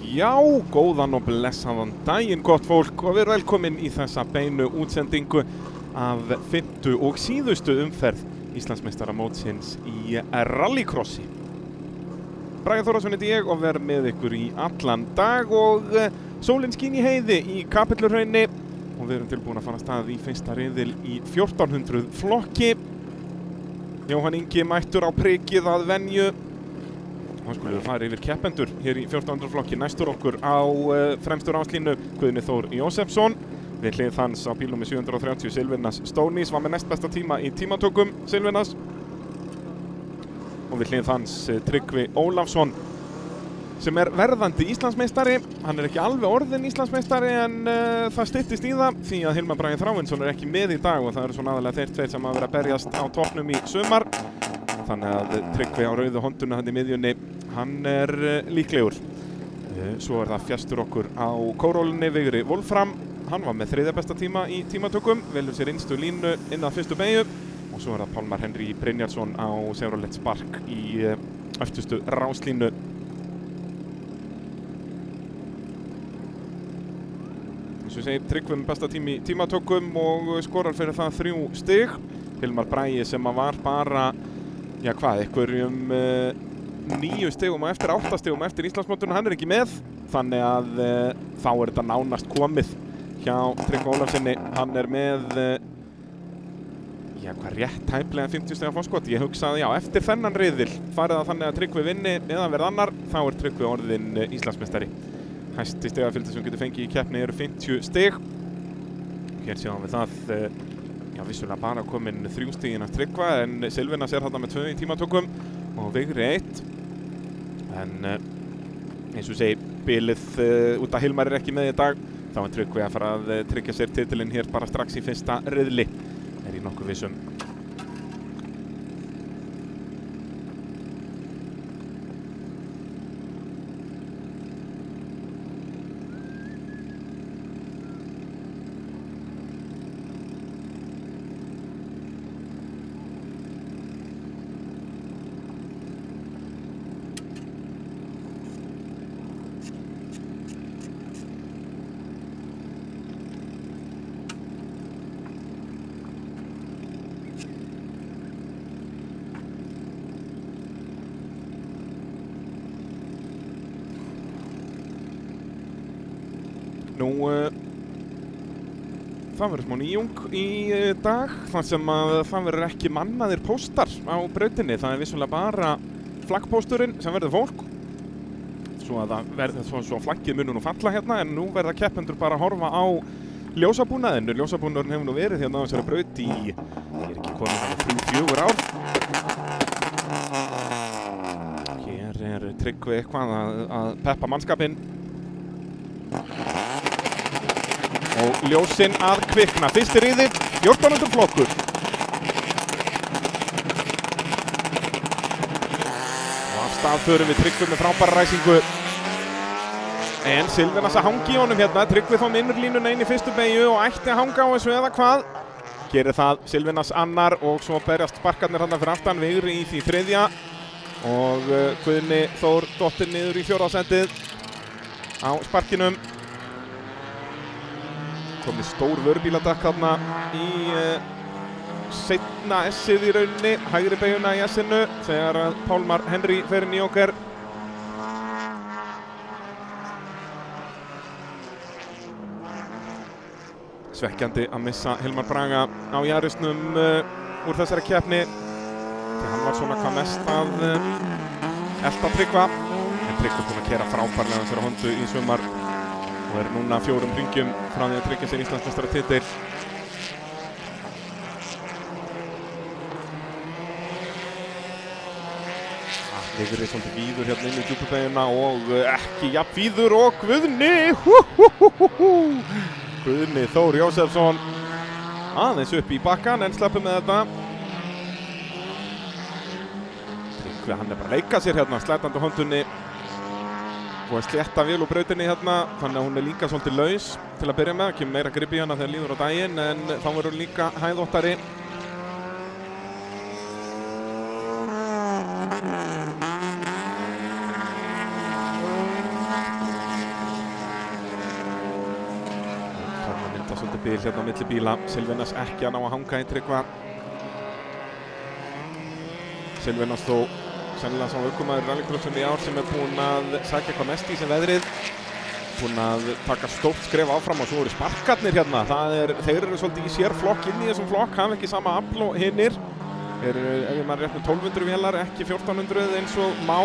Já, góðan og blessaðan daginn gott fólk og verið velkomin í þessa beinu útsendingu af 5. og síðustu umferð Íslandsmeistaramótsins í rallycrossi. Bragi Þórðarsson heiti ég og verð með ykkur í allan dag og sólin skín í heiði í Kapellurhrauni og við erum tilbúin að fara af stað í fyrsta riðil í 1400 flokki. Jóhann Ingi mættur á prikið að venju. Þá skulum við fara yfir keppendur hér í 1400 flokki. Næstur okkur á fremstur áslínu Guðni Þór Jósefsson. Við hlið hans á bílnúmer 730 Silvinas Stónís var með næst besta tíma í tímatökum Silvinas. Og við hlið hans Tryggvi Ólafsson sem er verðandi Íslandsmeistari. Hann er ekki alveg orðinn Íslandsmeistari en það styttist í það því að Hilmar Bragi Þráinsson er ekki með í dag og það eru svona aðalega þeir tveir sem hafa verið að berjast á toppnum í sumar. Þannig að Tryggvi á rauðu honduna hann í miðjunni, hann er líklegur. Svo er það fjastur okkur á kórólunni Vigri Wolfram. Hann var með þriðja besta tíma í tímatökum, velur sér innstu línu inn að fyrstu beygju. Og svo er það Pálmar Henry Brynjarsson á Chevrolet Spark í öftustu ráslínu. Eins og segir Tryggvi með besta tíma í tímatökum og skorar fyrir það 3 stig. Hilmar Bragi sem var bara, já hvað, einhverjum 9 stigum og eftir 8 stigum eftir Íslandsmótinu, hann er ekki með. Þannig að þá er þetta nánast komið hjá Tryggva Ólafsinni. Hann er með, já hvað, rétt tæplega 50 stiga fórskot. Ég hugsaði, já, eftir þennan riðil farið það þannig að Tryggvi vinni eða verð annar, þá er Tryggvi orðinn Íslandsmeistari. Hæsti stigafjöldi sem getur fengið í keppni eru 50 stig. Hér sjáum við það, já vissulega bara komin 3 stigin að Tryggva en Silvinas er þarna með 2 í tímatökum og Vigri 1. En eins og segi, bilið út að Hilmar er ekki með í dag, þá er Tryggvi að fara að tryggja sér titilinn hér bara strax í fyrsta riðli. Er ég nokkuð vissum. Nú, það verður smá nýjung í dag, þar sem að það verður ekki mannaðir póstar á brautinni. Það er vissulega bara flaggpósturinn sem verður fólk. Svo að það verður svo flaggið mun nú falla hérna, en nú verða keppendur bara að horfa á ljósabúnaðinn. Ljósabúnaðurinn hefur nú verið hérna á þessari braut í, ég er ekki komin að 3-4 ár. Hér er Tryggvi eitthvað að peppa mannskapinn. Og ljósin að kvikna. Fyrsti riðill, 1400 flokkur. Og af stað förum við Tryggvi með frábæra ræsingu. En Silvinas að hangi í honum hérna. Tryggvi þá með innurlínuna inn í fyrstu beygju og ætti að hanga á þessu eða hvað. Gerir það Silvinas annar og svo berjast sparkarnir hérna fyrir aftan. Vigri í því þriðja. Og Guðni Þór dottinn niður í 4. sætið á sparkinum. Komið stór vörubíladekk þarna í seinna S-ið í rauninni, hægri beygjuna í S-inu þegar Pálmar Henry fer inn í okkur. Svekkjandi að missa Hilmar Braga á Jarisnum úr þessari keppni því hann var svona hvað mest að elta Tryggva. En Tryggva búinn að keyra frábærlega þessari Hondu í sumar og er núna 4 hringjum frá því að tryggja sér Íslandsmeistaratitil. Vigri svolítið víður hérna inn í djúpubeygjuna og ekki jafn víður og Guðni! Guðni Þór Jósefsson aðeins upp í bakkan en slappur með þetta. Tryggvi, hann er bara að leika sér hérna, slætandi á Hondunni. Og að slétta vel úr brautinni hérna, þannig að hún er líka svolítið laus til að byrja með. Kemur meira grip í hana þegar líður á daginn, en þá verður hún líka hæðóttari. bil hérna á milli bíla. Silvenas ekki að ná að hanga í Tryggva. Silvenas þó sennilega sá ökumaður í rallycrossinu í ár sem búinn að sækja hvað mest í sem veðrið. Búinn að taka stórt skref áfram og svo eru sparkarnir hérna. Þeir eru svolítið í sér flokk inn í þessum flokk, hafa ekki sama afl og hinnir. Ef maður rétt með 1200 vélar, ekki 1400 eins og má.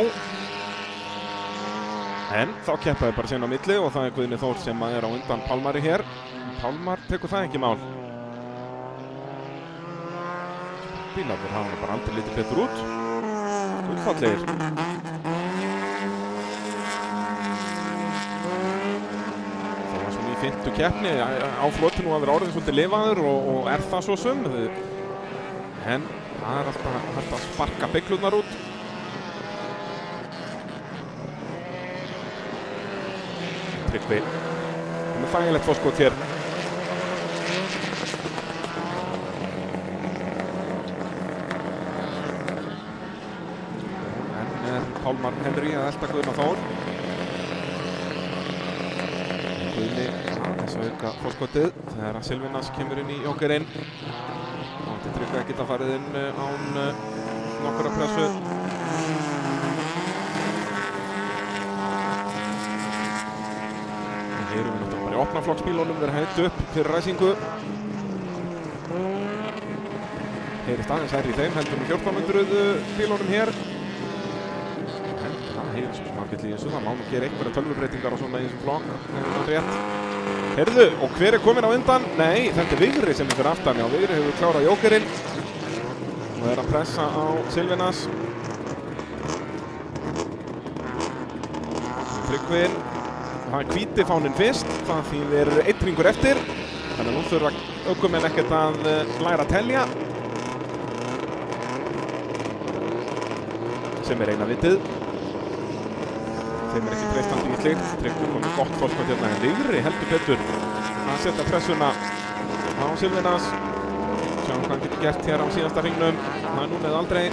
En þá keppaði bara sín á milli og það Guðni Þór sem er á undan Pálmari hér. Pálmar tekur það ekki mál. Bílarnir hafa bara aldrei litið betur út. Gullfallegir. Það var svona í 5. keppni á flotinu að vera orðin svolítið lifaður og er það svo sum. En það er alltaf hægt að sparka beiglurnar út. Tryggvi. Það er þægilegt fórskot hér. Pálmar Henry að elta Guðna Þór. Guðni þess að auka fórskotið þegar að Silvenas kemur inn í Jókerinn. Átti Tryggvi að geta farið inn án nokkurra pressu. Hér erum við náttúrulega bara í opnaflokksbílunum þeir hættu upp fyrir ræsingu. Heyrist aðeins hærri í þeim heldur 1400 bílunum hér. Það má nú gera einhverja tölvubreytingar og svona í þessum flokk rétt. Heyrðu, og hver er komin á undan? Nei, þetta er Vigri sem er fyrir aftan. Já, Vigri hefur klárað Jókerinn og er að pressa á Silvenas. Tryggvin. Það er hvíti fáninn fyrst, það þýðir 1 hringur eftir. Þannig að nú þurfa ökumenn ekkert að læra að telja. Sem er eina vitið. Þeim er ekki treystandi í slíkt. Tryggvi komið gott fórskot hérna en Vigri heldur betur að setja pressuna á Silvenas. Sjáum hvað hann getur gert hér á síðasta hringnum. Það er núna eða aldrei.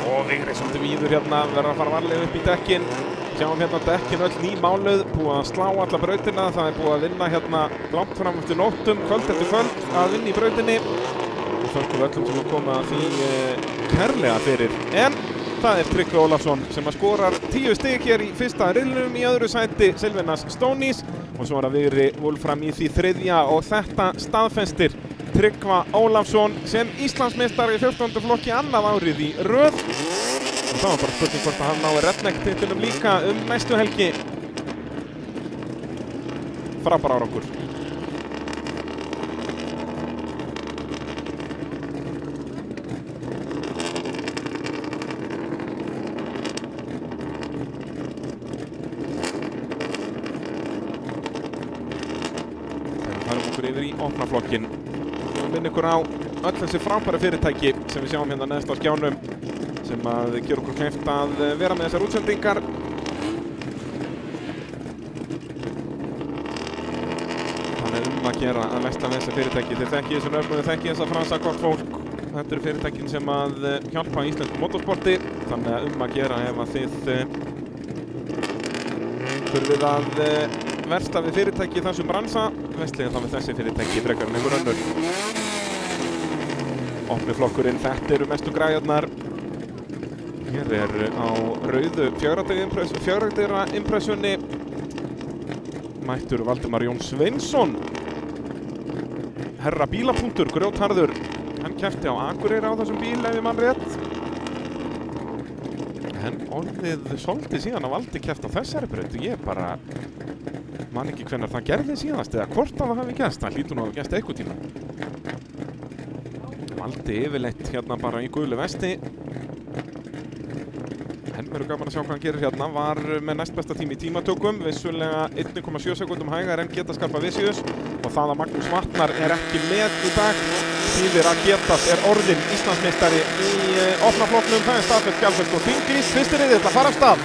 Og Vigri svolítið víður hérna, verður að fara varlega upp í dekkin. Sjáum hérna dekkin öll nýmáluð, búið að slá alla brautina. Það er búið að vinna hérna langt fram eftir nóttum, kvöld eftir kvöld að vinna í brautinni. Og þökkum öllum sem að koma því kærlega fyrir. En það er Tryggvi Ólafsson sem að skorar 10 stig hér í fyrsta riðlinum, í öðru sæti Silvenas Stonís og svo er að Vigri Wolfram í því 3. og þetta staðfestir Tryggva Ólafsson sem Íslandsmeistari í 14. flokki annað árið í röð. Og það var bara spurning hvort að hann nái redneck-titilum líka næstu helgi. Frábær árangur. Yfir í opnaflokkin. Við minnum ykkur á öll þessi frábæra fyrirtæki sem við sjáum hérna neðst á skjánum sem að gera okkur kleift að vera með þessar útsendingar. Þannig að gera að versla með þessar fyrirtæki. Þið þekkið þessu nöfnum, þið þekkið þessa fransa gott fólk. Þetta eru fyrirtækin sem að hjálpa íslensku motorsporti. Þannig að gera ef að þið þurfið að versla við fyrirtæki í þessum bransa, verslega þá við þessi fyrirtæki frekar en einhver önnur. Opni flokkurinn, þetta eru mestu græjarnar. Hér er á rauðu fjögurra impressunni mættur Valdimar Jón Sveinsson. Herra bílapunktur, grjótharður. Hann keppti á Akureyri á þessum bíl ef ég man rétt. En orðið svolítið síðan að Valdi keppt á þessari braut. Ég bara man ekki hvenær það gerði síðast eða hvort að það hafi gerst. Það hlýtur nú að gerst eitthvað tíma. Valdi yfirleitt hérna bara í gulu vesti. En verður gaman að sjá hvað hann gerir hérna. Var með næstbesta tími í tímatökum. Vissulega 1,7 sekúndum hægar en Getas Garba Visius. Og það að Magnús Vatnar er ekki með í dag þýðir að Getas er orðinn Íslandsmeistari í opnaflokknum. Það er staðfest gjaldfest og Þinglís. Fyrsti riðill að fara af stað.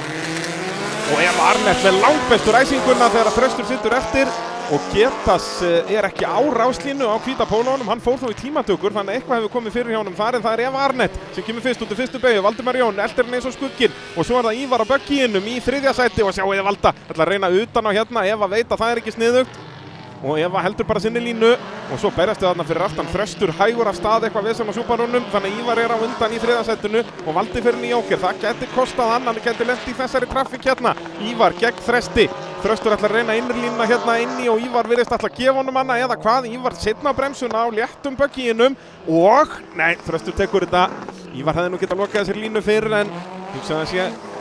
Og Eva Arnett með langbestu ræsinguna þegar að Þröstur situr eftir og Getas er ekki á ráslínu á hvíta pólónum. Hann fór þó í tímatökur þannig að eitthvað hefur komið fyrir hjá honum þar en það er Eva Arnett sem kemur fyrst út í fyrstu beygju. Valdimar Jón eltir hann eins og skugginn og svo er það Ívar á bögginum í 3. sæti og sjáu þið Valda ætla að reyna utan á hérna. Eva veit að það er ekki sniðugt og Eva heldur bara sinni línu og svo berjast þau þarna fyrir aftan. Þröstur hægur af stað eitthvað vesen á Subarunum, þannig að Ívar á undan í 3. sætinu og valdi fyrir henni Jóker. Það geti kostað hann, hann geti lent í þessari traffík hérna. Ívar gegn Þresti. Þröstur ætlar að reyna innri línuna hérna inni og Ívar virðist ætla að gefa honum hana eða hvað. Ívar seinna bremsuna á léttum bögginum og nei, Þröstur tekur þetta. Ívar hefði nú getað lokað þessari línu fyrir en hugsaði að sé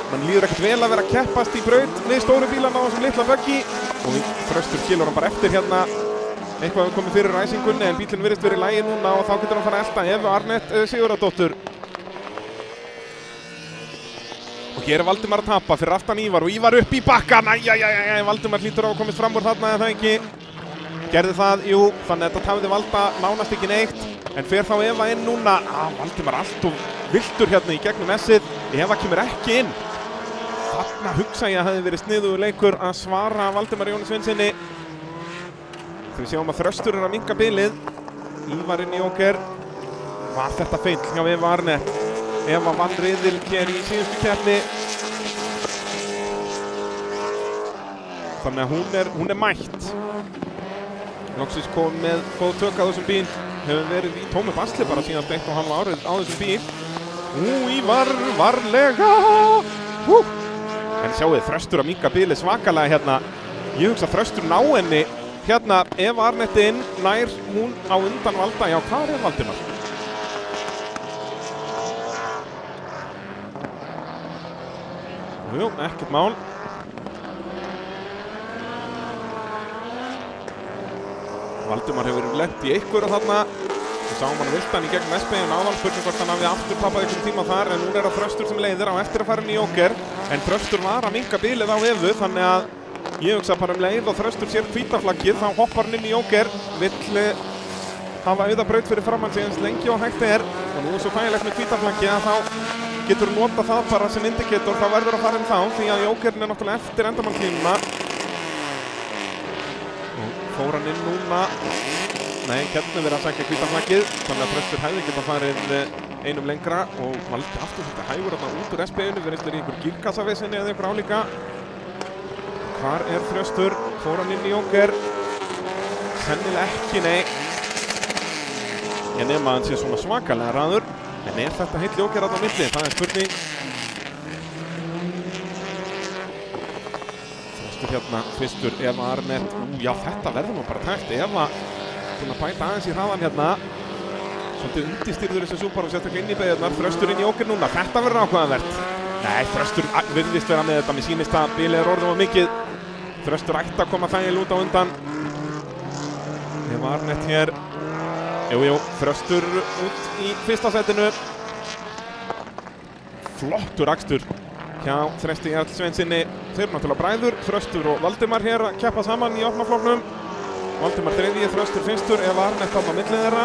mann líður ekkert vel að vera að keppast í braut við stóru bílana á þessum litla böggi og Þröstur skilur hann bara eftir hérna. Eitthvað hefur komið fyrir ræsingunni en bílinn virðist verið í lagi núna og þá getur hann fara að elta Evu Arnett Sigurðardóttur. Og hér Valdimar að tapa fyrir aftan Ívar og Ívar upp í bakkan. Valdimar hlýtur á að komast fram úr þarna eða það ekki. Gerði það, jú, þannig að þetta tafði Valda nánast ekki neitt. En fer þá Eva inn núna. Valdimar allt og viltur hérna í gegnum S-ið. Eva kemur ekki inn. Þarna hugsa ég að hefði verið sniðugur leikur að svara Valdimar Jóni Sveinsinni. Við sjáum að Þröstur að minnka bilið. Ívar inn í Jóker. Var þetta feill hjá Eva Arnett. Eva vann riðil hér í síðustu keppni. Þannig að hún er mætt. Loksins kom með góð tök á þessum bíl. Hefur verið í tómu basli bara síðan 1,5 árið á þessum bíl. Ívar varlega. En sjáu þið, Þröstur að minnka bilið svakalega hérna. Ég hugsa Þröstur ná henni. Hérna, Eva Arnett inn, nær hún á undan Valda. Já, hvað er Valdimar? Jú, ekkert mál. Valdimar hefur lent í einhverju þarna. Við sáum hann viltan í gegn S-beyginn áðan, spurning hvort hann hafi aftur tappað einhvern tíma þar, en núna er það Þröstur sem leiðir á eftir að fara inn í Jóker. En Þröstur var að minnka bilið á Evu, þannig að ég hugsa bara leið og Þröstur sér hvítaflaggið, þá hoppar hann inn í Jóker, vill hafa auða braut fyrir framann sig eins lengi og hægt er. Og nú er svo þægilegt með hvítaflaggið að þá getur nota það bara sem indikator, þá verður að fara inn þá, því að Jókerinn er náttúrulega eftir endamannslínuna. Fór hann inn núna. Nei, hérna verið að sækja hvítaflaggið, þannig að Þröstur hefði getað farið einum lengra og valdi aftur þetta hægur þarna út úr S-beyginu, verið í einhver gírkassavesinni eða einhver álíka. Hvar er Þröstur? Fór hann inn í Jóker? Sennilega ekki, nei. Ég nema að hann sé svona svakalega hraður, en er þetta heill Jóker þarna á milli? Það er spurning. Þröstur hérna, fyrstur, Eva Arnett. Já, þetta verður nú bara tækt. Eva búin að bæta aðeins í hraðan hérna. Svolítið undistýrður þessu Subaru, sérstaklega inn í beygjarnar. Þröstur inn í Jóker núna. Þetta verður ákveðanvert. Nei, Þröstur virðist vera með þetta. Mér sýnist að bilið er orðum of mikið. Þröstur ætti að koma þægilega út á undan. Eva Arnett hér. Jú, Þröstur út í 1. sætinu. Flottur akstur hjá Þresti Jarl Sveinsinni. Þeir eru náttúrulega bræður. Þröstur og Valdimar hér að keppa saman í opnaflokknum. Valdimar 3., Þröstur 1., Eva Arnett á milli þeirra.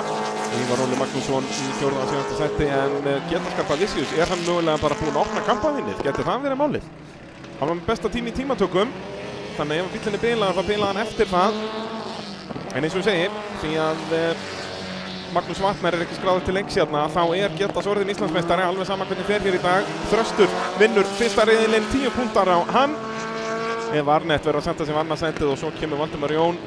Ívar Óli Magnússon í 4. og 7. sæti, en geta Skarpa Vicious, er hann mögulega bara búinn að opna kampavinnið? Geti það verið málið? Hann var með besta tími í tímatökum, þannig ef bíllinn er bilaður þá bilaði hann eftir það. En eins og ég segi, því að Magnús Vatnar er ekki skráður til lengs hérna, þá er Getas orðin Íslandsmeistari, alveg sama hvernig fer hér í dag. Þröstur vinnur fyrsta riðilinn, 10 punktar á hann. Eva Arnett verður að senda sig annað sætið og svo kemur Valdimar Jón.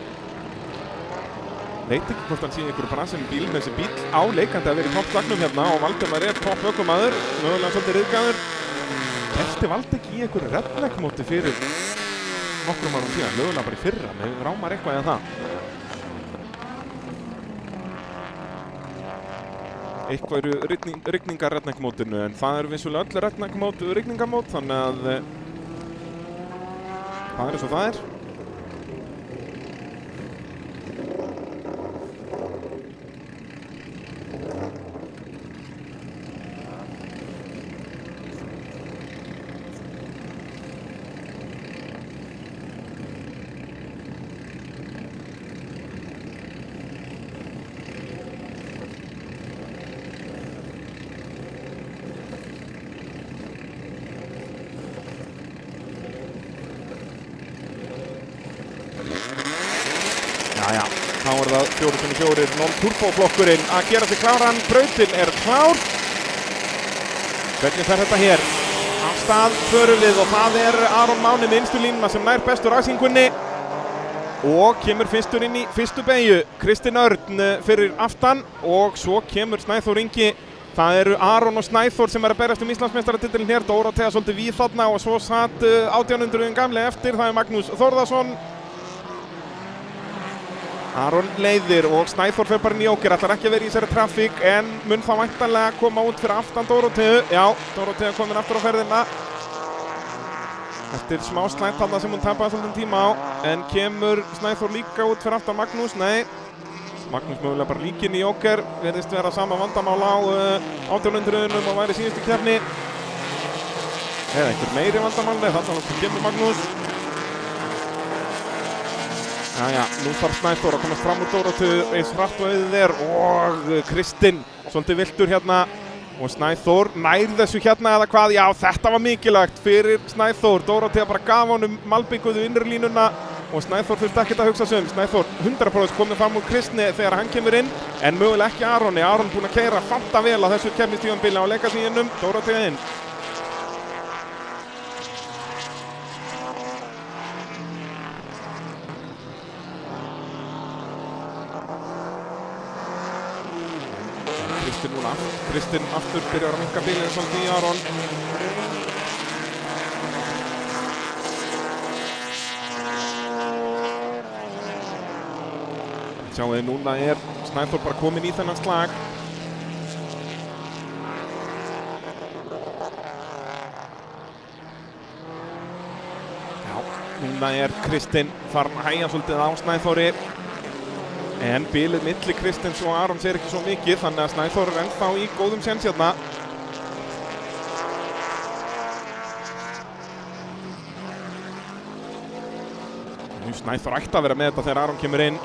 Veit ekki hvort hann sé einhverju bransinn bíl, með þessi bíl á leikandi að vera í toppslagnum hérna og Valdimar er toppökumaður, mögulega svolítið ryðgæður. Kepti Valdi ekki í einhverju redneck-móti fyrir nokkrum árum síðan, mögulega bara í fyrra, með rámar eitthvað eða það. Eitthvað eru rigningar redneck-mótinu, en það eru vissulega öll redneck-mót rigningamót, þannig að það er eins og það er. Jæja, þá er það 4x4 non-turboflokkurinn að gera sig kláran. Brautin er klár. Hvernig fer þetta hér? Af stað förum við og það er Aron Máni með innstu línuna sem nær bestu ræsingunni. og kemur fyrstur inn í fyrstu beygju. Kristinn Örn fyrir aftan og svo kemur Snæþór Ingi. Það eru Aron og Snæþór sem að berjast Íslandsmeistaratitilinn hér. Dórótea svolítið víð þarna og svo satt 1800 gamli eftir. Það er Magnús Þórðarsson. Aron leiðir og Snæþór fer bara inn í jóker. Ætlar ekki að vera í þessari trafík en mun þá væntanlega koma út fyrir aftan Dóróteu. Já, Dórótea komin aftur á ferðina. Eftir smá slætt þarna sem hún tapaði svolítið tíma á. En kemur Snæþór líka út fyrir aftan Magnús? Nei. Magnús mögulega bara líkinn í jóker. Verðist vera sama vandamál á 1800-unum og væri síðustu keppni. Eða einhver meiri vandamál. Þannig að kemur Magnús. Jæja, nú þarf Snæþór að komast fram úr Dóróteu eins hratt og auðið er og Kristinn svolítið viltur hérna og Snæþór nær þessu hérna eða hvað. Já, þetta var mikilvægt fyrir Snæþór. Dórótea bara gaf honum malbikuðu innri línuna og Snæþór þurfti ekkert að hugsa sig um. Snæþór 100% komið fram úr Kristni þegar hann kemur inn en mögulega ekki Aroni. Aron búinn að keyra fanta vel á þessu keppnistímabili á leikasíðunum. Dórótea inn. Kristinn aftur byrjar að minka bílinn svolítið í Aron. Sjáum við núna er Snæþór bara kominn í þennan slag. Já, núna er Kristinn farin að hægja svolítið á Snæþóri. En bilið milli Kristins og Arons er ekki svo mikið, þannig að Snæþór er ennþá í góðum séns hérna. Nú Snæþór ætti að vera með þetta þegar Aron kemur inn,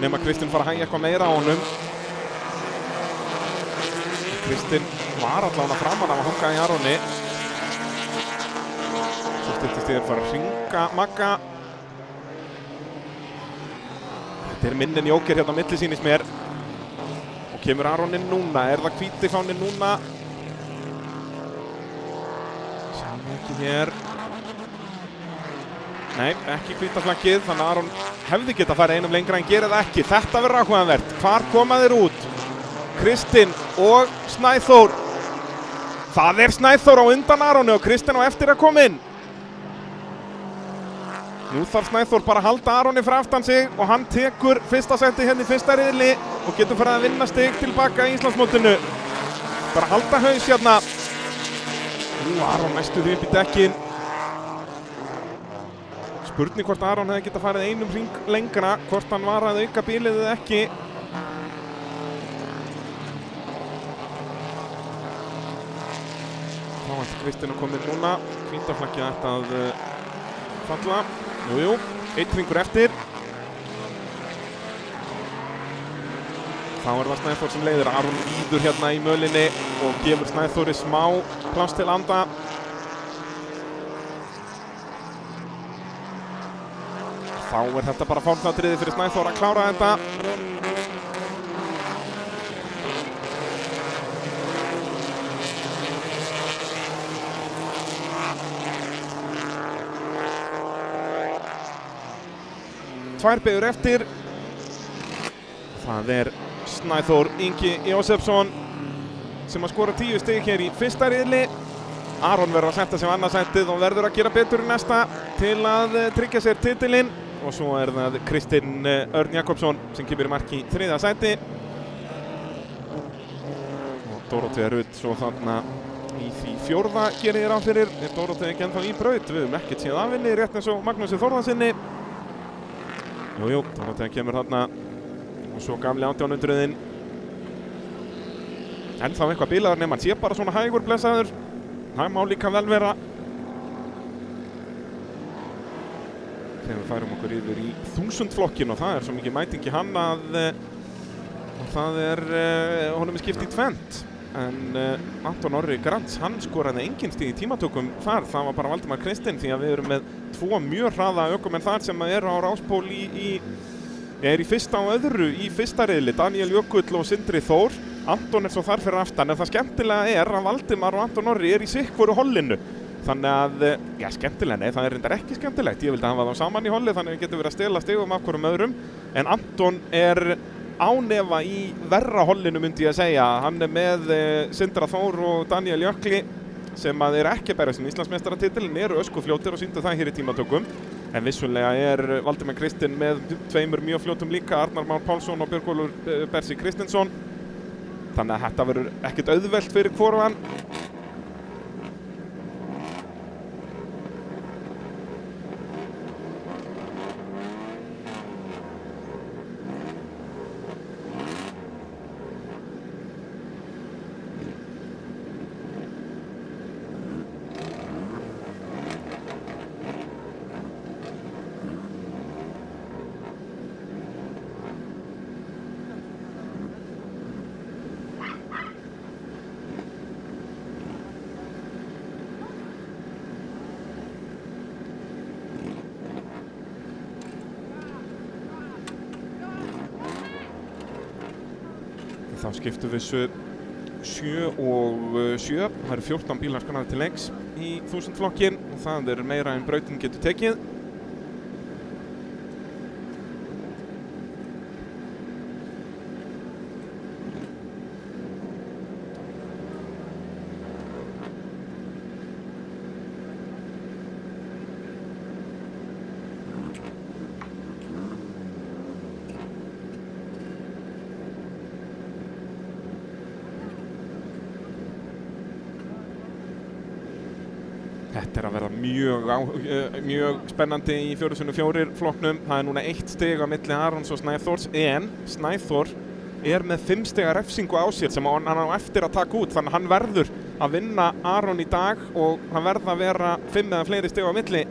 nema Kristinn fara að hægja eitthvað meira á honum. Kristinn var allavega framan af að hanga í Aroni. Svo styttist ég að fara að hringa Magga. Þetta er minn en jóker hérna á milli sýnist mér. Og kemur Aron inn núna. Er það hvíti fáninn núna? Sjáum við ekki hér. Nei, ekki hvíta flaggið. Þannig að Aron hefði getað að fara einum lengra en gerir það ekki. Þetta verður áhugaverð. Hvar koma þeir út? Kristinn og Snæþór. Það er Snæþór á undan Aroni og Kristinn á eftir að koma inn. Nú þarf Snæþór bara að halda Aroni frá aftan sig og hann tekur fyrsta seti hérna í fyrsta riðli og getur farið að vinna stig tilbaka í Íslandsmótinu. Bara halda haus hérna. Nú Aron næstu því upp í dekkin. Spurning hvort Aron hefði getað farið einum hring lengra, hvort hann var að auka bílið eða ekki. Þá ætti Kristinn að koma inn núna. Hvíta flaggið ætti að falla. Jújú, einn hringur eftir. Þá er það Snæþór sem leiðir. Aron líður hérna í mölinni og gefur Snæþóri smá pláss til anda. Þá er þetta bara formsatriði fyrir Snæþór að klára þetta. Tvær beigur eftir. Það er Snæþór Ingi Jósefsson sem að skora 10 stig hér í fyrsta riðli. Aron verður að setja sig á annað sætið og verður að gera betur í næsta til að tryggja sér titilinn. Og svo er það Kristinn Örn Jakobsson sem kemur í mark í þriðja sæti. Og Dórótea Rut svo þarna í því fjórða gerir ég ráð fyrir. Er Dórótea ekki ennþá í braut? Við höfum ekkert séð af henni rétt eins og Magnúsi Þórðarsinni. Jújú, Dórótea kemur þarna og svo gamli 1800-inn. En þá eitthvað bílaður nema hann sé bara svona hægur blessaður. Það má líka vel vera. Þegar við færum okkur yfir í 1000 flokkin og það er svo mikið mæting í hann að það er honum er skipt í tvennt. En Anton Orri Grants, hann skoraði engin stig í tímatökum þar. Það var bara Valdimar Kristinn því að við erum með 2 mjög hraða ökumenn þar sem eru á ráspól er í fyrsta og öðru í fyrsta riðli. Daniel Jökull og Sindri Þór. Anton er svo þar fyrir aftan en það skemmtilega er að Valdimar og Anton Orri er í sikkvoru hollinu. Þannig að, já, skemmtilega, nei, það reyndar ekki skemmtilegt. Ég vildi hafa þá saman í holli, þannig að við getum verið að stela stigum af hverjum öðrum. En Anton ánefa í verra hollinu, myndi ég að segja. Hann með Sindra Þór og Daniel Jökli, sem að ekki að berjast Íslandsmeistaratitilinn, eru öskufljótir og sýndu það hér í tímatökum. En vissulega Valdimar Kristinn með tveimur mjög fljótum líka, Arnar Már Pálsson og Björgólfur Bersi Kristinsson. Þannig að þetta verður ekkert auðvelt fyrir hvorugan. Þá skiptum við 7 og 7. Það eru 14 bílar skanaði til leiks í 1000 flokkin og það meira en brautin getur tekið. Þetta að vera mjög spennandi í 4x4 flokknum. Það núna 1 stig á milli Arons og Snæþórs, en Snæþór með 5 stiga refsingu á sér sem hann á eftir að taka út, þannig að hann verður að vinna Aron í dag og hann verður að vera 5 eða fleiri stig á milli.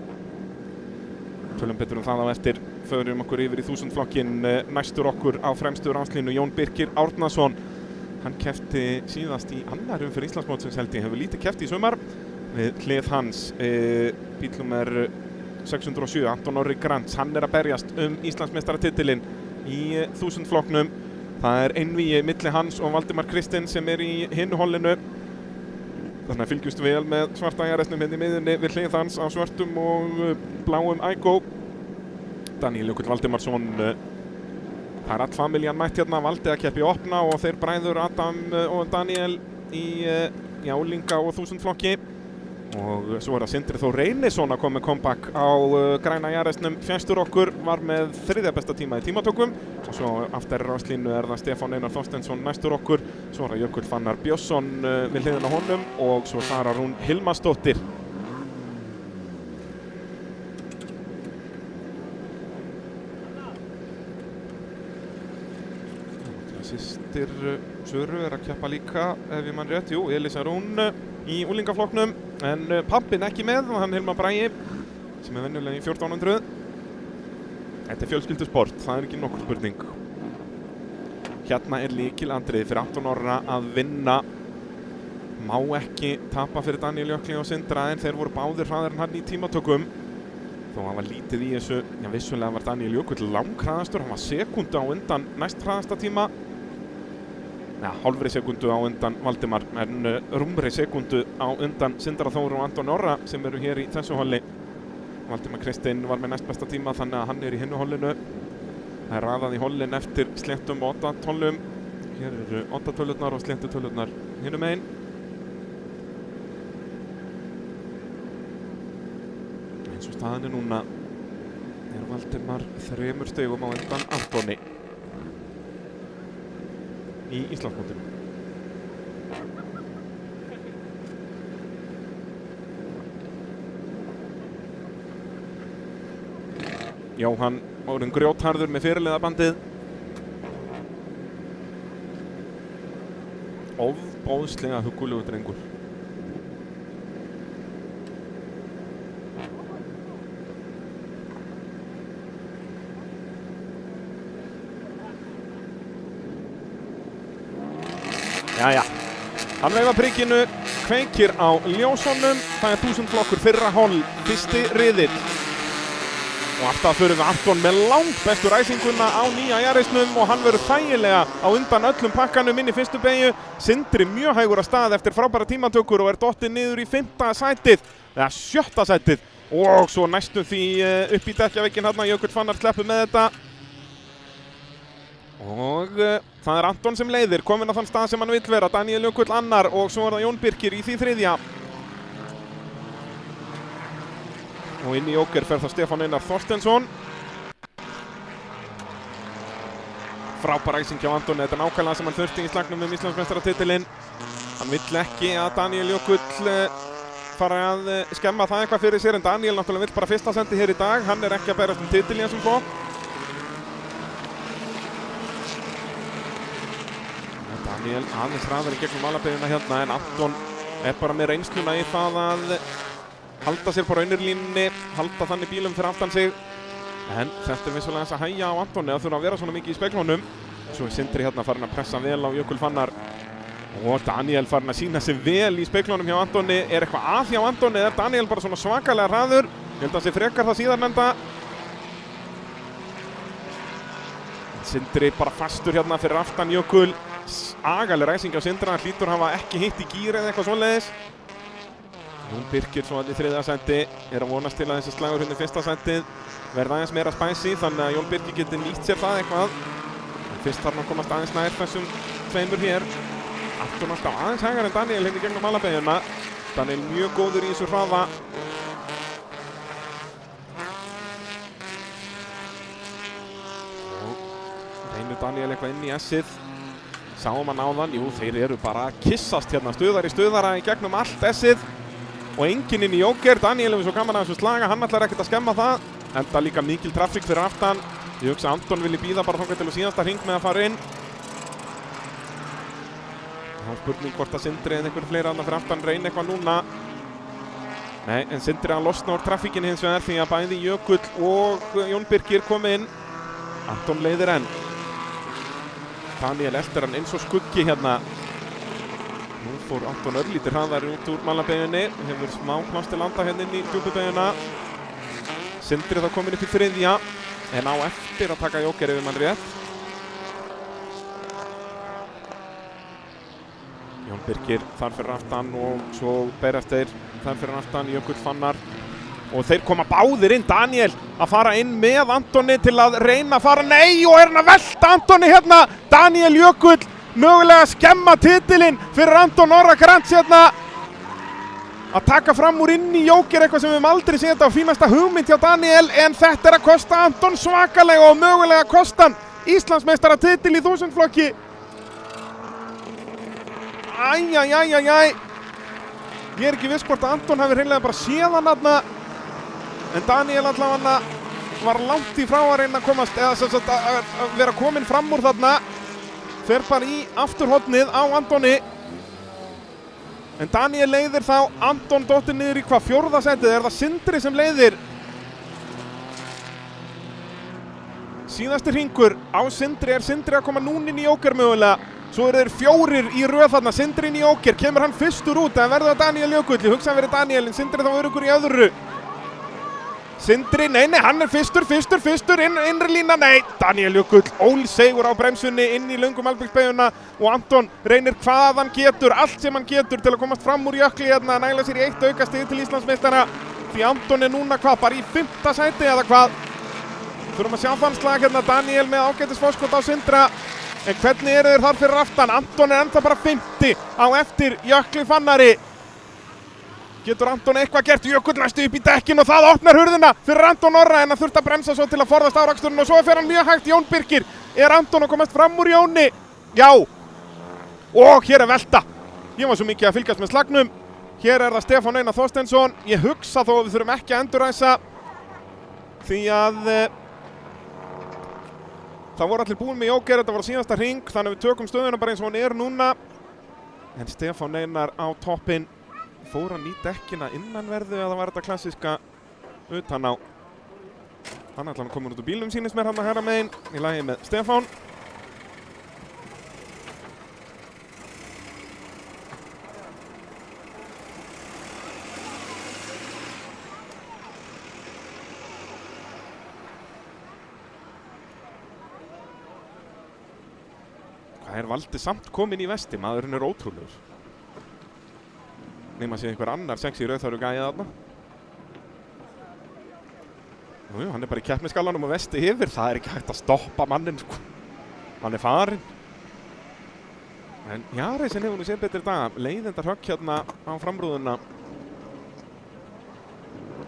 Tölum betur það á eftir, förum okkur yfir í 1000 flokkin. Næstur okkur á fremstu ráslínu Jón Birkir Árnason. Hann keppti síðast í annar umferð Íslandsmótsins, held ég, hefur lítið keppt í sumar. Við hlið hans, bílnúmer 607, Anton Orri Grants, hann að berjast Íslandsmeistaratitilinn í 1000 flokknum. Það einvígi milli hans og Valdimar Kristinn sem í hinu hollinu. Þannig að fylgjumst vel með svarta RS-num hérna í miðjunni við hlið hans á svörtum og bláum Aygo. Daniel Jökull Valdimarsson, það all familjan mætt hérna, valdi að keppa í opna og þeir bræður Adam og Daniel í unglinga og 1000 flokki. Og svo það Sindri Þór Reynisson að koma með comeback á græna RS-num. Fjæstur okkur var með 3. besta tíma í tímatökum. Og svo aftur ráslínu það Stefán Einar Þorsteinsson næstur okkur. Svo það Jökull Fannar Björnsson við hliðina á honum og svo Sara Rún Hilmarsdóttir. Systir Söru að keppa líka, ef ég mann rétt, Elisa Rún í úlingaflokknum, en pappinn ekki með, hann Hilmar Bragi, sem venjulega í 1400. Þetta fjölskyldusport, það ekki nokkur spurning. Hérna lykilatriði fyrir Anton Orra að vinna. Má ekki tapa fyrir Daniel Jökli og Sindra, en þeir voru báðir hraðar en hann í tímatökum. Þó hann var lítið í þessu, vissulega var Daniel Jökull langhraðastur, hann var sekundu á undan næst hraðasta tíma. Hálfri sekundu á undan Valdimar, en rúmri sekundu á undan Sindra Þór og Anton Orra sem eru hér í þessu holli. Valdimar Kristinn var með næst besta tíma, þannig að hann í hinu hollinu. Það raðað í hollin eftir sléttum 8 tollum. Hér eru 8 tölurnar og sléttu tölurnar hinum megin. Eins og staðan núna Valdimar 3 stigum á undan Antoni í Íslandsmótinu. Jóhann orðinn grjótharður með fyrirliðabandið. Ofboðslega huggulegur drengur. Jæja, hann veifar prikkinu, kveikir á ljósunum. Það 1000 flokkur fyrra holl, fyrsti riðill. Og alltaf förum við Anton með langt bestu ræsinguna á nýja Yarisnum og hann verður þægilega á undan öllum pakkanum inn í fyrstu beygju. Sindri mjög hægur að stað eftir frábæra tímatökur og dottinn niður í 5. sætið, eða 7. sætið. Og svo næstum því upp í dekkjavegginn hérna, Jökull Fannar sleppur með þetta. Og það Anton sem leiðir, kominn á þann stað sem hann vill vera, Daniel Jökull annar og svo það Jón Birkir í því 3. Og inn í Jóker fer það Stefán Einar Þorsteinsson. Frábær ræsing hjá Antoni, þetta nákvæmlega sem hann þurfti í slagnum Íslandsmeistaratitilinn. Hann vill ekki að Daniel Jökull fara að skemma það eitthvað fyrir sér, en Daniel náttúrulega vill bara 1. sendi hér í dag. Hann ekki að berast titil í þessum flokk. Daniel aðeins hraðar í gegnum malabeyguna hérna, en Anton bara með reynsluna í það að halda sér på raunirlínunni, halda þannig bílum fyrir aftan sig. En þetta vissulega þess að hægja á Antoni að þurfa að vera svona mikið í speglunum. Svo Sindri hérna farin að pressa vel á Jökull Fannar. Og Daniel farin að sína sig vel í speglunum hjá Antoni. Eitthvað að hjá Antoni? Daniel bara svona svakalega hraður? Ég held að sé frekar það síðarnefnda. Sindri bara fastur hérna fyrir aftan Jökull. Agaleg ræsing á Sindra, hann hlýtur hafa ekki hitt í gír eða eitthvað svoleiðis. Jón Birkir svo í 3. sæti, að vonast til að þessi slagur hérna í 1. sætið verða aðeins meira spæsi, þannig að Jón Birkir geti nýtt sér það eitthvað. En fyrst þarf hann að komast aðeins nær þessum tveimur hér. Anton alltaf aðeins hægar en Daniel hérna í gegnum malabeyguna. Daniel mjög góður í þessu hraða. Og reynir Daniel eitthvað inn í S-ið. Sáum hann áðan, jú þeir eru bara að kissast hérna, stuðar í stuðara í gegnum allt S-ið. Og enginn inn í Jóker, Daniel hefur svo gaman að þessu slaga, hann ætlar ekkert að skemma það. Enda líka mikil trafík fyrir aftan. Ég hugsa að Anton vilji bíða bara þangað til síðasta hring með að fara inn. Það er spurning hvort að Sindri eða einhver fleiri annað fyrir aftan reyna eitthvað núna. Nei, en Sindri að losna úr trafíkinni hins vegar því að bæði Jökull og Jón Birkir komi inn. Anton leiðir enn. Daniel eltir hann eins og skuggi hérna. Nú fór Anton örlítið hraðar út úr malabeyjunni, hefur smá pláss til landa hérna inn í djúpubeyguna. Sindri þá komin upp í 3. en á eftir að taka Jóker ef mann rétt. Jón Birkir þar fyrir aftan og svo berast þeir þar fyrir aftan Jökull Fannar. Og þeir koma báðir inn, Daniel að fara inn með Antoni til að reyna að fara, nei, og hann að velta Antoni hérna. Daniel Jökull mögulega að skemma titilinn fyrir Anton Orra Krantz hérna. Að taka fram úr inn í Jóker, eitthvað sem við höfum aldrei séð þetta á fínasta hugmynd hjá Daniel, en þetta að kosta Anton svakalega og mögulega að kosta hann Íslandsmeistaratitil í 1000 flokki. Æjæjæjæjæj. Ég ekki viss hvort að Anton hafi hreinlega bara séð hann þarna. En Daniel allavega var langt í frá að reyna að komast, eða sem sagt að vera kominn fram úr þarna. Fer bara í afturhornið á Antoni. En Daniel leiðir þá, Anton dottir niður í hvað 4. sætið, það Sindri sem leiðir. Síðasti hringur á Sindri, Sindri að koma núna inn í Jóker mögulega. Svo þeir 4 í röð þarna, Sindri inn í Jóker, kemur hann fyrstur út, eða verður það Daniel Jökull, ég hugsa að verið Daniel, en Sindri þá öruggur í öðru. Sindri, nei, hann er fyrstur, innri lína, nei, Daniel Jökull, ólsegur á bremsunni inn í löngum Albingsbeyjuna og Anton reynir hvað hann getur, allt sem hann getur til að komast fram úr jökli hérna, næla sér í 1 aukastig til Íslandsmeistara, því Anton er núna hvað, bara í 5. sæti eða hvað. Þurfum að sjá þann slag hérna, Daniel með ágætis fórskot á Sindra, en hvernig eru þeir þar fyrir aftan? Anton er ennþá bara 5. á eftir Jökli Fannari. Getur Anton eitthvað gert? Jökull næstu upp í dekkin og það opnar hurðina fyrir Anton Orra, en hann þurfti að bremsa svo til að forðast áraksturinn og svo fer hann mjög hægt. Jón Birkir, er Anton að komast fram úr Jóni? Já. Og hér er velta. Ég var svo mikið að fylgjast með slagnum. Hér er það Stefán Einar Þorsteinsson. Ég hugsa þó að við þurfum ekki að enduræsa því að það voru allir búin með Jóker, þetta var á síðasta hring, þannig við tökum stöðuna bara eins og hann er núna. En Stefán Einar á toppinn. Fór hann í dekkina innanverðu eða var þetta klassíska utan á? Hann ætlaði að koma út úr bílnum sínist mér hann að herra megin í lagi með Stefán. Það Valdi samt kominn í vesti, maðurinn ótrúlegur. Nema sé einhver annar sexy rauðhærður gæi þarna. Jú, hann bara í keppnisgallanum og vesti yfir. Það ekki hægt að stoppa mannin, sko. Hann farinn. En Jaresen hefur nú séð betri dag. Leiðindar högg hérna á framrúðuna.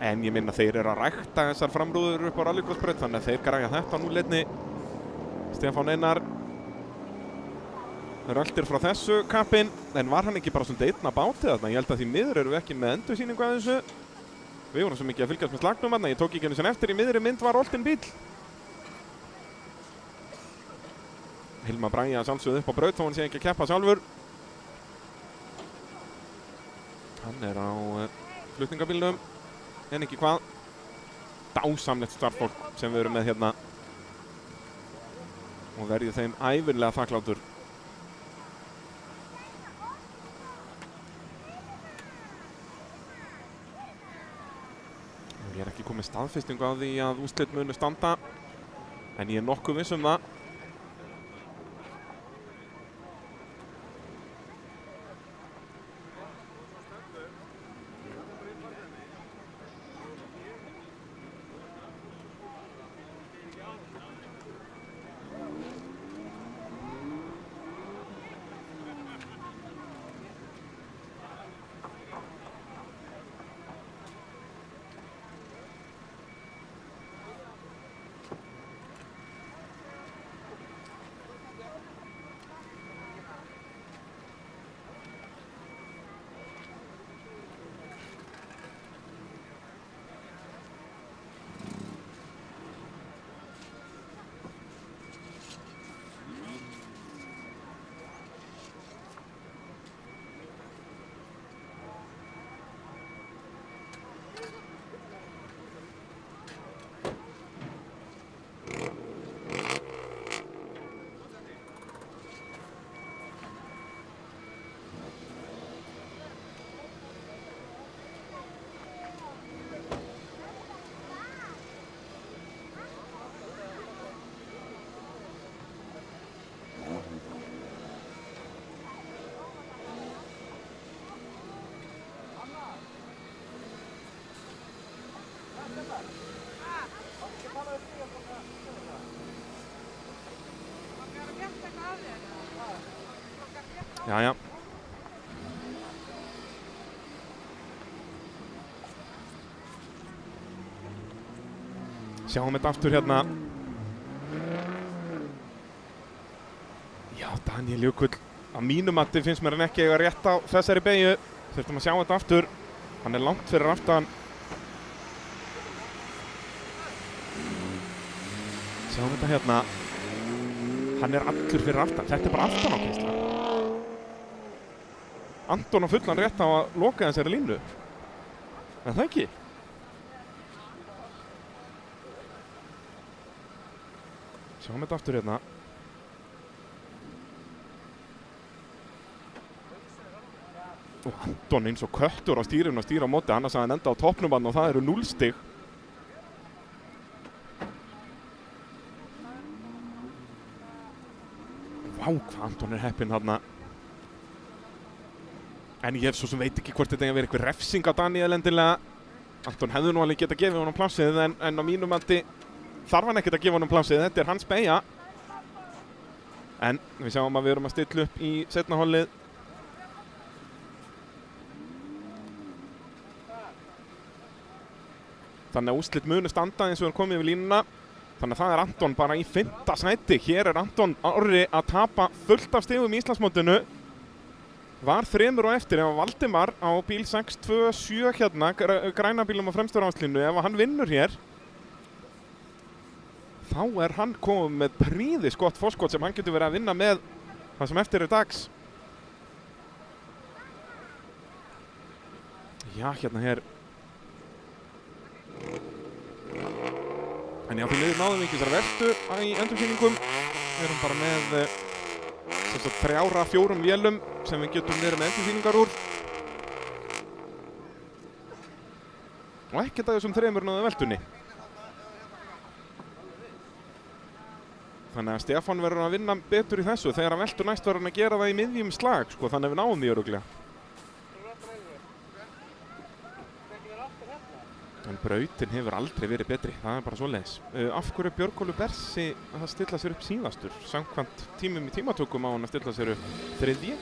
En ég minna þeir að rækta þessar framrúður upp á rallycrossbraut, þannig að þeir græja þetta nú leitni. Stefán Einar röltir frá þessu kappinn, en var hann ekki bara svona einn að báti þarna? Ég held að því miður eru við ekki með endursýningu að þessu. Við vorum svo mikið að fylgjast með slagnum þarna, ég tók ekki einu sinni eftir, í miðri mynd var oltinn bíl. Hilmar Bragi að sjálfsögðu upp á braut þó hann sé ekki að keppa sjálfur. Hann á flutningabílnum, en ekki hvað. Dásamlegt starffólk sem við erum með hérna. Og verði þeim ævinlega þakklátur. Ég ekki komið staðfestingu á því að úrslit munu standa, en ég nokkuð viss það. Jæja. Sjáum þetta aftur hérna. Já, Daniel Jökull. Að mínu mati finnst mér hann ekki eiga rétt á þessari beygju. Þurftum að sjá þetta aftur. Hann langt fyrir aftan. Sjáum þetta hérna. Hann allur fyrir aftan. Þetta bara aftan á kistla. Anton á fullan rétt á að loka þessari línu. En það ekki? Sjáum þetta aftur hérna. Og Anton eins og köttur á stýrinu og stýra á móti. Annars að hann enda á toppnum og það eru 0 stig. Vá, hvað Anton heppinn þarna. En ég svo sem veit ekki hvort þetta verið eitthvað refsing á Daniel endilega. Anton hefði nú alveg getað gefið honum plássið, en á mínum mati þarf hann ekkert að gefa honum plássið. Þetta hans beygja. En við sjáum að við erum að stilla upp í seinna hollið. Þannig að úrslit munu standa eins og er komið yfir línuna. Þannig að það Anton bara í 5. sæti. Hér Anton Orri að tapa fullt af stigum í Íslandsmótinu. Var 3 á eftir ef Valdimar á bíl 627 hérna, græna bílum á fremstu ráslínu, ef hann vinnur hér, þá hann komið með príðis gott forskot sem hann getur verið að vinna með það sem eftir dags. Já, hérna hér. En já, því miður náðum við ekki þessar veltu í endursýningum. Við erum bara með 3-4 vélum sem við getum verið með endursýningar úr. Og ekkert af þessum 3 náðu veltunni. Þannig að Stefán verður að vinna betur í þessu. Þegar hann veltur næst verður hann að gera það í miðjum slag, sko, þannig að við náum því örugglega. En brautin hefur aldrei verið betri, það er bara svoleiðis. Af hverju Björgólfur Bersi að stilla sér upp síðastur? Samkvæmt tímum í tímatökum á hann að stilla sér upp þriðji.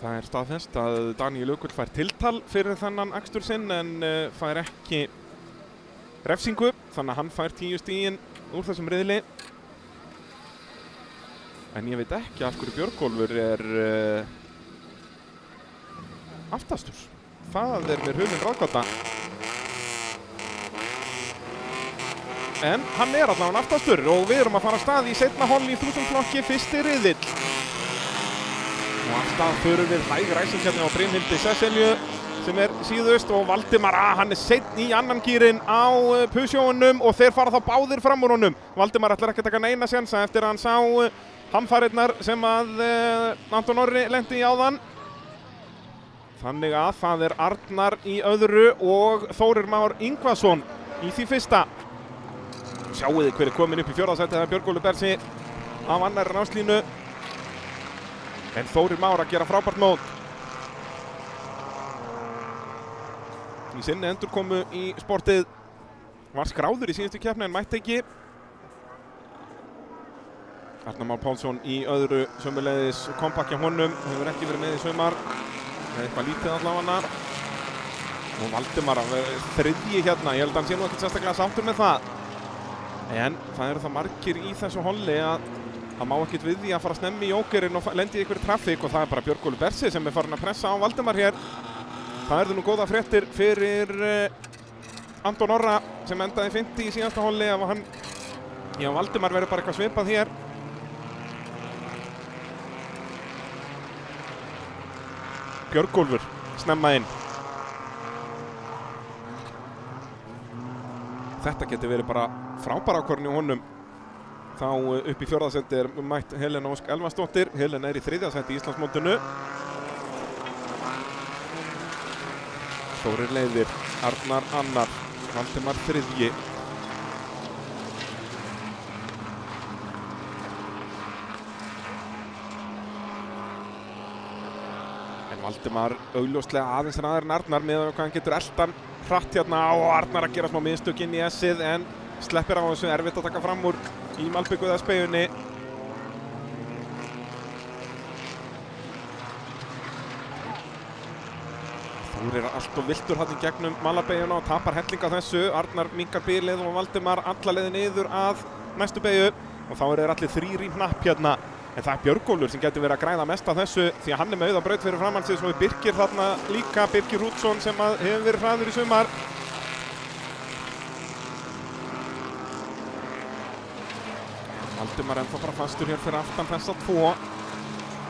Það er staðfest að Daníel Ökull fær tiltal fyrir þennan akstur sinn en fær ekki refsingu, þannig að hann fær 10 stigin úr þessum riðli. En ég veit ekki af hverju Björgólfur er aftastur. Það er mér hulin ráðgáta. En hann er allavega aftastur og við erum að fara af stað í seinna hol í 1000 flokki, fyrsti riðill. Og af stað förum við hæg ræsingjarni á Brynhildi Sesselju sem er síðust og Valdimar, hann er seinni í annan gírinn á Peugeotunum og þeir fara þá báðir fram úr honum. Valdimar ætlar ekki að taka neina sjensa eftir að hann sá hamfarirnar sem að Anton Orri lenti í áðan. Þannig að það er Arnar í öðru og Þórir Már Ingvason í því fyrsta. Sjáu þið hver er komin upp í fjórða sæti, það er Björgólfur Bersi af annarri ráslínu. En Þórir Már að gera frábært mót. Í sinni endurkomu í sportið. Var skráður í síðustu keppni en mætti ekki. Arnar Már Pálsson í öðru sömuleiðis kompakt hjá honum. Hefur ekki verið með í sumar. Það er eitthvað lítið allavega. Og Valdimar þriðji hérna. Ég held að hann sé nú ekkert sérstaklega sáttur með það. En það eru það margir í þessu holli að það má ekkert við því að fara snemmi í jókerinn og lendi í einhverju trafík og það er bara Björgólfur Bersi sem er farin að pressa á Valdimar hér. Það eru nú góða fréttir fyrir Anton Orra sem endaði 50 í síðasta holli ef hann, já, Valdimar verður bara eitthvað svipað hér. Björgólfur snemma inn. Þetta getur verið bara frábær ákvörðun í honum. Þá upp í fjórða sæti er mætt Helena Ósk Elvarsdóttir. Helena er í þriðja sæti í Íslandsmótinu. Þórir leiðir, Arnar annar, Valdimar þriðji. En Valdimar augljóslega aðeins hraðar en Arnar með hvað hann getur eldan hratt hérna á og Arnar að gera smá mistök inn í S-ið en sleppir á þessu, erfitt að taka fram úr í malbygguða speyjunni. Þórir er allt og viltur hann í gegnum malabeyjuna og tapar helling á þessu. Arnar minkar bilið og Valdimar alla leiði niður að næstu beygju og þá eru þeir allir þrír í hnapp hérna. En það er Björgólfur sem getur verið að græða mest á þessu því að hann er með auðan braut fyrir framann sig sem við Birkir þarna líka, Birkir Rútsson sem hefur verið hraður í sumar. Valdimar ennþá bara fastur hér fyrir aftan þessa tvo.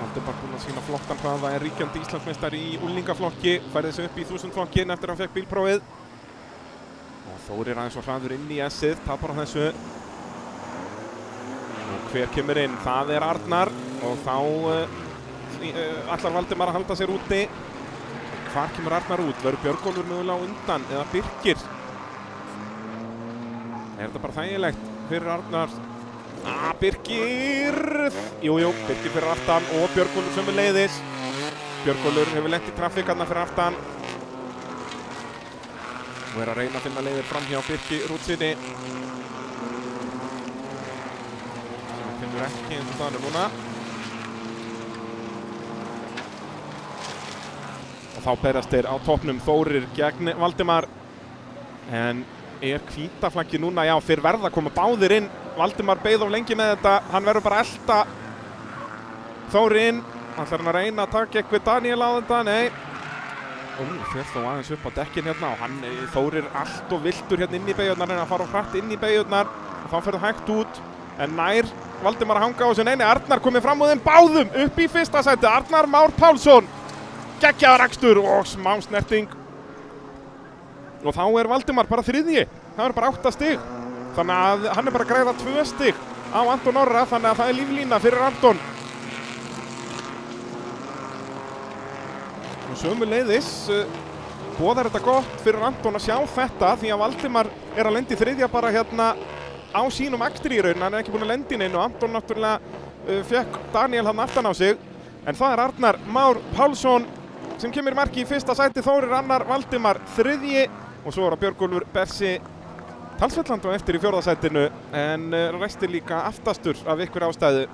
Valdimar búinn að sína flottan hraða, er ríkjandi Íslandsmeistari í úlingaflokki, færði sig upp í 1000 flokkin eftir að hann fekk bílprófið. Og Þórir aðeins og hraður inn í S-ið, tapar á þessu. Og hver kemur inn? Það er Arnar og þá ætlar Valdimar að halda sér úti. Hvar kemur Arnar út? Verður Björgólfur mögulega á undan eða Birkir? Er þetta bara þægilegt fyrir Arnar? Birkir! Jújú, Birkir fyrir aftan og Björgólfur sömuleiðis. Björgólfur hefur lent í trafík þarna fyrir aftan. Og er að reyna að finna leiðir fram hjá Birki Rútsinni. Sem finnur ekki eins og staðan er núna. Og þá berast þeir á toppnum Þórir gegn Valdimar. En er hvítaflaggi núna? Já, þeir verða að koma báðir inn. Valdimar beið of lengi með þetta, hann verður bara að elta Þóri inn. Ætlar hann að reyna að taka eitthvað Daníel á þetta? Nei. Fer þó aðeins upp á dekkin hérna og hann Þórir allt og viltur hérna inn í beygjurnar, en að fara hratt inn í beygjurnar og þá fer það hægt út. En nær Valdimar að hanga á þessu. Nei, Arnar komið fram úr þeim báðum upp í fyrsta sæti. Arnar Már Pálsson. Geggjaður akstur og smá snerting Og þá Valdimar bara þriðji. Það bara 8 stig. Þannig að hann bara að græða 2 stig á Anton Orra, þannig að það líflína fyrir Anton. Og sömuleiðis boðar þetta gott fyrir Anton að sjá þetta, því að Valdimar að lenda í þriðja bara hérna á sínum akstri í raun. Hann ekki búinn að lenda í neinu. Anton náttúrulega fekk Daniel hann aftan á sig. En það Arnar Már Pálsson sem kemur í marki í fyrsta sæti, Þórir annar, Valdimar þriðji og svo það Björgólfur Bersi talsvert á eftir í fjórða sætinu, en restir líka aftastur af ykkur ástæðu.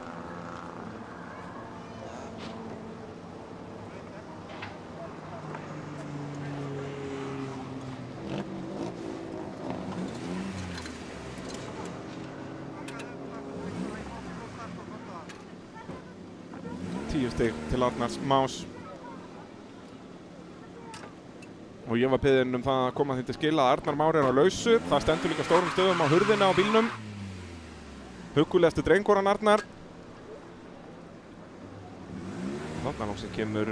Stig til Arnars Más. Og ég var beðinn það að koma því til skila að Arnar Már á lausu. Það stendur líka stórum stöðum á hurðina á bílnum. Huggulegasti drengur hann Arnar. Þarna lóksins kemur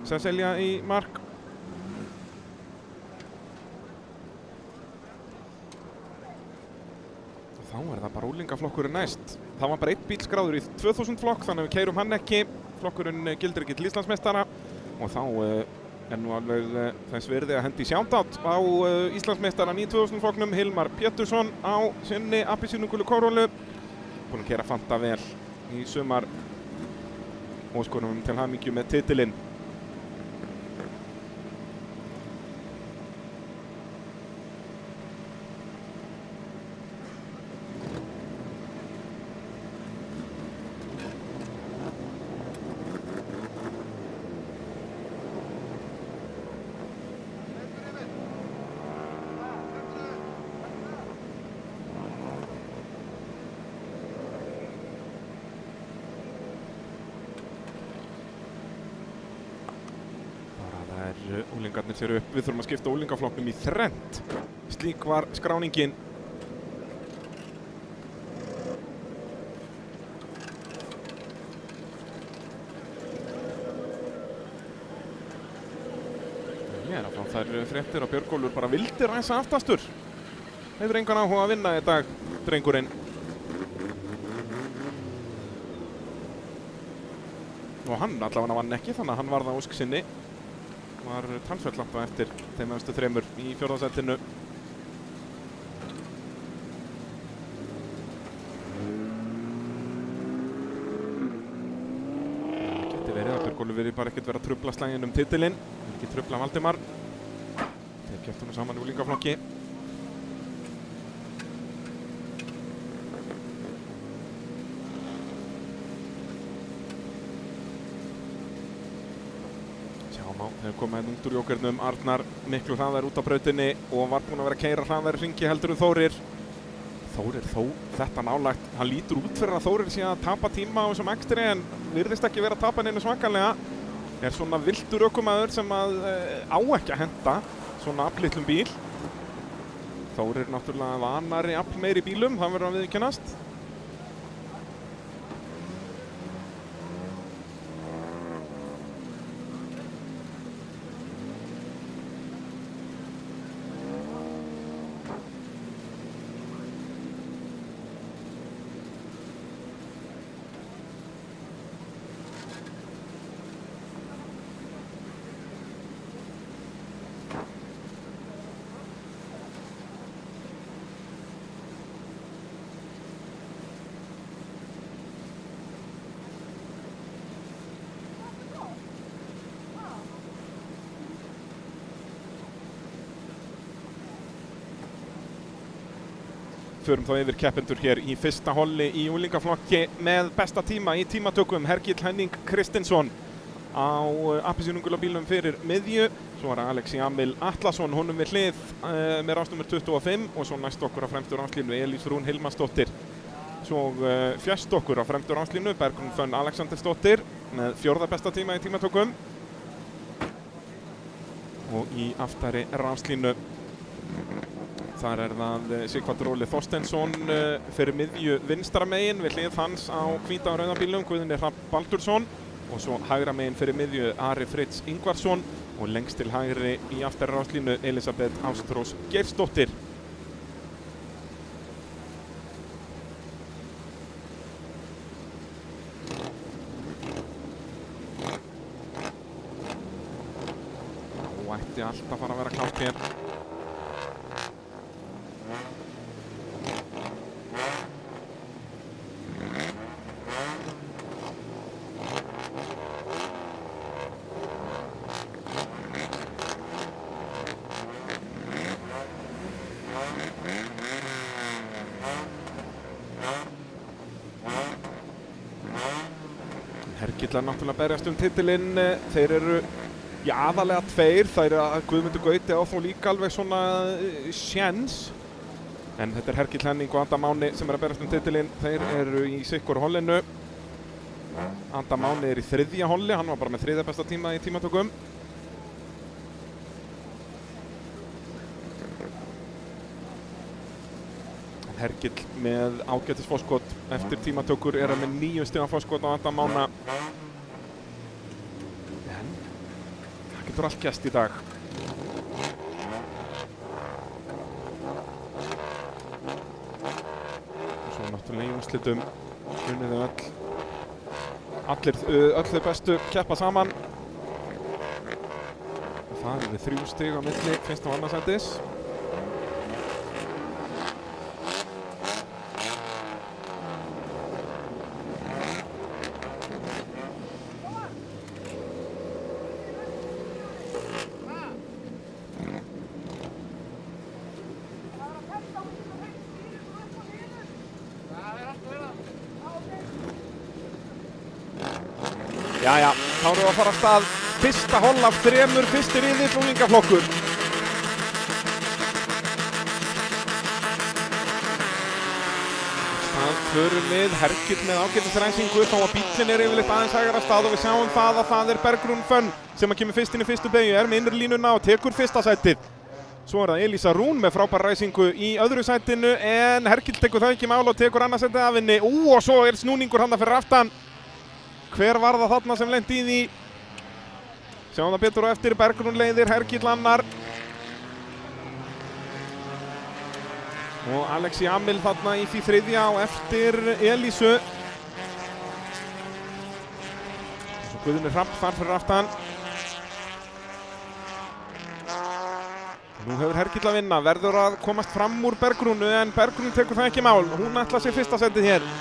Cecilia í mark. Þá það bara úlingaflokkurinn næst. Það var bara 1 bíl skráður í 2000 flokk, þannig að við keyrum hann ekki. Flokkurinn gildir ekki til Íslandsmeistara og þá nú alveg þess virði að hendi shoutout á Íslandsmeistaran í 2000 flokknum, Hilmar Pétursson á sinni appelsínugulu Corolla. Búinn að keyra fanta vel í sumar. Óskonum til hamingju með titilinn. Úlingarnir sér upp, við þurfum að skipta úlingaflokknum í þrennt. Slík var skráningin. Ég að fá þær fréttir að Björgólfur bara vildi ræsa aftastur. Hefur engan áhuga að vinna í dag, drengurinn. Og hann allavega vann ekki, þannig að hann varð á ósk sinni. Var talsvert langt á eftir þeim efstu þremur í fjórða sætinu. Það geti verið að Björgólfur virði bara ekkert vera að trufla slaginn um titilinn. Ekki trufla Valdimar. Þeir keppt honum saman í úlingaflokki. Þegar komið út úr jókernum, Arnar miklu hraðar út á brautinni og var búinn að vera að keyra hraðar hringi heldur Þórir. Þórir þó þetta nálægt, hann lítur út fyrir að Þórir sé að tapa tíma á þessum ekstri en virðist ekki vera að tapa neinu svakalega. Er svona vildur ökumaður sem á ekki að henda svona aflitlum bíl. Þórir náttúrulega vanari meiri bílum, það verður að viðurkennast. Förum þá yfir keppendur hér í fyrsta holli í úlingaflokki með besta tíma í tímatökum. Hergill Henning Kristinsson á appelsínugula bílnum fyrir miðju. Svo Alex Jamil Atlason honum við hlið með rásnúmer 25 og svo næst okkur á fremstu ráslínu Elís Rún Hilmarsdóttir. Svo fjærst okkur á fremstu ráslínu Bergrún Fönn Alexandersdóttir með fjórða besta tíma í tímatökum. Og í aftari ráslínu þar það Sigvaldur Óli Þorsteinsson fyrir miðju vinstra megin við hlið hans á hvíta og rauða bílnum, Guðni Hrafn Baldursson. og svo hægra megin fyrir miðju Ari Fritz Ingvarsson og lengst til hægri í afturráslínu Elisabeth Ástrós Geirsdóttir. Þá ætti allt að fara að vera klárt hér. Hergillar náttúrulega berjast titilinn, þeir eru aðalega tveir, það eru að Guðmundur Gauti á þó líka alveg svona sjens. En þetta er Hergill Henning og Anda Máni sem að berjast titilinn, þeir eru í sikkur hollinu. Anda Máni í 3. holli, hann var bara með 3. besta tíma í tímatökum. Hergill með ágætis fórskot eftir tímatökur er með 9 stiga fórskot á Anda Mána. En það getur allt gerst í dag. Og svo náttúrulega í úrslitum unnið öll þau bestu keppa saman. Og það eru 3 stig á milli fyrsta og annars sætis. Jæja, þá erum við að fara af stað fyrsta holl af 3 fyrsti riðill unglingaflokkur. Það förum við Hergill með ágætisræsingu þó að bíllinn er yfirleitt aðeins hægar af stað og við sjáum það að það er Bergrún Fönn sem að kemur fyrst inn í fyrstu beygju, er með innri línuna og tekur fyrsta sætið. Svo er það Elísa Rún með frábær ræsingu í öðru sætinu en Hergill tekur það ekki mál og tekur annað sætið af henni. Og svo er snúningur handa fyrir aftan. Hver var það þarna sem lenti í því? Sjáum það betur á eftir, Bergrún leiðir, Hergill annar. Og Alexi Amil þarna í því 3. á eftir Elísu. Svo Guðni Hrafn þar fyrir aftan. Nú hefur Hergill að vinna, verður að komast fram úr Bergrúnu en Bergrún tekur það ekki mál. Hún ætlar sér fyrsta setið hér.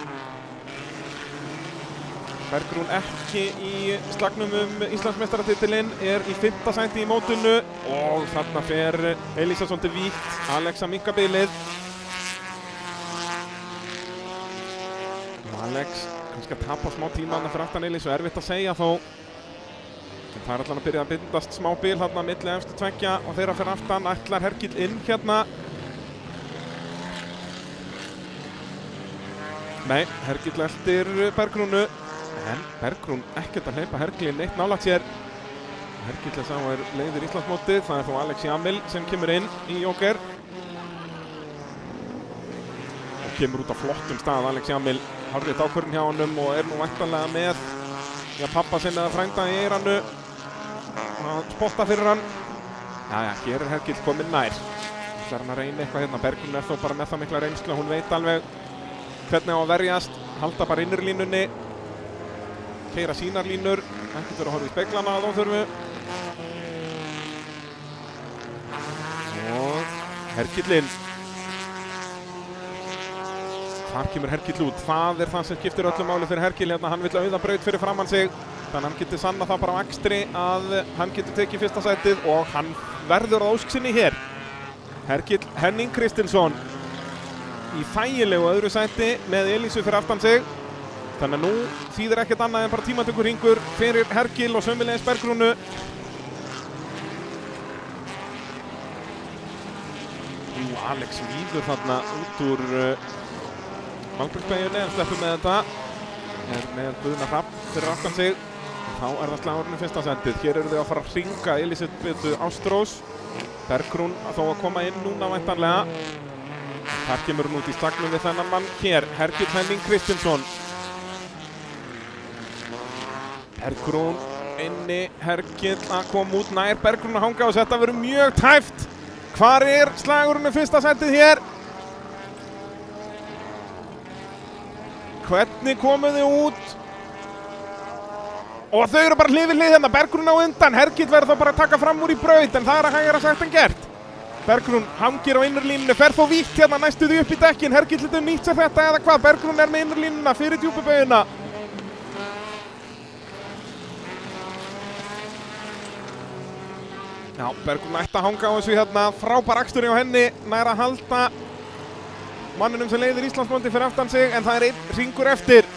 Bergrún ekki í slagnum Íslandsmeistaratitilinn, er í 5. sæti í mótinu og þarna fer Elísa svolítið vítt, Alex að minnka bilið. Alex kannski að tapa smá tíma þarna fyrir aftan Elísu, erfitt að segja þó. En það er allan að byrja að bindast smá bil þarna milli efstu tveggja og þeirra fyrir aftan ætlar Hergill inn hérna. Nei, Hergill eltir Bergrúnu. En Bergrún ekkert að hleypa Hergill neitt nálægt sér. Hergill sá er leiðir Íslandsmótið, það er þó Alexi Amil sem kemur inn í Joker. Og kemur út á flottum stað Alexi Amil, hárrétt ákvörðun hjá honum og er nú væntanlega með pappa sinn eða frænda í eyranu að spotta fyrir hann. Jæja, hér er Hergill kominn nær. Það er hann að reyna eitthvað hérna, Bergrún er þó bara með það mikla reynslu, hún veit alveg hvernig á að verjast, halda bara innurlínunni. Keyra sínar línur, ekkert verið að horfa í speglana að óþörfu. Og Hergillinn. Þar kemur Hergill út, það er það sem skiptir öllu máli fyrir Hergill hérna, hann vill auða braut fyrir framann sig. Þannig að hann getur sannað það bara á akstri að hann getur tekið fyrsta sætið og hann verður að ósk sinni hér. Hergill Henning Kristinsson í þægilegu öðru sæti með Elísu fyrir aftan sig. Þannig að nú þýðir ekkert annað en bara tímatökur hringur fyrir Hergill og sömuleiðis Bergrúnu. Alex víður þarna út úr Valbergsbeyjunni en sleppur með þetta. Er með Guðna Hrafn fyrir aftan sig. Þá er það slagurinn fyrsta sendið. Hér eru þau að fara að hringa Elisabethu Ástrós. Bergrún þó að koma inn núna væntanlega. Þar kemur hún út í slagnum við þennan mann hér, Hergill Henning Kristinsson. Bergrún inni, Hergill að koma út nær, Bergrún að hanga og þetta verður mjög tæft. Hvar slagurinn fyrsta sætið hér? Hvernig komu þið út? Og þau eru bara hlið við hlið hérna, Bergrún á undan, Hergill verður þá bara að taka fram úr í braut, en það að hægara sagt en gert. Bergrún hangir á innurlínunni, fer þó vítt hérna næstu því upp í dekkin, Hergill getur nýtt sér þetta eða hvað, Bergrún með innurlínuna fyrir djúpubaugina. Já, Bergrún ætti að hanga á þessu hérna, frábær akstur hjá henni, nær að halda manninum sem leiðir Íslandsmótið fyrir aftan sig, en það einn hringur eftir.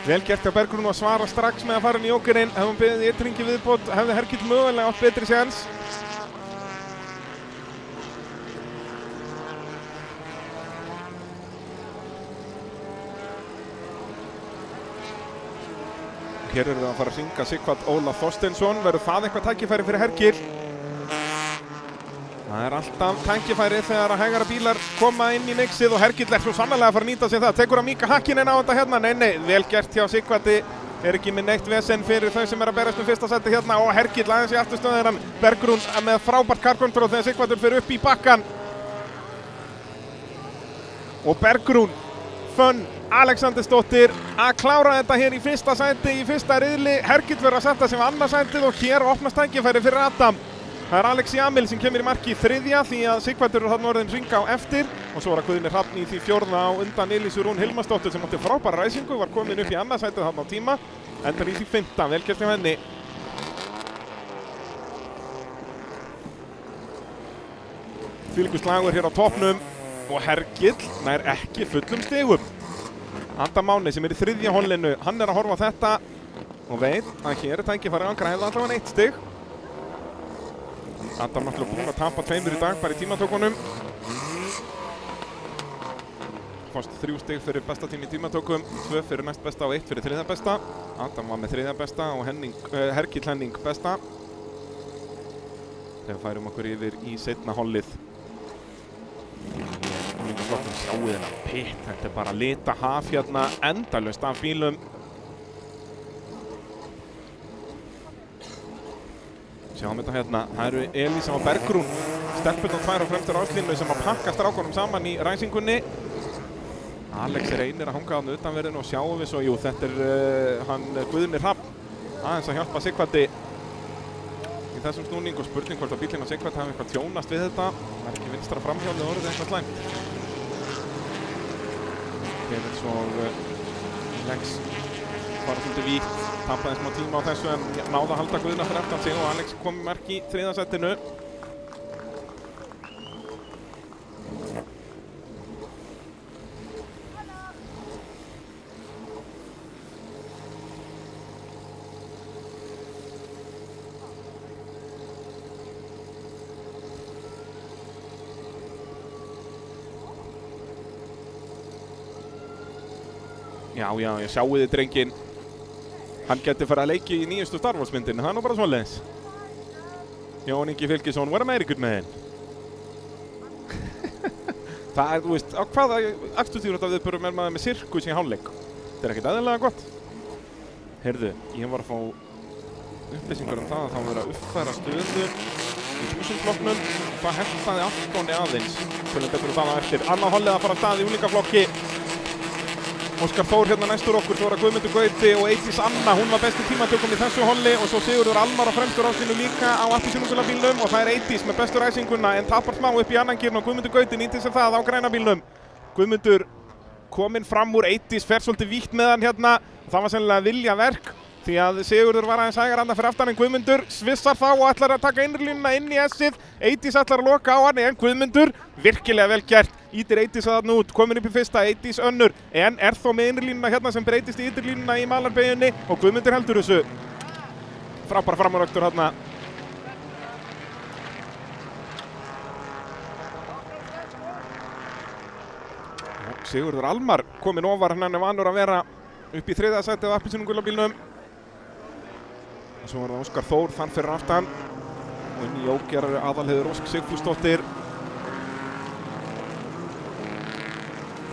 Vel gert hjá Bergrún að svara strax með að fara inn í jókerinn, ef hann beðið einn hring í viðbót, hefði Hergill mögulega átt betri séns. Hér eru það að fara að hringa Sighvat Óla Þorsteinsson, verður það eitthvað tækifæri fyrir Hergill? Það er alltaf tækifæri þegar að hægara bílar koma inn í mixið og Hergill svo sannarlega að fara að nýta sér það. Tekur að Mika Hakkinen á þetta hérna, nei, vel gert hjá Sighvati. Ekki með neitt vesen fyrir þau sem að berast fyrsta sæti hérna og Hergill aðeins í afturstöðu hann. Bergrún með frábært karkontról þegar Sighvatur fyrir upp í bakkan. Og Bergrún, Fönn Alexandersdóttir að klára þetta hér í fyrsta sæti, í fyrsta riðli. Hergill verður að setja sig á annað sætið og hér opnast tækifæri fyrir Adam. Það er Alex Jamil sem kemur í marki í þriðja því að Sighvatur er þarna orðinn hring á eftir og svo er að Guðni Hrafn í því fjórða á undan Elísu Rún Hilmarsdóttur sem átti frábæra ræsingu, var komin upp í annað sætið þarna á tíma, endar í því fimmta, vel gert hjá henni. Þvílíkur slagur hér á toppnum og Hergill nær ekki fullum stigum. Adam Máni sem er í þriðja hollinu, hann er að horfa á þetta og veit að hér er tækifæri að græða allavega 1 stig. Adam náttúrulega búinn að tapa 2 í dag bara í tímatökunum. Fannst 3 stig fyrir besta tím í tímatökum, 2 fyrir næst besta og 1 fyrir þriðja besta. Adam var með þriðja besta og Hergill Henning besta. Þegar færum okkur yfir í seinna hollið. Sjáu þennan pitt, þetta er bara lita haf hérna, endalaust af bílum. Sjáum þetta hérna, það eru Elísa og Bergrún, stelpurnar 2 á fremstur áslínu sem að pakka strákunum saman í ræsingunni. Alex er einir að hanga þarna utanverðinu og sjáum við svo, jú, þetta er hann Guðni Hrafn, aðeins að hjálpa Sighvati í þessum snúning og spurning hvort að bílinn á Sighvat hafi eitthvað tjónast við þetta. Það er ekki vinstra framhjálið orðið eitthvað slæmt. Kevins og Lex fara svolítið vítt, tapaði smá tíma á þessu en náði að halda Guðna fyrir eftir sig og Alex kom í mark í þriðja sætinu. Já, ég sjáu þið drenginn. Hann geti farið að leiki í nýjustu Star Wars myndinu, það er nú bara svoleiðis. Jón Ingi Fylkisson, var meira ykkur með henn? Það er, þú veist, á hvaða aksturstíðurhjóttaviðburðum er maður með sirkus í hálfleik? Þetta er ekkert eðlilega gott. Heyrðu, ég var að fá upplýsingar það að það var að uppfæra stöðu í 1000-flokknum. Það heftaði Antoni aðeins. Hvernig betur það á eftir. Annað hollið að fara af stað í úlingaflokki. Óskar Þór hérna næstur okkur, svo er að Guðmundur Gauti og Eydís Anna, hún var besti tímatökum í þessu holli og svo Sigurður Almar á fremstur áslínu líka á appelsínugula-bílnum og það er Eydís með bestu ræsinguna en tapar smá upp í annan gírn og Guðmundur Gauti nýtir sér það á græna bílnum. Guðmundur kominn fram úr, Eydís fer svolítið vítt með hann hérna, það var sennilega viljaverk því að Sigurður var aðeins hægar anda fyrir aftan en Guðmundur svissar þá og ætlar að taka innrlínuna inn í S-ið. Eydís ætlar að loka á hann en Guðmundur, virkilega vel gert, ítir Eydís að þarna út, komin upp í fyrsta, Eydís önnur en er þó með innrlínuna hérna sem breytist í ytterlínuna í malarbeginni og Guðmundur heldur þessu. Frábær framúrakstur hérna. Sigurður Almar kominn ofar, hann er vanur að vera upp í þriðja sætið á appelsínugula-bílnum. Og svo var það Óskar Þór þann fyrir aftan og inn í jóker Aðalheiður Ósk Sigfúsdóttir.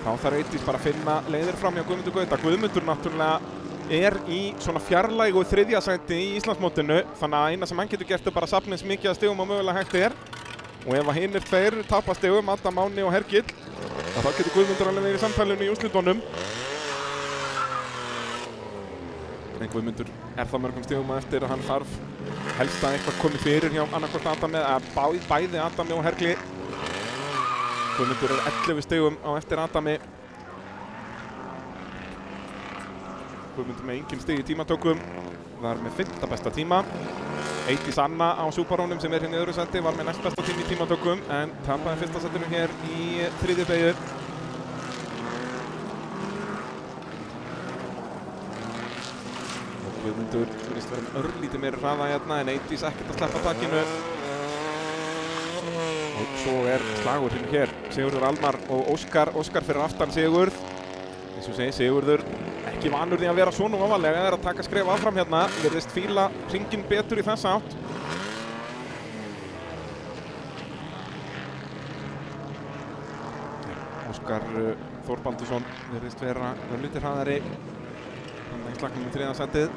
Þá þarf Eydís bara að finna leiðir fram hjá Guðmundur Gauta. Guðmundur náttúrulega í svona fjarlægu 3. sæti í Íslandsmótinu, þannig að eina sem hann getur gert bara að safna eins mikið að stigum og mögulega hægt og ef að hinir tveir tapa stigum, Adam Máni og Hergill, þá getur Guðmundur alveg verið í samtalinu í úrslitunum. En Guðmundur það mörgum stigum eftir að hann þarf helst að eitthvað komi fyrir hjá annarkvort Adami eða bæði Adami og Hergli. Guðmundur 11 stigum á eftir Adami. Guðmundur með engin stig í tímatökum, var með 5. besta tíma. Eydís Anna á Subarónum sem hérna í öðru sæti var með næst besta tíma í tímatökum en tapaði 1. sætinu hér í 3. beygju. Og Guðmundur virðist vera með örlítið meiri hraða hérna en Eydís ekkert að sleppa takinu. Og svo slagur hér, Sigurður Almar og Óskar fyrir aftan Sigurð. Eins og segi, Sigurður ekki vanur því að vera svona ofalega, að taka skref áfram hérna, virðist fíla hringinn betur í þessa átt. Óskar Þór Baldursson virðist vera örlítið hraðari í slagnum í 3. sætið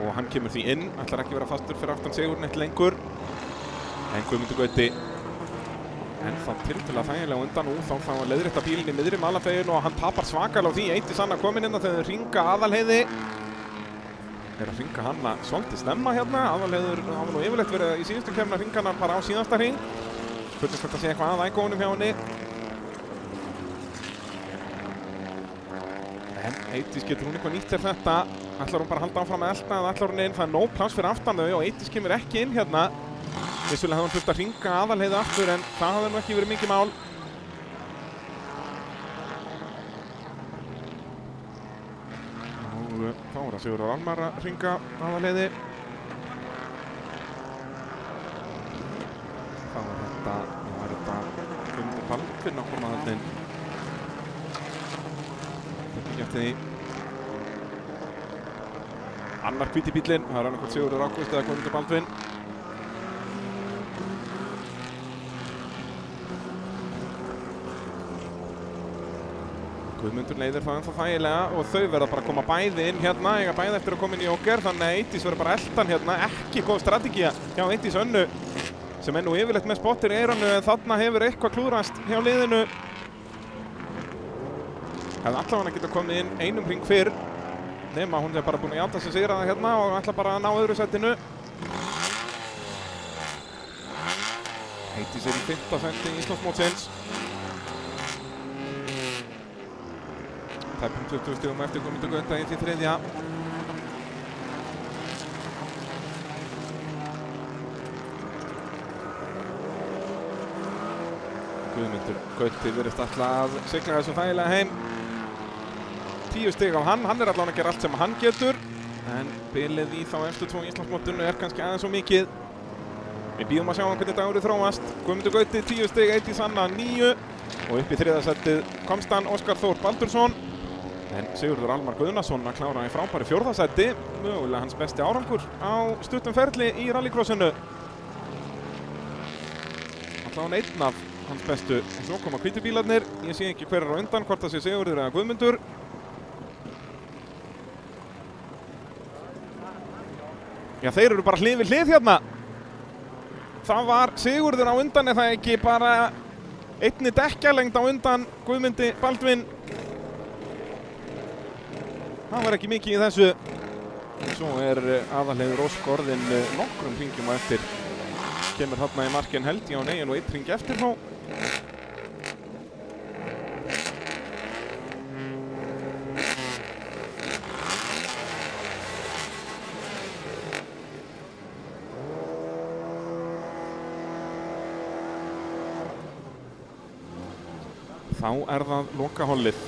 og hann kemur því inn, ætlar ekki vera fastur fyrir aftan Sigurð neitt lengur. En Guðmundur Gauti ennþá tiltölulega þægilega undan þá að leiðrétta bílinn í miðri Malabeygju og hann tapar svakalega á því. Eydís Anna komin inn þegar þau hringa Aðalheiði. Að hringa hana svolítið snemma hérna. Aðalheiður hafa nú yfirleitt verið í síðustu keppni að hringa hana bara á síðasta hring. Spurning hvort að sé eitthvað að ægónum hjá henni. En Eydís getur hún eitthvað nýtt sér þetta. Ætlar hún bara að halda áfram að elta eða ætlar hún inn? Það nóg pláss fyrir aftan þau og Eydís kemur ekki inn hérna. Vissulega hefði hann þurft að hringa Aðalheiði aftur en það hafði nú ekki verið mikið mál. Og þá það Sigurður Almar að hringa Aðalheiði. Þá var þetta Guðmundur Baldvin að koma þarna inn. Þetta ekki eftir því. Annar hvíti bíllinn, það annarkvort Sigurður Ágúst eða Guðmundur Baldvin. Guðmundur leiðir það ennþá þægilega og þau verða bara að koma bæði inn hérna, eiga bæði eftir að koma inn í Joker, þannig að Eydís verður bara eldan hérna, ekki góð strategía hjá Eydís Önnu sem nú yfirleitt með spottir í eyranu en þarna hefur eitthvað klúðrast hjá liðinu. Hefði allavega getað komið inn einum hring fyrr nema hún bara búin að játa sig sigraða hérna og ætla bara að ná öðru sætinu. Eydís í 5. sæti í Íslandsmótsins. Tæpum 20 stigum eftir Guðmundur Gauta í því 3. Guðmundur Gauti virðist alltaf að sigla þessu þægilega heim. 10 stig á hann allavega að gera allt sem hann getur. En bilið í þá eftir 2 Íslandsmótinu kannski aðeins svo mikið. Við bíðum að sjá hvernig dagurinn þróast. Guðmundur Gauti 10 stig, Eydís Anna 9 og upp í 3. sætið komst hann Óskar Þór Baldursson. En Sigurður Almar Guðnason að klára í frábæri 4. sæti, mögulega hans besti árangur á stuttum ferli í rallycrossinu. Allavega einn af hans bestu. Og svo koma hvítu bílarnir, ég sé ekki hver á undan, hvort það sé Sigurður eða Guðmundur. Já, þeir eru bara hlið við hlið hérna. Það var Sigurður á undan, eða ekki bara einni dekkjalengd á undan Guðmundi Baldvin. Það var ekki mikið í þessu. Svo Aðalheiður Ósk orðinn nokkrum hringjum á eftir. Kemur þarna í markinn held ég á negin og 1 hring eftir þó. Þá það lokahollið.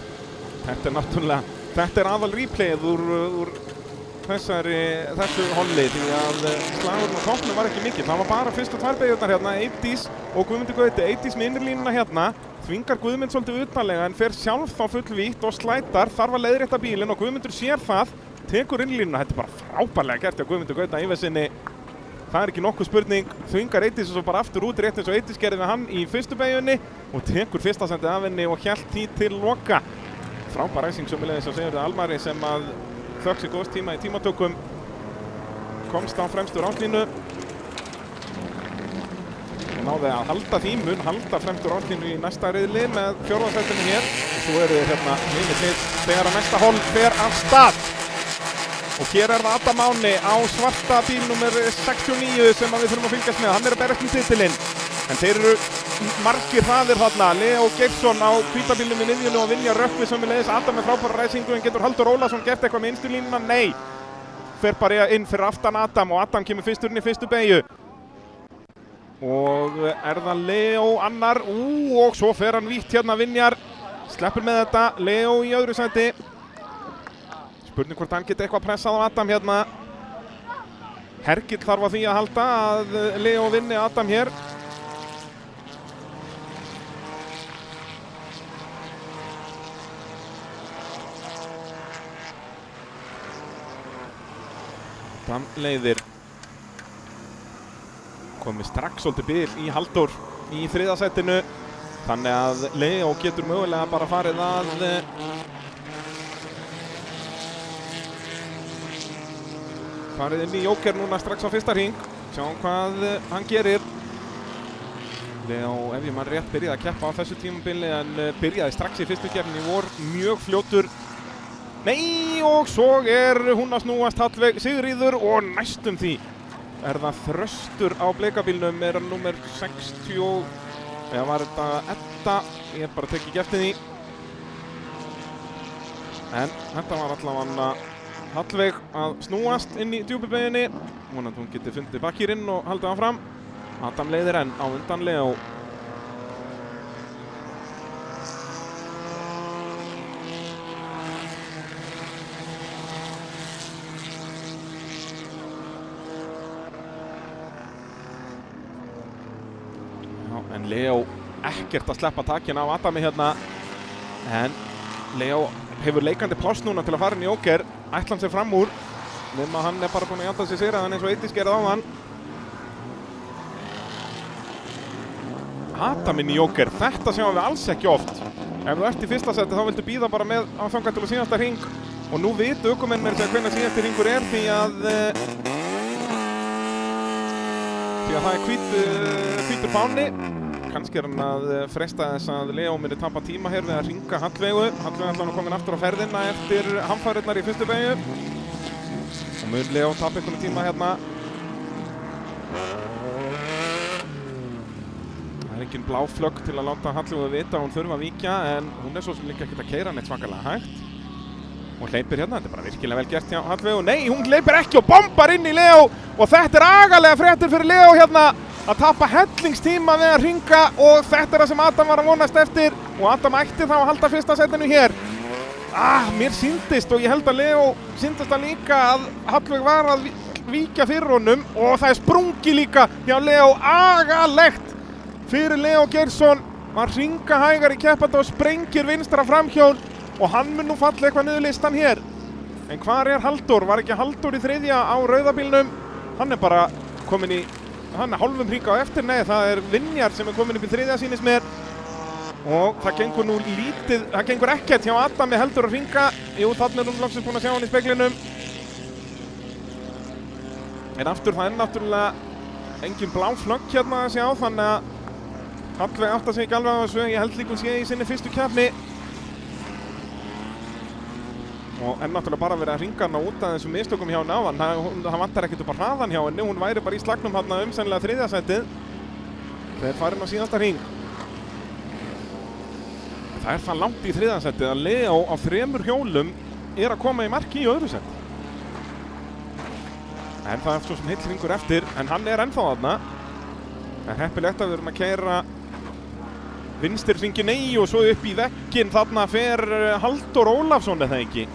Þetta aðal replayið úr þessu holli því að slagurinn á toppnum var ekki mikið. Það var bara fyrstu 2 beygjurnar hérna, Eydís og Guðmundur Gauti. Eydís með innurlínuna hérna, þvingar Guðmund svolítið utanlega en fer sjálf þá fullvítt og slætar, þarf að leiðrétta bílinn og Guðmundur sér það, tekur innurlínuna. Þetta bara frábærlega gert hjá Guðmundur Gauta í vesinni. Það ekki nokkuð spurning, þvingar Eydís og svo bara aftur út rétt eins og Eydís gerði við hann í fyrstu beygjunni og tekur 1. sætið af henni og hélt því til loka. Frábær ræsing sömuleiðis á Sigurði Almari sem að þökk sig góðs tíma í tímatökum. Komst á fremstu ráslínu. Náði að halda því, halda fremstu ráslínu í næsta riðli með fjórðasætinu hér. Og svo eru þeir hérna hinir þegar að næsta hólf fer af stað. Og hér það Adam Máni á svarta bíl nummer 69 sem við þurfum að fylgjast með. Hann að berjast titilinn. En þeir eru margir hraðir þarna. Leo Geirsson á hvítabílnum í miðjunni og Vinjar Rökkvi sömuleiðis. Adam með frábæra ræsingu, en getur Halldór Ólafsson gert eitthvað með innstu línuna? Nei. Fer bara inn fyrir aftan Adam og Adam kemur fyrstur inn í fyrstu beygju. Og það Leo annar. Og svo fer hann vítt hérna Vinjar. Sleppur með þetta. Leo í öðru sæti. Spurning hvort hann geti eitthvað pressað á Adam hérna. Hergill þarf að því að halda að Leo vinni Adam hér. Adam leiðir. Komið strax svolítið bil í Halldór í þriðja sætinu. Þannig að Leo getur mögulega bara farið að farið inn í Joker núna strax á fyrsta hring. Sjáum hvað hann gerir. Leo, ef ég mann rétt, byrjaði að keppa á þessu tímabili en byrjaði strax í fyrstu keppninni í vor, mjög fljótur. Nei, og svo hún að snúast Hallveig Sigríður og næstum því það Þröstur á bleikabílnum, númer 60. Eða var þetta Edda, ég bara tek ekki eftir því. En þetta var allavega Hallveig að snúast inn í djúpubeginni. Vonandi hún geti fundið bakkýrinn og haldið áfram. Adam leiðir enn á undan Leo. En Leo ekkert að sleppa takina á Adami hérna. En Leo hefur leikandi pláss núna til að fara inn í Joker. Ætla hann sér fram úr. Nema hann bara búinn að jafna sig sigraðan eins og Eydís gerði á hann. Adam inn í Joker, þetta sjáum við alls ekki oft. Ef þú ert í fyrsta seti þá viltu bíða bara með á þangað til síðasta hring. Og nú vitu ökumenn mér hvenær síðasti hringur því að það hvítur fáni. Kannski hann að fresta þess að Leo myndi tapa tíma hér við að hringa Hallveigu. Hallveig ætlar komin aftur á ferðina eftir hamfarirnar í fyrstu beygju. Og mun Leo tapa einhvern tíma hérna. Það engin blá flögg til að láta Hallveigu vita að hún þurfa að víkja, en hún svo sem líka ekkert að keyra neitt svakalega hægt. Hún hleypir hérna, þetta bara virkilega vel gert hjá Hallveigu. Nei, hún hleypir ekki og bombar inn í Leo. Og þetta agalega fréttir fyrir Leo hérna. Að tapa hellingstíma við að hringa og þetta það sem Adam var að vonast eftir. Og Adam ætti þá að halda fyrsta setinu hér. Mér sýndist og ég held að Leo sýndist það líka að Hallveig var að víkja fyrir honum. Og það sprungi líka hjá Leo, agalegt. Fyrir Leo Geirsson var hringa hægar í keppanda og sprengir vinstra framhjól og hann mun nú falla eitthvað niður listan hér. En hvar Halldór? Var ekki Halldór í þriðja á rauðabílnum? Hann bara komin í, hann hálfum hringa á eftir. Nei, það Vinjar sem komin upp í þriðja sýnist mér. Og það gengur nú lítið, það gengur ekkert hjá Adami heldur að hringa. Jú, þannig hún loksins búin að sjá hann í speglinum. En aftur, það náttúrulega engin blá flögg hérna að sjá, þannig að Hallveig áttar sig ekki alveg á þessu. Ég held líka hún sé í sinni fyrstu keppni. Og náttúrulega bara verið að hringa hana út af þessum mistökum hjá henni áðan. Það vantar ekkert upp á hraðan hjá henni. Hún væri bara í slagnum hérna sennilega þriðja sætið. Þeir farin á síðasta hring. Það það langt í þriðja sætið að Leo á 3 hjólum að koma í marki í öðru sæti. En það svo sem heill hringur eftir, en hann ennþá þarna. Það heppilegt að við erum að keyra vinstir hringi, nei, og svo upp í vegginn. Þarna fer Halldór Ólafsson eða ekki.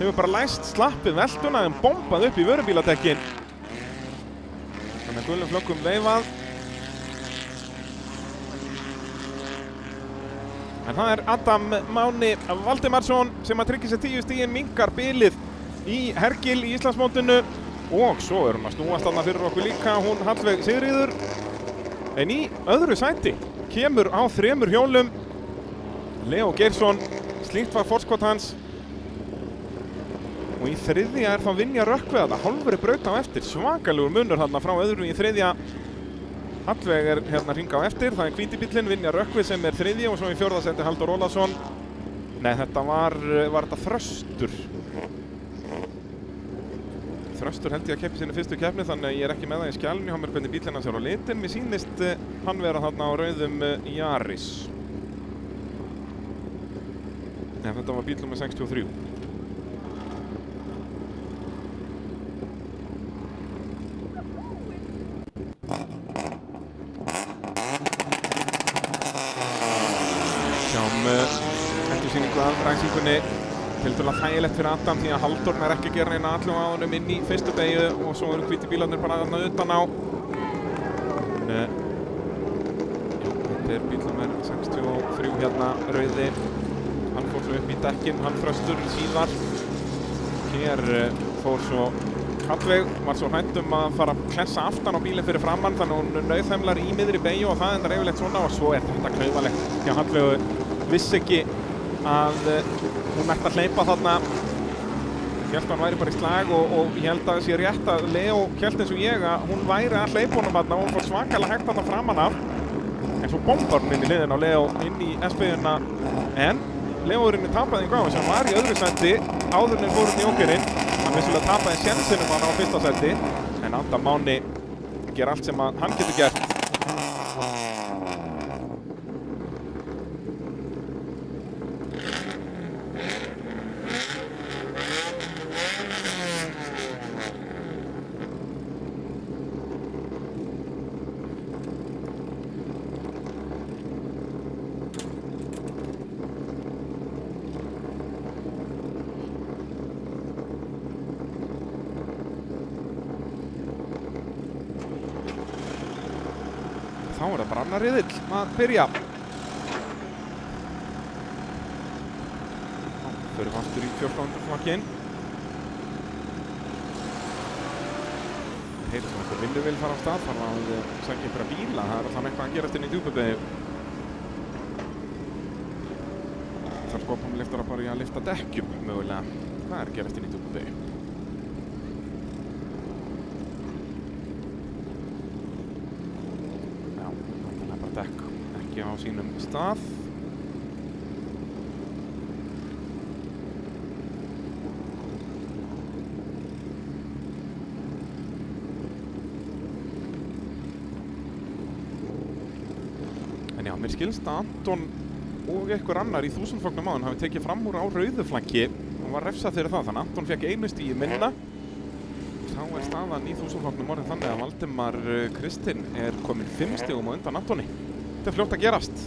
Hefur bara læst slappið veltuna en bombað upp í vörubíladekkin. Þannig að gulum flöggum veifað. En það Adam Máni Valdimarsson sem að tryggja sér 10 stigin, minkar bilið í Hergill í Íslandsmótinu. Og svo hún að snúast þarna fyrir okkur líka, hún Hallveig Sigríður. En í öðru sæti kemur á 3 hjólum Leo Geirsson. Slíkt var forskot hans. Og í þriðja þá Vinja Rökkvi þarna, hálfri braut á eftir, svakalegur munur þarna frá öðru í þriðja. Hallveig hérna hring á eftir, það hvíti bíllinn, Vinja Rökkvi sem þriðji og svo í fjórða sæti Halldór Ólafsson. Nei, þetta var þetta Þröstur. Þröstur held ég að keppi sinni fyrstu keppni, þannig að ég ekki með það í skjálni hjá mér hvernig bíllinn hans á litin. Mér sýnist hann vera þarna á rauðum Yaris. Nei, þetta var bíll númer 63. Endursýningu af ræsingunni tiltölulega þægilegt fyrir Adam því að Halldór ekki að gera neina allu á honum inn í fyrstu beygju og svo eru hvíti bílarnir bara þarna utan á. Þetta bíl númer 63 hérna, rauði. Hann fór svo upp í dekkin, hann Þröstur síðar. Hér fór svo Hallveig, var svo hrædd að fara að klessa aftan á bílinn fyrir framann þannig að hún nauðhemlar í miðri beygju og það endar yfirleitt svona og svo þetta klaufalegt því að Hallveig vissi ekki að hún ætti að hleypa þarna. Ég held að hann væri bara í slag og ég held að það sé rétt að Leo hélt eins og ég að hún væri að hleypa honum þarna og hún fór svakalega hægt þarna framan af. En svo bombar hún inn í liðin á Leo inn í S-beyguna en Leo-urinn tapaði í gáðu sem var í öðru sæti áður en fór inn í okkurinn. Hann vissulega tapaði sjensinum hann á fyrsta sæti en Adam Máni ger allt sem hann getur gert. Þá það bara annar riðill að byrja. Þá förum við aftur í 1400 flokkinn. Heyrðu sem einhver vinnuvél fara af stað, þarf að sækja einhverja bíla. Það alltaf eitthvað að gerast inn í djúpubeygju. Þar skopum við lyftara bara í að lyfta dekkjum mögulega. Hvað að gerast inn í djúpubeygju? Ekki á sínum stað. En já, mér skilst að Anton og einhver annar í 1000 flokknum áðan hafi tekið fram úr á rauðu flaggi og var refsað fyrir það, þannig að Anton fekk einu stigi minna. Þá staðan í 1000 flokknum orðin þannig að Valdimar Kristinn kominn 5 stigum á undan Antoni. Þetta fljótt að gerast.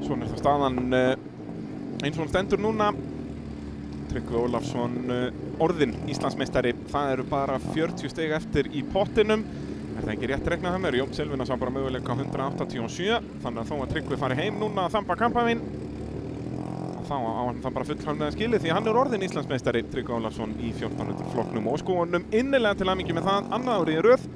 Svona það staðan eins og hún stendur núna. Tryggvi Ólafsson orðinn Íslandsmeistari. Það eru bara 40 stig eftir í pottinum. Það ekki rétt reiknað hjá mér. Jón Silvína sá bara möguleika 187. Þannig að þó að Tryggvi fari heim núna að þamba kampavinn. Þá á hann það bara fullkomlega skilið því að hann orðinn Íslandsmeistari. Tryggvi Ólafsson í 1400 flokknum og skoðunum innilega til hamingju með það. Annað árið í röð.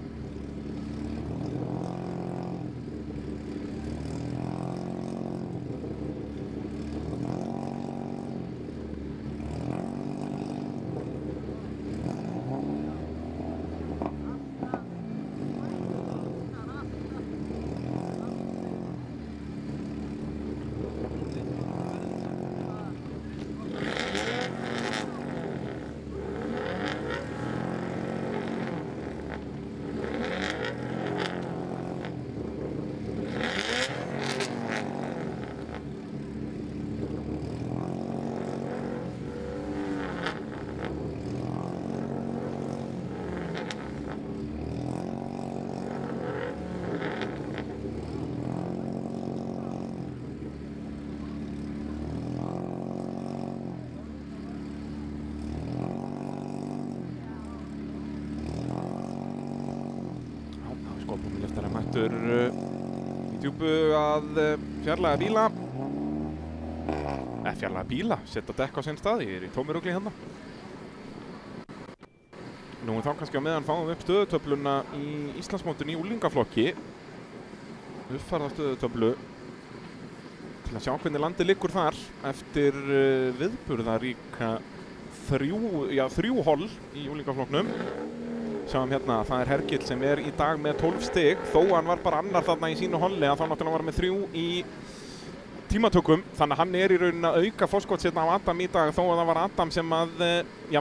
Búmiliftari mættur í djúpu að fjarlæga bíla. Fjarlæga bíla, setja dekk á sinn stað, ég í tómirugli hérna. Nú þá kannski á meðan fáum við upp stöðutöfluna í Íslandsmótinu í úlingaflokki. Uppfærða stöðutöflu til að sjá hvernig landið liggur þar eftir viðburðaríka þrjú holl í úlingaflokknum. Sjáum hérna, það Hergill sem í dag með 12 stig, þó hann var bara annar þarna í sínu holli að þá náttúrulega var með 3 í tímatökum, þannig að hann í rauninni að auka forskot sitt á Adam í dag þó að það var Adam sem að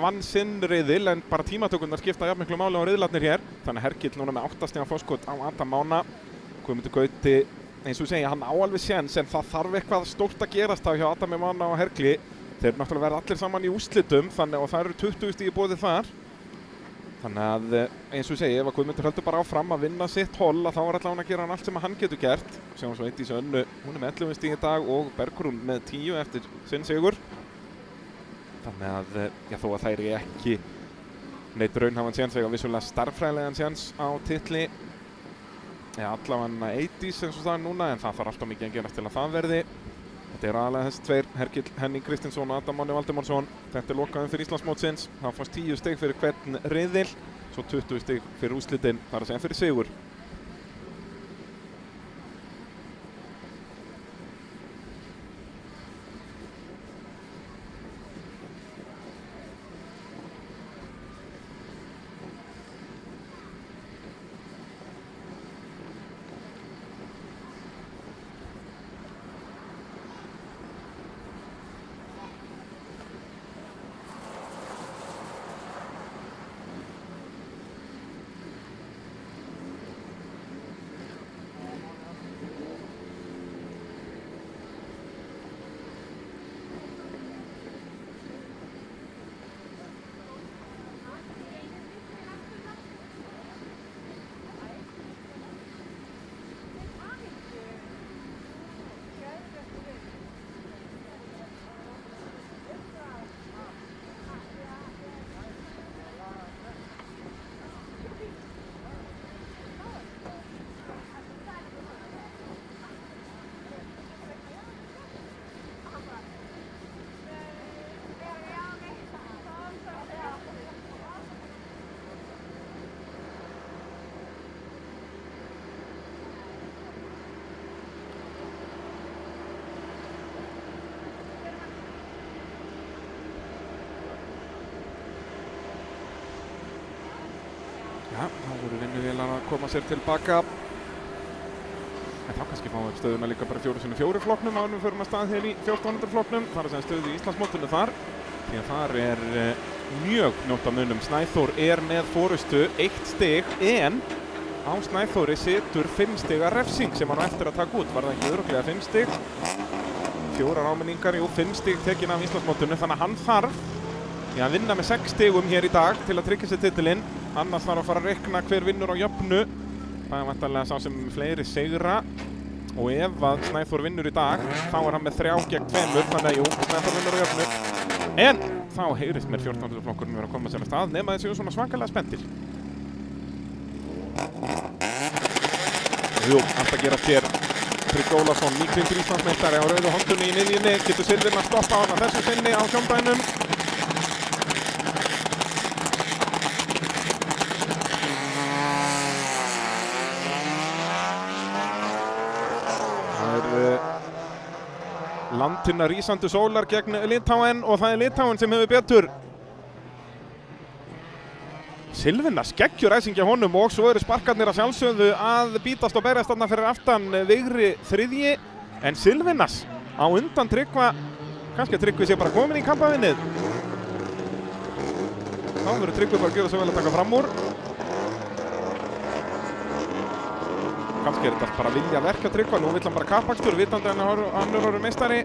vann sinn riðil en bara tímatökurnar skipta jafn miklu máli á riðlarnir hér, þannig að Hergill núna með 8 stiga forskot á Adam Mána. Guðmundur Gauti, eins og segja, hann á alveg séns en það þarf eitthvað stórt að gerast á hjá Adami Mána og Hergli. Þeir náttúrulega verða allir saman í úrslitum þannig og það eru 20 stig í boði þar. Þannig að eins og segja, ef að Guðmundur heldur bara áfram að vinna sitt holl þá er allavega að gera hann allt sem hann getur gert. Sjáum svo Eydís Önnu, hún með 11 stig í dag og Bergrún með 10 eftir sinn sigur. Þannig að þó að þær ekki neitt raunhafan séns, eiga vissulega starffræðilegan séns á titli. Allavega Eydís eins og það núna en það þarf alltaf mikið að gerast til að það verði. Þetta aðalega þessi tveir, Hergill Henning Kristinsson og Adam Máni Valdimarsson. Þetta lokaðum fyrir Íslandsmótsins. Það fannst 10 stig fyrir hvern riðil, svo 20 stig fyrir úrslitin, þar að segja fyrir sigur. Þá voru vinnuvélar að koma sér tilbaka. En þá kannski fáum við stöðuna líka bara 4x4 flokknum áður en við förum að stað hér í 1400 flokknum. Það að segja stöðu í Íslandsmótinu þar. Því að þar mjög njótt af munum. Snæþór með forystu 1 stig en á Snæþóri situr 5 stiga refsing sem hann á eftir að taka út. Var það ekki örugglega 5 stig? 4 áminningar, 5 stig tekin af Íslandsmótinu. Þannig að hann þarf að vinna með 6 stigum hér í dag til að tryggja sér titilinn. Annars þarf að fara að reikna hver vinnur á jöfnu. Það væntanlega sá sem fleiri sigra. Og ef að Snæþór vinnur í dag, þá hann með 3 gegn 2. Þannig að Snæþór vinnur á jöfnu. En þá heyrist mér 1400 flokkurinn vera að koma sér að stað nema þessi svona svakalega spenntir. Allt að gerast hér. Tryggvi Ólafsson, nýklindur Íslandsmeistari á rauðu hondunni í miðjunni. Getur Silvirna að stoppa hann að þessu sinni á sjóndænum. Landtinna rísandi sólar gegn Litáen og það Litáen sem hefur betur. Silvirna skeggjur æsingja honum og svo eru sparkarnir að sjálfsögðu að bítast og berjast þarna fyrir aftan Vigri þriðji. En Silvirnas á undan Tryggva, kannski að Tryggvi sé bara komin í kampavinnið. Þá verður Tryggvi bara að gera svo vel að taka fram úr. Kannski þetta bara vilja verka Tryggva, nú vill hann bara kappakstur, vitandi hann orðinn meistari.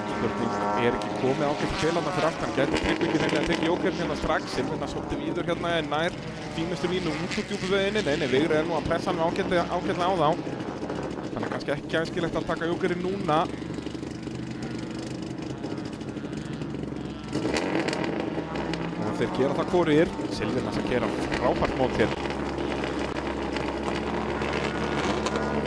Spurning ekki komið ákveðt til hann fyrir aftan, gæti Tryggvi ekki hreinlega að tekið jókerinn hérna strax, Silvirna svolítið víður hérna en nær fínustu mínu út úr djúpu veginni. Nei, Vigri nú að pressa hann ágætlega á þá. kannski ekki æskilegt að taka jókerinn núna. Og þeir gera það hvorir. Silvinas að gera frábært mót hér.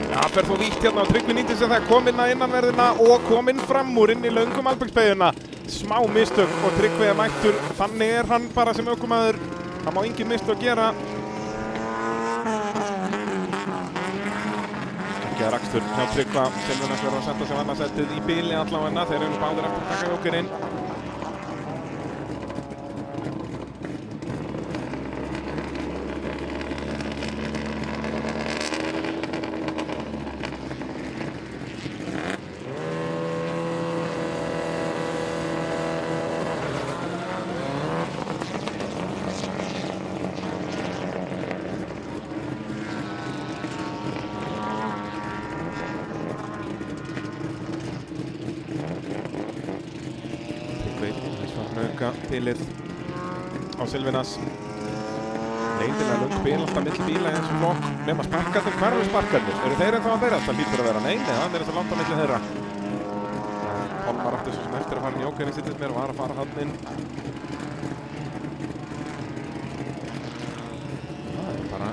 Það fer þó vítt hérna og Tryggvi nýtir sér það, kominn að innanverðina og kominn fram úr inn í löngum Albergsbeygjuna. Smá mistök og Tryggvi er mættur, þannig er hann bara sem ökumaður. Það má engin mistök gera. Gekkjaður akstur hjá Tryggva, Silvinas verður að senda sig annarsettið í bili allavega, þeir eru báðir eftir að taka jókerinn. Tilið á Silvinas. Leiðilega löng bil alltaf milli bíla í þessum flokk. Nema sparkarnir, hvar eru sparkarnir? Eru þeir ennþá að berast? Það hlýtur að vera. Nei, það er þetta langt á milli þeirra. Pálmar átti svo sem eftir að fara í jókerinn sittist mér og var að fara hann inn. Það er bara...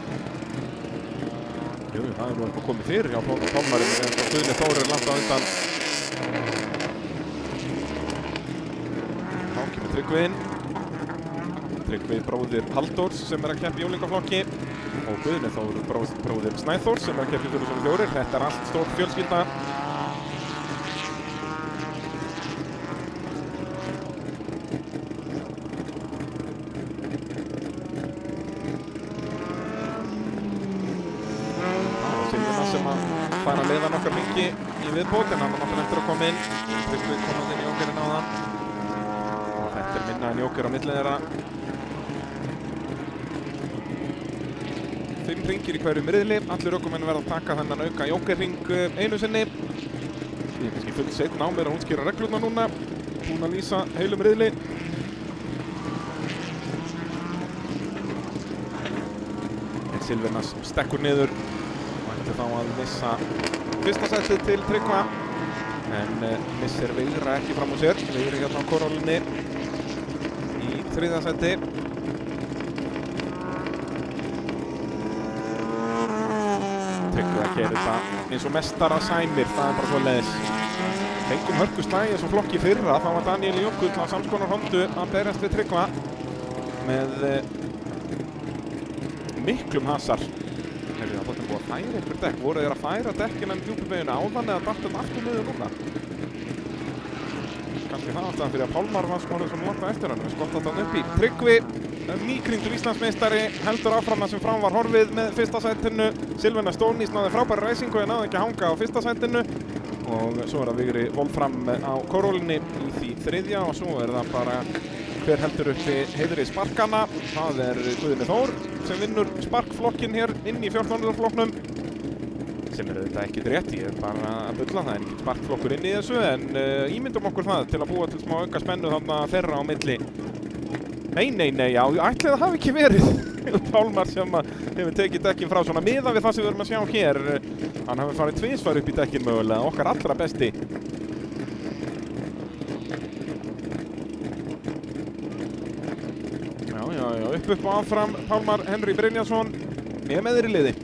Jú, það er nú eitthvað komið fyrir hjá Pálmarinn en Guðni Þór er langt á undan. Tryggvi inn. Tryggvi bróðir Halldórs sem er að keppa í unglingaflokki og Guðni Þór bróðir Snæþórs sem er að keppa í 2004. Þetta er allt stór fjölskylda. Það er Silvinas sem að fara að leiða nokkar hringi í viðbót en hann var náttúrulega eftir að koma inn. Tryggvi komað inn í jókerinn á það. Þetta er minna en jóker á milli þeirra. 5 hringir í hverjum riðli. Allir ökumenn verða að taka þennan auka jókerhring einu sinni. Ég er kannski fullt seinna á mér að útskýra reglurnar núna. Búin að lýsa heilum riðli. En Silvinas stekkur niður og ætti þá að missa fyrsta setið til Tryggva. En missir Viðra ekki fram úr sér. Viðri hérna á Kórólinni. Þriðja seti. Tryggvi að gera þetta eins og mestara sæmir, það er bara svo leiðis. Fengum hörkuslag eins og flokki fyrra, þá var Daniel Jökull á samskonar Hondu að berjast við Tryggva með miklum hasar. Það er búið að færa einhver dekk. Voru þeir að færa dekkin en djúpubeygjuna áðan eða datt þetta aftur niður núna? Kannski það ástæðan fyrir að Pálmar var skorðið svona langt á eftir hann, við skottat hann upp í. Tryggvi, nýkrýndur Íslandsmeistari, heldur áfram það sem fram var horfið með fyrsta sætinu. Silvinas Stórnís náði frábæra ræsingu en náði ekki að hanga á fyrsta sætinu. Og svo er það Vigri Wolfram á Kórólinni í því þriðja og svo er það bara hver heldur uppi heiðri sparkana. Það er Guðni Þór sem vinnur sparkflokkin hér inn í 14. flokknum. Sem er þetta ekkert rétt, ég er bara að bulla, það er ekkert sparkflokkur inn í þessu en ímyndum okkur það til að búa til smá auka spennu þarna þeirra á milli. Nei, já, ætli það hafi ekki verið Pálmar sem hefur tekið dekkin frá svona miða við það sem við erum að sjá hér. Hann hafi farið tvisvar upp í dekkin mögulega, okkar allra besti. Já, upp og áfram Pálmar Henry Brynjarsson með þeirri liði.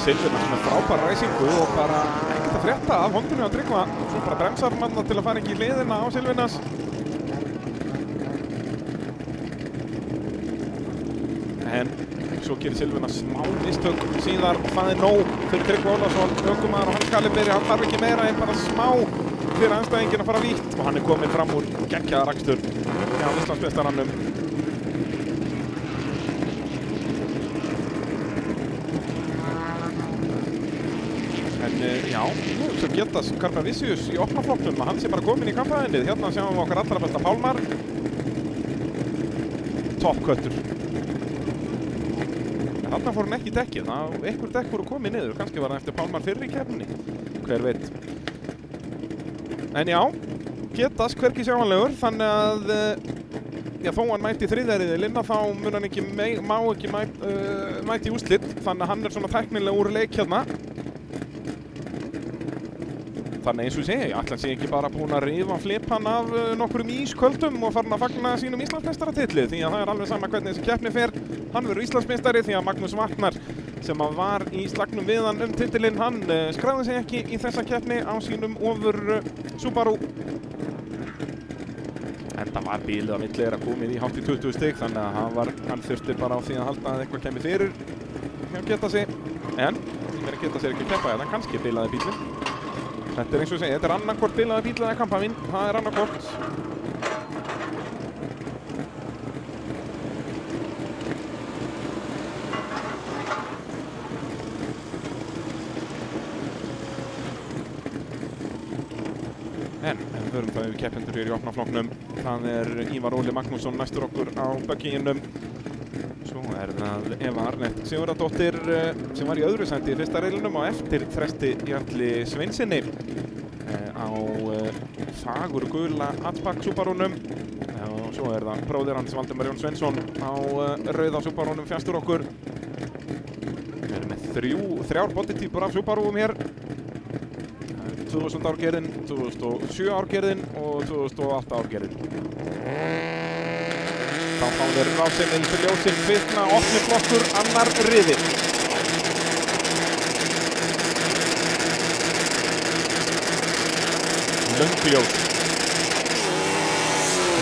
Silvinas með frábær ræsingu og bara ekkert að frétta af Hondunni á Tryggva. Svo bara bremsar mann til að fara ekki í hliðina á Silvinas. En svo gerir Silvinas smá mistök síðar og það er nóg fyrir Tryggva Ólafsson. Ökumaður og hans kaliberi, hann þarf ekki meira en bara smá fyrir andstæðinginn að fara vítt. Og hann er kominn fram úr geggjaðar akstur hjá Íslandsmeistaranum. Já, svo geta Karpavicius í opna flokknum að hann sé bara kominn í kampaðinnið. Hérna sjáum við okkar allra besta Pálmar. Toppköttur. Þarna fór hann ekki í dekkið, einhver dekk voru komið niður, kannski var það eftir Pálmar fyrr í keppninni, hver veit. En já, Getas hvergi sjáanlegur, þannig að já, þó hann mæti í þriðja riðilinn þá mun hann ekki mæti í úrslit, þannig að hann svona tæknilega úr leik hérna. Þannig eins og ég segi, ætli hann sé ekki bara búinn að rifa flipan af nokkrum ísköldum og farin að fagna sínum Íslandsmeistaratitli, því að það alveg sama hvernig þessi keppni fer. Hann verður Íslandsmeistari því að Magnús Vatnar, sem var í slagnum við hann titilinn, hann skráði sig ekki í þessa keppni á sínum ofur Subaru. Enda var bílið á milli komið í hátt í 20 stig, þannig að hann þurfti bara á því að halda að eitthvað kemur fyrir hjá Getasi. En Getasi ekki að keppa, en kannski bilaði bílinn. Þetta eins og ég segi, þetta annarkvort bilaði bíl eða kampavinn, það annarkvort. En við förum það yfir keppendur í opna flokknum. Það Ívar Óli Magnússon næstur okkur á bögginum. Svo það Eva Arnett Sigurðardóttir sem var í öðru sæti í fyrsta riðlinum á eftir Þresti Jarli Sveinsinni á fagurgula Hatchback Subarunum. Og svo það bróðir hans Valdimar Jón Sveinsson á rauða Subarunum fjastur okkur. Við erum með þrjár bodytýpur af Subaruum hér. 2000 árgerðin, 2007 árgerðin og 2008 árgerðin. Þá fáum við rásinn til ljósinn kvikna, opni flokkur, annar riðill. Löngljós.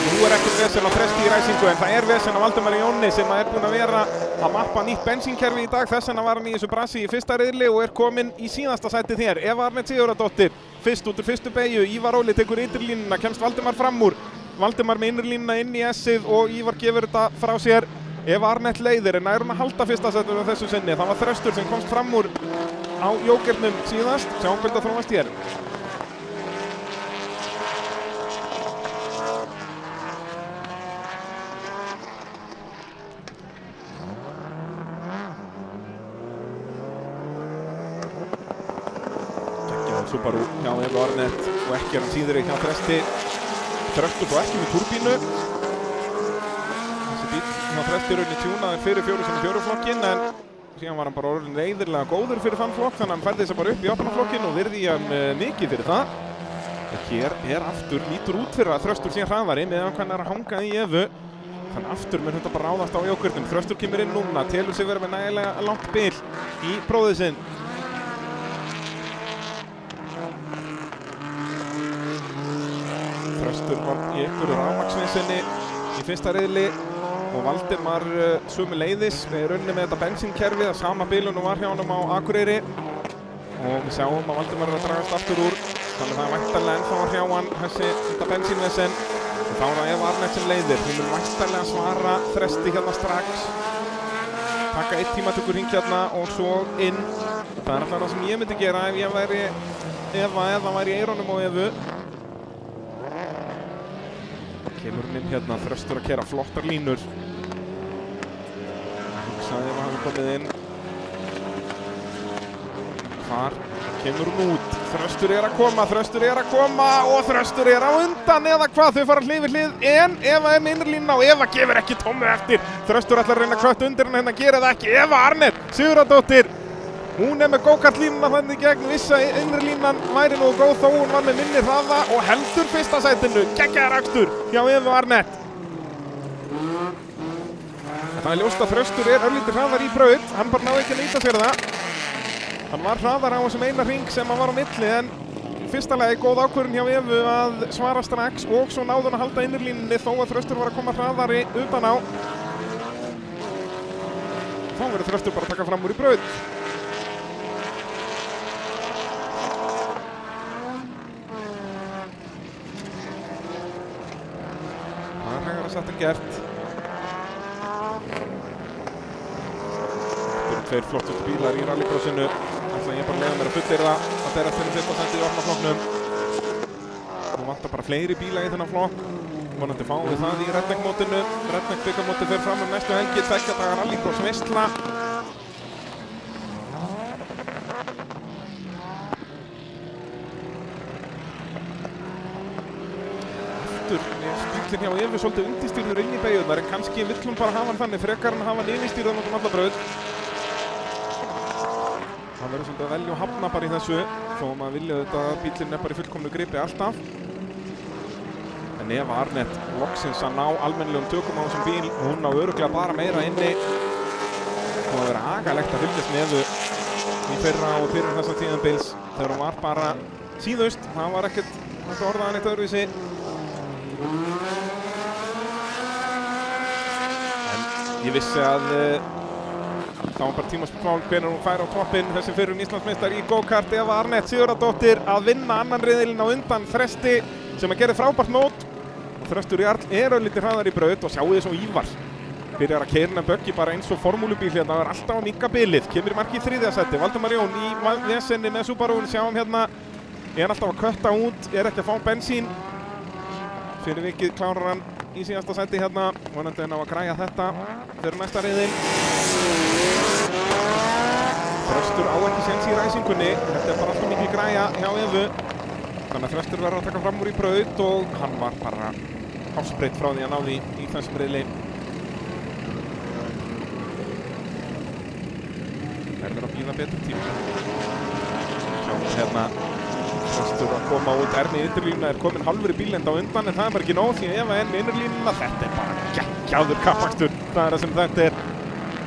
Nú ekkert vesen á Þresti í ræsingu, en það vesen á Valdimari Jóni sem búinn að vera að mappa nýtt bensínkerfi í dag. Þess vegna var hann í þessu brasi í fyrsta riðli og kominn í síðasta sætið hér. Eva Arnett Sigurðardóttir fyrst út úr fyrstu beygju, Ívar Óli tekur ytrirlínuna, kemst Valdimar fram úr. Valdimar með innurlínuna inn í S-ið og Ívar gefur þetta frá sér. Eva Arnett leiðir, en nær hún að halda fyrsta sætinu á þessu sinni. Það var Þröstur sem komst fram úr á jókernum síðast. Sjáum hvernig það þróast hér. Subaru hjá Eva Arnett og ekki hann síður hjá Þresti. Þröstur þó ekki með turbínu. Þessi bíl hjá Þresti rauninni tjúnaður fyrir 4x4 flokkinn, en síðan var hann bara orðinn reiðilega góður fyrir þann flokk, þannig að hann færði þess bara upp í opna flokkinn og virði hann mikið fyrir það. Og hér aftur lítur út fyrir að Þröstur sé hraðari meðan hann að hanga í Evu. Þannig aftur mun þetta bara ráðast á jókurnum. Þröstur kemur inn núna, telur sig vera með nægilega langt bil í bróðið sinn. Þröstur var í einhverju rafmagnsvinsinni í fyrsta riðli og Valdimar sömuleiðis með rauninni með þetta bensínkerfið að sama bílunum var hjá honum á Akureyri og við sjáum að Valdimar að dragast aftur úr, þannig að það væntanlega ennþá var hjá hann þetta bensínvesen og þá það Eva Arnett sem leiðir. Hún mun væntanlega svara Þresti hérna strax, taka 1 tímatökur hring hérna og svo inn. Það alltaf það sem ég myndi gera ef ég væri Eva eða væri í eyrunum á Evu. Kemur hún inn hérna, Þröstur að keyra flottar línur. Hugsaði ef hann komið inn. Hvar kemur hún út? Þröstur að koma, Þröstur að koma og Þröstur á undan eða hvað? Þau fara hlið við hlið, en Eva með innurlínuna og Eva gefur ekki tómu eftir. Þröstur ætlar að reyna að kvötta undir hann, hérna gerir það ekki. Eva Arnett Sigurðardóttir. Hún með go-kart-línuna þannig gegn, vissa innurlínan væri nú góð þó hún var með minni hraða og heldur fyrsta sætinu. Geggjaður akstur hjá Evu Arnett. Það ljóst að Þröstur örlítið hraðar í braut, hann bara náði ekki að nýta sér það. Hann var hraðar á þessum eina hring sem hann var á milli, en í fyrsta lagi góð ákvörðun hjá Evu að svara strax og svo náði hún að halda innurlínunni þó að Þröstur var að koma hraðari utan á. Þá verður Þröstur bara að taka fram úr í braut. Þetta gert. Þetta eru 2 flottustu bílar í rallycrossinu. Ætla ég bara að leiða mér að fullyrða að berast fyrir 15 í opna flokknum. Nú vantar bara fleiri bíla í þennan flokk. Vonandi fáum við það í Redneck-mótinu. Redneck-byggamóti fer fram næstu helgi, 2 daga rallycross veisla. fljótur. Bíllinn hjá Evu svolítið undirstýrður inn í beygurnar en kannski vill hún bara hafa hann þannig frekar en hafa hann yfirstýrðan út alla braut. Það verður svolítið að velja og hafna bara í þessu þó maður vilja þetta að bíllinn bara í fullkomnu gripi alltaf. En Eva Arnett loksins að ná almennilegum tökum á þessum bíl. Hún á örugglega bara meira inni. Það var verið agalegt að fylgjast með Evu í fyrra og byrjun þessa tíðanbils þegar hún var bara síðust. Það var ekkert hægt að orða hann eitt öðruvísi. En ég vissi að það var bara tímaspál hvenær hún fær á toppinn. Þessi fyrrum Íslandsmeistar í go-kart Eva Arnett Sigurðardóttir að vinna annan riðilinn á undan Þresti sem að gera frábært mót. Og Þröstur Jarl örlítið hraðar í braut og sjáu þið svo Ívar. Byrjar að keyrna böggi bara eins og formúlubíl hérna, það er alltaf að minnka bilið. Kemur í marki í 3. sæti, Valdimar Jón í vesenni með Subaruun, sjáum hérna. Er alltaf að kötta út, er ekki að fá bensín. Fyrir vikið klárar hann í síðasta sæti hérna. Vonandi að ná að græja þetta fyrir næsta riðil. Þröstur á ekki séns í ræsingunni, þetta er bara alltaf mikil græja hjá Evu. Þannig að Þröstur verður að taka fram úr í braut og hann var bara hálfsbreytt frá því að ná því í þessum riðli. Verður að bíða betur tíma. Sjáum hérna Þröstur að koma út með ytturlínuna, er komin halvur í bílenda á undan en það er bara ekki nóg því að Eva með innurlínuna. Þetta er bara geggjaður kappakstur, það er það sem þetta er.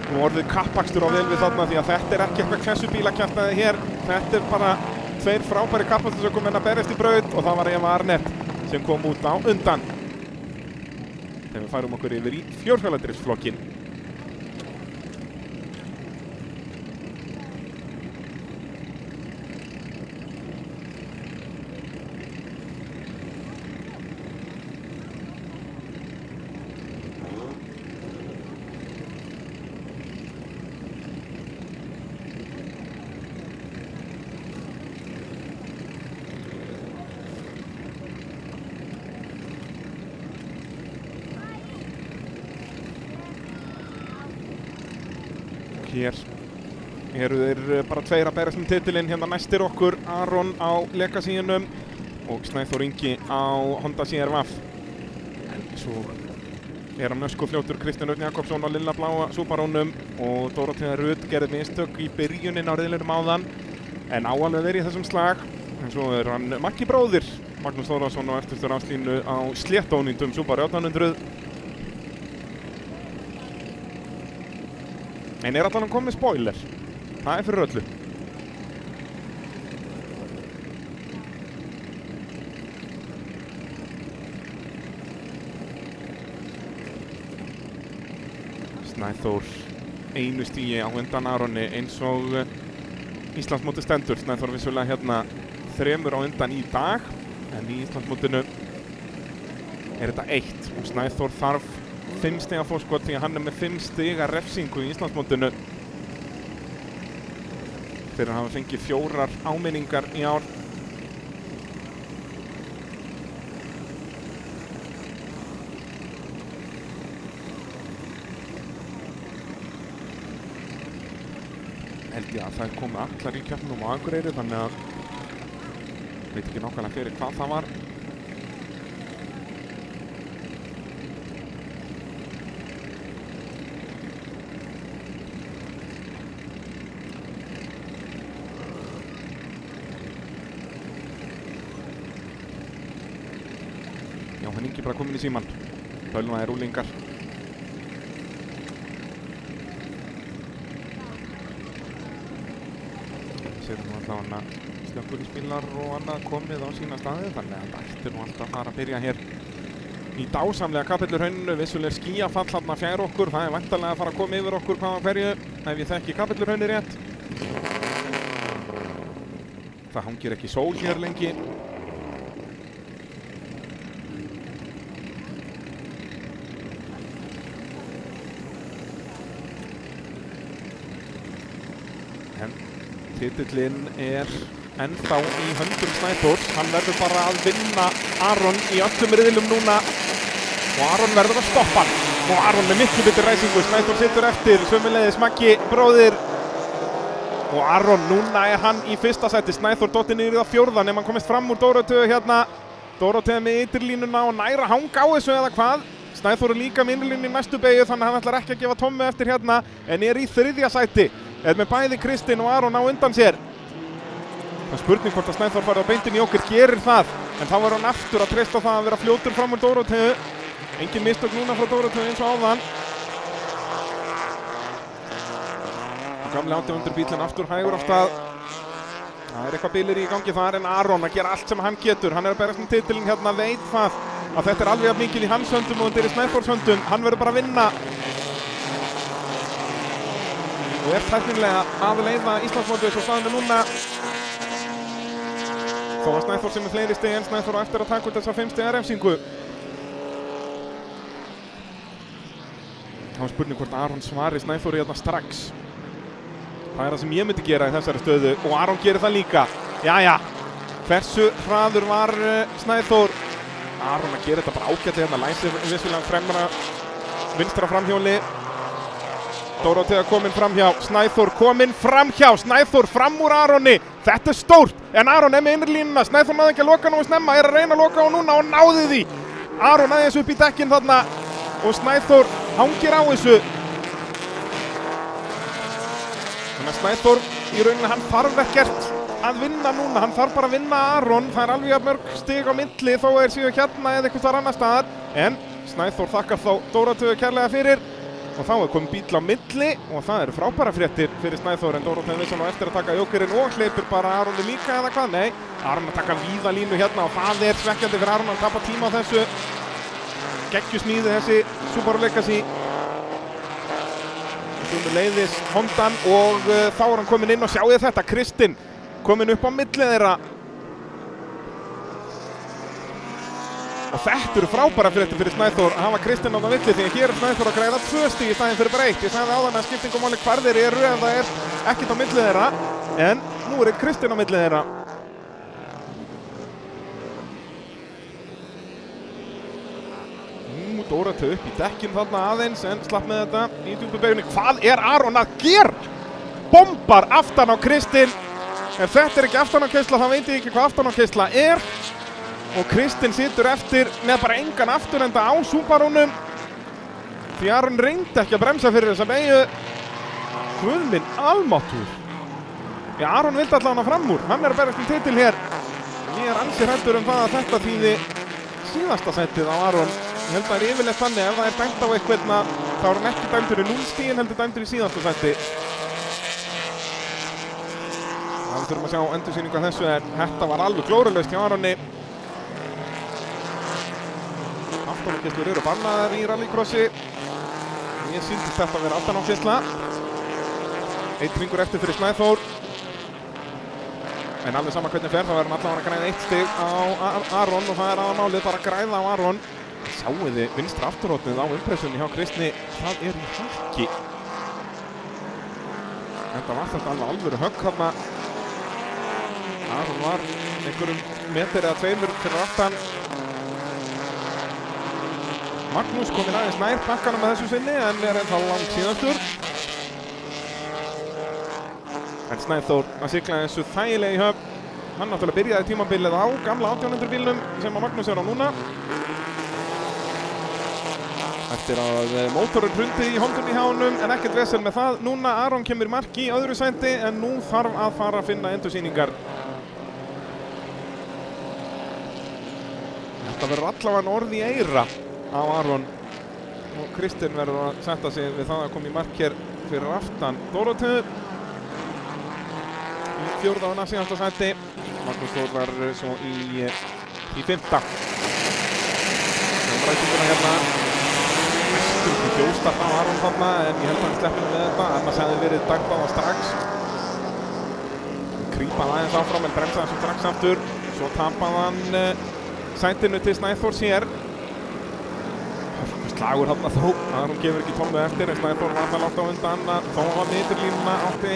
Nú orðið kappakstur á vel við þarna því að þetta er ekki eitthvað klessubílakjaftaði hér. Þetta er bara tveir frábæri kappakstur sem kom að berjast í braut og það var Eva Arnett sem kom út á undan. Þegar við færum okkur yfir í fjórhjóladrifsflokkinn. Hér eru þeir bara tveir að berjast titilinn hérna næstir okkur, Aron á Legacy-unum og Snæþór Ingi á Honda CR-V. Svo er hann öskufljótur Kristinn Örn Jakobsson á lilla bláa Subaruunum og Dórótea Rut gerði mistök í byrjunin á riðlinum áðan en á alveg verið í þessum slag. En svo er hann Maggi bróðir, Magnús Þórðarsson á eftirstur afslínu á sléttónýndum Subaru 800. En er allan að koma með spoiler. Það er fyrir öllu. Snæþór einu stíi á undan Aroni eins og Íslandsmótið stendur. Snæþór vissulega hérna 3 á undan í dag en í Íslandsmótinu er þetta 1 og Snæþór þarf 5 stiga fórskot því að hann er með 5 stiga refsingu í Íslandsmótinu fyrir að hafa fengið 4 áminningar í ár. Held ég að það komi allar í keppnum á Akureyri þannig að veit ekki nákvæmlega fyrir hvað það var. Hann Ingi bara komin í símann. Bölvaði rúlingar. Sér nú allavega slökkviliðsbílar og annað komið á sína staði þannig að þetta ætti nú alltaf að fara að byrja hér í dásamlega Kapellurhrauninu. Vissulega skýjafall þarna fjær okkur. Það er væntanlega að fara að koma yfir okkur hvaðan hverju ef ég þekki Kapellurhraunið rétt. Það hangir ekki sól hér lengi. Titillinn er ennþá í höndum Snæþórs. Hann verður bara að vinna Aron í öllum riðlum núna og Aron verður að stoppa hann. Og Aron með miklu betri ræsingu. Snæþór situr eftir, sömuleiðis Maggi bróðir. Og Aron, núna er hann í fyrsta sæti. Snæþór dottinn niður í það 4. nema hann komist fram úr Dóróteu hérna. Dórótea með ytrirlínuna og næra hanga á þessu eða hvað. Snæþór líka með innlínunni í næstu beygju þannig að hann ætlar ekki að gefa Tommi eftir hérna en er í 3. sæti. Með bæði Kristinn og Aron á undan sér. Það er spurning hvort að Snæþór farið á beintin í okkur gerir það en þá var hann aftur að treysta það að vera fljótur fram úr Dóróteu. Engin mistök núna frá Dóróteu eins og áðan. Gamli 800 bílinn aftur hægur af stað. Það er eitthvað bilir í gangi þar en Aron að gera allt sem hann getur. Hann er að berast um titilinn hérna, veit það að þetta er alveg mikið í hans höndum og þetta er í Snæþórs höndum. Hann verður bara að vinna. Og er tæknilega að leiða Íslandsmótið svo staðan er núna. Þó að Snæþór sem er fleiri stig en Snæþór á eftir að taka út þessa 5 stiga refsingu. Það var spurning hvort Aron svari Snæþóri hérna strax. Það er það sem ég myndi gera í þessari stöðu og Aron gerir það líka. Jæja, hversu hraður var Snæþór? Aron að gera þetta bara ágætlega hérna, læsir vissulega fremra vinstra framhjóli. Dórótea kominn framhjá, Snæþór kominn framhjá, Snæþór fram úr Aroni. Þetta er stórt, en Aron er með innlínuna. Snæþór náði ekki að loka nógu snemma, er að reyna að loka á núna og náði því. Aron aðeins upp í dekkin þarna og Snæþór hangir á þessu. Þannig að Snæþór í rauninni hann þarf ekkert að vinna núna, hann þarf bara að vinna Aron. Það er alveg mörg stig á milli þó er síðan hérna eða eitthvað þar annar staðar. En Snæþór þakkar þá Dóróteu kærlega fyrir og þá er komið bíl á milli og það eru frábæra fréttir fyrir Snæþór en Dóróteu vissan á eftir að taka jókerinn og hleypur bara Aroni líka eða hvað? Nei, Aron að taka víða línu hérna og það er svekkjandi fyrir Aron að tapa tíma á þessu. Geggjusmíði þessi Subaru Legacy. Leiðis Hondan og þá er hann kominn inn og sjáu þetta, Kristinn kominn upp á milli þeirra. Og þetta eru frábæra fréttir fyrir Snæþór að hafa Kristinn á það milli því að hér er Snæþór að græða 2 stig í staðinn fyrir bara 1. Ég sagði áðan að skiptingum máli hvar þeir eru ef það er ekkert á milli þeirra en nú er Kristinn á milli þeirra. Dóróteu upp í dekkin þarna aðeins en slapp með þetta í djúpubeygjunni. Hvað er Aron að gera? Bombar aftan á Kristinn. Ef þetta er ekki aftanákeisla þá veit ég ekki hvað aftanákeisla er. Og Kristinn situr eftir með bara engan afturenda á Subarunum. Því Aron reyndi ekki að bremsa fyrir þessa beygju. Guð minn almáttugur. Já, Aron vildi allavega fram úr. Hann er að berast um titil hér. Ég er ansi hræddur það að þetta þýði síðasta setið á Aron. Ég held að það er yfirleitt þannig ef það er dæmt á eitthvað þá er hann ekki dæmtur í 0 stigin heldur dæmtur í síðasta sæti. Það þurfum að sjá endursýningu af þessu en þetta var alveg glórulaust hjá Aroni. Aftanákeyslur eru bannaðar í rallycrossi. Mér sýndist þetta að vera aftanákeysla. Einn hringur eftir fyrir Snæþór. En alveg sama hvernig fer þá verður hann allavega að græða 1 stig á Aron og það er aðmálið bara að græða á Aron. Sjáu þið vinstra afturhóttið á impressunni hjá Kristni, það er í hakki. Þetta var þetta alvöru högg þarna. Aron var einhverjum metri eða 2 fyrir aftan. Magnús kominn aðeins nær pakkanum með þessu sinni en er ennþá langt síðastur. En Snæþór að sigla þessu þægilega í höfn. Hann náttúrulega byrjaði tímabilið á gamla 1800 bílnum sem að Magnús er á núna. Eftir að mótorinn hrundi í hondunni hjá honum en ekkert vesen með það. Núna Aron kemur mark í öðru sæti en nú þarf að fara að finna endursýningar. Þetta verður allavega orð í eyra á Aron og Kristinn verður að setja sig við það að koma í mark hér fyrir aftan Dóróteu. Í 4. og síðasta sæti. Magnús Þór var svo í 5. Rætinguna hérna. Næstum því 4. á Aron þarna en ég held að hann sleppir með þetta, annars hefði verið dæmt á það strax. Krýpaði aðeins áfram en bremsaði þessu strax aftur. Svo tapaði hann sætinu til Snæþórs hér. Slagur þarna þó, Aron gefur ekki tónu eftir en Snæþór var það látt á undan. Þó var niðurlínuna átti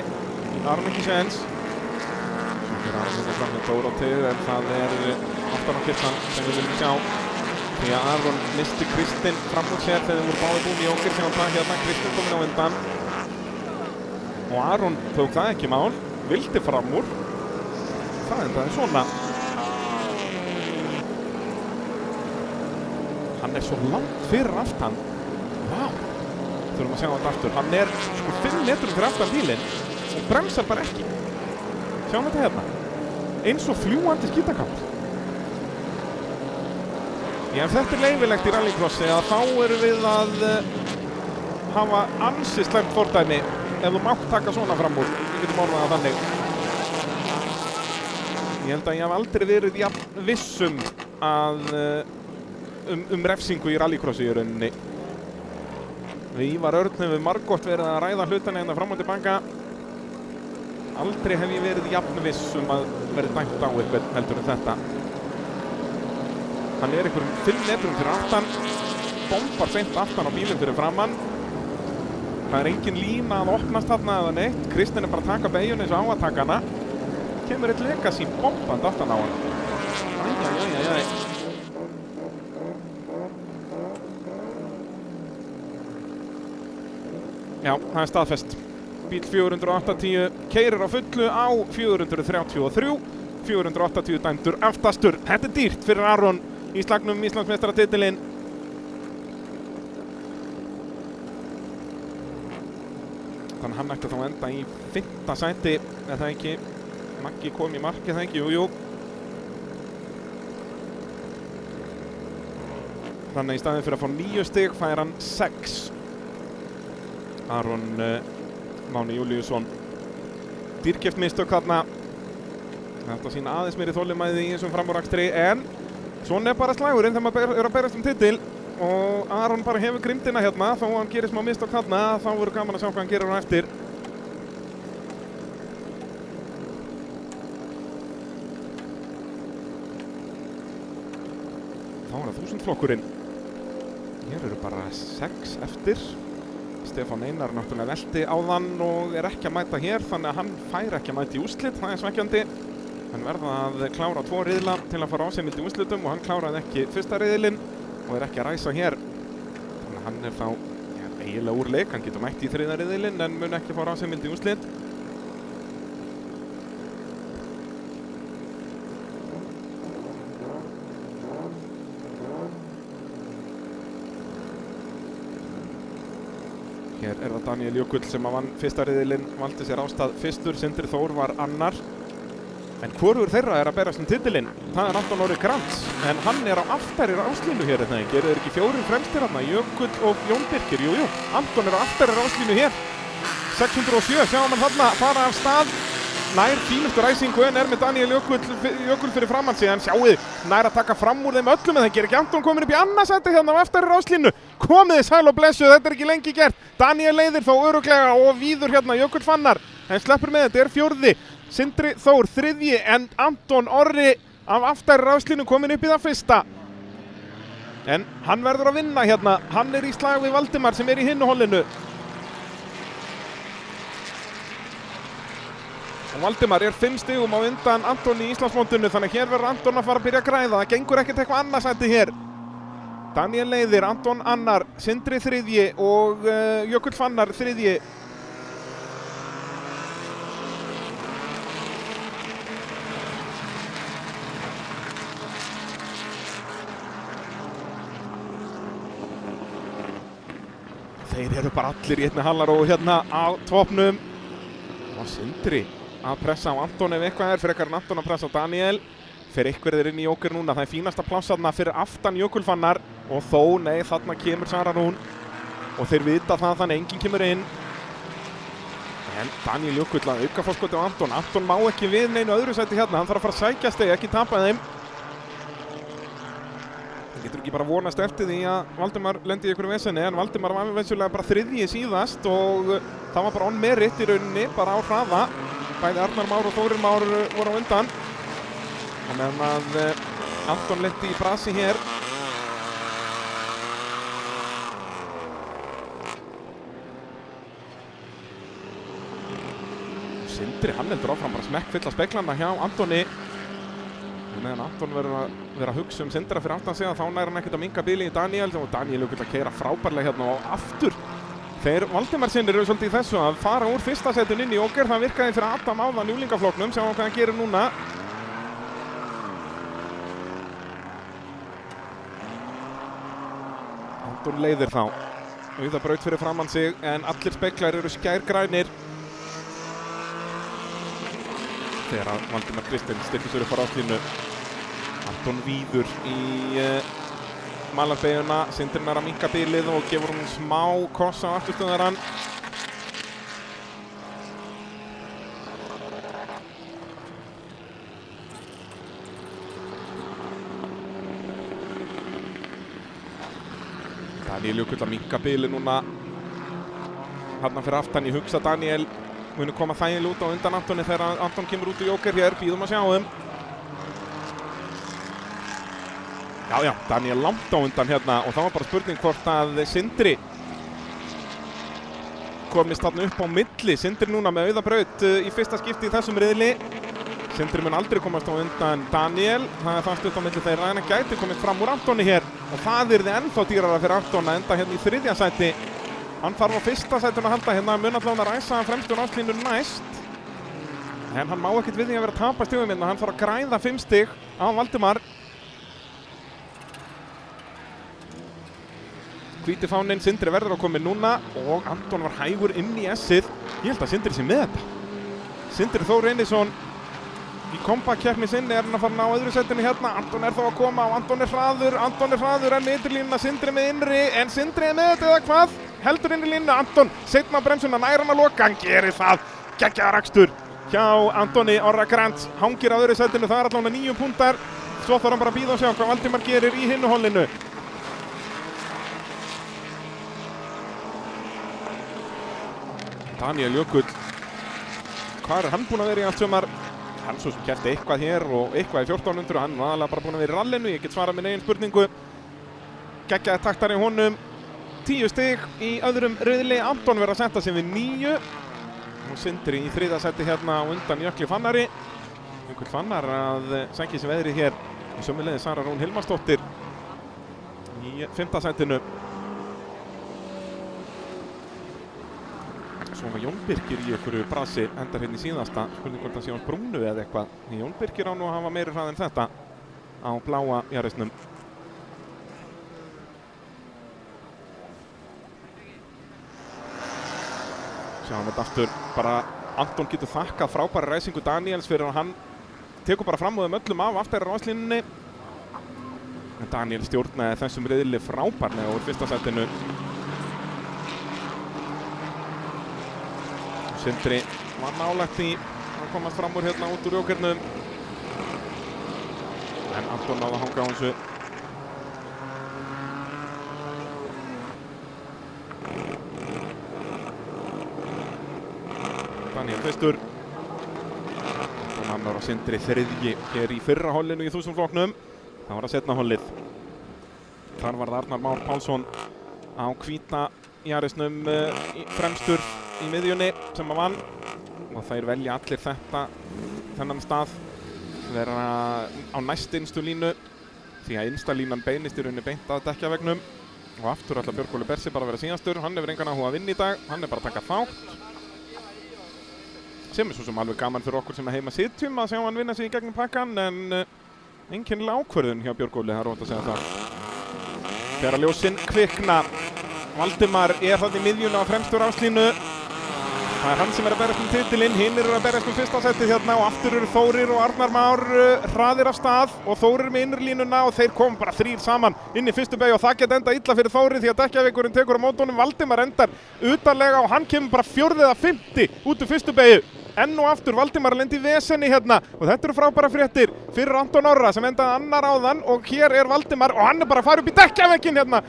Aron ekki séns. Svo fyrir Aron þetta fram með Dóróteu en það er aftanákeyslan sem við viljum sjá. Því að Aron misti Kristinn fram úr sér þegar þeir voru báðir búin í okkur sem hann það hérna, Kristinn kominn á undan. Og Aron tók það ekki mál, vildi fram úr. Það endaði svona. Hann svo langt fyrir aftan. Vá. Þurfum að sjá þetta aftur. Hann sko 5 metrum fyrir aftan bílinn og bremsar bara ekki. Sjáum þetta hérna. Eins og fljúgandi skítakátt. Já, ef þetta leyfilegt í rallycrossi að þá erum við að hafa ansi slæmt fordæmi ef þú mátt taka svona fram úr. Við getum orðað það þannig. Ég held að ég hef aldrei verið jafn vissum að refsingu í rallycrossi í rauninni. Við Ívar Örn hefur margoft verið að ræða hlutana hérna fram og tilbaka. Aldrei hef ég verið jafn vissum að verið dæmt á eitthvað heldur en þetta. Hann einhverjum 5 metrum fyrir aftan, bombar beint aftan á bílinn fyrir framann. Það engin lína að opnast þarna eða neitt. Kristinn bara að taka beigjun eins og á að taka hana. Kemur eitt Legacy bomband aftan á hann. Æjæjæjæjæj. Já, það staðfest. Bíl 480 keyrir á fullu á 433. 480 dæmdur aftastur. Þetta dýrt fyrir Aron í slagnum Íslandsmeistaratitilinn. Þannig hann ætti þá að enda í 5. sæti, er það ekki? Maggi kom í markið, það ekki? Jú. Þannig í staðinn fyrir að fá 9 stig fær hann 6. Aron Máni Júlíusson. Dýrkeypt mistök þarna. Þetta sýna aðeins meiri þolinmæði í þessum framúrakstri, en svona bara slagurinn þegar maður að berast titil. Og Aron bara hefur grimdina hérna, þó hann gerir smá mistök þarna, þá verður gaman að sjá hvað hann gerir á eftir. Þá það 1000 flokkurinn. Hér eru bara 6 eftir. Stefán Einar náttúrulega velti áðan og ekki að mæta hér, þannig að hann fær ekki að mæta í úrslit, það svekkjandi. Hann verða að klára 2 riðla til að fara ásýnild í úrslitum og hann kláraði ekki fyrsta riðilinn og ekki að ræsa hér. Þannig að hann þá eiginlega úr leik, hann getur mætt í 3. riðilinn en mun ekki fara ásýnild í úrslit. Hér það Daniel Jökull sem vann fyrsta riðilinn, valdi sér ástað fyrstur, Sindri Þór var annar. En hvorugur þeirra að berast titilinn? Það Anton Orri Krantz, en hann á aftari ráslínu hér, eða ekki? Eru þeir ekki 4 fremstir hérna? Jökull og Jón Birkir, jú. Anton á aftari ráslínu hér. 607, sjáum hann þarna fara af stað. Nær fínustu ræsingu en með Daniel Jökull fyrir framann sig, en sjáuði, nær að taka fram úr þeim öllum, en það gerir ekki Anton komin upp í annarsæti hérna á aftari ráslínu. Komiði sæl og blessuð, þetta ekki lengi gert. Daniel leiðir þó örugglega og víður hérna Jökull Fannar, en sleppur með þetta, 4. Sindri Þór 3. en Anton Orri af aftari ráslínu komin upp í það 1. En hann verður að vinna hérna, hann í slag við Valdimar sem í hinu hollinu. Og Valdimar 5 stigum á undan Anton í Íslandsmótinu, þannig hér verður Anton að fara að byrja að græða, það gengur ekkert eitthvað annarsæti hér. Daniel leiðir, Anton annar, Sindri 3. og Jökull Fannar 3. Þeir eru bara allir í einni hallaró hérna á topnum. Og Sindri að pressa á Anton ef eitthvað frekar en Anton að pressa á Daniel. Fer einhverjir inn í Jóker núna, það fínasta pláss þarna fyrir aftan Jökull Fannar. Og þó, nei, þarna kemur Sara Rún. Og þeir vita það, þannig enginn kemur inn. En Daniel Jökull að auka fórskoti á Anton. Anton má ekki við neinu öðru sæti hérna, hann þarf að fara að sækja steg, ekki tapa þeim. Getur ekki bara vonast eftir því að Valdimar lendi í einhverju vesenni, en Valdimar var vissulega bara 3. síðast og það var bara on merit í rauninni, bara á hraða. Bæði Arnar Már og Þórir Már voru á undan. Og meðan að Anton lendi í brasi hér. Sindri, hann heldur áfram bara smekkfulla speglana hjá Antoni. Meðan Anton verður að vera að hugsa Sindra fyrir aftan sig, þá nær hann ekkert að minka bíli í Daniel og Daniel að keyra frábærlega hérna og aftur. Þeir Valdimarsinnir eru svolítið í þessu að fara úr 1. sætinu inn í Jóker, það virkaði fyrir Adam áðan í unglingaflokknum, sjáum hvað hann gerir núna. Anton leiðir þá. Auðabraut fyrir framann sig, en allir speklar eru skærgrænir. Þegar að Valdimar Kristinn styrkir sér upp á ráslínu. Anton víður í malarbeyguna. Sindri nær að minnka bilið og gefur hún smá koss á afturstöðarann. Daniel Jökull að minnka bilið núna. Þarna fyrir aftan, ég hugsa Daniel muni koma þægilega út á undan Antoni þegar Anton kemur út í Jóker hér, bíðum að sjá Já, Daniel langt á undan hérna og það var bara spurning hvort að Sindri komist þarna upp á milli. Sindri núna með auðabraut í fyrsta skipti í þessum riðli. Sindri mun aldrei komast á undan Daniel. Það er fast upp á milli þeirra en hann gæti komist fram úr Antoni hér og það yrði ennþá dýrara fyrir Anton að enda hérna í 3. sæti. Hann þarf á 1. sætinu að halda hérna, mun allavega að ræsa fremstu ráslínu næst. En hann má ekkert við því að vera að tapa stigum hérna, hann þarf að græða 5 stig á Valdimar. Hvíti fáninn, Sindri verður að koma núna og Anton var hægur inn í S-ið. Ég held að Sindri sé með þetta. Sindri Þór Reynisson í kompakkeppni sinni er hann að fara ná öðru sætinu hérna. Anton er þá að koma og Anton er hraður en ytterlínuna, Sindri með innri, en Sindri er með þetta eða hvað? Heldur inn í línu, Anton seinna á bremsuna, nær hann að loka, hann gerir það. Geggjaður akstur hjá Antoni Orra Grants, hangir á öðru sætinu, það er allavega 9 púntar. Svo þarf hann bara að bíða og sjá hvað Valdimar gerir í hinu hollinu. Daniel Jökull, hvað er hann búinn að vera í allt sumar? Hann svo sem keppti eitthvað hér og eitthvað í 1400 og hann var aðalega bara búinn að vera í rallinu. Ég get svarað minn eigin spurningu. Geggjaði taktar í honum. 10 stig í öðrum riðli. Anton verður að senda sig við 9. Og Sindri í 3. sæti hérna á undan Jökli Fannari. Jökull Fannar að sækja sér veðrið hér. Og sömuleiðis Sara Rún Hilmarsdóttir í 5. sætinu. Svo var Jón Birkir í einhverju brasi, endar hérna í síðasta. Spurning hvort það sé hans brúnu eða eitthvað. Jón Birkir á nú að hafa meiri hrað en þetta á bláa Yarisnum. Sjáum þetta aftur, bara Anton getur þakkað frábæra ræsingu Daniels fyrir að hann tekur bara fram úr þeim öllum af aftari ráslínunni. En Daniel stjórnaði þessum riðli frábærlega úr 1. sætinu. Sindri var nálægt í að komast fram úr hérna út úr Jókernum. En Anton náði að hanga á þessu. Daniel fyrstur. Anton annar og Sindri þriðji hér í fyrra hollinu í 1000 flokknum. Það var að setna hollið. Þar var það Arnar Már Pálsson á hvíta Yarisnum fremstur í miðjunni sem að vann og þeir velja allir þennan stað vera á næst innstu línu því að innsta línan beinist í rauninni beint að dekkjavegnum og aftur ætla Björg Óli Bersi bara að vera síðastur. Hann hefur engan áhuga að vinna í dag, hann er bara að taka þátt sem er svo sem alveg gaman fyrir okkur sem að heima sitjum að sjá hann vinna sig í gegnum pakkan en einkennilega ákvörðun hjá Björg Óli, það er rótt að segja það. Þegar að ljósin kvikna, Valdimar er þarna í miðjunni á fremstu ráslínu. Það er hann sem er að berjast titilinn, hinn eru að berjast 1. sætið hérna og aftur eru Þórir og Arnar Már hraðir af stað og Þórir með innrlínuna og þeir kom bara 3 saman inn í fyrstu beygju og það geta enda illa fyrir Þóri því að dekkjaveikurinn tekur á móti honum. Valdimar endar utanlega og hann kemur bara 4. eða 5. út úr fyrstu beygju. Enn og aftur Valdimar lendi í vesenni hérna og þetta eru frábæra fréttir fyrir Anton Orra sem endaði annar áðan og hér er Valdimar og hann er bara að fara upp í dekkjaveikinn hérna.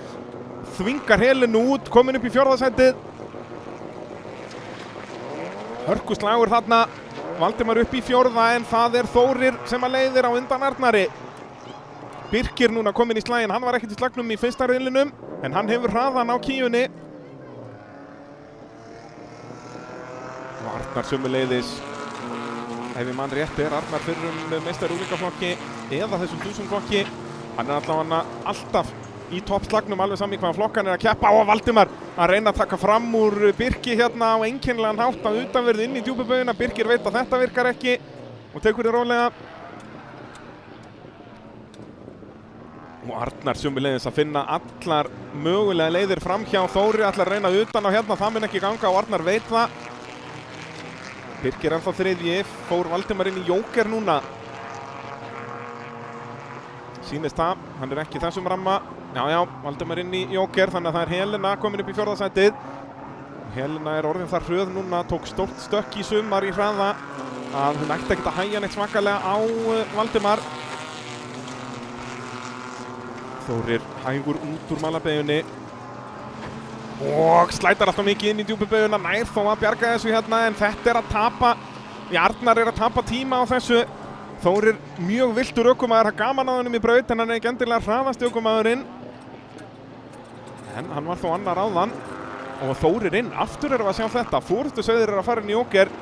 Þvingar helinu út, komin upp í 4. sætið. Hörkuslagur þarna, Valdimar upp í 4. en það er Þórir sem að leiðir á undan Arnari. Birkir núna komin í slaginn, hann var ekkert í slagnum í fyrsta riðlinum en hann hefur hraðan á kíunni. Og Arnar sömuleiðis, ef ég mann rétt er Arnar fyrrum meistari úlingaflokki eða þessum 1000 flokki. Hann er allavega alltaf í toppslagnum alveg saman í hvaða flokk hann er að keppa og Valdimar að reyna að taka fram úr Birki hérna á einkennilegan hátt að utanverðu inn í djúpubaugina. Birkir veit að þetta virkar ekki og tekur þið rólega. Og Arnar sömuleiðis að finna allar mögulega leiðir fram hjá Þóri, ætlar að reyna utan á hérna, það mun ekki ganga og Arnar veit það. Birkir ennþá þriðji, fór Valdimar inn í Jóker núna. Sýnist það, hann ekki í þessum ramma. Já, Valdimar inn í Jóker, þannig að það Helena komin upp í 4. sætið. Helena orðin þar hröð núna, tók stórt stökk í sumar í hraða að hún ætti ekkert að hægja neitt svakalega á Valdimar. Þórir hægur út úr malabeginni og slætar alltaf mikið inn í djúpubeguna, nær þó að bjarga þessu hérna, en þetta að tapa, Arnar að tapa tíma á þessu. Þórir mjög villtur ökumaður, það gaman að honum í braut en hann ekki endilega hraðasti ökumaðurinn. En hann var þó annar áðan og Þórir inn, aftur erum við að sjá þetta, forystusauðir að fara inn í Jóker.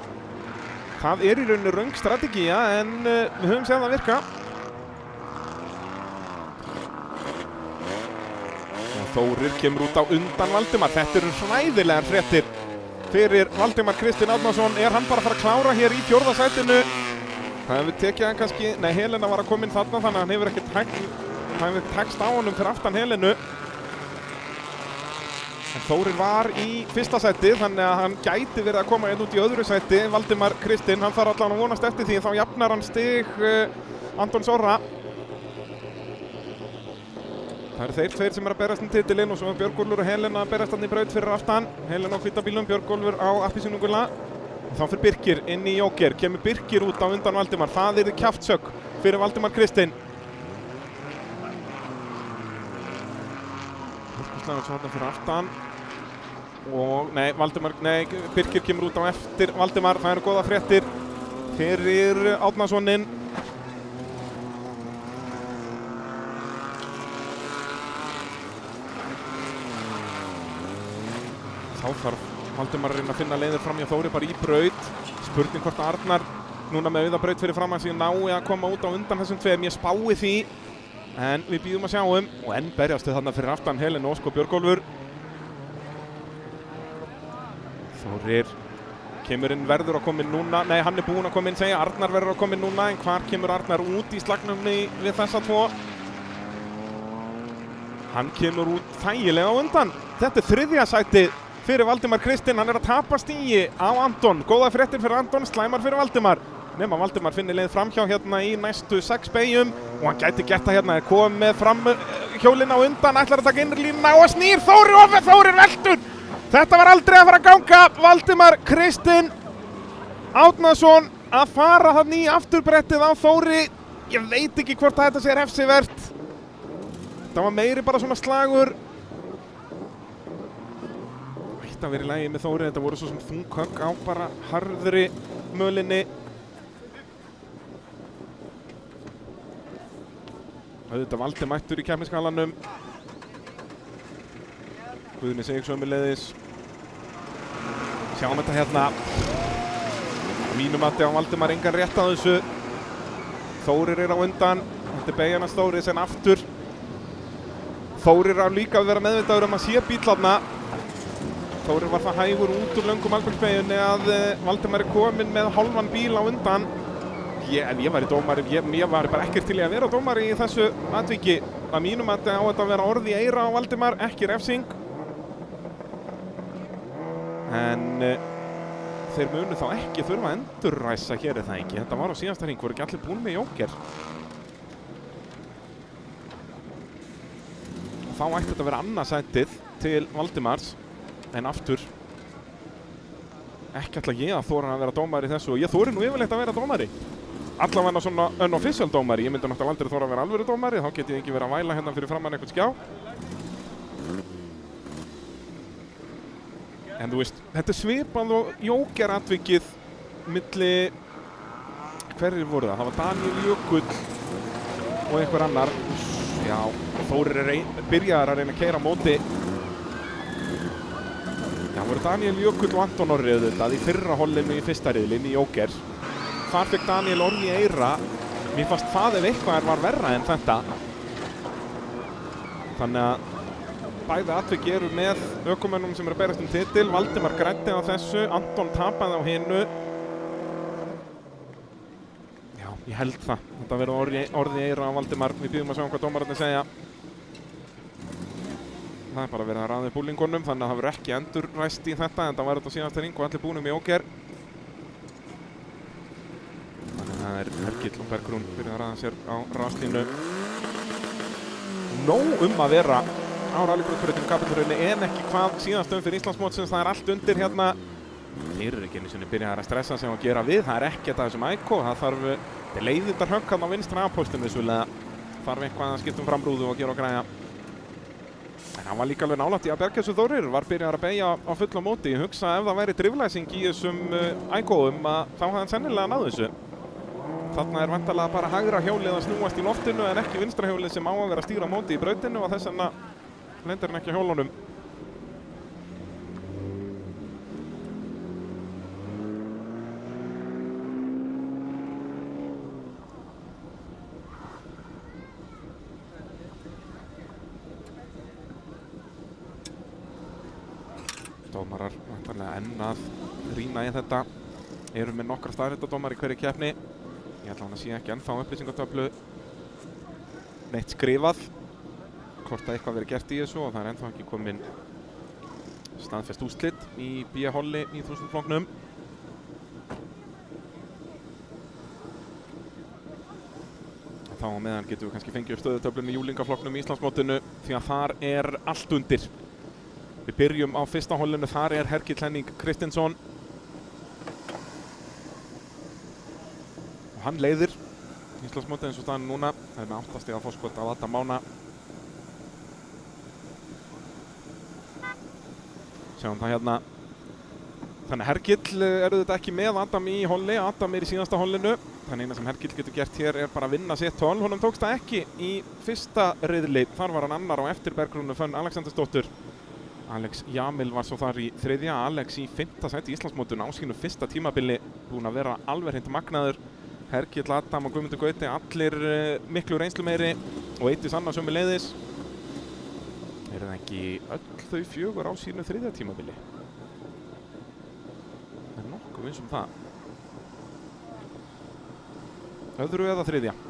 Það í rauninni röng strategía en við höfum séð það virka. Þórir kemur út á undan Valdimar. Þetta eru hræðilegar fréttir fyrir Valdimar Kristinn Árnason. Er hann bara að fara að klára hér í 4. sætinu? Það hefur tekið hann kannski, nei, Helena var að koma inn þarna þannig að hann hefur ekkert hægst á honum fyrir aftan Helenu. En Þórir var í 1. sæti þannig að hann gæti verið að koma inn út í 2. sæti. Valdimar Kristinn, hann þarf allan að vonast eftir því, þá jafnar hann stig Antons Orra. Það eru þeir tveir sem að berast titilinn og svo Björgólfur og Helena að berast hann í braut fyrir aftan. Helena á hvíta bílnum, Björgólfur á appelsínugula. Þá fyrir Birkir inn í Jóker, kemur Birkir út á undan Valdimar. Það yrði kjaftsögg fyrir Valdimar Kristinn. Birkir svo fyrir aftan. Og Birkir kemur út á eftir Valdimar. Það eru góða fréttir fyrir Árnasoninn. Þá þarf Valdimar að reyna að finna leiðir fram hjá Þóri bara í braut. Spurning hvort Arnar núna með auðabraut fyrir fram að síðan nái að koma út á undan þessum tveim. Ég spái því, en við bíðum að sjáum. Og enn berjast þið þarna fyrir aftan Helena og Björgólfur. Þórir kemur inn, verður að koma inn núna. Nei, hann búinn að koma inn, segja Arnar verður að koma inn núna. En hvar kemur Arnar út í slagnum við þessa tvo? Hann kemur út þægilega á undan. Þetta 3. sætið fyrir Valdimar Kristinn, hann að tapa stigi á Anton. Góða fréttir fyrir Anton, slæmar fyrir Valdimar. Nema Valdimar finnir leið framhjá hérna í næstu 6 beygjum og hann gæti gert það hérna, komið með fram hjólinn á undan, ætlar að taka innri línuna og snýr Þórir og Þórir veltur. Þetta var aldrei að fara að ganga. Valdimar Kristinn Árnason að fara þannig í afturbrettið á Þóri. Ég veit ekki hvort þetta sé refsivert. Það var meiri bara svona slagur. Að vera í lagi með Þóri, þetta voru svo sem þunghögg á bara harðri mölinni. Auðvitað Valdi mættur í keppniskalanum. Guðni Sig sömuleiðis. Sjáum þetta hérna. Á mínum mati á Valdimar engan rétt á þessu. Þórir á undan. Þetta beygjan hans Þóris en aftur. Þórir á líka að vera meðvitaður að sé bíll þarna. Þórir var það hægur út úr löngum Albergsbeyjunni að Valdimar kominn með hálfan bíl á undan. Ef ég væri dómari, ég var bara ekkert til í að vera dómari í þessu atviki. Að mínum að á þetta að vera orð í eyra á Valdimar, ekki refsing. En þeir munu þá ekki þurfa að endurræsa hér, er það ekki? Þetta var á síðasta hring, voru ekki allir búin með Jóker. Og þá ætti þetta að vera annað sætið til Valdimars. En aftur, ekki ætla ég að þóra að vera dómari í þessu og ég þóri nú yfirleitt að vera dómari. Allavega svona unofficial dómari, ég myndi náttúrulega aldrei þóra að vera alvöru dómari, þá get ég ekki verið að væla hérna fyrir framann eitthvað skjá. En þú veist, þetta svipað og Jóker-atvikið milli, hverjir voru það? Það var Daniel Jökull og einhver annar. Já, Þórir byrjaðar að reyna að keyra á móti. Það voru Daniel Jökull og Anton Orri auðvitað í fyrra hollinu í fyrsta riðlinum í Jóker. Þar fekk Daniel Orri í eyra. Mér fannst það ef eitthvað var verra en þetta. Þannig að bæði atviki eru með ökumönnum sem eru að berast titil. Valdimar græddi á þessu, Anton tapaði á hinu. Já, ég held það. Þetta verður orði í eyra á Valdimar. Við bíðum að sjá hvað dómararnir segja. Það bara verið að raða upp búlingunum, þannig að það verður ekki endurræst í þetta, en það var þetta síðasta ring og allir búnum í óger. Þannig að það Hergill og Bergrún byrjað að raða sér á raslínu. Nóg að vera á rallycrossbrautinu Kapellurhrauni en ekki hvað síðast fyrir Íslandsmótsins, það allt undir hérna. Þeir eru ekki einu sinni byrjað að stressa sig og gera við, það ekkert að þessum Aiko, það þarf leiðindarhögg hann á vinstra afpóstinu vissulega. Þarf eitthvað að skipta framrúðu og gera og græja. En hann var líka alveg nálægt í að Bergþór Þórir var byrjað að beygja á fulla móti. Ég hugsa ef það væri driflæsing í þessum Aikoum að þá hefði hann sennilega náð þessu. Þarna væntanlega bara hægra hjólið að snúast í loftinu en ekki vinstra hjólið sem á að vera að stýra móti í brautinu og þess vegna lendir hann ekki á hjólunum. Dómarar væntanlega enn að rýna í þetta. Eru með nokkra staðreyndadómar í hverju keppni. Ég ætla hann að sé ekki ennþá upplýsingatöflu neitt skrifað. Hvort að eitthvað verið gert í þessu og það ennþá ekki komin staðfest úrslit í B-holli í 1000-flokknum. Þá á meðan getum við kannski fengið upp stöðutöflun í júlingaflokknum í Íslandsmótinu því að þar allt undir. Við byrjum á fyrsta hollinu, þar Hergill Henning Kristinsson. Og hann leiðir Íslandsmótið eins og staðan núna. Það með 8 stiga forskot af Adam Mána. Sjáum það hérna. Þannig Hergill þetta ekki með Adam í holli. Adam í síðasta hollinu. Þannig eina sem Hergill getur gert hér bara að vinna sitt holl. Honum tókst það ekki í fyrsta riðli. Þar var hann annar á eftir Bergrúnu Fönn Alexandersdóttur. Alex Jamil var svo þar í þriðja, Alex í 5. sæti í Íslandsmótinu á sínu fyrsta tímabili, búinn að vera alveg hreint magnaður. Hergill, Adam og Guðmundur Gauti, allir miklu reynslu meiri og Eydís Anna sömuleiðis. Eru það ekki öll þau 4 á sínu þriðja tímabili? Það nokkuð viss það. Öðru eða þriðja?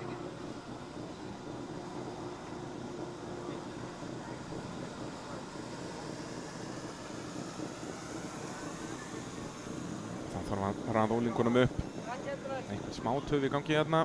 Þarf að raða ólingunum upp. Einhvern smá töf í gangi hérna.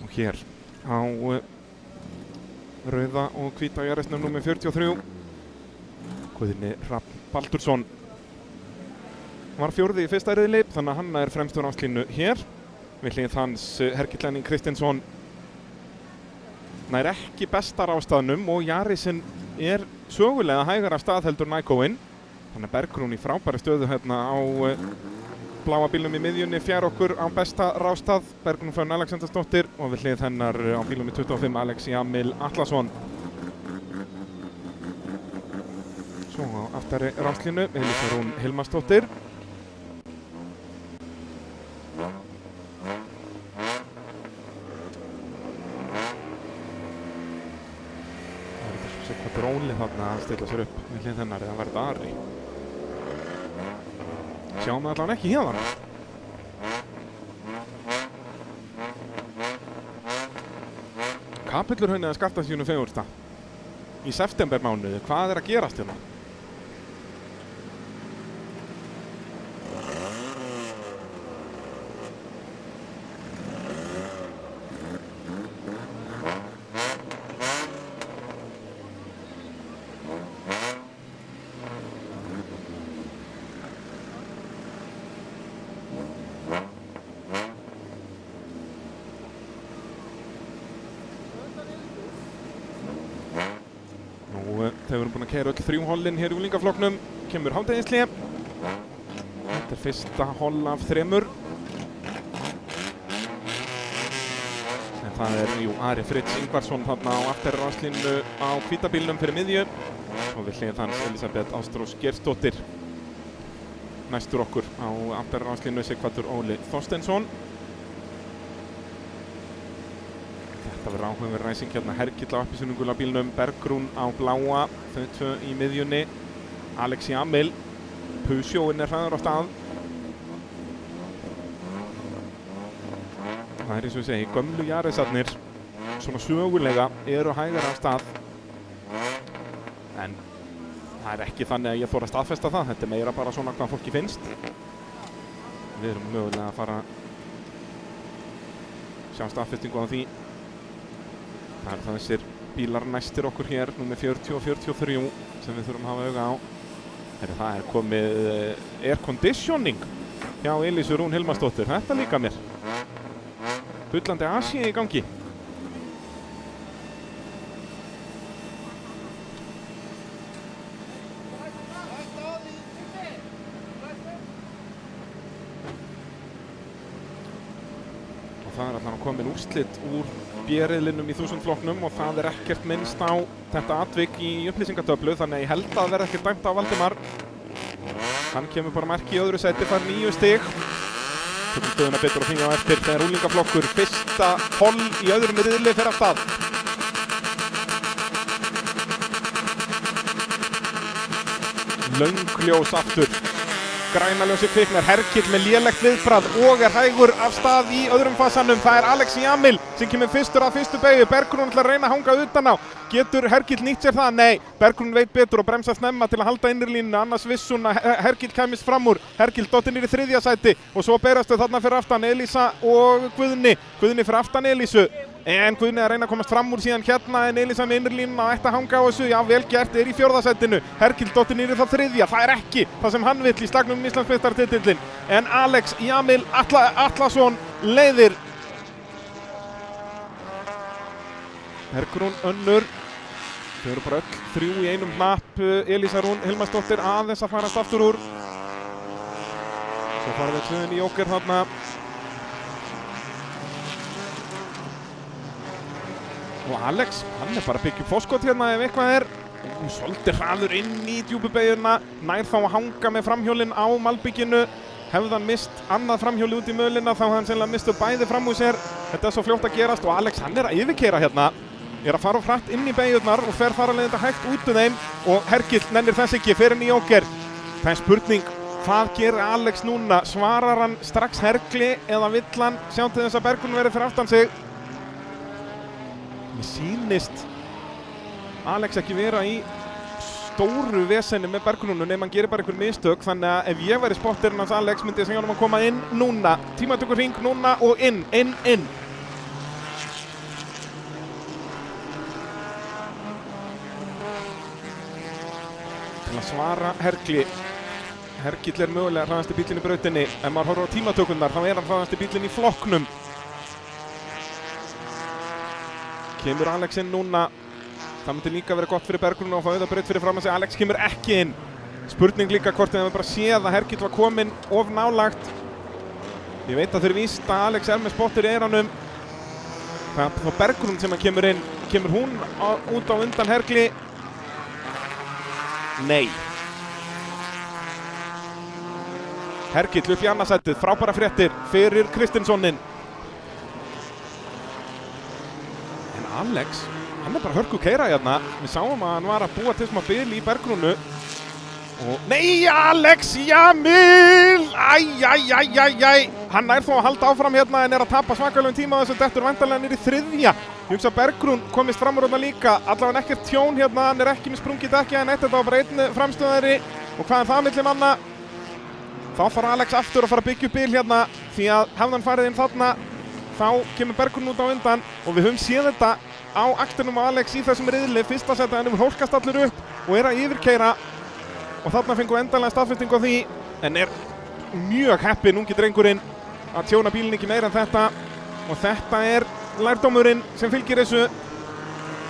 Og hér á rauða og hvíta RS-num númer 43 Guðni Hrafn Baldursson var 4. í fyrsta riðli, þannig að hann fremstur á slínu hér. Við hlið hans Hergill Henning Kristinsson nær ekki bestar á staðnum og Jarisinn sögulega hægar af stað heldur Aikoinn. Þannig að Bergrún í frábæri stöðu hérna á bláa bílnum í miðjunni fjær okkur á besta rástað, Bergrún Fönn Alexandersdóttir og við hlið hennar á bílnum í 25 Alex Jamil Atlason. Svo á aftari ráslínu, Elísa Rún Hilmarsdóttir. Það er þetta Sighvatur Óli þarna að stilla sér upp við hlið hennar, eða var þetta Ari? Sjáum við allavega ekki hérna. Kapellurhraunið að skarta sínu fegursta í septembermánuði. Hvað er að gerast hérna? Þegar við erum búin að keyra öll 3 hollin hér í unglingaflokknum, kemur hádægishlé. Þetta er fyrsta holl af 3. En það er Ari Fritz Ingvarsson þarna á afturráslínu á hvítabílnum fyrir miðju. Og við hlið hans Elisabeth Ástrós Geirsdóttir. Næstur okkur á afturráslínu Sighvatur Óli Þorsteinsson. Það verður áhugaverð ræsing hérna, Hergill á appelsínugula bílnum, Bergrún á bláa, þau 2 í miðjunni, Alex Jamil, Peugeotin er hraður á stað. Það er eins og ég segi, gömlu Jarisarnir, svona sögulega, eru hægara á stað. En það er ekki þannig að ég þori að staðfesta það, þetta er meira bara svona hvað fólki finnst. Við erum mögulega að fara að sjá staðfestingu á því. Það er þessir bílar næstir okkur hér, númer 40 og 43, sem við þurfum að hafa auga á. Það er komið air conditioning hjá Elísu Rún Hilmarsdóttir. Þetta líka mér. Bullandi Asi í gangi. Og það er allavega komin úrslit úr B-riðlinum í 1000 flokknum og það er ekkert minnst á þetta atvik í upplýsingatöflu, þannig að ég held að það verði ekkert dæmt á Valdimar. Hann kemur bara merki í öðru sæti, fær 9 stig. Tökum stöðuna betur og fingja á eftir þegar unglingaflokkur fyrsta holl í öðrum riðli fer af stað. Löngljós aftur. Græna ljósið kviknar, Hergill með lélegt viðbragð og er hægur af stað í öðrum fasanum. Það er Alex Jamil sem kemur fyrstur af fyrstu beygju. Bergrún ætlar að reyna að hanga utan á. Getur Hergill nýtt sér það? Nei, Bergrún veit betur og bremsa snemma til að halda innirlínuna, annars viss hún að Hergill kæmist fram úr. Hergill dottinn í 3. sæti og svo beirast þau þarna fyrir aftan Elísa og Guðni. Guðni fyrir aftan Elísu. En Guðni að reyna að komast fram úr síðan hérna, en Elísa með innirlínuna ætti að hanga á þessu. Já, vel gert, er í 4. sætinu. Hergill dottinn í það 3. Það er ekki það sem hann vill í slagnum um Íslandsmeistaratitilinn. En Alex Jamil Atlason leiðir. Bergrún önnur. Þau eru bara öll 3 í einum hnapp. Elísa Rún Hilmarsdóttir aðeins að farast aftur úr. Svo fara við 2 í jóker þarna. Og Alex, hann er bara að byggja upp fórskot hérna ef eitthvað er. Svolítið hraður inn í djúpubeygjuna, nær þá að hanga með framhjólinn á malbygginu. Hefði hann mist annað framhjóli út í mölina þá hefði hann sennilega mistað bæði fram úr sér. Þetta er svo fljótt að gerast og Alex, hann er að yfirkeyra hérna. Er að fara hratt inn í beygjurnar og fer þar að leiðinda hægt út úr þeim. Og Hergill nennir þess ekki, fer inn í jóker. Það er spurning, hvað gerir Alex núna? Svarar hann strax Hergli eða vill hann sjá til þess að Bergrún verði fyrir aftan sig? Mér sýnist Alex ekki vera í stóru vesenni með Bergrúnu nema hann gerir bara einhver mistök, þannig að ef ég væri spotterinn hans Alex myndi ég segja honum að koma inn núna. Tímatökur hring núna og inn. Til að svara Hergli. Hergill er mögulega hraðasti bílinn í brautinni. Ef maður horfir á tímatökurnar þá er hann hraðasti bílinn í flokknum. Kemur Alex inn núna. Það myndi líka verið gott fyrir Bergrún að fá auðabraut fyrir fram að segja. Alex kemur ekki inn. Spurning líka hvort þegar við bara séð að Hergill var kominn of nálagt. Ég veit að þeir víst að Alex er með spottur í eiranum. Það er þá Bergrún sem kemur inn. Kemur hún út á undan Hergli? Nei. Hergill upp í annarsætið, frábæra fréttir fyrir Kristinssonin. En Alex, hann bara hörku keira hérna. Við sáum að hann var að búa til smá bil í Bergrúnu. Og nei, Alex Jamil! Æ. Hann þó að halda áfram hérna en að tapa svakalegum tíma á þessu dettur væntanlega niður í þriðja. Ég hugsa að Bergrún komist fram úr hérna líka. Allavega ekkert tjón hérna, hann ekki með sprungið dekki en þetta var bara einn framstöðari. Og hvað það milli manna? Þá fara Alex aftur að fara að byggja upp bil hérna því að hefði hann farið inn þarna þá kemur Bergrún út á undan og við höfum séð þetta á aktinum á Alex í þessum riðli. Fyrsta seti hann hólkast allur upp og að yfirkeyra og þarna fengu endanlega staðfestingu á því en mjög heppinn ungi drengurinn að tjóna bílinn ekki meira en þetta og þetta lærdómurinn sem fylgir þessu.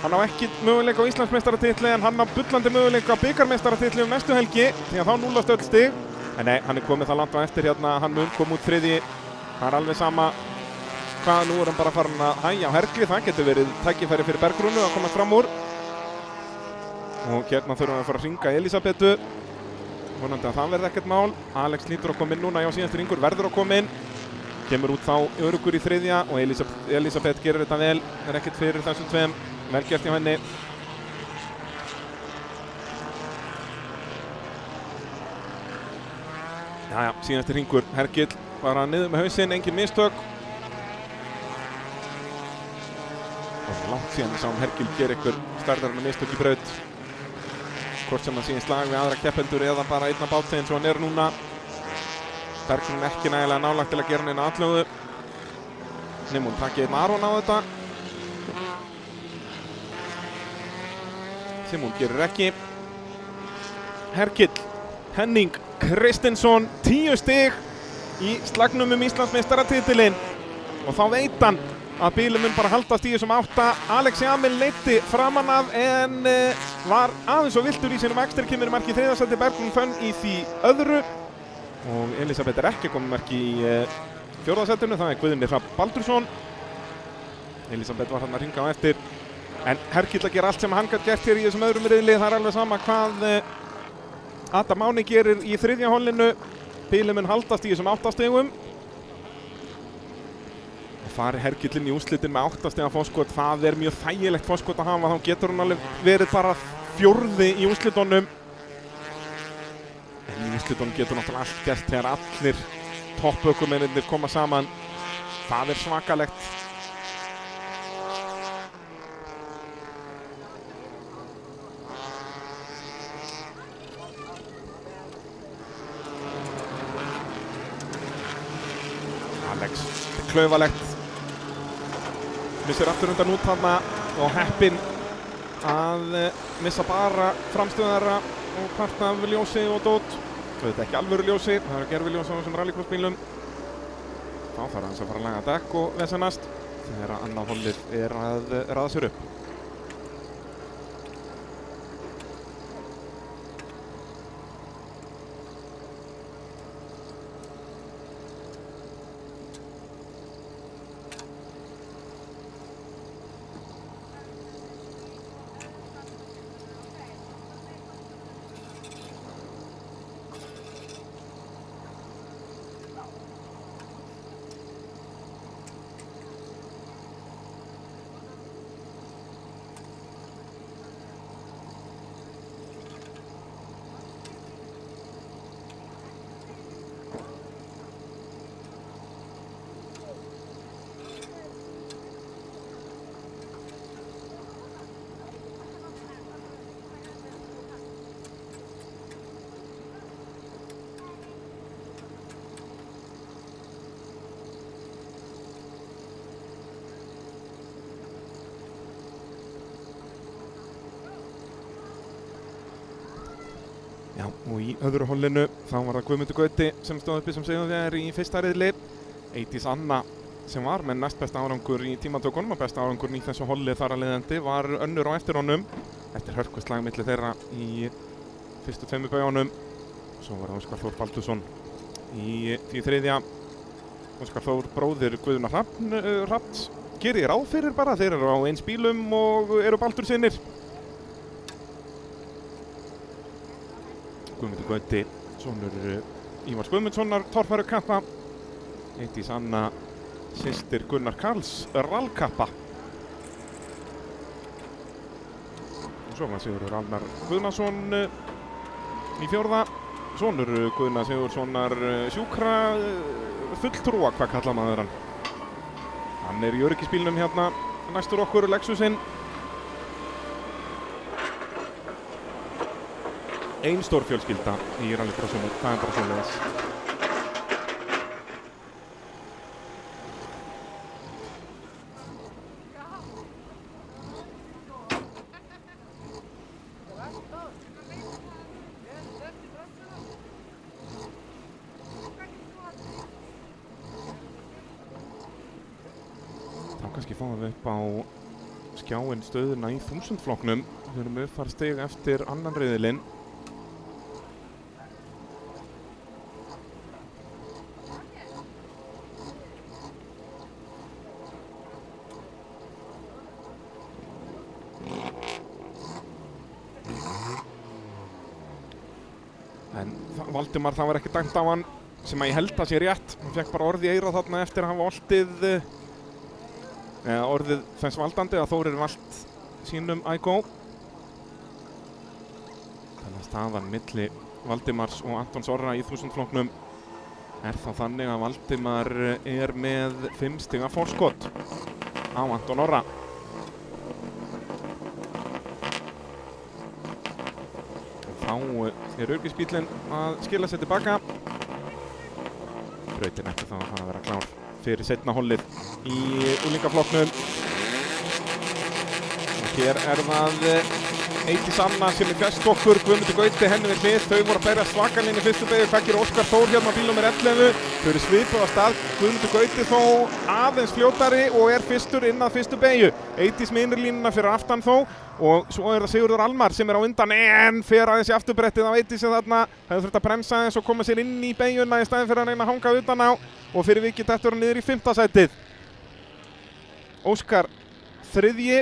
Hann á ekki möguleika á Íslandsmeistaratitli en hann á bullandi möguleika á bikarmeistaratitli næstu helgi því að þá núllast öll stig. En nei, hann komið það langt á eftir hérna, hann mun kom út þriðji. Það alveg sama hvað, nú hann bara farin að hægja á Hergli, það getur verið tækifæri fyrir Bergrúnu að komast fram úr. Og hérna þurfum við að fara að hringa Elísabetu. Vonandi að það verði ekkert mál. Alex lítur að koma inn núna, já síðastur yngur verður að koma inn. Kemur út þá öruggur í þriðja og Elísabet gerir þetta vel, ekkert fyrir þessum tveim. Vel gert hjá henni. Jæja, síðastur yngur, Hergill bara niður með hausinn, engin mistök. Og langt síðan við sáum Hergill gera ykkur stærðarinn mistök í braut. Hvort sem hann síðan slag við aðra keppendur eða bara einna báti eins og hann núna. Bergrún ekki nægilega nálagt til að gera neina atlögu. Nefnum hún takkið einn Aron á þetta. Sem hún gerir ekki. Hergill, Henning Kristinsson, 10 stig í slagnum Íslandsmeistaratitilinn. Og þá veit hann að bílum mun bara haldast í þessum 8. Alex Jamil leiddi framan af en var aðeins og viltur í sínum ekstri, kemur marki í 3. sæti, Bergrún Fönn í því öðru. Og Elísabet ekki komið marki í 4. sætinu, það Guðni Hrafn Baldursson. Elísabet var hann að hringa á eftir. En Hergill að gera allt sem hann gætt gert hér í þessum öðrum riðli, það alveg sama hvað Adam Máni gerir í 3. hollinu. Bílum mun haldast í þessum 8 stigum. Og fari Hergill inn í úrslitin með 8 stiga fórskot, það mjög þægilegt fórskot að hafa, þá getur hann alveg verið bara 4. í úrslitunum. En í úrslitunum getur náttúrulega allt gert þegar allir toppökumennirnir koma saman. Það svakalegt. Alex, klaufalegt. Missir aftur undan út þarna og heppinn að missa bara framstöðara og part af ljósi og dót. Þetta ekki alvöru ljósi, það gervilljós á þessum rallycrossbílum. Þá þarf hans að fara að laga dekk og vesenast þegar annað hollið að raða sér upp. Já, og í öðru hollinu þá var það Guðmundur Gauti sem stóð uppi sem sigurvegari í fyrsta riðli. Eydís Anna sem var með næst besta árangur í tímatökunum og besta árangurinn í þessu holli þar að leiðandi var önnur á eftir honum eftir hörkuslag milli þeirra í fyrstu 2 baugunum. Svo var það Óskar Þór Baldursson í því 3. Óskar Þór bróðir Guðna Hrafns gerir ráð fyrir bara, þeir eru á eins bílum og eru Baldursinnir. Guðmundur Gauti, sonur Ívars Guðmundssonar torfærukappa, Eydís Anna systir Gunnar Karls rallkappa. Og svo var Sigurður Arnar Guðnason í fjórða, sonur Guðna Sigurðssonar sjúkra fulltrúa, hvað kallar maður hann? Hann í öryggisbílnum hérna næstur okkur, Lexusinn. Ein stór fjölskylda í rallycrossinu, það bara svoleiðis. Þá kannski fáum við upp á skjáinn stöðuna í 1000 flokknum. Við erum uppfarstig eftir annan riðilinn. En Valdimar, það var ekki dæmt á hann sem að ég held að sé rétt. Hann fekk bara orð í eyrað þarna eftir að hafa oltið, orðið þess valdandi að Þórir valt sínum ægó. Þannig að staðan milli Valdimars og Antons Orra í 1000 flokknum er þá þannig að Valdimar er með 5 stiga forskot á Anton Orra. Þá er öryggisbíllinn að skila sér tilbaka. Brautin eftir það að fara að vera klár fyrir seinna hollið í unglingaflokknum. Og hér er það Eydís Anna sem er fjærst okkur, Guðmundur Gauti henni við hlið. Þau voru að berja svakalega í fyrstu beygju. Hvað gerir Óskar Þór hérna á bíl númer 11? Þau eru svipuð af stað. Guðmundur Gauti þó aðeins fljótari og er fyrstur inn að fyrstu beygju. Eydís með innri fyrir aftan þó. Og svo er það Sigurður Almar sem er á undan en fer aðeins í afturbrettið á Eydísi þarna. Hefur þurft að bremsa aðeins og koma sér inn í beygjuna í staðinn fyrir að reyna að hanga utan á. Og fyrir vikið dettur hann niður í 5. sætið. Óskar þriðji.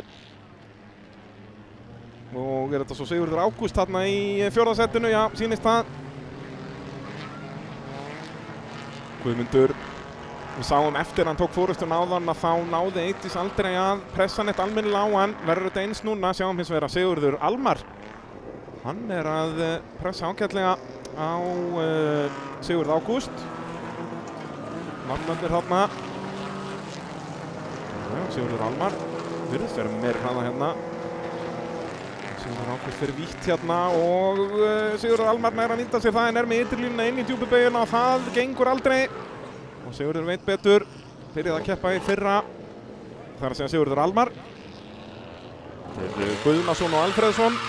Og er þetta svo Sigurður Ágúst þarna í 4. sætinu, já, sýnist það. Guðmundur, við sáum eftir hann tók fórustun áðan að þá náði Eydís aldrei að pressa neitt almennilega á hann. Verður þetta eins núna, sjáum hins vegar Sigurður Almar. Hann er að pressa ágætlega á Sigurð Ágúst. Varnarnir þarna. Sigurður Almar virðist vera meira hraða hérna. Sigurður Ágúst fyrir vítt hérna og Sigurður Almar nær að nýta sér það en er með ytterlínuna inn í djúpu beygjuna og það gengur aldrei. Og Sigurður veit betur, byrjaði að keppa í fyrra. Það er að segja Sigurður Almar. Guðnason og Alfreðsson.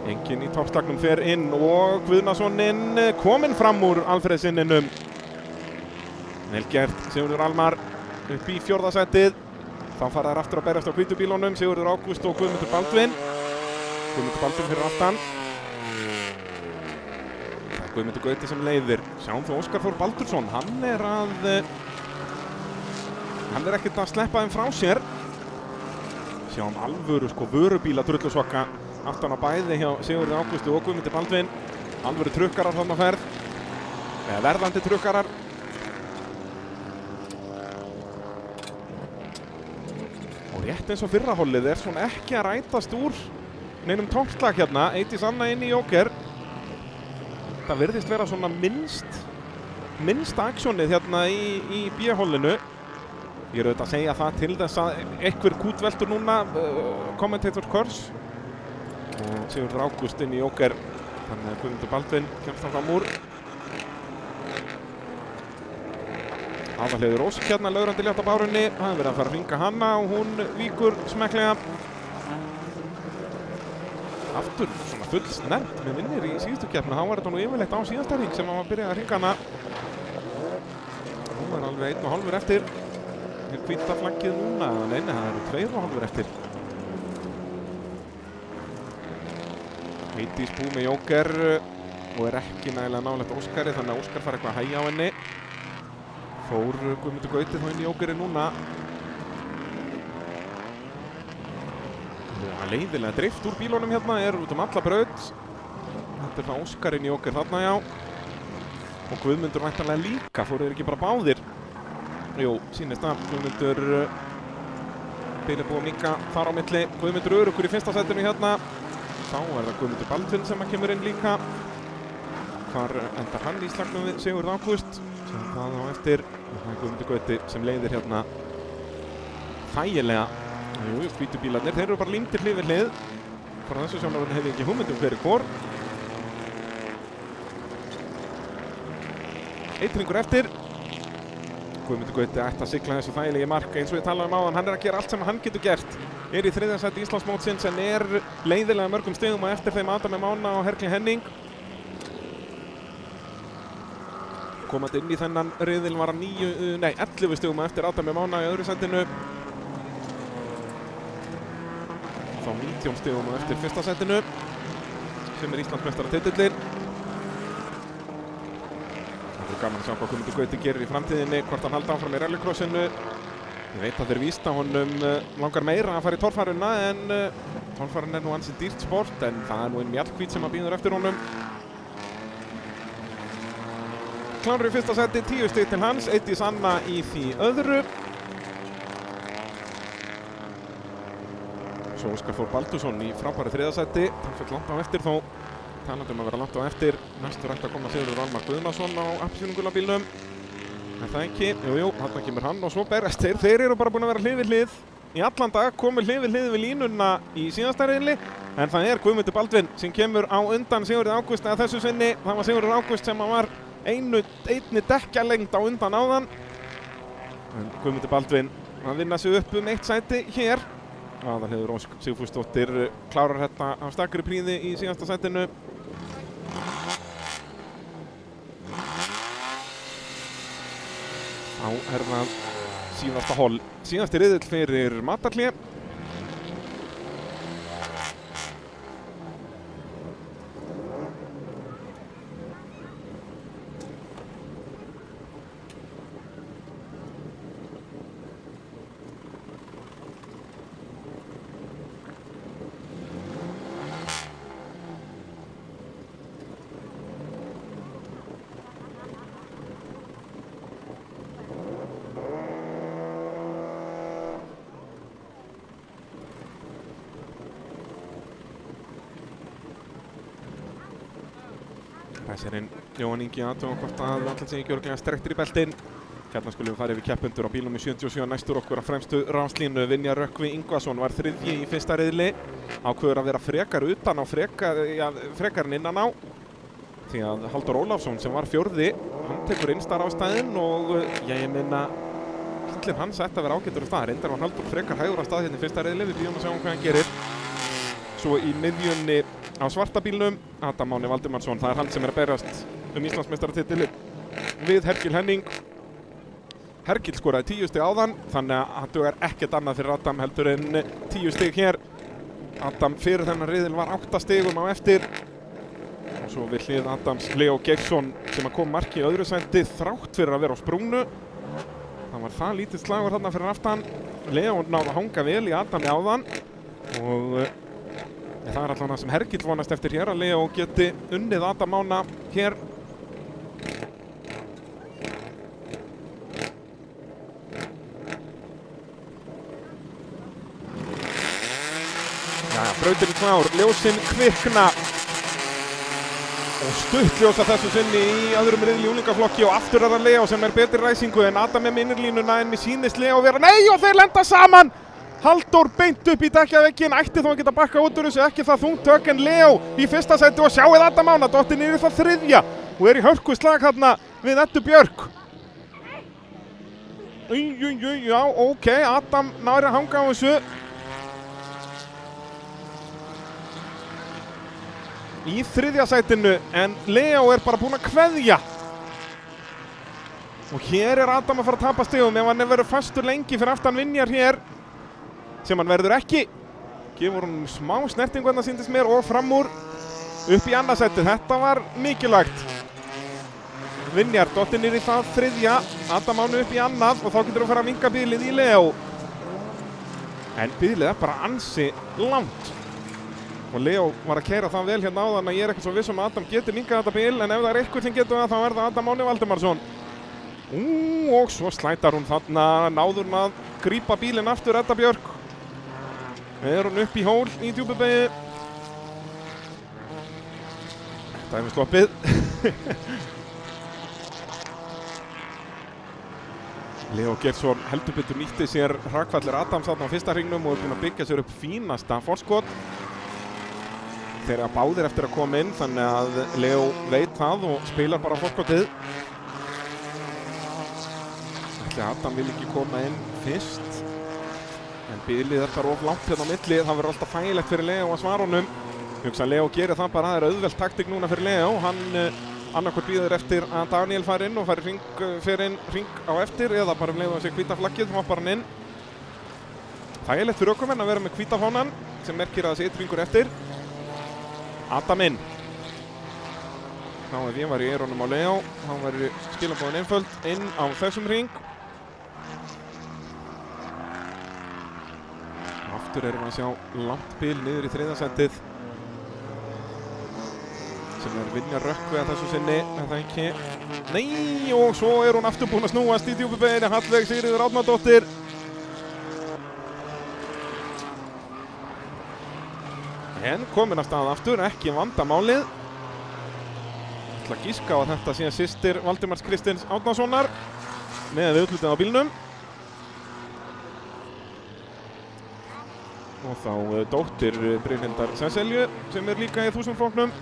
Enginn í toppslagnum fer inn og Guðnasoninn kominn fram úr Alfreðsinninum. Vel gert, Sigurður Almar upp í 4. sætið. Þá fara þær aftur að berjast á hvítu bílunum, Sigurður Ágúst og Guðmundur Baldvin. Guðmundur Baldvin fyrir aftan. Það er Guðmundur Gauti sem leiðir. Sjáum þú Óskar Þór Baldursson, hann er ekkert að sleppa þeim frá sér. Sjáum alvöru vörubíla drullusokka aftan á bæði hjá Sigurði Ágústi og Guðmundur Baldvin. Alvöru trukkarar þarna á ferð, eða verðandi trukkarar. Og rétt eins og fyrra hollið er svona ekki að rætast úr neinum toppslag hérna. Eydís Anna inn í Joker. Það virðist vera svona minnst aksjónið hérna í B-hollinu. Ég er auðvitað að segja það til þess að einhver kútveltur núna, Commentator Curse. Og Sigurður Ágúst inn í Joker. Þannig að Guðmundur Baldvin kemst hann fram úr. Aðalheiður Ósk hérna lögrandi létt á bárunni. Það er verið að fara að hringa hana og hún víkur smekklega. Aftur svona full snert með vinnir í síðustu keppni. Þá var þetta nú yfirleitt á síðasta hring sem hann var byrjað að hringa hana. Hún er alveg 1,5 eftir. Er hvíta flaggið núna? Nei, það eru 2,5 eftir. Eydís búið með Joker og er ekki nægilega nálægt Óskari, þannig að Óskar fær eitthvað að hægja á henni. Fór Guðmundur Gauti þá inn í Jokerinn núna. Það er leiðilega drift úr bílunum hérna, er út alla braut. Þetta er það Óskar inn í Joker þarna, já. og Guðmundur væntanlega líka, fóru þeir ekki bara báðir? Jú, sýnist það, Guðmundur byrja búið að minnka þar á milli, Guðmundur öruggur í fyrsta sætinu hérna. Þá er það Guðmundur Baldvin sem kemur inn líka. Hvar endar hann í slagnum við Sigurð Ágúst? Sem það á eftir, það er Guðmundur Gauti sem leiðir hérna þægilega. Jú, hvítu bílarnir, þeir eru bara límtir hlið við hlið. Frá þessu sjónarhorni hef ég ekki hugmynd hver er hvor. Eitringur eftir. Guðmundur Gauti ætti að sigla þessu þægilegi mark eins og ég talaði áðan, hann er að gera allt sem hann getur gert. Er í þriðja sæti Íslandsmótsins en er leiðilega mörgum stigum og eftir þeim Adami Mána og Herkli Henning. Komandi inn í þennan riðil var hann 11 stigum og eftir Adami Mána í öðru sætinu. Þá 19 stigum og eftir fyrsta sætinu sem er Íslandsmeistaratitillinn. Gaman að sjá hvað Guðmundur Gauti gerir í framtíðinni, hvort hann haldi áfram í rallycrossinu. Ég veit að þeir víst að honum langar meira að fara í torfæruna en torfæran er nú ansi dýrt sport en það er nú einn mjallhvít sem að bíður eftir honum. Klárur í fyrsta seti, 10 stig til hans, Eydís Anna í því öðru. Svo Óskar Þór Baldursson í frábæru þriðja seti, talsvert langt á eftir þó. Talandi að vera langt á eftir, næstur ætti að koma Sigurður Valmar Guðnason á appelsínugula bílnum. Er það ekki? Jú, þarna kemur hann og svo berast þeir. Þeir eru bara búin að vera hlið við hlið í allan dag, komu hlið við línuna í síðasta riðli. En það er Guðmundur Baldvin sem kemur á undan Sigurði Ágúst að þessu sinni. Það var Sigurður Ágúst sem var einni dekkjalengd á undan áðan. En Guðmundur Baldvin að vinna sig upp eitt sæti hér. Aðalheiður Ósk Sigfúsdóttir klárar þetta af stakri príði í síðasta sætinu. Þá er það síðasta hol, síðasti riðill fyrir matarhlé. Ræsirinn Jóhann Ingi aðtöfa hvort að allir sé ekki örugglega strekktir í beltin. Hérna skulum við fara yfir keppendur á bílnum í 77 næstur okkur á fremstu ráslínu. Vinjar Rökkvi Ingvason var þriðji í fyrsta riðli. Ákveður að vera frekar utan á frekar en innan á. Því að Halldór Ólafsson sem var fjórði, hann tekur innstar á staðinn og ég minna bíllinn hans ætti að vera ágætur á stað. Reyndar var Halldór frekar hægur á stað hérna í fyrsta riðli. Við bíðum að sjá hvað hann gerir. Svo í miðjunni á svarta bílnum, Adam Máni Valdimarsson, það er hann sem er að berast Íslandsmeistaratitilinn við Herkil Henning. Herkil skoraði 10 stig áðan, þannig að hann dugar ekkert annað fyrir Adam heldur en 10 stig hér. Adam fyrir þennan riðil var 8 stigum á eftir. Og svo við hlið Adams Leo Geirsson sem að kom marki í öðru sæti þrátt fyrir að vera á sprungnu. Það var það lítið slagur þarna fyrir aftan. Leo náði að hanga vel í Adam í áðan og það er allavega sem Herkil vonast eftir hér að Leo geti unnið Adam Mána hér. Jæja, brautin klár, ljósin kvikna og stuttljósa þessu sinni í öðrum riðli í unglingaflokki og aftur er það Leo sem er betri ræsingu en Adam er með innirlínuna en mér sýnist Leo vera, nei og þeir lenda saman! Halldór beint upp í dekkjavegginn, ætti þó að geta bakka út úr þessu, ekki það þungt tök en Leo í fyrsta sæti og sjáið Adam Mána, dottið niður í það þriðja og er í hörku slag hérna við Eddu Björk. Já, ok, Adam náir að hanga á þessu. Í þriðja sætinu en Leo er bara búinn að kveðja. Og hér er Adam að fara að tapa stigum ef hann verður fastur lengi fyrir aftan Vinjar hér. Sem hann verður ekki. Gefur hann smá snertingu hérna sýndist mér og fram úr upp í annað sæti. Þetta var mikilvægt. Vinjar dottið niður í það þriðja. Adam Máni upp í annað og þá getur hann fara að minnka bílið í Leo. En bílið er bara ansi langt. Og Leo var að keyra það vel hérna áðan að ég ekki svo viss að Adam getur minkað þetta bil, en ef það eitthvað sem getur það, þá það Adam Máni Valdimarsson. Og svo slætar hún þarna, náður hún að grípa bílinn aftur, Edda Björk. Hún upp í hól í djúpubegi. Þetta við sloppið. Leo Geirsson heldur betur nýtti sér hrakfallir Adams þarna á fyrsta hringnum og búinn að byggja sér upp fínasta forskot. Þeir eru báðir eftir að koma inn, þannig að Leo veit það og spilar bara forskotið. Ætli Adam vil ekki koma inn fyrst, en bilið er bara of langt hérna á milli, það verður alltaf þægilegt fyrir Leo að svara honum. Ég hugsa að Leo gerir það bara, það er auðvelt taktík núna fyrir Leo. Hann annarkvort bíður eftir að Daniel fari inn og fari hring á eftir, eða bara Leo að sé hvíta flaggið, hoppar hann inn. Þægilegt fyrir ökumenn að vera með hvíta fánan, sem merkir að þessi einn hringur eftir. Adam inn. Þá ef ég var í eyrunum á Leo, þá væri skilabóðin einföld inn á þessum hring. Aftur erum við að sjá langt bil niður í þriðja setið. Sem Vinjar Rökkvi að þessu sinni, er það ekki? Nei, og svo hún aftur búin að snúast í djúpubeginni, Hallveig Sigríður Árnadóttir. En komin af stað aftur, ekki vandamálið. Ætla að giska á að þetta sé systir Valdimars Kristins Árnasonar með viðhlutið á bílnum. Og þá dóttir Brynhildar Sesselju sem líka í 1000-flokknum.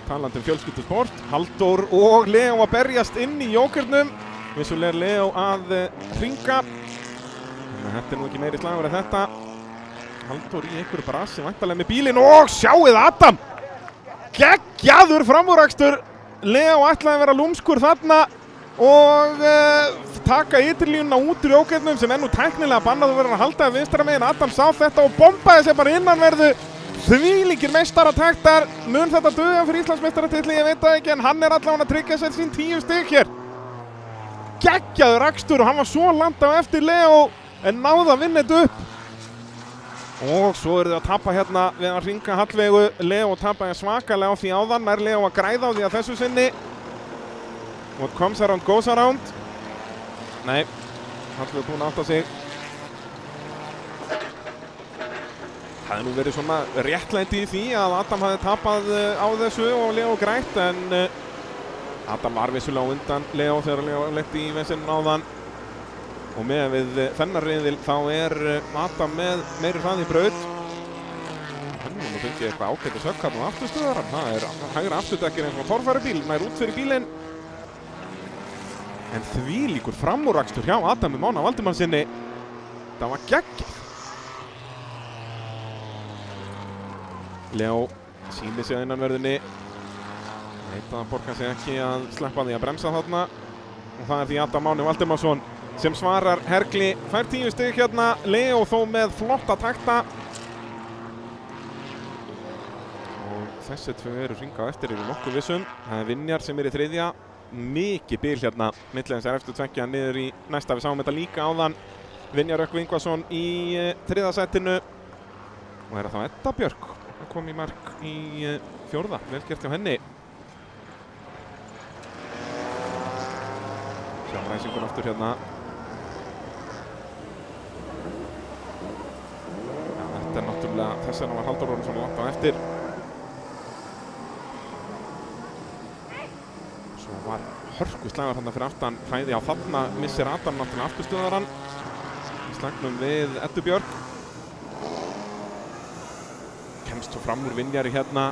Talandi fjölskyldusport, Halldór og Leo að berjast inn í jókernum. Vissulega er Leo að hringa. Þannig að þetta nú ekki meiri slagur en þetta. Halldór í einhverju brasi væntanlega með bílinn og sjáið Adam! Geggjaður framúrakstur! Leo ætlaði að vera lúmskur þarna og taka ytrirlínuna út úr jókernum sem nú tæknilega bannað að vera að halda vinstra megin. Adam sá þetta og bombaði sig bara innanverðu. Þvílíkir meistarataktar. Mun þetta duga fyrir Íslandsmeistaratitli, ég veit það ekki, en hann er allavega að tryggja sér sín 10 stig hér. Geggjaður akstur og hann var svo langt á eftir Leo en náði að vinna þetta upp. Og svo eru þau að tapa hérna við að hringa Hallveigu. Leo tapaði svakalega á því áðan, nær Leo að græða á því að þessu sinni. What comes around goes around. Nei, Hallveigu búin að átta sig. Það hefði nú verið svona réttlæti í því að Adam hafði tapað á þessu og Leo grætt, en Adam var vissulega á undan Leo þegar Leo lenti í vesinn áðan. Og með við þennan riðil þá er Adam með meiri hraði í braut. Nú fengi ég eitthvað ágættis högg hérna á afturstöðarann. Það er hægra afturdekkir eins og torfæri bíl, nær út fyrir bílinn. En þvílíkur framúrakstur hjá Adami Mána Valdimarsinni. Það var geggjað. Leo sýnir sig að innanverðinni. Veit að hann borgar sig ekki að sleppa því að bremsa þarna. Og það er því Adam Máni Valdimarsson sem svarar Hergli, fær 10 stig hérna. Leo þó með flotta takta. Og þessi tvö eru hringa á eftir yfir nokkuð vissum. Það er Vinjar sem er í þriðja. Mikið bil hérna, milli þessar eftir tveggja niður í næsta. Við sáum þetta líka áðan. Vinjar Rökkvi Ingvason í þriðja sætinu. Og er það þá Edda Björk að koma í mark í fjórða. Vel gert hjá henni. Sjáum ræsingun aftur hérna. Þetta er náttúrulega, þess vegna var Halldór orðinn svona langt á eftir. Svo var hörku slagur þarna fyrir aftan hræði á þarna, missir Adam náttúrulega afturstöðarann. Í slagnum við Eddu Björk. Kemst svo fram úr Vinjari hérna,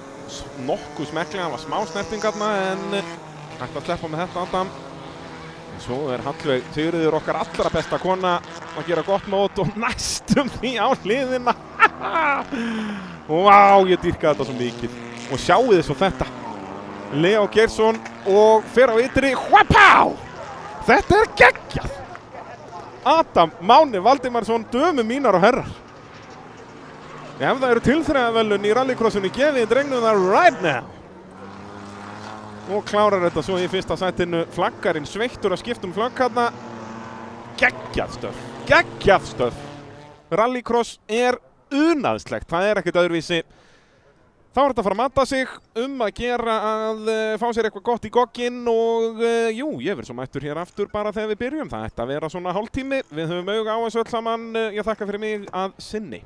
nokkuð smekklega, það var smá snerting þarna, en hægt að sleppa með þetta Adam. En svo er Hallveig Sigríður okkar allra besta kona að gera gott mót og næstum því á hliðina. Vá, ég dýrka þetta svo mikið. Og sjáu þið svo þetta. Leo Geirsson og fer á ytri. Hvappá! Þetta er geggjað. Adam Máni Valdimarsson, dömur mínar og herrar. Ef það eru tilþrifavellun í rallycrossinu, gefið drengnum það right now. Og klárar þetta svo í fyrsta sætinu. Flaggarinn sveittur að skipta flagg hérna. Geggjað stöf. Geggjað stöf. Rallycross er unaðslegt, það ekkert öðruvísi. Þá þetta að fara að matta sig að gera að fá sér eitthvað gott í gogginn og jú, ég verð svo mættur hér aftur bara þegar við byrjum. Það ætti að vera svona hálftími. Við höfum auga á þessu öll saman. Ég þakka fyrir mig að sinni.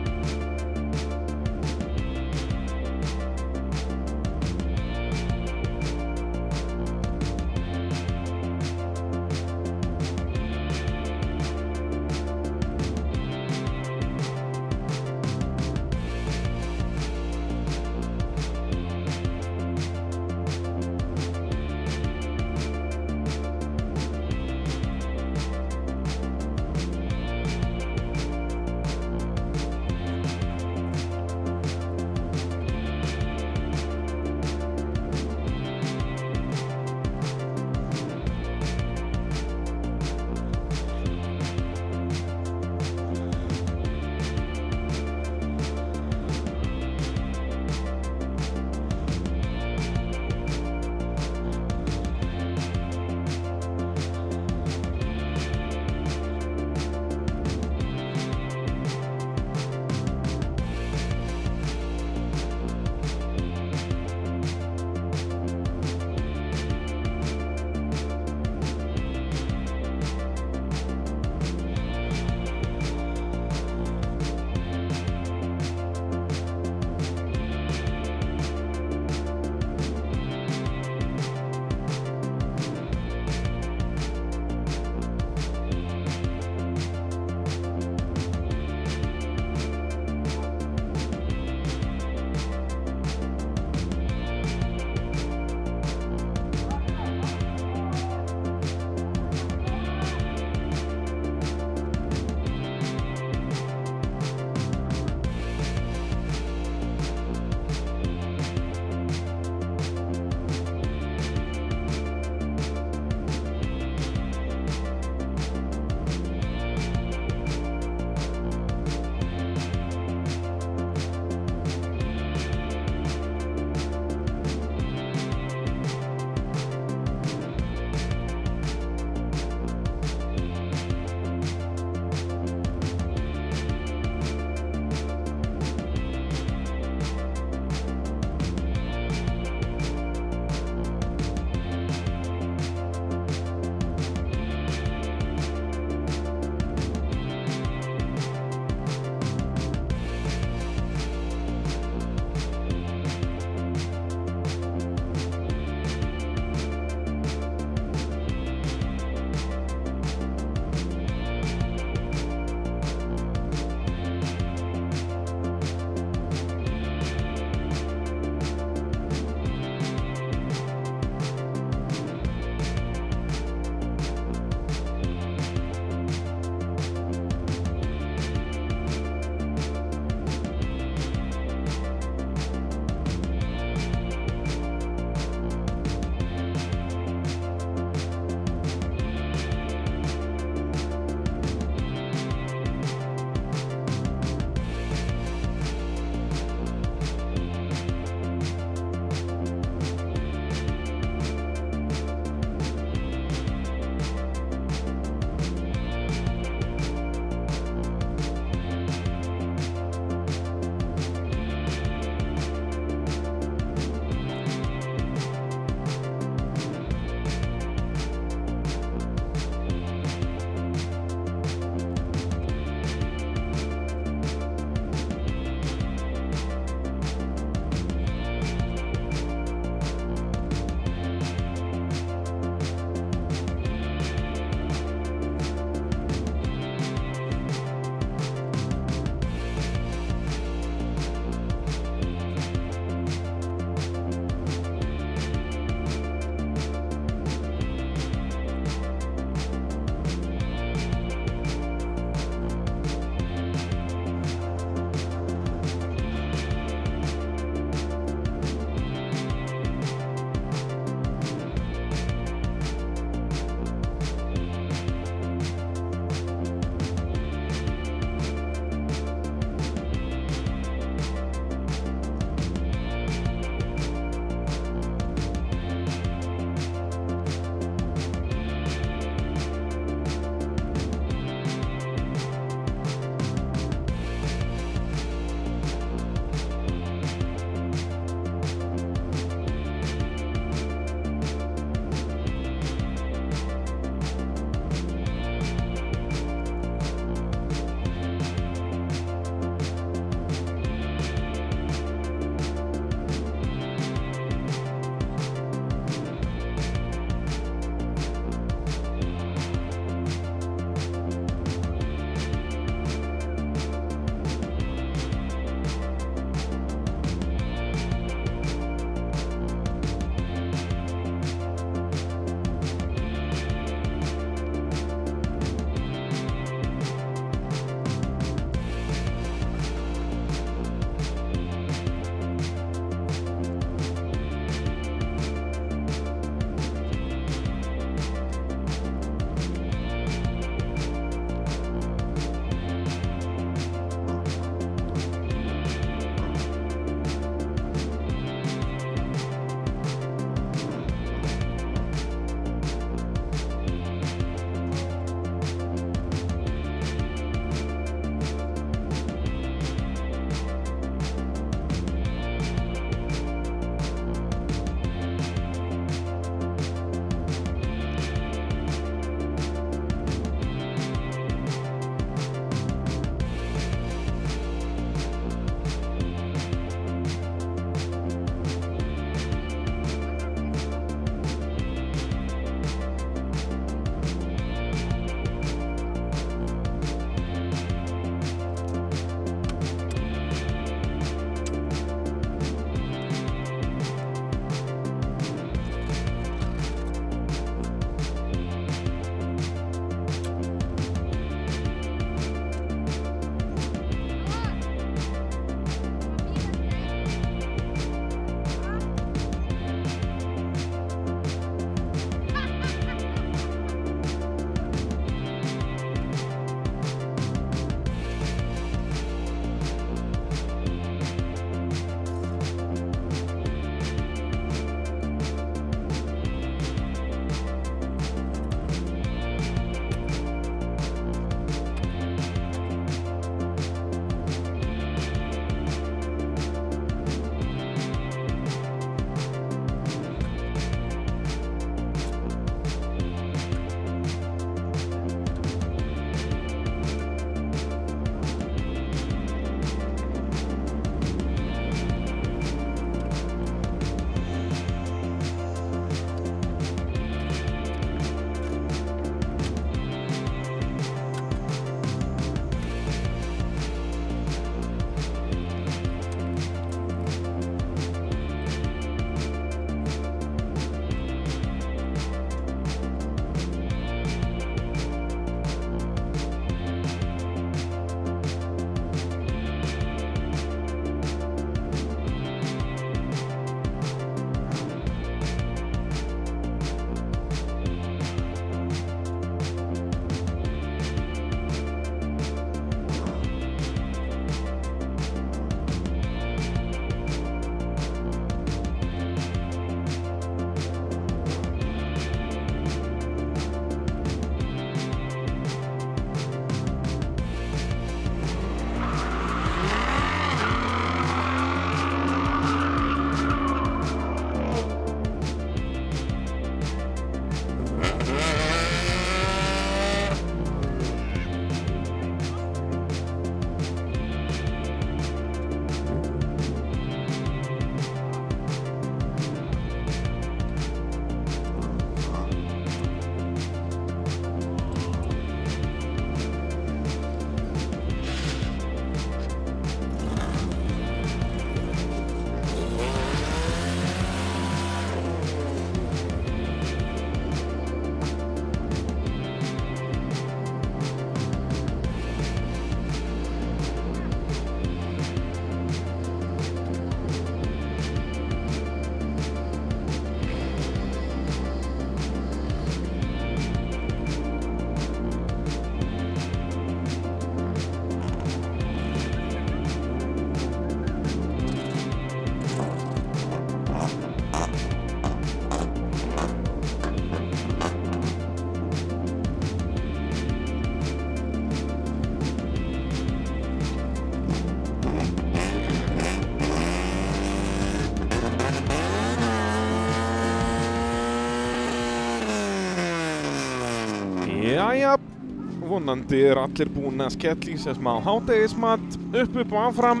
vonandi allir búin að skella í sig smá hádegismat, upp og áfram.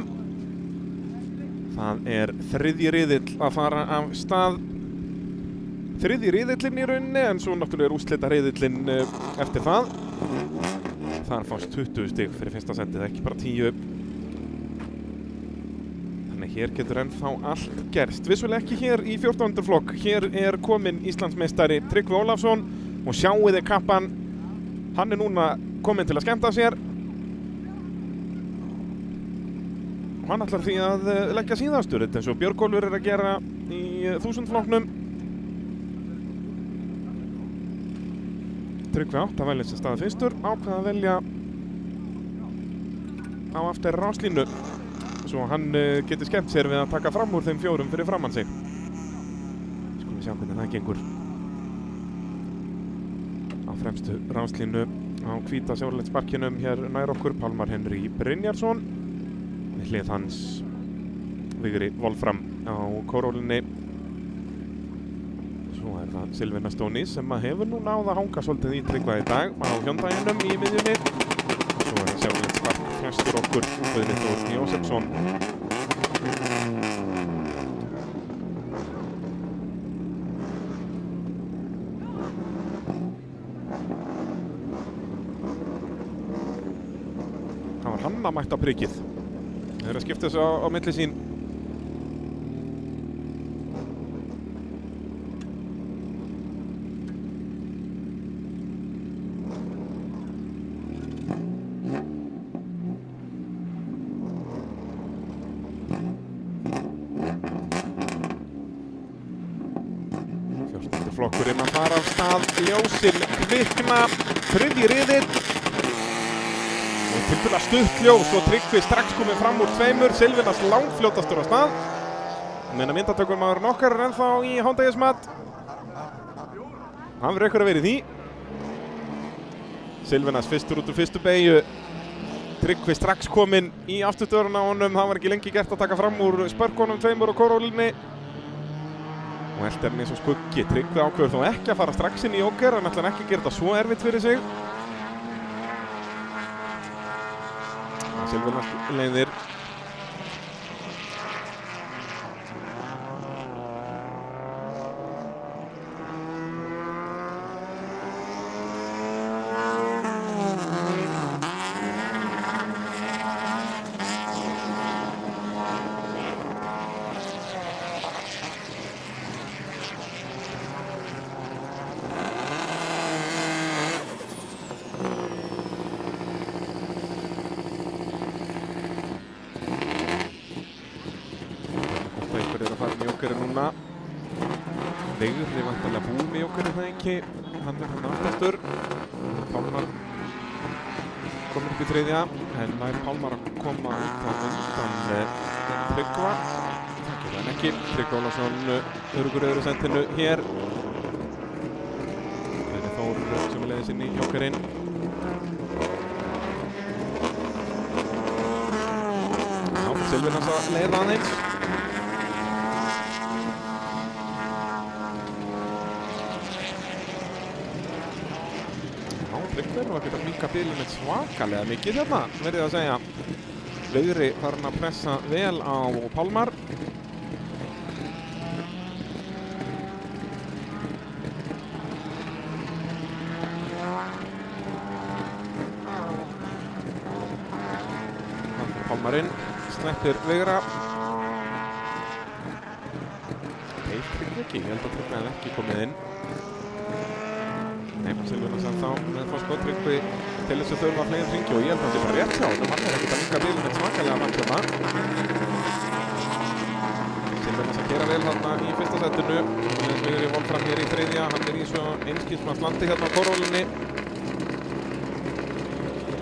Það þriðji riðill að fara af stað. Þriðji riðillinn í rauninni, en svo náttúrulega úrslita riðillinn eftir það. Þar fást 20 stig fyrir fyrsta setið, ekki bara 10. Þannig hér getur ennþá allt gerst. Vissulega ekki hér í 14. flokk. Hér kominn Íslandsmeistari Tryggvi Ólafsson og sjáiði kappan. Hann núna kominn til að skemmta sér. Og hann ætlar því að leggja síðastur, eins og Björgólfur að gera í 1000 flokknum. Tryggvi átt að velja sér staði fyrstur, ákvað að velja á eftir ráslínu svo hann geti skemmt sér við að taka fram úr þeim 4 fyrir framann sig. Skulum við sjá hvernig það gengur. Á fremstu ráslínu á hvíta sjálfleiksparkinum hér nær okkur Pálmar Henry Brynjarsson. Við hlið hans Vigri Wolfram á kórólinni. Svo það Silvina Stónis sem hefur nú náð að hanga svolítið í Tryggva í dag á Hyundaiinum í miðjunni. Svo það sjálfleikspark frestur okkur Guðni Þór Jósefsson. Það var hann að mæta prikið. Þeir eru að skipta þessu á milli sín. Flokkurinn að fara af stað, ljósin kvikna, þriðji riðill og tilbúinlega stutt ljós og Tryggvi strax komið fram úr 2, Silvinas langfljótastur á stað. Menna myndatökumaðurinn okkar ennþá í hádægismat. Hann verður að vera í því. Silvinas fyrstur út úr fyrstu beygju. Tryggvi strax kominn í afturstöruna á honum, það var ekki lengi gert að taka fram úr spörkunum 2 og kórólinni. Og eldir hann eins og skuggi. Tryggvi ákveður þó ekki að fara strax inn í Joker, hann ætlar ekki að gera þetta svo erfitt fyrir sig. Silvinas leiðir. Núna Vigri vantarlega búið með Joker það ekki, hann hann aftastur. Pálmar komur upp í 3. en nær Pálmar að koma undan Tryggva. Það gerði hann ekki. Tryggvi Ólafsson öruggur öðru sentinu hér. Guðni Þór sem leiðis inn í Jokerinn. Silvinas að leiða aðeins. Tryggvi var ekkert að minka bilið með svakalega mikið hérna, verið að segja. Vigri farin að pressa vel á Pálmar. Pálmarinn sleppir Vigra. Tryggvi ekki, ég held að Tryggvi hefði ekki komið inn. Silvinas þá með fórskot. Tryggvi til þess að þurfa fleiri hringi og ég held að það sé bara rétt hjá honum. Hann ekkert að minka bilið með svakalega framkjöma. Silvinas að gera vel þarna í fyrsta setinu. Vigri Wolfram hér í 3. Hann í svo einskilsmannslandi hérna á kórólinni.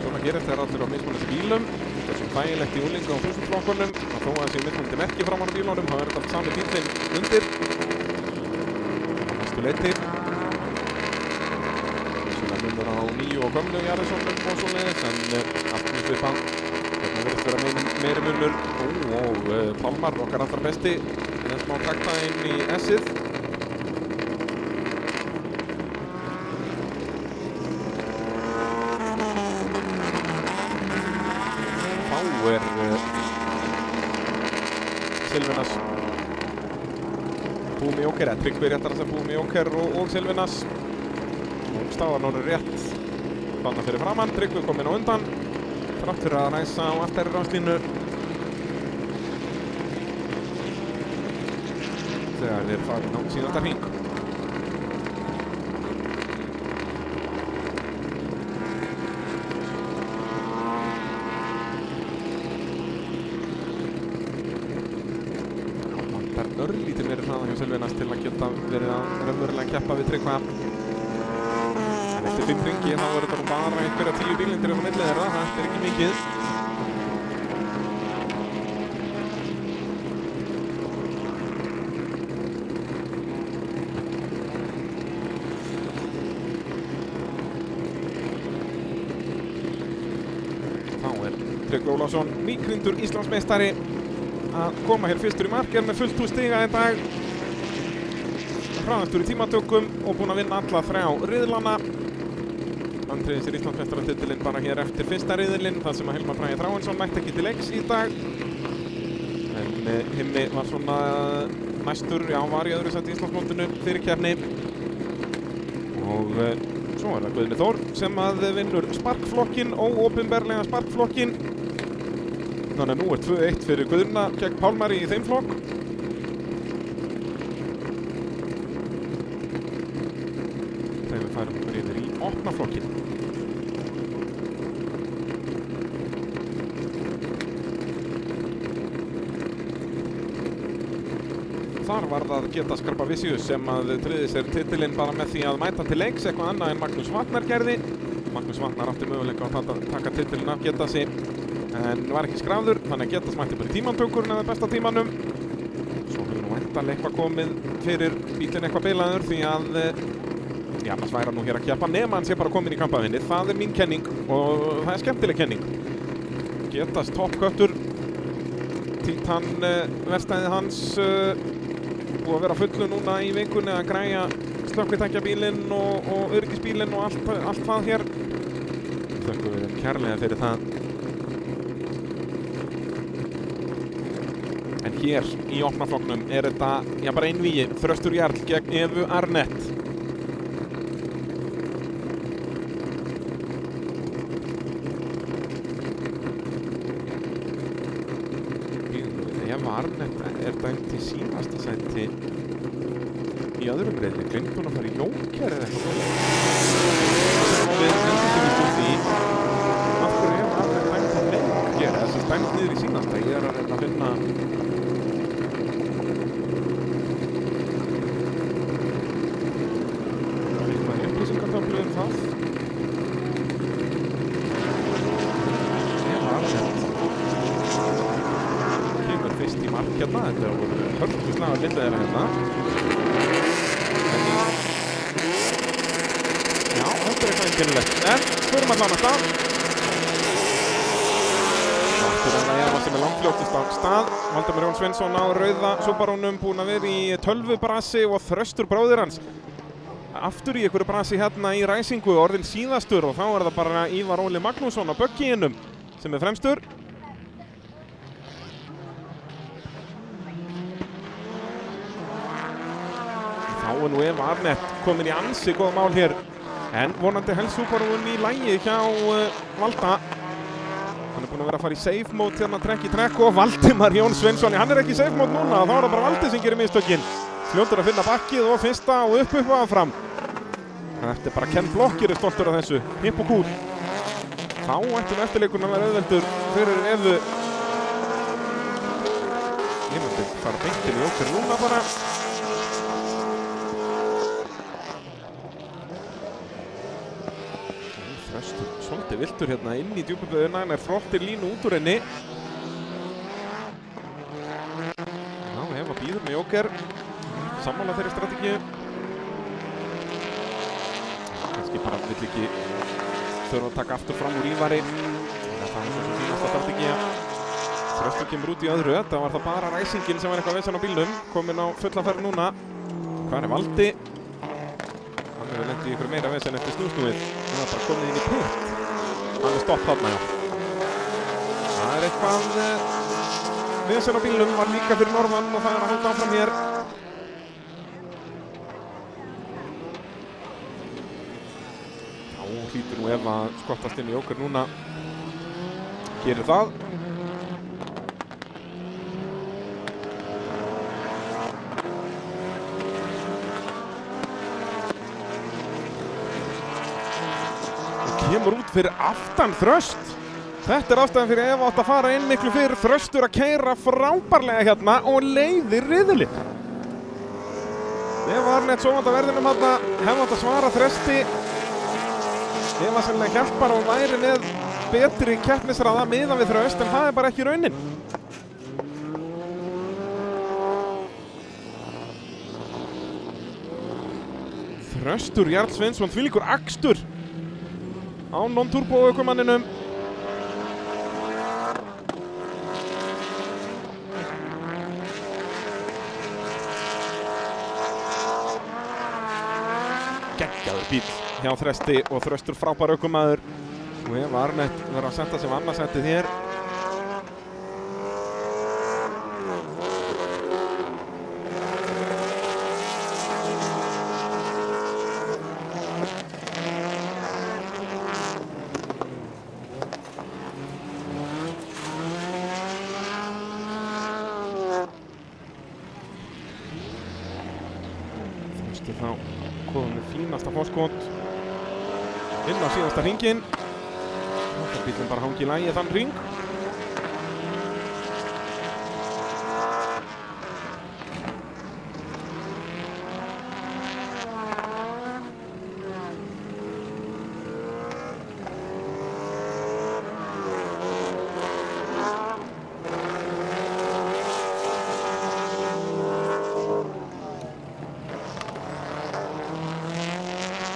Svona gerist þegar allir á mismunandi bílum. Þessum þægilegt í úlinga á 1000 flokkunum. Þó að þessi mismunandi merki fram á bílunum, þá þetta allt sami bílinn undir. Á næstu leyti. Munur á nýju og gömlu Jarðarssonum og svoleiðis, en allt mjög svipað. Hérna verðist vera meiri munur. Og Pálmar, okkar allra besti, með smá takta inn í S-ið. Silvinas Búmi Jóker, eða Tryggvi réttar að segja Búmi Jóker og Silvinas. Og staðan orðið rétt. Banna fyrir framann, Tryggvi kominn á undan. Þrátt fyrir að ræsa á aftari ráslínu. Þegar þeir farin á síðasta hring. Örlítið meiri hraða hjá Silvinas til að geta verið að raunverulega keppa við Tryggva. En eftir 5 hringi þá er þetta nú bara einhverja 10 bílindir á milli þeirra, þetta er ekki mikið. Þá er Tryggvi Ólafsson nýkrýndur Íslandsmeistari að koma hér fyrstur í mark, er með fullt hús stiga í dag. Hraðastur í tímatökum og búinn að vinna alla 3 riðlana. Hann tryggði sér Íslandsmeistaratitilinn bara hér eftir fyrsta riðilinn, þar sem að Hilmar Bragi Þráinsson mætti ekki til leiks í dag. En Himmi var svona næstur, já, var í öðru sæti í Íslandsmótinu fyrir keppni. Og svo er það Guðni Þór sem að vinnur sparkflokkinn, óopinberlega sparkflokkinn. Þannig að nú er 2-1 fyrir Guðna gegn Pálmari í þeim flokk. Þegar við færum okkur yfir í opna flokkinn. Þar var það Geta Skarpa Vicious sem að tryggði sér titilinn bara með því að mæta til leiks, eitthvað annað en Magnús Vatnar gerði. Magnús Vatnar átti möguleika að taka titilinn af Getasi, en var ekki skráður, þannig að Getas mætti bara tímantökur eða besta tímanum. Svo hefur nú væntanlega eitthvað komið fyrir bílinn eitthvað bilaður því að já, annars væri hann nú hér að keppa nema hann sé bara komin í kampavinni. Það er mín kenning og það er skemmtileg kenning. Getas toppköttur, Titan verkstæðið hans búið að vera fullu núna í vikunni að græja slökkvitækjabílinn og öryggisbílinn og allt það hér. Þökkum við kærlega fyrir það. En hér í opna flokknum er þetta, já, bara einvígi, Þröstur Jarl gegn Evu Arnett. Eva Arnett er dæmt í síðasta sæti í öðrum riðli. Gleymdi hún að fara í Jóker eða eitthvað svona. Við sendum við úr því af hverju Eva Arnett dæmt að leik hér, þessi dæmt niður í síðasta. Ég er að reyna að finna upplýsingartöflu það. Eva Arnett kemur fyrst í mark hérna, þetta er voru hörkuslagar milli þeirra hérna. Já, þetta er eitthvað einkennilegt, en förum allan að stað. Aftur en það Eva sem er langfljótust á stað. Valdimar Jón Sveinsson á rauða Subarúnum, búinn að vera í tölvubrasi og Þröstur bróðir hans aftur í einhverju brasi hérna í ræsingu, orðinn síðastur, og þá er það bara Ívar Óli Magnússon á bögginnum sem er fremstur. Þá er nú Eva Arnett komin í ansi góð mál hér, en vonandi helst Subarúin í lagi hjá Valda. Hann er búinn að vera að fara í safe mode hérna trekk í trekk, og Valdimar Jón Sveinsson, hann er ekki í safe mode núna, og þá er það bara Valdi sem gerir mistökin. Fljótur að finna bakkið og fyrsta og upp áfram. Þetta er bara Ken Blokker er stoltur af þessu, hipp og kúl. Þá ættum eftirleikurinn að vera auðveldur fyrir Evu. Ég myndi fara beintin í Jóker núna bara. Þröstur svolítið viltur hérna inn í djúpuböðuna, hann er flottir línu út úr henni. Já, Eva býður með Jóker. Sammála þeirri strategíu. Kannski bara vill ekki þurfa að taka aftur fram úr Ívari. Það er svona fínasta strategía. Þröstur kemur út í öðru. Þetta var það bara ræsingin sem var eitthvað vesen á bílnum. Kominn á fulla ferð núna. Hvað er Valdi? Hann hefur lent í ykkur meira vesen eftir snúsnúið. Það er bara komið inn í pitt. Hann er stopp þarna, já. Það eitthvað vesen á bílnum, var líka fyrir norðan og það að halda áfram hér. Já, hlýtur nú ef að skottast inn í okkur núna. Gerir það. Kemur út fyrir aftan Þröst. Þetta ástæðan fyrir ef átt að fara inn miklu fyrir Þröstur að keyra frábærlega hérna og leiðir riðilinn. Ef Arnett sofandi á verðinum hérna, hefði átt að svara Þresti. Ef að sennilega hjálpar og væri með betri keppnisraða miðað við Þröst, en það bara ekki raunin. Þröstur Jarl Sveinsson, þvílíkur akstur á non-turbo ökumanninum. Geggjaður bíl hjá Þresti og Þröstur frábær ökumaður. Og ef Arnett verður að senda sem annarsættið hér. Þröstur þá komið með fínasta fórskot inn á síðasta hringinn. Það er bílinn bara hangi í lagi þann hring.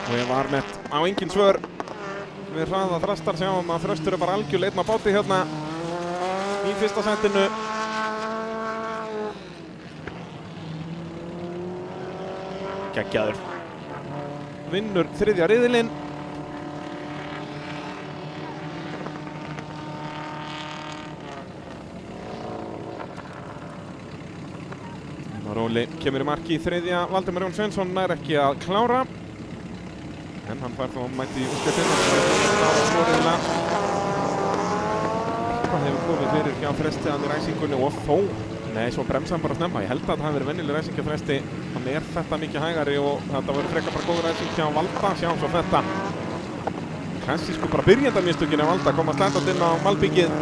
Og ef Arnett á engin svör við hraða Þrastar, sjáum að Þröstur er bara algjörlega einn á báti hérna í fyrsta sætinu. Geggjaður. Vinnur þriðja riðilinn. Róli kemur í marki í þriðja. Valdimar Jón Sveinsson nær ekki að klára. En hann fær þó mætti í úrslitin og það er svoriðina. Eitthvað hefur komið fyrir hjá Þresti að í ræsingunni og þó, nei, svo bremsa hann bara snemma. Ég held að það hafi verið venjuleg ræsing hjá Þresti. Hann er þetta mikið hægari og þetta verður frekar bara góð ræsing hjá Valda. Sjáum svo þetta. Klassísku bara byrjendarmistökin af Valda koma slætandi inn á malbyggið.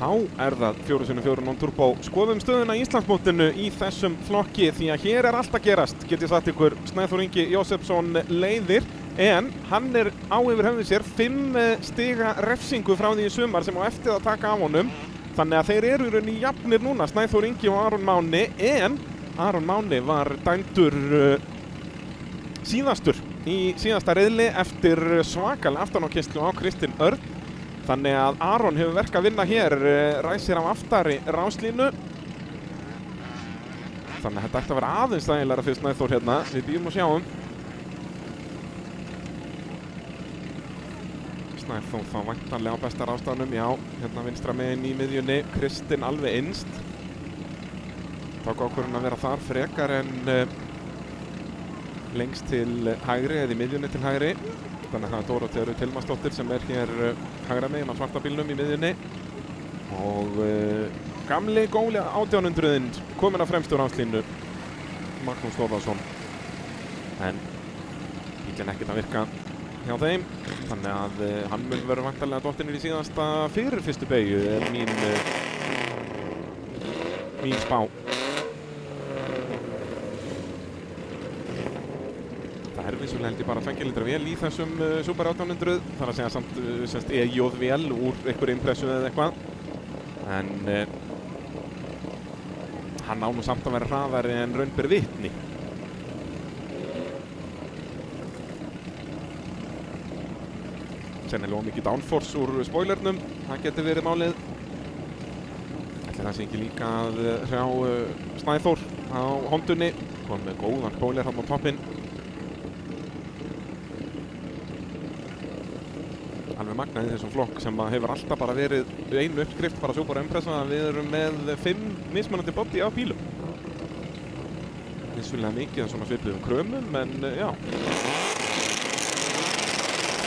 Þá er það 4x4 non-turbo. Skoðum stöðuna í Íslandsmótinu í þessum flokki því að hér er allt að gerast, get ég sagt ykkur. Snæþór Ingi Jósefsson leiðir, en hann er á yfir höfði sér 5 stiga refsingu frá því í sumar sem á eftir að taka af honum. Þannig að þeir eru í rauninni jafnir núna, Snæþór Ingi og Aron Máni, en Aron Máni var dæmdur síðastur í síðasta riðli eftir svakalega aftanákeyrslu á Kristinn Örn. Þannig að Aron hefur verk að vinna hér, ræsir af aftari ráslínu. Þannig að þetta ætti að vera aðeins þægilegra fyrir Snæþór hérna. Við bíðum og sjáum. Snæþór þá væntanlega á besta rástaðanum. Já, hérna vinstra megin í miðjunni. Kristinn alveg innst. Tók ákvörðun að vera þar frekar en lengst til hægri eða í miðjunni til hægri. Þannig að það er Dórótea Rut Hilmarsdóttir sem er hér hægra megin á svarta bílnum í miðjunni. Og gamli góli 1800-inn kominn á fremstu ráslínu, Magnús Þórðarsson. En bílinn ekkert að virka hjá þeim. Þannig að hann mun verður væntanlega dottinir í síðasta fyrir fyrstu beygju er mín spá. Það er vissulega held ég bara 2 litra vél í þessum Super 1800. Það er að segja samt EJ vél úr einhver impressu eða eitthvað. En hann á nú samt að vera hraðari en raun ber vitni. sennilega mikið downforce úr spoilernum, það getur verið málið. Ætli það sé ekki líka að sjá Snæþór á Hondunni, kom með góðan spoiler hann á toppinn. Alveg magnað í þessum flokk sem hefur alltaf bara verið einu uppskrift, bara Subaru Impreza, að við erum með 5 mismunandi body á bílum. Vissulega mikið svona svipuðum krömum, en já.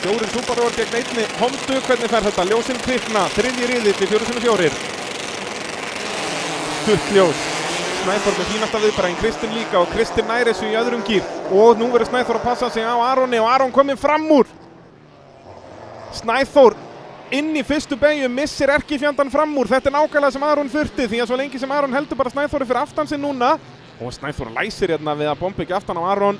4 Subaruar gegn einni Hondu, hvernig fer þetta? Ljósin kvikna, 3. riðill í 4x4. Stutt ljós. Snæþór með fínasta viðbragðinn, Kristinn líka og Kristinn nær þessu í öðrum gír. Og nú verður Snæþór að passa sig á Aroni og Aron kominn fram úr. Snæþór inn í fyrstu beygju, missir erkifjandann fram úr. Þetta er nákvæmlega sem Aron þurfti, því að svo lengi sem Aron heldur bara Snæþóri fyrir aftan sig núna. Og Snæþór læsir hérna við að bomba ekki aftan á Aron.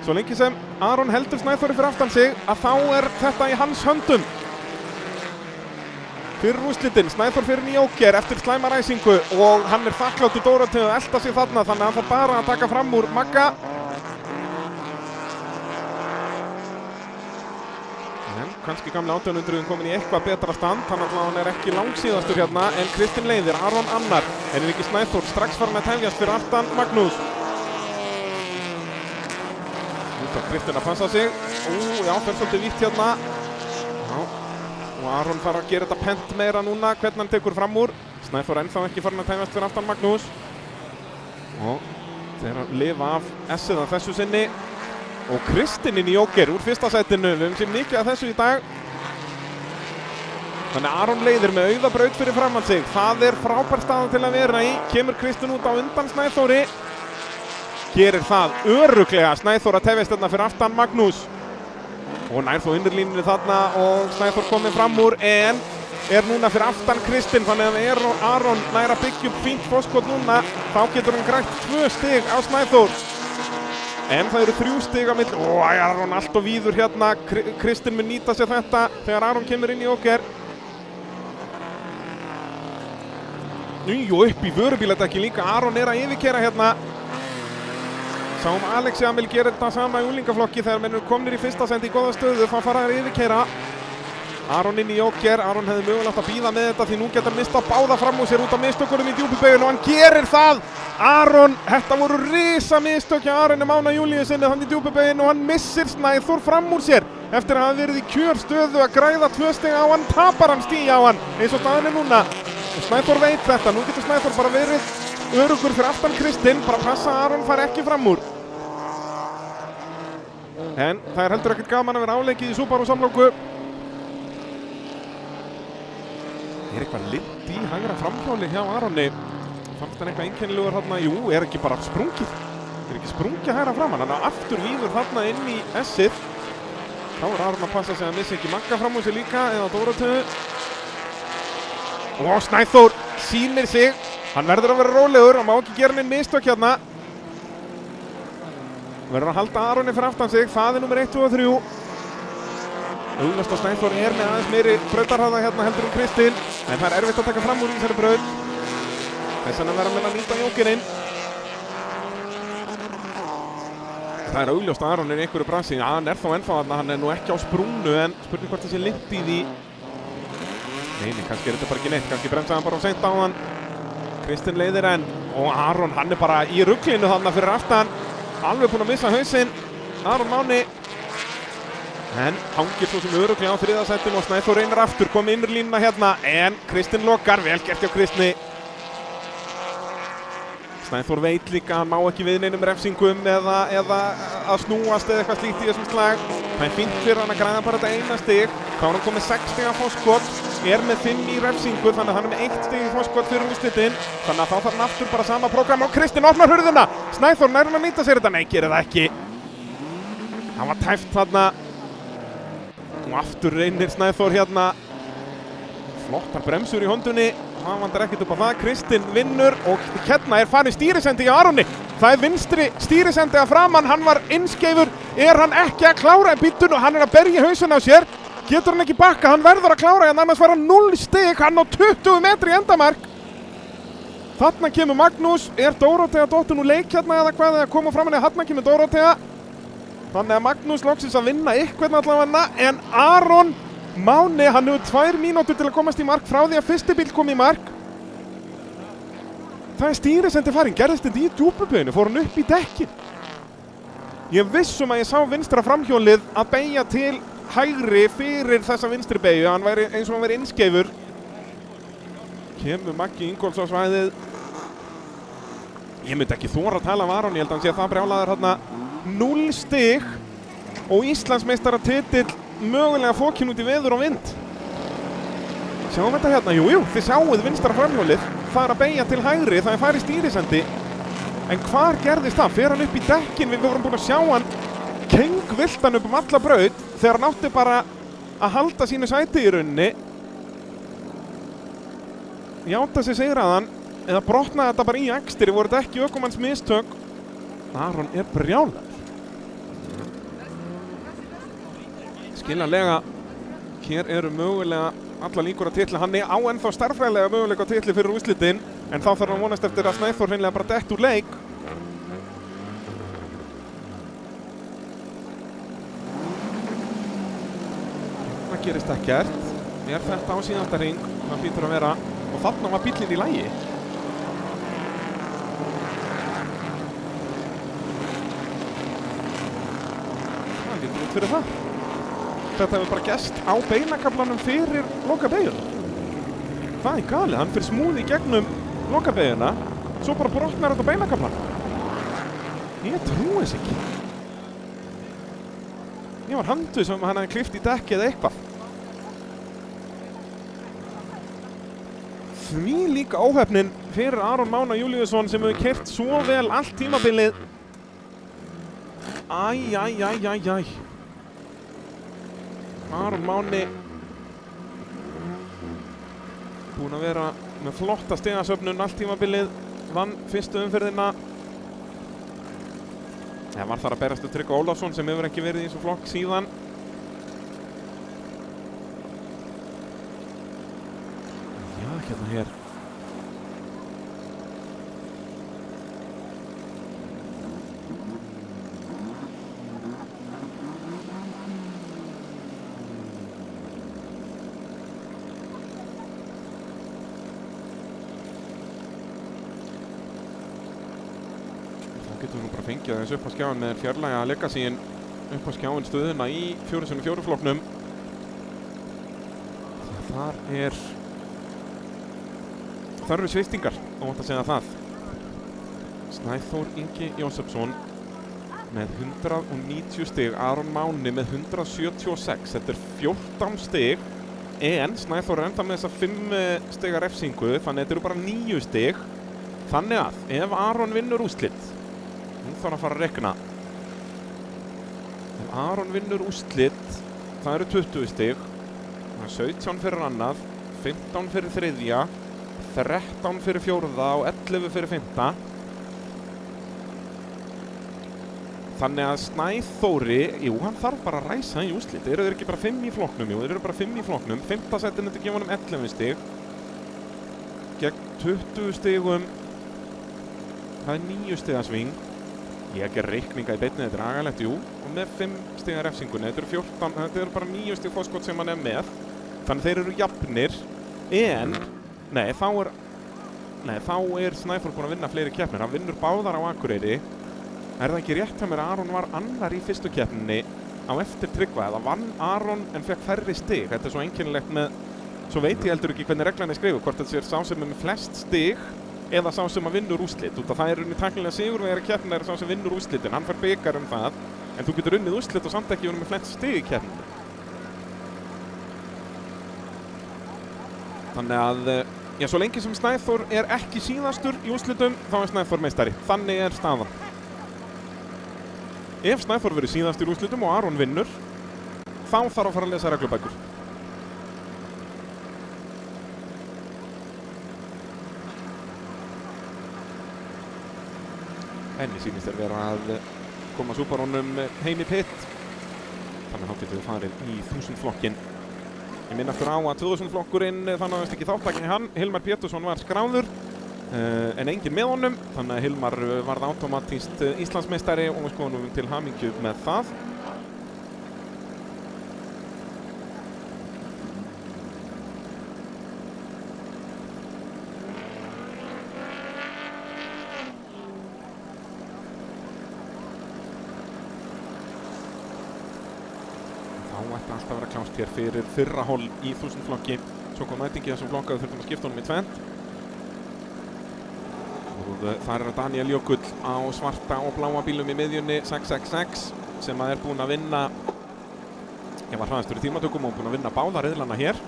Svo lengi sem Aron heldur Snæþóri fyrir aftan sig, að þá er þetta í hans höndum. Fyrir úrslitin, Snæþór fyrir Jóker eftir slæma ræsingu og hann er þakkláttur Dóróteu að elta sig þarna, þannig að hann þarf bara að taka fram úr Magga. En kannski gamli 800 komin í eitthvað betra stand, þannig að hann er ekki langsíðastur hérna, en Kristinn leiðir, Aron annar, en er ekki Snæþór strax farin að tefjast fyrir aftan Magnús. Nú þarf Kristinn að passa sig, já, fer svolítið vítt hérna. Já, og Aron fara að gera þetta pent meira núna, hvernig hann tekur fram úr. Snæþór ennþá ekki farin að tefjast fyrir aftan Magnús. Og þeir að lifa af S-ið að þessu sinni. Og Kristinn inn í Jóker úr fyrsta sætinu, við höfum séð mikið af þessu í dag. Þannig að Aron leiðir með auðabraut fyrir framan sig. Það er frábær staða til að vera í. Kemur Kristinn út á undan Snæþóri. Gerir það örugglega Snæþór að tefjast þarna fyrir aftan Magnús. Og nær þó innirlínunni þarna og Snæþór komið fram úr, en er núna fyrir aftan Kristinn. Þannig að ef Aron nær að byggja upp fínt fórskot núna, þá getur hann grætt 2 stig á Snæþór. En það eru 3 stig á milli. Aron allt og víður hérna. Kristinn mun nýta sér þetta þegar Aron kemur inn í Jóker. Og upp í vörubíladekki líka. Aron er að yfirkera hérna. Sáum Alexi Amil gera þetta sama í unglingaflokki þegar menn eru komnir í fyrsta sendi í góða stöðu. Þá fara þær að yfirkera. Aron inn í Jóker. Aron hefði mögulegt að bíða með þetta því nú getur hann mista báða fram úr sér út af mistökunum í djúpubeygju og hann gerir það. Aron, þetta voru risa mistök hjá Aroni Mána Júlíusinni þannig í djúpubeygju og hann missir Snæþór fram úr sér eftir að hafa verið í kjörstöðu að græða 2 stig á hann, tapar hann stig á hann eins og staðan er núna. Og Snæþór veit þetta, nú getur Snæþór bara verið öruggur fyrir aftan Kristinn, bara passa að Aron fari ekki fram úr. En það er heldur ekkert gaman að vera áleikið í Subaru samlóku. Er eitthvað lind í hægra framhjóli hjá Aroni? Fannst hann eitthvað einkennilegur þarna? Jú, er ekki bara sprungið? Er ekki sprungið hægra framan? Hann er aftur víður þarna inn í S-ið. Þá er Aron að passa sig að missa ekki Magga fram úr sig líka, eða Dóróteu. Og Snæþór sýnir sig. Hann verður að vera rólegur, hann má ekki gera neinn mistök hérna. Verður að halda Aroni fyrir aftan sig, það er nummer 1, 2 og 3. Augljóst að Snæþór er með aðeins meiri brautarhraða hérna heldur Kristinn, en það er erfitt að taka fram úr í þessari braut. Þess vegna verður hann að nýta Jókerinn. Það er augljóst að Aron er í einhverju brasi. Já, hann er þó ennþá þarna, hann er nú ekki á sprungnu, en spurning hvort það sé lind í því. Nei, kannski er þetta bara ekki neitt, kannski bremsaði hann bara á seint á hann. Kristinn leiðir enn, og Aron, hann er bara í ruglinu þarna fyrir aftan. Alveg búinn að missa hausinn, Aron Máni. En hangir svo sem örugglega á 3. sætinu og Snæþór reynir aftur, kom innur línuna hérna, en Kristinn lokar, vel gert hjá Kristni. Snæþór veit líka að hann má ekki við neinum refsingum eða að snúast eða eitthvað slíkt í þessum slag. Það er fínt fyrir hann að græða bara þetta 1 stig. Þá er hann komið 6 stiga fórskot, er með 5 í refsingu, þannig að hann er með 1 stig í fórskot fyrir úrslitin. Þannig að þá þarf hann aftur bara sama prógram og Kristinn opnar hurðina. Snæþór nær hann að nýta sér þetta? Nei, gerir það ekki. Hann var tæft þarna. Og aftur reynir Snæþór hérna. Flottar bremsur í Hondunni. Það vantar ekkert upp á það. Kristinn vinnur og hérna er farin stýrisendi í Aroni. Það er vinstri stýrisendi að framann. Hann var innskeifur. Er hann ekki að klára í bílun og hann er að berja hausin á sér? Getur hann ekki bakka? Hann verður að klára en annars var hann 0 stig. Hann á 20 metri í endamark. Þarna kemur Magnús. Er Dórótea dottin úr leik hérna eða hvað? Eða koma fram hann eða þarna kemur Dórótea. Þannig að Magnús loksins að vinna eitthvað allavega, en Aron Máni, hann hefur 2 mínútur til að komast í mark frá því að fyrsti bíll kom í mark. Það stýrisendi farin, gerðist þetta í djúpubeygju, fór hann upp í dekkin. Ég vissum að ég sá vinstra framhjólið að beygja til hægri fyrir þessa vinstri beygju, hann væri eins og hann væri innskeifur. Kemur Maggi Ingólfs á svæðið. Ég myndi ekki þora að tala um Aron, ég held að hann sé að það brjálaður hérna 0 stig og Íslandsmeistaratitill mögulega fókin út í veður og vind. Sjáum þetta hérna, jú, þið sjáuð vinstra framhjólið, það er að beygja til hægri, það er farið stýrisendi. En hvar gerðist það? Fer hann upp í dekkin, við vorum búin að sjá hann kengviltan upp alla braut þegar hann átti bara að halda sínu sæti í rauninni. Játa sig sigraðan, eða brotnaði þetta bara í ekstri, voru þetta ekki ökumanns mistök. Aron er brjálaður. Skiljanlega, hér eru mögulega alla líkur að titla. Hann er á ennþá stærðfræðilega möguleika á titli fyrir úrslitin, en þá þarf hann vonast eftir að Snæþór hreinlega bara dett úr leik. Það gerist ekkert. Er þetta á síðasta hring? Það hlýtur að vera. Og þarna var bíllinn í lagi. Það lítur út fyrir það. Þetta hefur bara gerst á beinakaflanum fyrir lokabeyggjuna. Það er galið, hann fyrir smúð í gegnum lokabeygjuna, svo bara brotnar þetta á beinakaflanum. Ég trúi þess ekki. Ég var handið sem hann hefði klippt í dekki eða eitthvað. Því líka óhefnin fyrir Aron Mána Júlíusson sem hefur keyrt svo vel allt tímabilið. Æ. Aron Máni búinn að vera með flotta stigasöfnun allt tímabilið, vann fyrstu umferðina. Það var þar að berast Tryggva Ólafsson sem hefur ekki verið í þessu flokk síðan. Já, hérna hér. Getum við nú bara fengið aðeins upp á skjáin með fjarlæga Legacy-in upp á skjáin stöðuna í 4x4 flokknum. Þar eru sviptingar, óvænt að segja það. Snæþór Ingi Jósefsson með 190 stig, Aron Máni með 176. Þetta er 14 stig, en Snæþór er enda með þessa 5 stiga refsingu, þannig að þetta eru bara 9 stig. Þannig að ef Aron vinnur úrslit, hún þarf að fara að rekna. Ef Aron vinnur úrslit, það eru 20 stig. Það er 17 fyrir annað, 15 fyrir þriðja, 13 fyrir fjórða og 11 fyrir fimmta. Þannig að Snæþóri, hann þarf bara að ræsa í úrslit. Eru þeir ekki bara 5 í flokknum? Jú, þeir eru bara 5 í flokknum. 5. sætið myndi gefa honum 11 stig. Gegn 20 stigum, það er 9 stigasving. Ég ger reikninga í beinni, þetta er agalegt, jú. Og með 5 stiga refsingunni, þetta eru bara 9 stig fórskot sem hann er með. Þannig þeir eru jafnir, en þá er Snæþór búinn að vinna fleiri keppnir. Hann vinnur báðar á Akureyri. Er það ekki rétt hjá mér að Aron var annar í fyrstu keppninni á eftir Tryggva? Eða vann Aron en fekk færri stig? Þetta er svo einkennilegt með, svo veit ég heldur ekki hvernig reglan er skrifuð, hvort þetta sé sá sem er með flest stig eða sá sem að vinnur úrslit. Út af það er unnið tæknilega sigurvegari keppnin er sá sem vinnur úrslitin. Hann fær bikar það, en þú getur unnið úrslit og samt ekki unnið með flest stig í keppninni. Þannig að, svo lengi sem Snæþór er ekki síðastur í úrslitum, þá er Snæþór meistari. Þannig er staðan. Ef Snæþór verður síðastur í úrslitum og Aron vinnur, þá þarf að fara að lesa reglubækur. En ég sýnist þér vera að koma súparónum heim í pitt. Þannig þá getum við farið í 1000 flokkin. Ég minn aftur á að 2000 flokkurinn, þannig að ekki þáttakni hann. Hilmar Pétursson var skráður, en enginn með honum. Þannig að Hilmar varð automatískt Íslandsmeistari og við skoðum til hamingju með það. þá ætti alltaf að vera klást hér fyrir fyrra hol í 1000 flokki. Svo kom mætingi þessum flokka, við þurfum að skipta honum í tvennt. Og þar er Daniel Jökull á svarta og bláa bílum í miðjunni 666 sem er búinn að vinna, ég var hraðastur í tímatökum og búinn að vinna báða riðlana hér.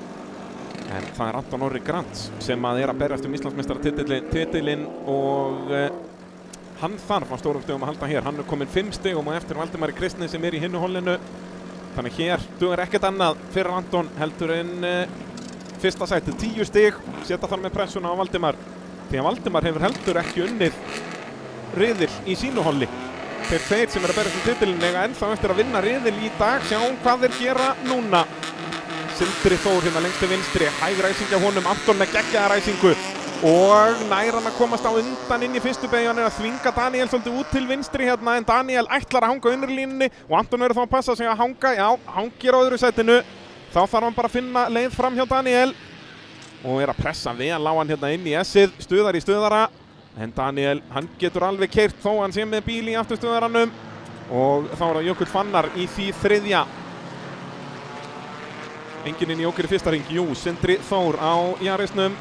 En það er Anton Orri Grants sem er að berjast Íslandsmeistaratitilinn og hann þarf á stórum stigum að halda hér. Hann er kominn 5 stigum og eftir Valdimari Kristni sem í hinnu holinu. Þannig hér dugar ekkert annað fyrir Anton heldur en fyrsta sætið 10 stig, setja þar með pressuna á Valdimar. Því að Valdimar hefur heldur ekki unnið riðil í sínu holi. Þeir tveir sem að berjast titilinn eiga ennþá eftir að vinna riðil í dag. Sjáum hvað þeir gera núna. Sindri Þór hérna lengst til vinstri, hæg ræsing af honum, Anton með geggjaða ræsingu og nær hann að komast á undan inn í fyrstu beygju. Hann er að þvinga Daniel svolítið út til vinstri hérna en Daniel ætlar að hanga undir línunni og Anton verður þá að passa sig að hanga, já, hangir á öðru sætinu. Þá þarf hann bara að finna leið fram hjá Daniel og er að pressa vel á hann hérna inn í S-ið, stuðar í stuðara. En Daniel, hann getur alveg keyrt þó hann sé með bíl í afturstuðaranum og þá er það Jökull Fannar í því þriðja. Enginn inn í Jóker í fyrsta ring, jú, Sindri Þór á Jarisnum.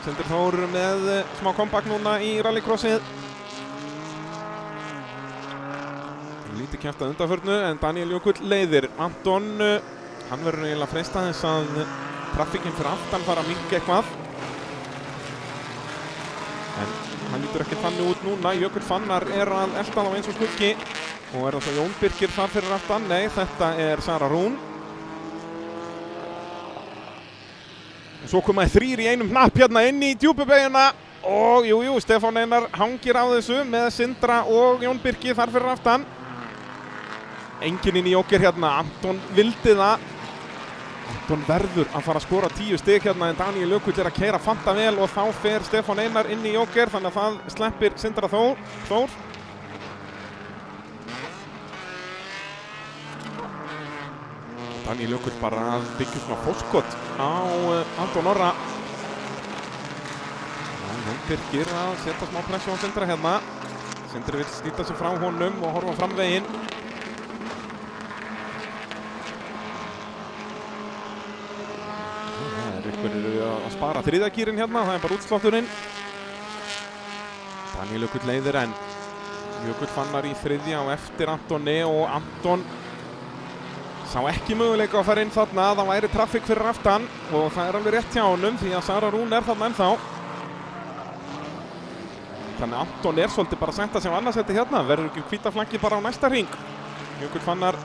Sindri Þór með smá comeback núna í rallycrossið. Lítið kæft að undanförnu en Daniel Jökull leiðir. Anton, hann verður eiginlega freista þess að traffíkinn fyrir aftan fara að minnka eitthvað. En hann lítur ekki þannig út núna. Jökull Fannar er að elta þá eins og skuggi og er það svo Jón Birkir þar fyrir aftan. Nei, þetta er Sara Rún. Svo komaði 3 í einum hnapp hérna inn í djúpubeygjuna og jú, Stefán Einar hangir á þessu með Sindra og Jón Birki þar fyrir aftan. Enginn inn í Jóker hérna, Anton vildi það. Anton verður að fara að skora 10 stig hérna en Daniel Jökull er að keyra fanta vel og þá fer Stefán Einar inn í Jóker þannig að það sleppir Sindra Þór. Daniel Jökull bara að byggja svona fórskot á Anton Orra. Jón Birkir að setja smá pressu á Sindra hérna. Sindri vill snýta sig frá honum og horfa fram veginn. Það er einhverjir að spara þriðagýrin hérna, það er bara útslátturinn. Daniel Jökull leiðir en Jökull Fannar í þriðja og eftir Antoni og Anton sá ekki möguleika að fara inn þarna, það væri traffík fyrir aftan og það er alveg rétt hjá honum því að Sara Rún er þarna ennþá. Þannig Anton er svolítið bara að senda sig á annarsæti hérna, verður ekki hvíta flaggi bara á næsta hring. Jökull Fannar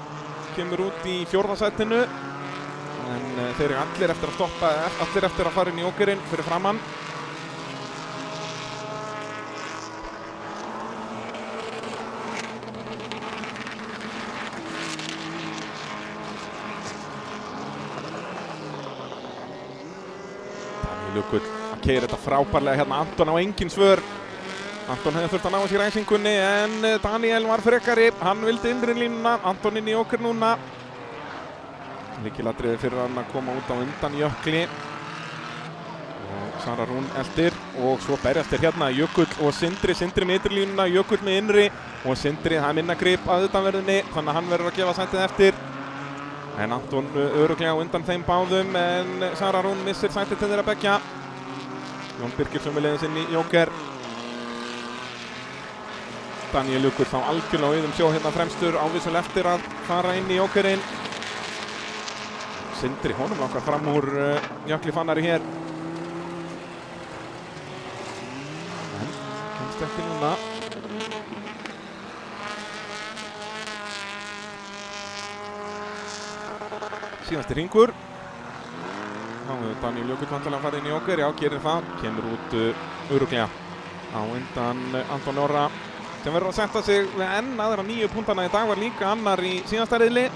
kemur út í 4. sætinu en þeir eru allir eftir að stoppa, allir eftir að fara inn í Jókerinn fyrir framann. Jökull að keyra þetta frábærlega hérna, Anton á engin svör. Anton hefði þurft að ná sér ræsingunni en Daniel var frekari, hann vildi innri línuna, Anton inn í Jóker núna. Lykilatriði fyrir hann að koma út á undan Jökli. Og Sara Rún eldir og svo berjast þeir hérna Jökull og Sindri með ytri línuna, Jökull með innri og Sindri, það er minna grip að utanverðinni þannig að hann verður að gefa sætið eftir. En Anton örugglega undan þeim báðum en Sara Rún missir sætið til þeirra beggja. Jón Birkir sömuleiðis inn í Jóker. Daniel Jökull þá algjörlega á auðum sjó hérna fremstur, ávísul eftir að fara inn í Jókerinn. Sindri honum langar fram úr Jökli Fannari hér. En kemst ekki núna. Síðasti hringur. Þá hefur Daniel Jökull vantilega að fara inn í Jóker, já, gerir það. Kemur út örugglega á undan Anton Orra sem verður að setja sig við enn aðra 9 púntana í dag, var líka annar í síðasta riðli.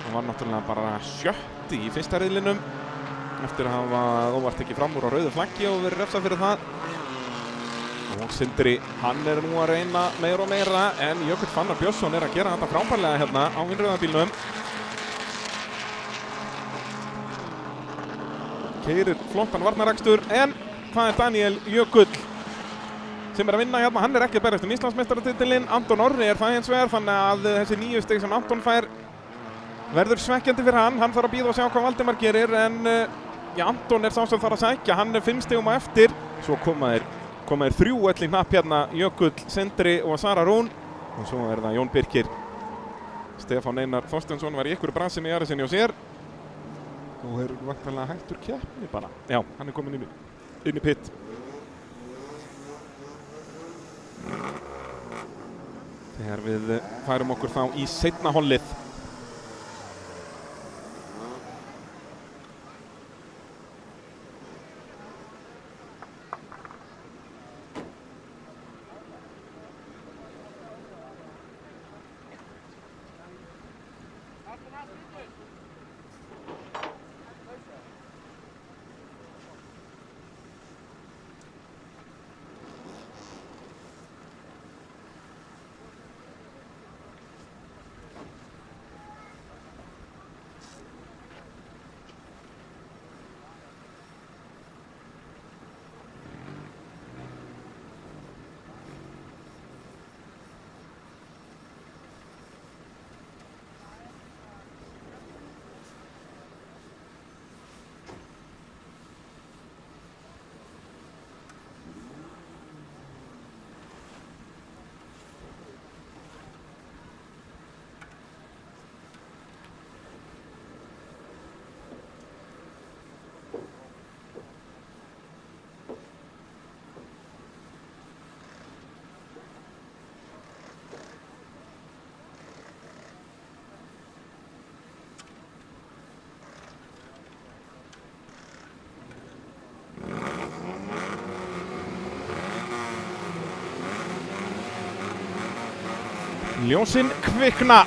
Hann var náttúrulega bara 7. í fyrsta riðlinum eftir að hafa óvart ekki fram úr á rauðu flaggi og verið refsað fyrir það. Og Sindri, hann er nú að reyna meira og meira en Jökull Fannar Björnsson er að gera þetta frábærlega hérna á vinröðabílnum. Keyrir flottan varnarakstur en það er Daniel Jökull sem er að vinna hérna, hann er ekki að berjast Íslandsmeistaratitilinn. Anton Orri er það hins vegar, þannig að þessi 9 stig sem Anton fær verður svekkjandi fyrir hann þarf að bíða og sjá hvað Valdimar gerir en Anton sá sem þarf að sækja, hann 5 stigum á eftir, svo koma þeir 3 öll í hnapp hérna, Jökull, Sindri og Sara Rún og svo það Jón Birkir. Stefán Einar Þorsteinsson var í ykkur bransi með Jarisinni og sér og væntanlega hættur keppni bara. Já, hann kominn inn í pit. Þegar við færum okkur þá í seinna hollið. Ljósin kvikna,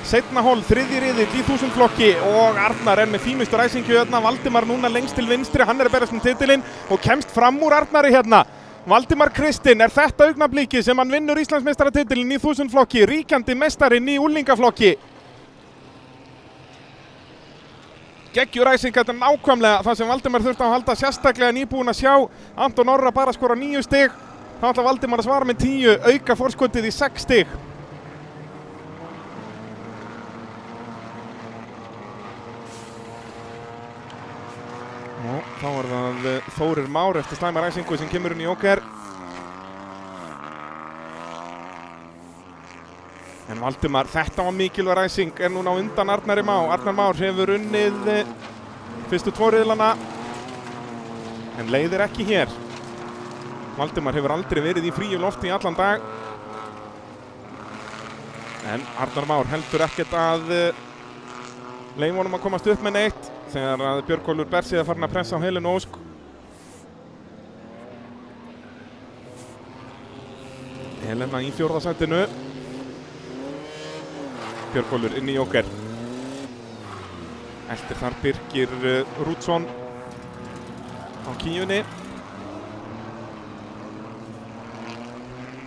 seinna hol, 3. riðill í 1000 flokki og Arnar með fínustu ræsingu hérna, Valdimar núna lengst til vinstri, hann að berast titilinn og kemst fram úr Arnari hérna. Valdimar Kristinn, þetta augnablikið sem hann vinnur Íslandsmeistaratitilinn í 1000 flokki, ríkjandi meistarinn í úlingaflokki. Geggjuræsing, þetta nákvæmlega það sem Valdimar þurfti að halda, sérstaklega nýbúin að sjá Anton Orra bara skora 9 stig, þá ætla Valdimar að svara með 10, auka forskotið í 6 stig. Þá það Þórir Már eftir slæma ræsingu sem kemur inn í Joker. En Valdimar, þetta var mikilvæg ræsing, núna á undan Arnari Má. Arnar Már hefur unnið fyrstu 2 riðlana en leiðir ekki hér. Valdimar hefur aldrei verið í fríu lofti í allan dag. En Arnar Már heldur ekkert að leyfa honum að komast upp með neitt þegar að Björgólfur Bersið farin að pressa á Helenu Ósk. Helena í 4. sætinu. Björgólfur inn í Joker. Eltir þar Birgir Rútsson á kíunni.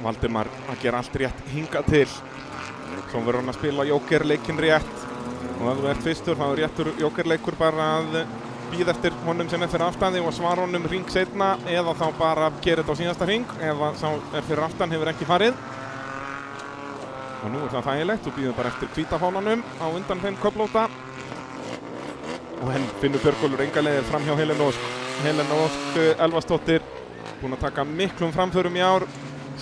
Valdimar að gera allt rétt hingað til. Svo verður hann að spila Joker leikinn rétt. Og ef þú ert fyrstur, þá réttur Jokerleikur bara að bíða eftir honum sem fyrir aftan þig og svara honum hring seinna eða þá bara gera þetta á síðasta hring eða sá fyrir aftan hefur ekki farið. Og nú það þægilegt, þú bíður bara eftir hvíta fánanum á undan þeim köflóta. Og henn finnur Björgólfur enga leiðir fram hjá Helenu Ósk. Helena Ósk Elvarsdóttir, búin að taka miklum framförum í ár,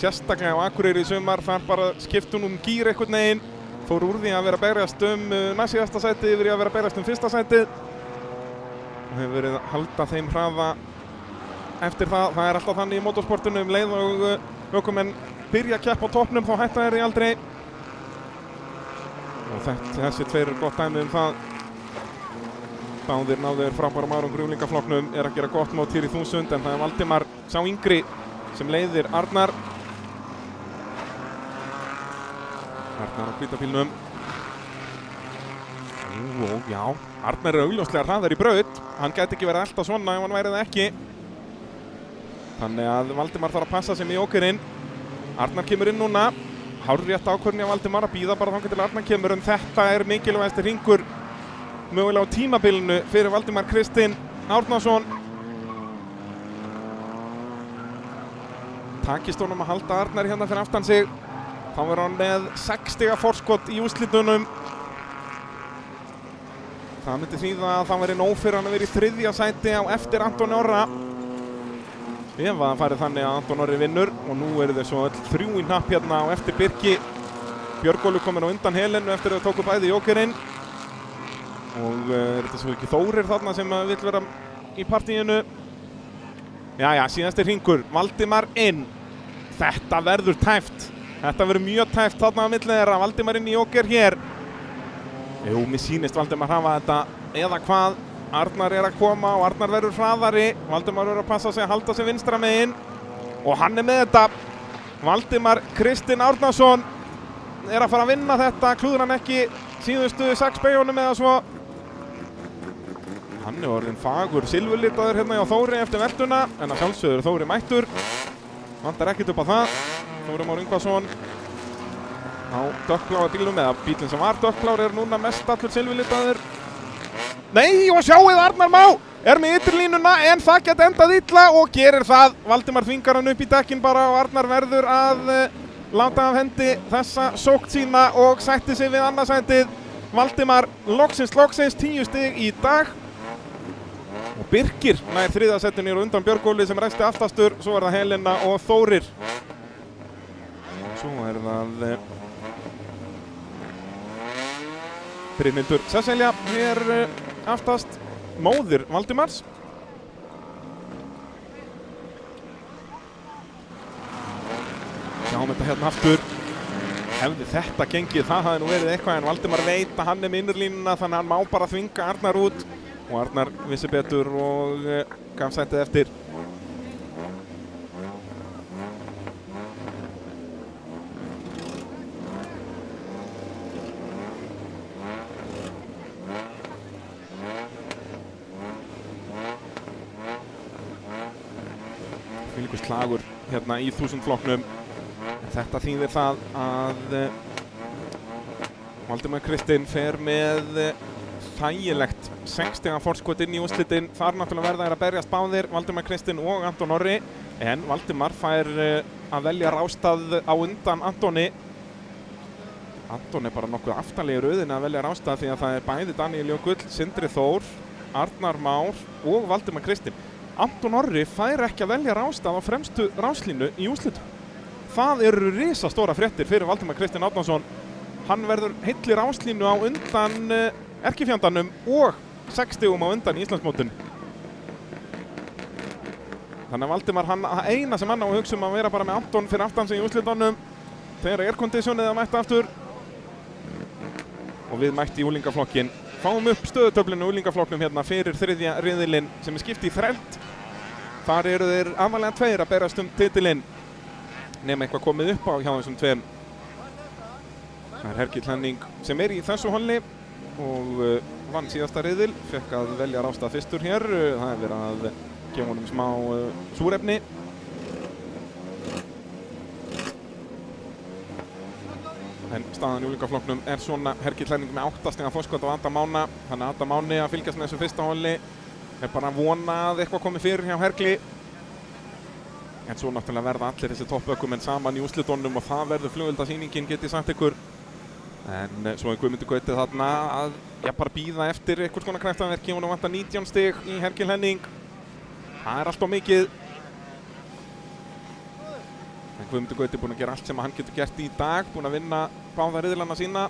sérstaklega á Akureyri í sumar, þar bara skipt hún gír einhvern veginn. Fór úr því að vera að berjast næstsíðasta sætið yfir í að vera að berjast fyrsta sætið og hefur verið að halda þeim hraða eftir það. Það alltaf þannig í motorsportinu leið og ökumenn byrja að keppa á toppnum þá hætta þeir aldrei og þessi 2 gott dæmi það. Báðir náður frábærum árangri í úlingaflokknum, að gera gott mót hér í 1000 en það Valdimar sá yngri sem leiðir Arnar. Arnar á hvítabílnum. Og já, Arnar augljóslega hraðar í braut. Hann gæti ekki verið alltaf svona ef hann væri það ekki. Þannig að Valdimar þarf að passa sig með Jokerinn. Arnar kemur inn núna. Hárrétt ákvörðun hjá Valdimar að bíða bara þangað til Arnar kemur en þetta mikilvægasti hringur mögulega á tímabilinu fyrir Valdimar Kristinn Árnason. Takist honum að halda Arnar hérna fyrir aftan sig. Þá verður hann með 6 stiga forskot í úrslitunum. Það myndi þýða að það væri nóg fyrir hann að vera í 3. sæti á eftir Antoni Orra. Ef það farið þannig að Anton Orri vinnur og nú eru þau svo öll 3 í hnapp hérna á eftir Birki. Björgólfur kominn á undan Helenu eftir að þau tóku bæði jókerinn. Og þetta svo ekki Þórir þarna sem vill vera í partíinu. Jæja, síðasti hringur, Valdimar inn. Þetta verður tæft. Þetta verður mjög tæft þarna á milli þeirra. Valdimar inn í jóker hér. Jú, mér sýnist Valdimar hafa þetta eða hvað. Arnar að koma og Arnar verður hraðari. Valdimar verður að passa sig að halda sig vinstra megin. Og hann með þetta. Valdimar Kristinn Árnason að fara að vinna þetta. Klúður hann ekki síðustu 6 beigjunum eða svo. Hann orðinn fagur silfurlitaður hérna hjá Þóri eftir veltuna. En að sjálfsögður Þóri mættur. Vantar ekkert upp á það. Þóri Már Ingvason á dökkbláa bílnum, eða bílinn sem var dökkblár núna mest allur silfurlitaður. Nei, og sjáuð Arnar Má með ytterlínuna en það geti endað illa og gerir það. Valdimar þvingar hann upp í dekkin bara og Arnar verður að láta af hendi þessa sókn sína og sætti sig við annarsætið. Valdimar loksins 10 stig í dag. Og Birkir nær 3. sætinu og undan Björgólfi sem ræsti aftastur. Svo það Helena og Þórir. Svo það Brynhildur Sesselja hér aftast, móðir Valdimars. Sjáum þetta hérna aftur. Hefði þetta gengið, það hafði nú verið eitthvað, en Valdimar veit að hann með innurlínuna þannig að hann má bara þvinga Arnar út. Og Arnar vissi betur og gaf sætið eftir. Fylgur slagur hérna í 1000 flokknum. Þetta þýðir það að Valdimar Kristinn fer með þægilegt 6 stiga forskot inn í úrslitin. Þar náttúrulega verða að berjast báðir, Valdimar Kristinn og Anton Orri. En Valdimar fær að velja rástað á undan Antoni. Anton bara nokkuð aftanlega í röðinni að velja rástað því að það bæði Daníel Jökull, Sindri Þór, Arnar Már og Valdimar Kristinn. Anton Orri fær ekki að velja rástað á fremstu ráslínu í úrslitum. Það eru risastóra fréttir fyrir Valdimar Kristinn Árnason. Hann verður heill í ráslínu á undan erkifjandanum og 6 stigum á undan í Íslandsmótinu. Þannig að Valdimar, hann eina sem hann á að hugsa að vera bara með Anton fyrir aftan sig í úrslitunum þegar airconditionið að mætta aftur. Og við mætti í úlingaflokkin. Fáum upp stöðutöflinu í úlingaflokknum hérna fyrir 3. riðilinn sem skipt í þrennt. Þar eru þeir aðalega 2 að berast titilinn. Nema eitthvað komið upp á hjá þessum 2. Það Hergill Henning sem í þessu holli og vann síðasta riðil, fekk að velja rástað fyrstur hér. Það verið að gefa honum smá súrefni. En staðan í úlingaflokknum svona: Hergill Henning með 8 stiga forskot á Adam Mána. Þannig að Adam Máni að fylgjast með þessu fyrsta holli. Bara að vona að eitthvað komi fyrir hjá Hergli. En svo náttúrulega verða allir þessi toppökumenn saman í úrslitunum og það verður flugeldasýningin, get ég sagt ykkur. En svo Guðmundur Gauti þarna að bara bíða eftir einhvers konar kraftaverki. Hún vantar 19 stig í Hergill Henning. Það alltaf mikið. En Guðmundur Gauti búinn að gera allt sem hann getur gert í dag. Búinn að vinna báða riðlana sína.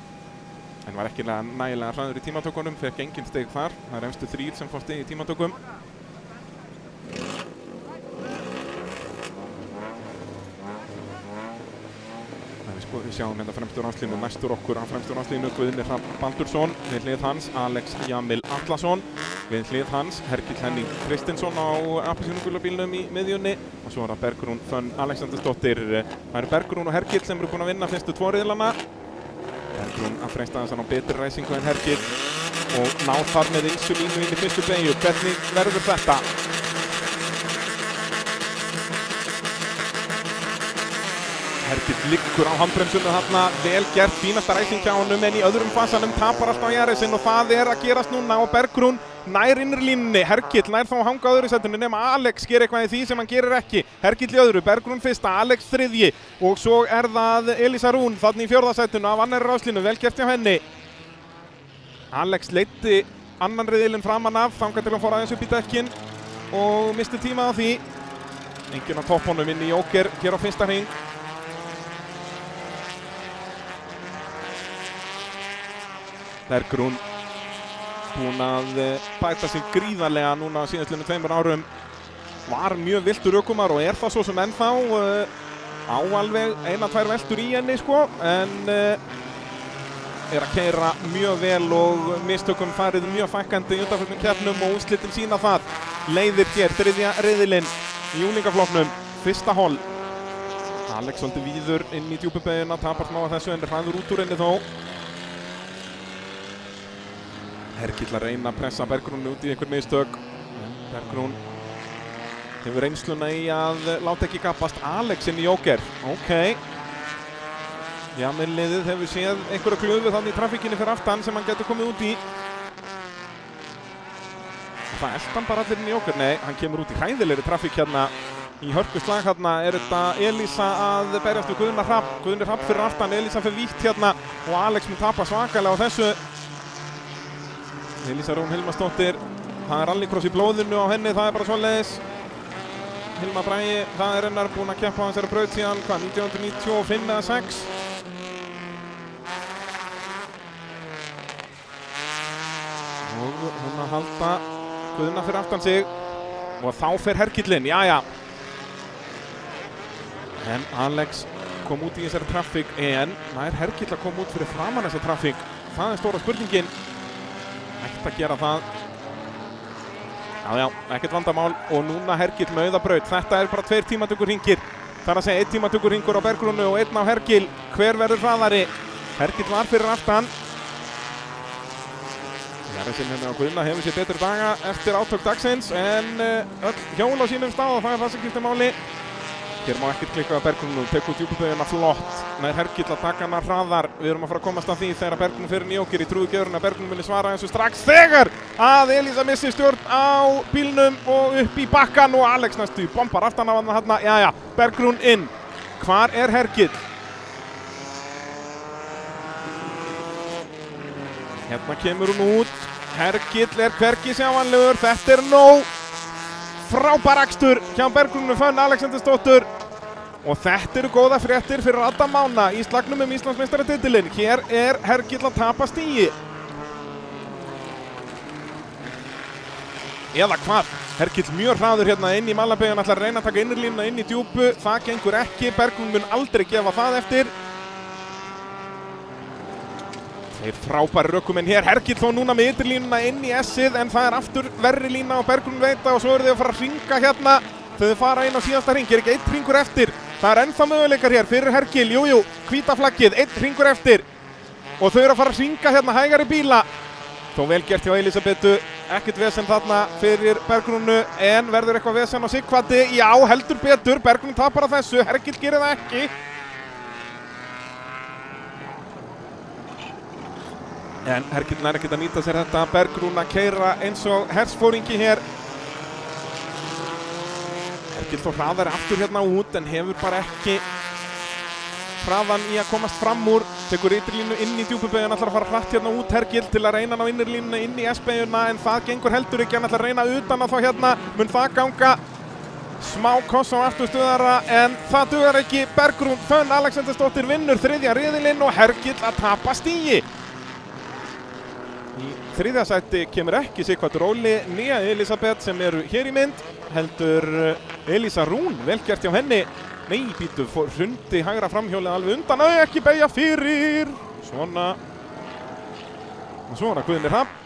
En var ekki nægilega hraður í tímatökunum. Fekk engin stig þar. Það efstu 3 sem fá stig í tímatökum. Við sjáum hérna fremstur ráslínu, næstur okkur á fremstur ráslínu Guðni Hrafn Baldursson, við hlið hans Alex Jamil Atlason, við hlið hans Hergill Henning Kristinsson á appelsínugula bílnum í miðjunni og svo það Bergrún Fönn Alexandersdóttir. Það eru Bergrún og Hergill sem eru búin að vinna fyrstu 2 riðlana. Bergrún að freista þess að ná betri ræsingu en Hergill og ná þar með insulínu inn í fyrstu beygju. Hvernig verður þetta? Hergill liggur á handbremsunni þarna, vel gert, fínasta ræsing hjá honum, en í öðrum fasanum tapar alltaf Jaresinn og það að gerast núna og Bergrún nær innurlínunni. Hergill nær þá að hanga á öðru sætinu nema Alex gerir eitthvað í því sem hann gerir ekki. Hergill í öðru, Bergrún fyrsta, Alex 3. og svo það Elísa Rún þarna í 4. sætinu af annarri ráslínu, vel gert hjá henni. Alex leiddi annan riðilinn framan af, þangað til hann fór aðeins upp í dekkin og misti tíma á því. Enginn á toppunum inn í Joker hér á fyrsta hring. Bergrún búinn að bæta sig gríðarlega núna síðastliðnum 2 árum. Var mjög viltur ökumar og það svo sem ennþá. Á alveg 1-2 veltur í henni sko, en að keyra mjög vel og mistökum farið mjög fækkandi í undanförnum keppnum og úrslitin sína það. Leiðir hér, 3. riðilinn í unglingaflokknum, fyrsta hol. Alex svolítið víður inn í djúpubeygjuna, tapar smá að þessu en hraður út úr henni þó. Hergill að reyna að pressa Bergrún út í einhver mistök. Bergrún hefur reynsluna í að láta ekki gappast. Alex inn í Joker, ok. Jamil-liðið hefur séð einhverja klöfu þannig í trafíkinni fyrir aftan sem hann getur komið út í. Það elst hann bara allir inn í Joker, nei, hann kemur út í hræðilegri trafík hérna. Í hörkuslag hérna þetta Elísa að berjast við Guðna Hrafn. Guðni Hrafn fyrir aftan, Elísa fyrir vítt hérna og Alex mun tapa svakalega á þessu. Elísa Rún Hilmarsdóttir, það rallycross í blóðinu á henni, það bara svoleiðis. Hilma Bragi, það hennar búinn að keppa á þessari braut síðan, 1995 eða 6. Og hún að halda Guðna fyrir aftan sig og þá fer Hergillinn, jæja. En Alex kom út í þessari trafík en nær Hergill að koma út fyrir framan þessa trafík. Það stóra spurningin. Ætti að gera það. Já, ekkert vandamál og núna Hergill með auðabraut. Þetta bara 2 tímatökur hringir. Það að segja 1 tímatökur hringur á Bergrúnu og 1 á Hergill. Hver verður hraðari? Hergill var fyrir aftan. Jarðsinn henni á Guðna hefur sér betri daga eftir átök dagsins en öll hjól á sínum stað og það það sem skiptir máli. Hér má ekkert klikka á Bergrúnu, tekur djúpubeygjuna flott. Nær Hergill að taka hana hraðar. Við erum að fara að komast að því þegar Bergrún fyrir inn í Joker. Ég trúi ekki öðru en að Bergrún muni svara þessu strax þegar að Elísa missi stjórn á bílnum og upp í bakkan og Alex næstu bombar aftan á hann hérna. Jæja, Bergrún inn. Hvar er Hergill? Hérna kemur hún út. Hergill hvergi sjáanlegur. Þetta nóg. Frábær akstur hjá Bergrúnu Fönn Alexandersdóttur og þetta eru góða fréttir fyrir Adam Mána í slagnum Íslandsmeistaratitilinn. Hér Hergill að tapa stigi. Eða hvað? Hergill mjög hraður hérna inn í Malabeygjan, ætlar að reyna að taka innurlínuna inn í djúpu. Það gengur ekki, Bergrún mun aldrei gefa það eftir. Þeir frábæri rökumenn hér, Hergill þó núna með ytterlínuna inn í S-ið en það aftur verri lína og Bergrún veita og svo eru þau að fara að hringa hérna. Þau fara inn á síðasta hring, ekki 1 hringur eftir. Það ennþá möguleikar hér fyrir Hergill, jújú, hvíta flaggið, 1 hringur eftir. Og þau eru að fara að hringa hérna hægari bíla. Þó vel gert hjá Elísabetu, ekkert vesen þarna fyrir Bergrúnu en verður eitthvað vesen á Sighvati. Já, heldur betur, Bergrún tapar að þessu, Hergill gerir það ekki. En Hergill nær ekkert að nýta sér þetta, Bergrún að keyra eins og hersfóringi hér. Hergill þó hraðari aftur hérna út en hefur bara ekki hraðan í að komast fram úr. Tekur ytterlínu inn í djúpubeygjuna, ætlar að fara hratt hérna út Hergill til að reyna á innurlínuna inn í S-beygjuna en það gengur heldur ekki, hann ætlar að reyna utan að þá hérna. Mun það ganga? Smá koss á afturstöðara en það dugar ekki. Bergrún Fönn Alexandersdóttir vinnur 3. riðilinn og Hergill að tapa stigi. Í 3. sæti kemur ekki Sighvatur Óli né Elísabet sem eru hér í mynd, heldur Elísa Rún, vel gert hjá henni. Nei, býtu, hrundi hægra framhjólið alveg undan, ekki beygja fyrir. Svona. Og svona Guðni Hrafn.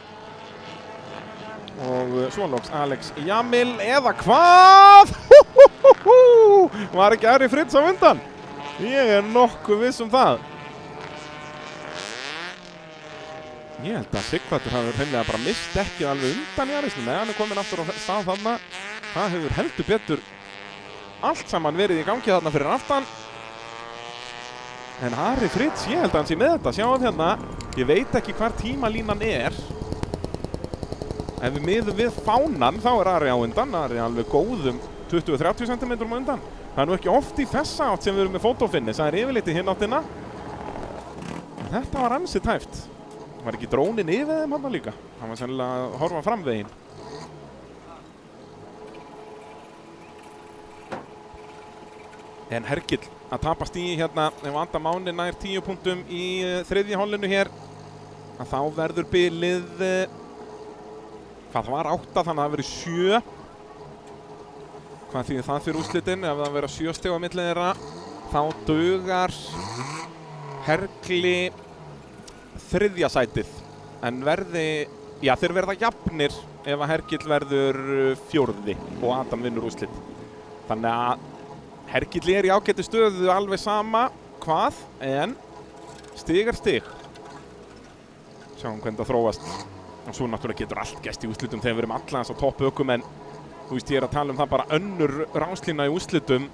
Og svo loks Alex Jamil, eða hvað? Var ekki Ari Fritz á undan? Ég nokkuð viss það. Ég held að Sighvatur hafi hreinlega bara mist ekki alveg undan í Arisnum. Nei, hann komin aftur á stað þarna. Það hefur heldur betur allt saman verið í gangi þarna fyrir aftan. En Ari Fritz, ég held að hann sé með þetta. Sjáum hérna, ég veit ekki hvar tímalínan Ef við miðum við fánan, þá Ari á undan. Ari alveg góðum 20-30 cm á undan. Það nú ekki oft í þessa átt sem við erum með fotófinni. Það yfirleitt í hinn áttina. En þetta var ansi tæft. Var ekki drónin yfir þeim hann líka? Hann var sennilega að horfa framveginn. En Hergill að tapa stíi hérna ef Adam Máni nær 10 punktum í þriðja hollinu hér. Að þá verður bilið, hvað það var 8, þannig að það verið 7. Hvað þýðir það fyrir úrslitin? Ef það verður 7 stig á milli þeirra, þá dugar Hergli þriðja sætið. En verði, já þeir verða jafnir ef að Hergill verður 4. og Adam vinnur úrslit. Þannig að Hergill í ágætu stöðu alveg sama hvað, en stig er stig. Sjáum hvernig það þróast. Og svo náttúrulega getur allt gerst í úrslitum þegar við erum alla þess að topp ökumenn. Þú veist, ég er að tala um það bara önnur ráslína í úrslitum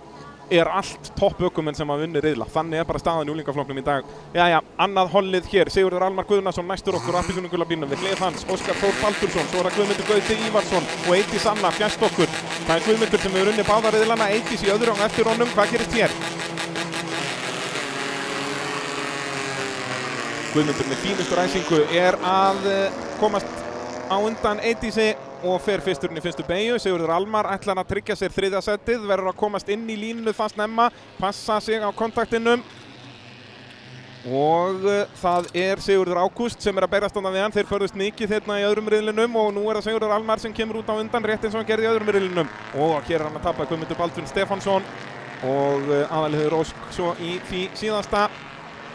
er allt topp ökumenn sem að vinna riðla. Þannig er bara staðan í úlingaflokknum í dag. Jæja, annað hollið hér. Sigurður Almar Guðnason næstur okkur á appelsínugula bílnum við hlið hans. Óskar Þór Baldursson, svo er það Guðmundur Gauti Ívarsson og Eydís Anna fjærst okkur. Það er Guðmundur sem hefur unnið báða riðlana, Eydís í öðru og eftir honum. Hvað gerist hér? Guðmundur með fínustu ræsingu er að komast á undan Eydísi og fer fyrsturinn í fyrstu beygju. Sigurður Almar ætlar að tryggja sér þriðja setið, verður að komast inn í línu það snemma, passa sig á kontaktinum. Og það er Sigurður Ágúst sem er að berast við hann. Þeir börðust mikið hérna í öðrum riðlinum og nú er það Sigurður Almar sem kemur út á undan rétt eins og hann gerði í öðrum riðlinum. Og hér er hann að tapa Guðmundur Baldvin Stefánsson og Aðalheiður Ósk svo í því síðasta.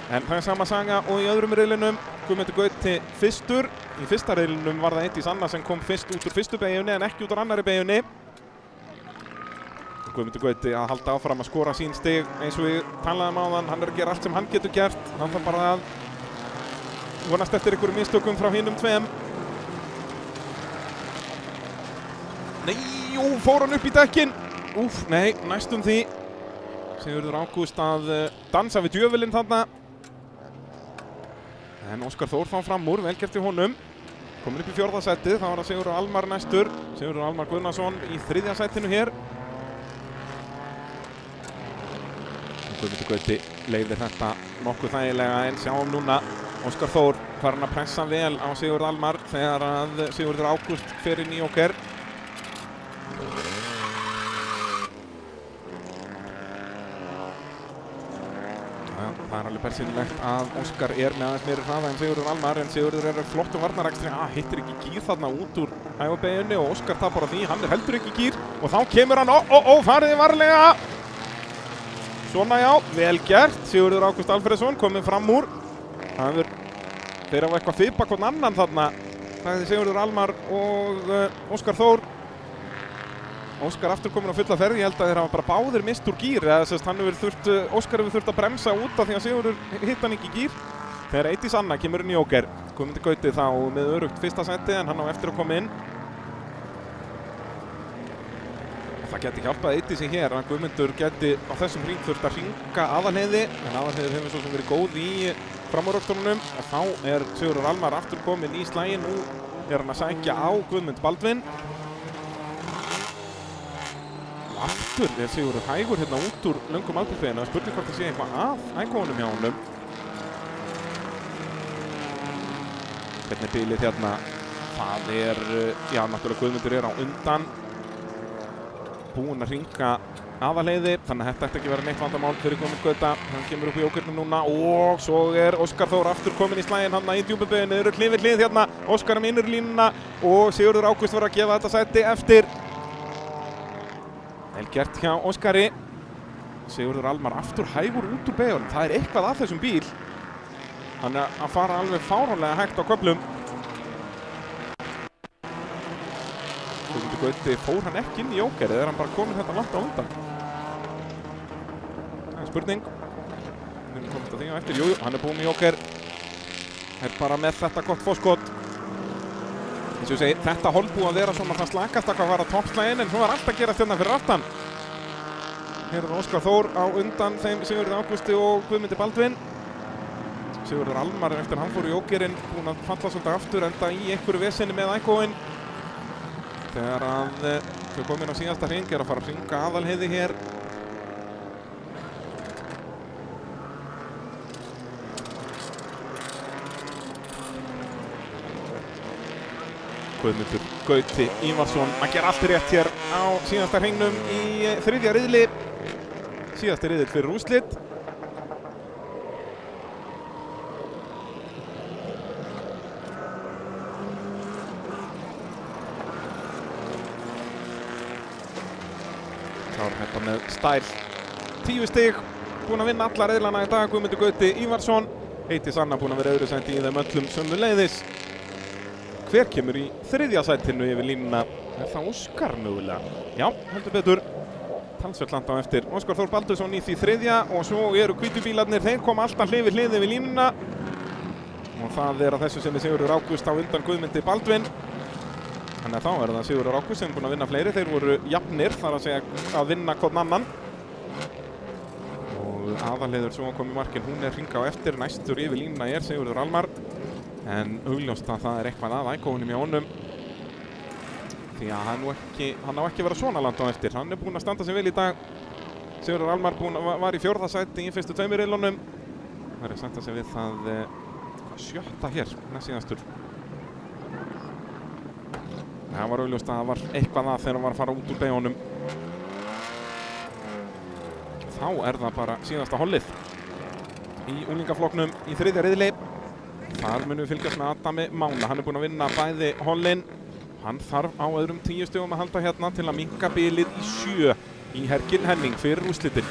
En það er sama saga og í öðrum riðlinum. Guðmundur Gauti fyrstur. Í fyrsta riðlinum var það Eydís Anna sem kom fyrst út úr fyrstu beygjunni en ekki út úr annari beygjunni. Guðmundur Gauti að halda áfram að skora sín stig eins og við talaðum áðan. Hann er að gera allt sem hann getur gert. Hann þarf bara að vonast eftir einhverjum mistökum frá hinum tveim. Nei, jú, fór hann upp í dekkin. Úf, nei, næstum því. Sigurður Ágúst að dansa við djöfulinn þarna. En Óskar Þór þá fram úr, vel gert í honum. Komur upp í 4. sætið, þá var það Sigurður Almar næstur. Sigurður Almar Guðnason í 3. sætinu hér. Guðmundur Gauti leiðir þetta nokkuð þægilega en sjáum núna Óskar Þór farin að pressa vel á Sigurð Almar þegar að Sigurður Ágúst fer inn í okkur. Það er alveg persínlegt að Óskar er með aðeins meiri hraða en Sigurður Almar en Sigurður er flottum varnarækstri. Hittir ekki gír þarna út úr hægubeyjunni og Óskar tapar á því. Hann er heldur ekki gír og þá kemur hann, fariði varlega. Svona já, vel gert. Sigurður Ágúst Alfreðsson komið fram úr. Þeir hafa eitthvað fipa hvern annan þarna. Sagði Sigurður Almar og Óskar Þór. Óskar aftur komin á fulla ferð, ég held að þeir hafa bara báðir mist úr gír, eða Óskar hefur þurft að bremsa út af því að Sigurður hitt hann ekki í gír. Þegar Eydís Anna kemur inn í okkur, Guðmundur Gauti þá með örugt fyrsta sæti en hann á eftir að koma inn. Og það geti hjálpað Eydísi hér, að Guðmundur geti á þessum hring þurft að hringa Aðalheiði, en Aðalheiði hefur svo sem verið góð í framúraksturunum og þá er Sigurður Almar aftur komin í slaginn. Nú er hann að sækja á Guðmund Baldvin. Aftur er Sigurður hægur hérna út úr löngum aldursveginu. Spurning hvort það sé eitthvað að ækonum hjá honum. Hvernig bilið hérna? Það er, já, náttúrulega Guðmundur er á undan. Búinn að hringa Aðalheiði, þannig að þetta ætti ekki verið neitt vandamál fyrir Guðmund Gauta. Hann kemur upp í jókernum núna og svo er Óskar Þór aftur komin í slaginn hann í djúpubeyjunni. Þeir eru hlið við hlið hérna. Óskar um innri línuna og Sigurður Ágúst var að gefa þetta sæti eftir. Vel gert hjá Óskari. Sigurður Almar aftur hægur út úr beygjunum. Það er eitthvað að þessum bíl. Hann er að fara alveg fáránlega hægt á köflum. Guðmundur Gauti, fór hann ekki inn í jóker eða er hann bara komin þetta langt á undan? Það er spurning. Við erum komist að því á eftir. Jú, hann er búinn í jóker. Er bara með þetta gott fórskot. Eins og ég segi, þetta hólf búið að vera svona það slakast að hvað var að toppslægin en svo var allt að gerast hérna fyrir aftan. Hér er Óskar Þór á undan þeim Sigurður Ágústi og Guðmundi Baldvin. Sigurður Almar eftir hann fór í jókerinn búinn að falla svolítið aftur enda í einhverju vesenni með ækóin. Þegar að þau komin á síðasta hring er að fara að hringa Aðalheiði hér. Guðmundur Gauti Ívarsson að gera allt rétt hér á síðasta hringnum í þriðja riðli. Síðasti riðill fyrir úrslit. Klárum þetta með stæl. 10 stig, búinn að vinna alla riðlana í dag, Guðmundur Gauti Ívarsson. Heiti Sanna búinn að vera öðru sæti í þeim öllum sömuleiðis. Hver kemur í þriðja sætinu yfir línuna? Er það Óskar mögulega? Já, heldur betur. Talsvert langt á eftir. Óskar Þór Baldursson í því þriðja og svo eru hvítu bílarnir. Þeir koma alltaf hlið við hlið yfir línuna. Og það er að þessu sinni Sigurður Ágúst á undan Guðmundi Baldvin. Þannig að þá er það Sigurður Ágúst sem er búinn að vinna fleiri. Þeir voru jafnir, þar að segja að vinna hvorn annan. Og aðalheiður svo kom í markinn. Hún er hring á eftir. Næstur yfir línuna er Sigurður Almar. En augljóst að það er eitthvað að ækóunum hjá honum. Því að hann á ekki að vera svona langt á eftir. Hann er búinn að standa sig vel í dag. Sigurður Almar var í 4. sæti í fyrstu 2 riðlunum. Það er að standa sig við það 7. hér, næst síðastur. Það var augljóst að það var eitthvað að þegar hann var að fara út úr beigunum. Þá er það bara síðasta hollið í unglingaflokknum í 3. riðli. Þar munum við fylgjast með Adami Mána. Hann er búinn að vinna bæði hollin. Hann þarf á öðrum 10 stigum að halda hérna til að minnka bilið í 7 í Hergil Henning fyrir úrslitin.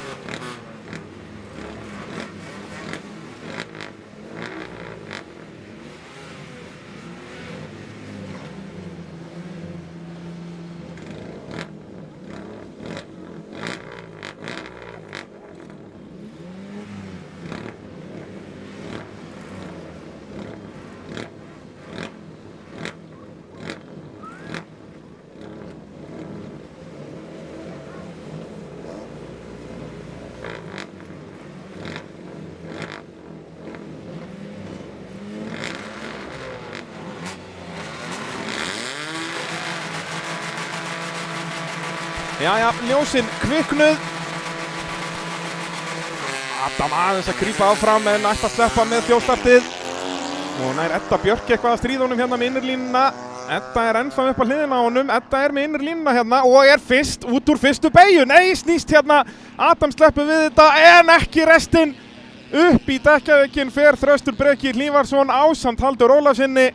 Jæja, ljósin kviknuð. Adam aðeins að grípa áfram en ætti að sleppa með þjóðstartið. Og nær Edda Björk eitthvað að stríða honum hérna með innurlínuna. Edda er ennþá upp á hliðina á honum. Edda er með innurlínuna hérna og er fyrst út úr fyrstu beygju. Nei, snýst hérna. Adam sleppur við þetta en ekki restin. Upp í dekkjaveginn fer Þröstur Breki Hlífarsson ásamt Halldór Ólafsinni.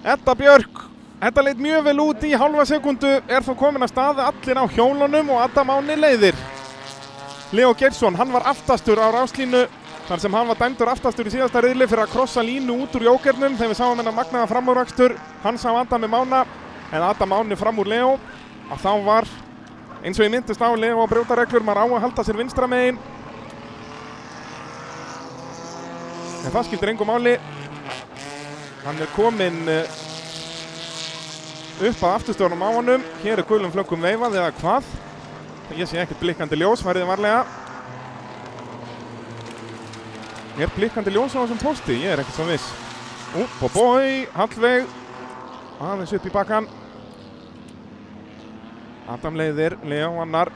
Edda Björk. Þetta leit mjög vel út í hálfa sekundu, er þó komin að staði allir á hjólunum og Adam Máni leiðir. Leo Geirsson, hann var aftastur á ráslínu, þar sem hann var dæmdur aftastur í síðasta riðli fyrir að krossa línu út úr jókernum þegar við sáum hennar magnaða framúrakstur. Hann sá Adam með Mána, en Adam Máni fram úr Leo. Og þá var, eins og ég myndist á Leo að brjóta reglur, maður á að halda sér vinstra megin. En það skiptir engu máli. Hann er kominn upp að afturstjórnum á honum. Hér er gulum flöggum veifað eða hvað. Ég sé ekkert blikkandi ljós, farið varlega. Er blikkandi ljós á þessum posti? Ég er ekkert svo viss. Bói, Hallveig. Aðeins upp í bakkan. Adam leiðir, Leo annar.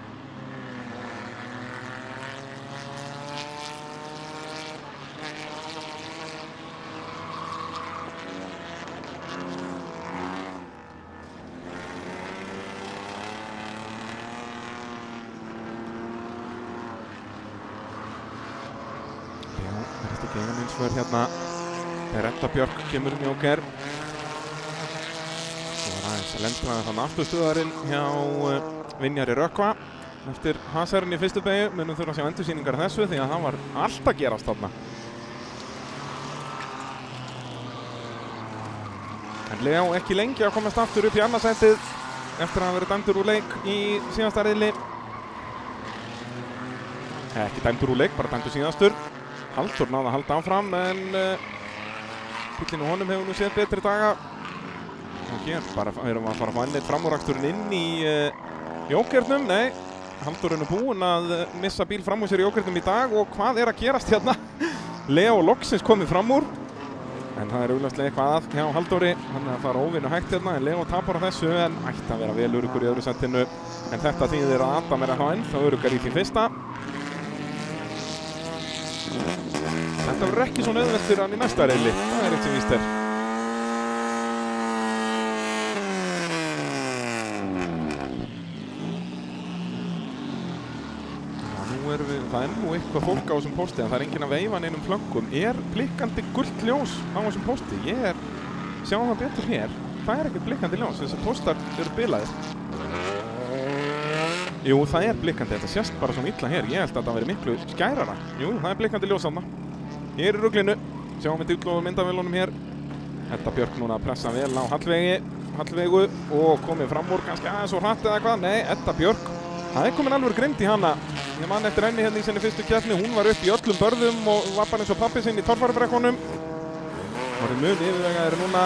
Hérna þegar Edda Björk kemur um jóker. Svo var aðeins að lendraða þann afturstöðarinn hjá Vinjari Rökkva eftir hasarinn í fyrstu beygju. Munum þurfa að sjá endursýningar þessu því að það var allt að gerast þarna. En Leo ekki lengi að komast aftur upp í annarsætið eftir að hafa verið dæmdur úr leik í síðasta riðli. Ekki dæmdur úr leik, bara dæmdur síðastur. Halldór náði að halda áfram en bíllinn og honum hefur nú séð betri daga. Og hér bara erum við að fara að fá enn eitt framúraksturinn inn í jókernum. Nei, Halldór er nú búinn að missa bíl fram úr sér í jókernum í dag og hvað er að gerast hérna? Leo loksins komið fram úr. En það er augljóslega eitthvað að hjá Halldóri. Hann er að fara óvinnu hægt hérna en Leo tapar á þessu en ætti að vera vel öruggur í öðru sætinu. En þetta þýðir að Adam er að ennþá öruggar í því fyrsta. Þetta verður ekki svona auðvelt fyrir hann í næsta riðli. Það er eitt sem víst er. það er nú eitthvað fólk á þessum pósti en það er enginn að veifa neinum flöggum. Er blikkandi gult ljós á þessum pósti? Sjáum það betur hér. Það er ekkert blikkandi ljós, þessar póstar eru bilaðir. Jú, það er blikkandi, þetta sést bara svona illa hér. Ég held að þetta veri miklu skærara. Jú, það er blikkandi ljós þarna. Hér er ruglinu. Sjáum við dýrlu og myndavélunum hér. Edda Björk núna að pressa vel á Hallveigu og komið fram úr kannski aðeins og hratt eða hvað. Nei, Edda Björk. Það er komin alveg grimmd í hana. Ég man eftir henni hérna í sinni fyrstu keppni. Hún var upp í öllum börðum og var bara eins og pappi sinn í torfærubrekkunum. Það er mun yfirvegaðir núna.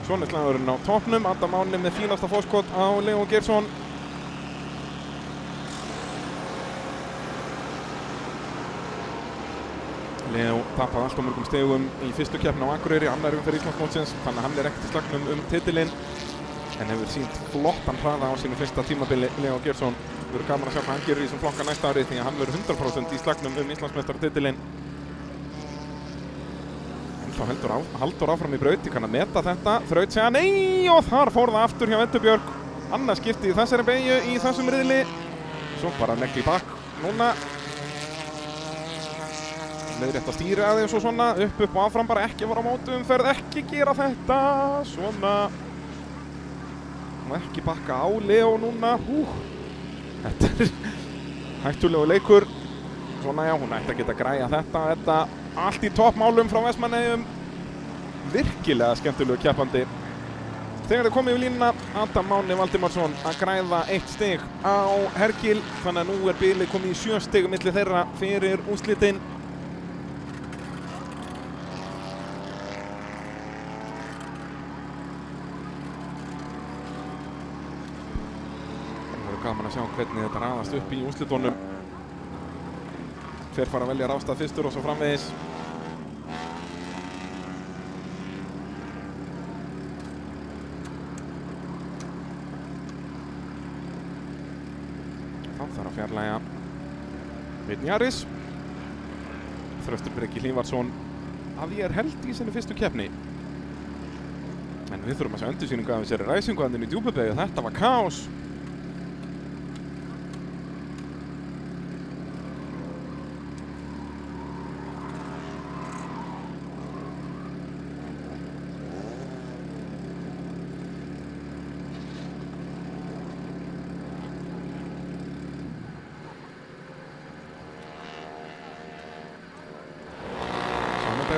Svona slagurinn á toppnum. Adam Máni með fínasta fórskot á Leó Geirsson. Leó tappaði allt mörgum stegum í fyrstu keppni á Akureyri, annar umferð Íslandsmótsins, þannig að hann er ekkert í slagnum titilinn en hefur sýnt flottan hraða á sínu fyrsta tímabili. Leó Geirsson verður gaman að sjá hvað hann gerir í þessum flokka næsta ári því að hann verður 100% í slagnum Íslandsmeistaratitilinn. En þá heldur Halldór áfram í braut, ég kann að meta þetta, þraut segja nei og þar fór það aftur hjá Eddu Björk. Annað skipti í þessari beygju í þessum riðli, svo bara negli í bak núna. Leiðrétt að stýra aðeins og svona, upp og áfram, bara ekki fara á mótumferð, ekki gera þetta, svona. Og ekki bakka á Leó núna, Þetta er hættulegu leikur. Svona já, hún ætti að geta græja þetta allt í toppmálum frá Vestmannaeyjum. Virkilega skemmtilegu keppandi. Þegar það komið yfir línuna, Adam Máni Valdimarsson að græða 1 stig á Hergil, þannig að nú er bilið komið í 7 stig milli þeirra fyrir úrslitin. Gaman að sjá hvernig þetta raðast upp í úrslitunum. Hver fara að velja ráðstað fyrstur og svo framvegis. Þá þarf að fjarlægja Einn Jaris. Þröstur Breki Hlífarsson að ég er held í sinni fyrstu keppni. En við þurfum að sjá endursýningu af þessari ræsingu þarna í Djúpubeygju. Þetta var kaos.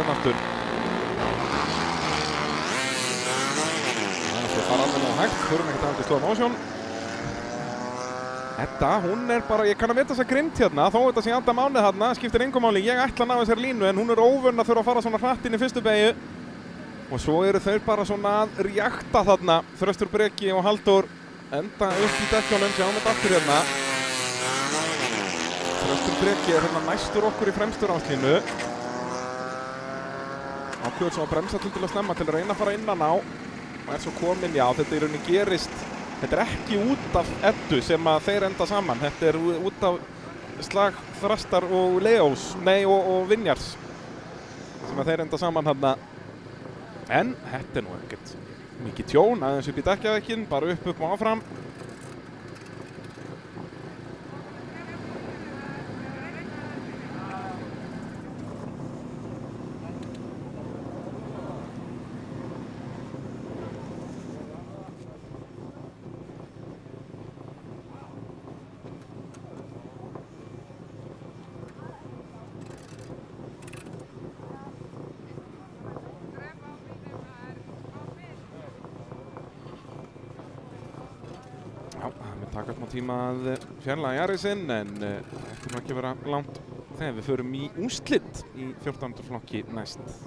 Aftur. Það fara alveg nóg hægt, þurfum ekki að hafa til slow motion. Edda, hún er bara, ég kann að vita þessa grimmd hérna, þó þetta sé Adam Máni þarna, skiptir engu máli, ég ætla að ná þessari línu en hún er óvön að þurfa að fara svona hratt inn í fyrstu beygju. Og svo eru þau bara svona að reakta þarna, Þröstur Breki og Halldór enda upp í dekkjónum, sjáum þetta aftur hérna. Þröstur Breki er hérna næstur okkur í fremstu ráslínu. Ákveður svo að bremsa til að snemma til að reyna að fara innan á og er svo komin, já þetta í rauninni gerist, þetta er ekki út af Eddu sem að þeir enda saman, þetta er út af slag Þrastar og Leós, nei og Vinjars sem að þeir enda saman hérna. En þetta er nú ekkert mikið tjón, aðeins upp í dekkjavekkin, bara upp og áfram. Já, það mun taka smá tíma að fjarlægja Jarisinn en þetta er nú ekki að vera langt þegar við förum í úrslit í 14. flokki næst.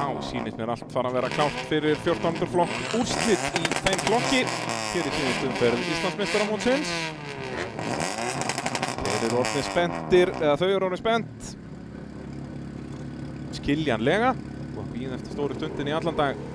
þá sýnist mér allt fara að vera klárt fyrir 14. flokk úrslit í þeim flokki. Hér í síðustu umferð Íslandsmeistaramótsins. Þeir eru orðnir spenntir, eða þau eru orðnir spennt. Skiljanlega. Og bíða eftir stóru stundin í allan dag.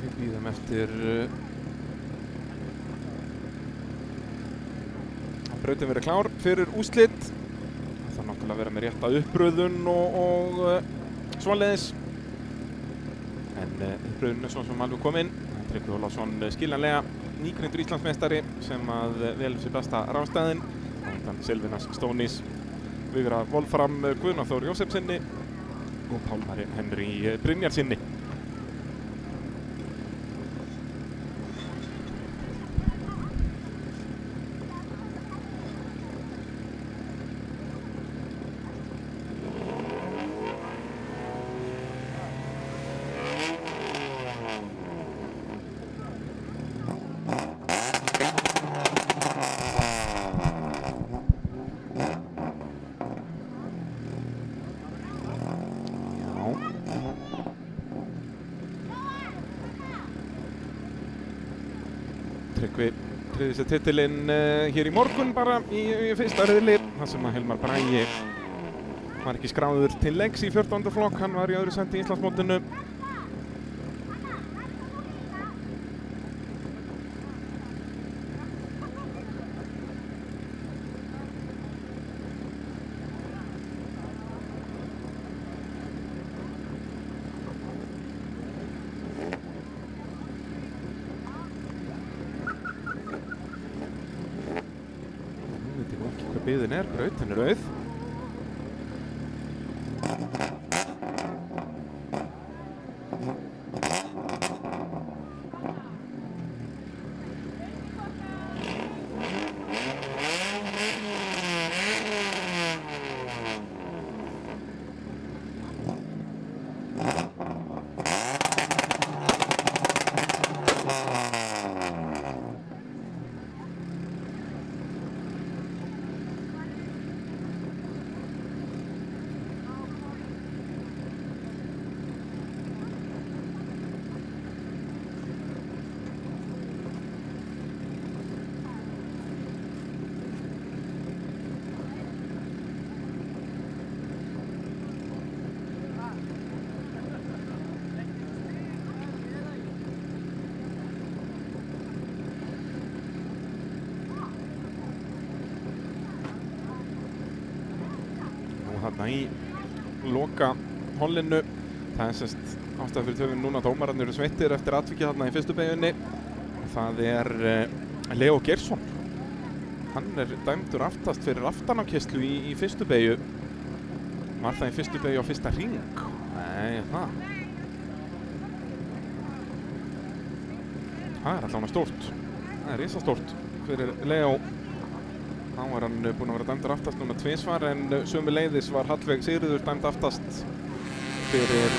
Við bíðum eftir að brautin verið klár fyrir úrslit. Það þarf náttúrulega að vera með rétta uppröðun og svoleiðis. En uppröðun er svona sem alveg kom inn. Tryggvi Ólafsson skiljanlega nýgreindur Íslandsmeistari sem að velur sér besta ráðstæðin. Á undan Silvinas Stónis, Viðra Wolfram Guðna Þór Jósefsinni og Pálmari Henry Brynjarsinni. Tryggvi tryggði sér titilinn hér í morgun bara í fyrsta riðli. Það sem að Hilmar Bragi var ekki skráður til leiks í 14. flokk. Hann var í öðru sæti í Íslandsmótinu. Biðin brautin rauð. Þarna í loka hollinu. Það er sérst ástæða fyrir töfum núna. Dómararnir eru sveittir eftir atvikið þarna í fyrstu beygjunni. Það er Leo Geirsson. Hann er dæmdur aftast fyrir aftanafkeyrslu í fyrstu beygju. Var það í fyrstu beygju á fyrsta hring? Nei, það er allavega stórt. Það er risastórt. fyrir Leo. Þá var hann búinn að vera dæmdur aftast núna tvisvar en sömuleiðis var Hallveig Sigríður dæmd aftast fyrir,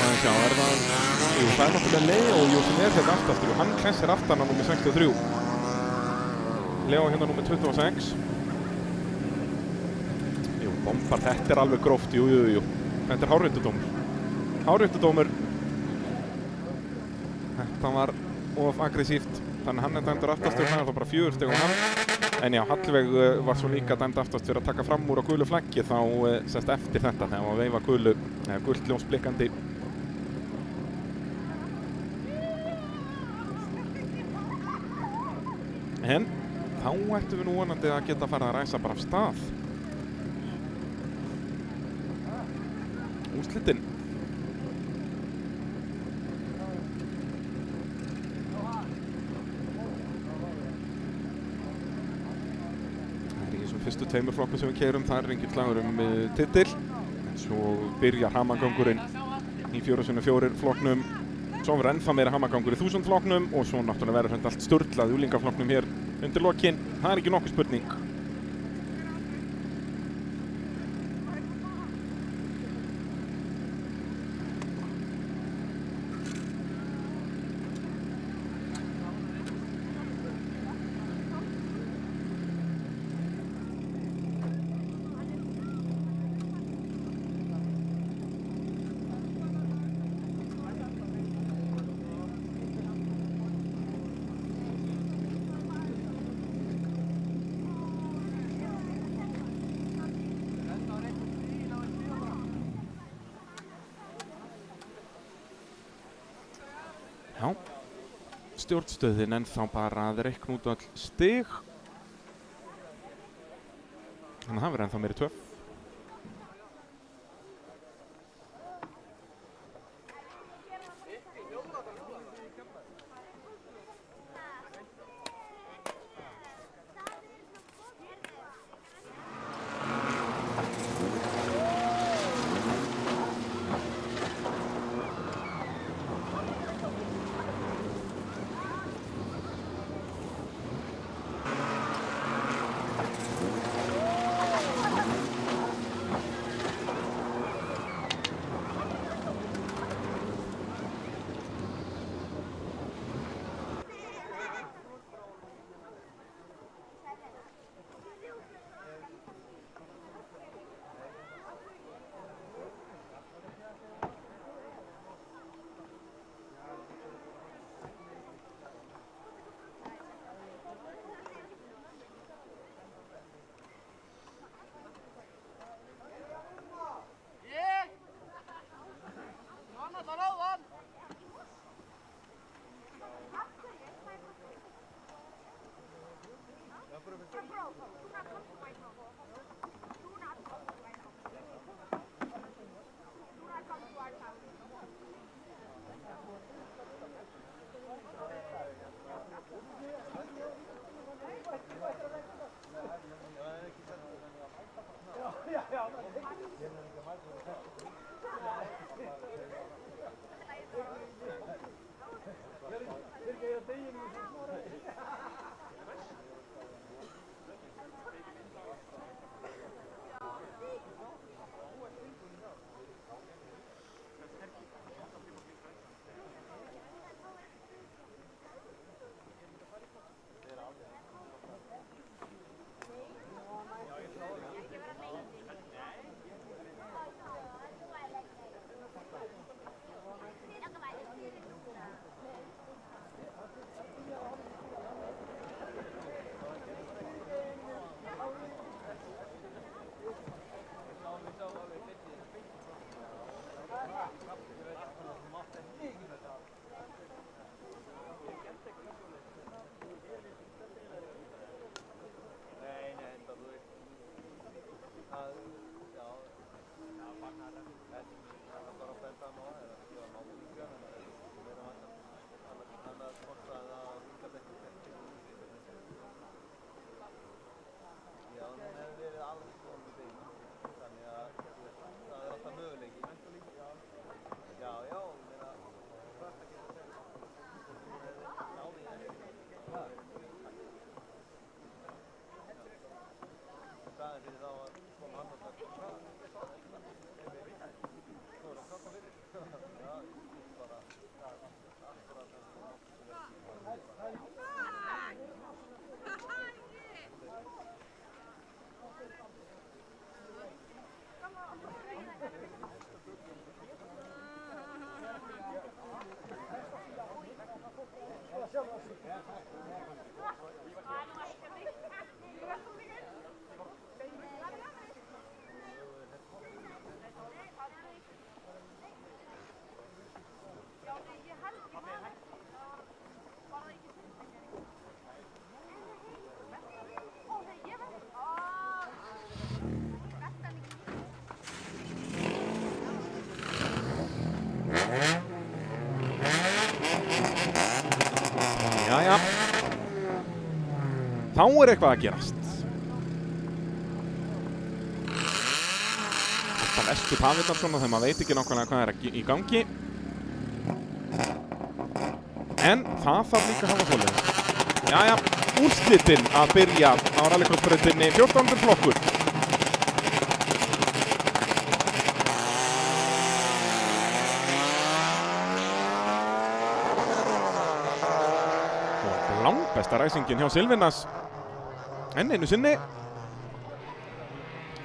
aðeins já, það er náttúrulega Leo sem hérna aftastur og hann klessir aftan á númer 63. Leo hérna númer 26. Bombar, þetta alveg gróft, jú. Þetta hárréttudómur. Hárréttudómur. Þetta var of aggressíft, þannig hann dæmdur aftastur, það var bara 4 stig hann. En já, Hallveig var svo líka dæmd aftast fyrir að taka fram úr á gulu flaggi þá sest eftir þetta þegar hann veifa gult ljós blikkandi. En þá ættum við nú vonandi að geta farið að ræsa bara af stað. Úrslitin. Það í þessum fyrstu tveimur flokkum sem við keyrum, það enginn slagur titil. En svo byrjar hamagangurinn í 4x4 flokknum. Svo verður ennþá meira hamagangur í 1000 flokknum og svo náttúrulega verður þetta allt sturlað úlingaflokknum hér undir lokin. Það ekki nokkuð spurning. Já, stjórnstöðin ennþá bara að reikna út öll stig. Þannig að það verður ennþá meiri töff. Jæja. Þá eitthvað að gerast. Alltaf vestu Pavitar svona þegar maður veit ekki nákvæmlega hvað í gangi. En það þarf líka að hafa svoleiðis. Jæja, úrslitin að byrja á rallycrossbrautinni 14. flokkur. Langbesta ræsingin hjá Silvinas enn einu sinni.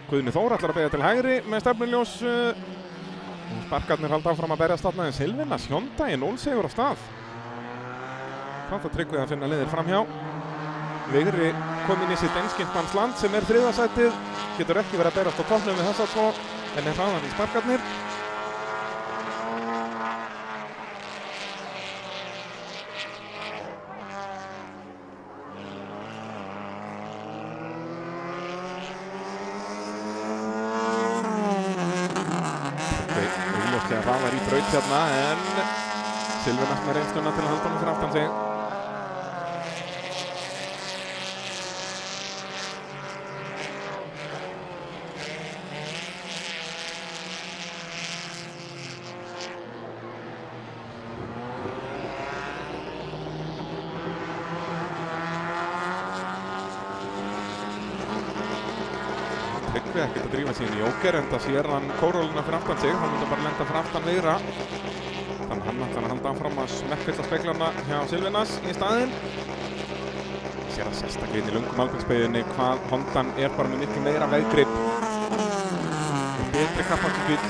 Guðni Þór ætlar að beygja til hægri með stefnuljós. Sparkarnir halda áfram að berjast þarna en Silvinas Hyundai 0 sigur á stað. Þannig að Tryggvi að finna leiðir framhjá. Vigri kom inn í sitt einskiptmannsland sem þriðja sætið. Getur ekki verið að berast á toppnum við þessa tvo en hraðan í sparkarnir. Hraðar í braut hérna en Silvinas með reynsluna til að halda honum fyrir aftan sig. Tryggvi ekkert að drífa sig inn í jóker enda sér hann kóróluna fyrir aftan sig. Hann myndi bara lenda fyrir aftan Vigra. Þannig hann ætlar að halda áfram að smekkfylla speglarna hjá Silvinas í staðinn. Sér að sérstaklega inn í löngum alpinsbeiðinni hvað Hondan bara með miklu meira veggrip. Betri kappaksbíl.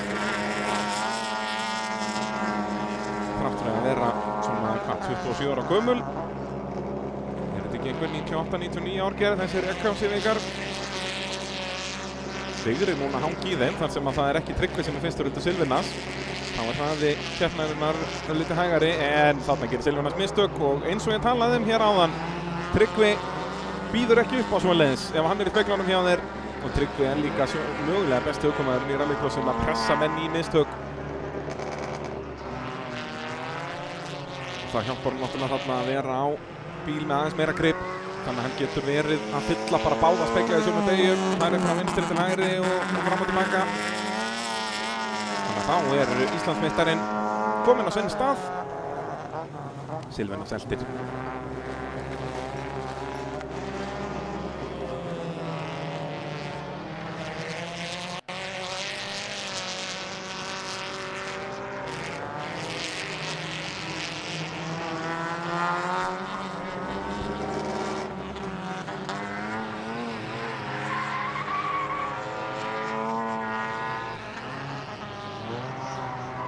Þrátt fyrir að vera svona 27 ára gömul. Þetta ekki einhver 98-99 árgerð þessir ekkásivíkar. Vigri núna hangi í þeim þar sem að það ekki Tryggvi sem fyrstur undir Silvinas. Þá hraði keppnarinnar lítið hægari en þarna gerir Silvinas mistök og eins og ég talaði hér áðan Tryggvi býður ekki upp á svoleiðis ef hann í speglunum hjá þér og Tryggvi líka mögulega besti aukumaðurinn í rallycrossum að pressa menn í mistök. Það hjálpar hann náttúrulega þarna að vera á bíl með aðeins meira grip. Þannig að hann getur verið að fylla bara báða spegla í sömu beygju. Hægri frá vinstri til hægri og fram og tilbaka. Þannig að þá Íslandsmeistarinn kominn á sinn stað. Silvinas eltir.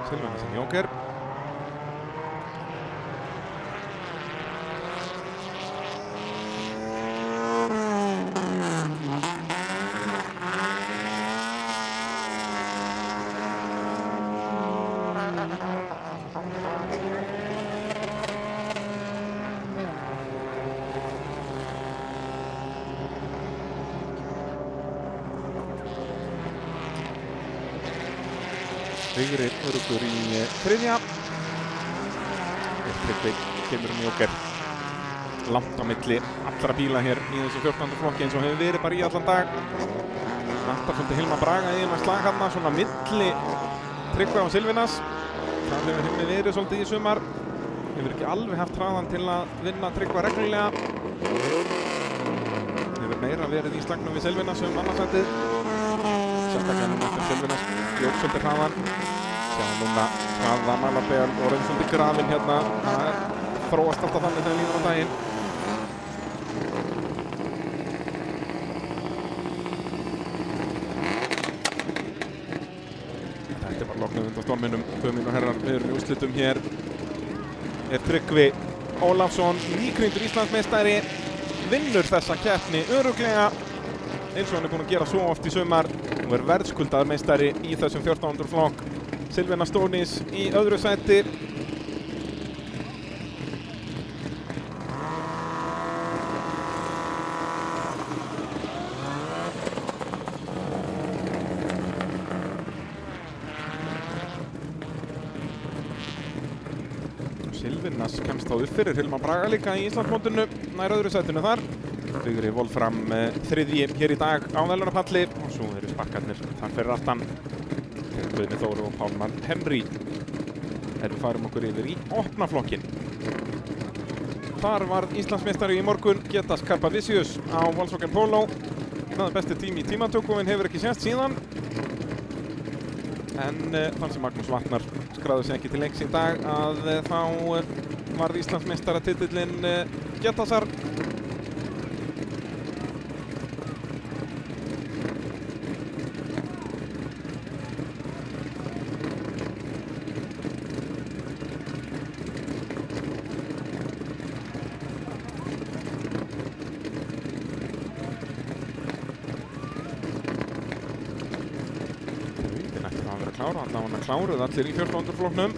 Silvinas í jóker. Vigri öruggur í þriðja. Tryggvi kemur jóker. Langt á milli allra bíla hér í þessu 14. flokki eins og hefur verið bara í allan dag. Vantar svolítið Hilmar Braga í einhvern slag hérna svona milli Tryggva og Silvinas. Það hefur Hilmi verið svolítið í sumar. Hefur ekki alveg haft hraðan til að vinna Tryggva reglulega. Hefur meira verið í slagnum við Sylvinas annarsætið. Sérstaklega núna eftir Sylvinas jók svolítið hraðan. Sjáum núna hraða Malabeal og raun svolítið grafinn hérna. Það þróast alltaf þannig þegar líður á daginn. Þetta bara loknað undan storminum. Mín og herrar, við erum í úrslitum hér. Tryggvi Ólafsson, nýkrýndur Íslandsmeistari, vinnur þessa keppni örugglega eins og hann búinn að gera svo oft í sumar og verðskuldaður meistari í þessum 1400 flokk. Silvina Stónis í öðru sæti. Silvinas kemst þá upp fyrir Hilmar Braga líka í Íslandsmótinu nær öðru sætinu þar. Vigri Wolfram þriðji hér í dag á velunapalli og svo eru sparkarnir þar fyrir aftan. Guðni Þóru og Pálmar Henry. Við færum okkur yfir í opnaflokkin. Þar varð Íslandsmeistari í morgun Getas Karpavicius á Volkswagen Polo. Það besti tími í tímatöku en hefur ekki sést síðan. En þann sem Magnús Vatnar skráði sig ekki til leiks í dag að þá varð Íslandsmeistaratitillinn Getasar. Kláruð allir í 1400 flokknum.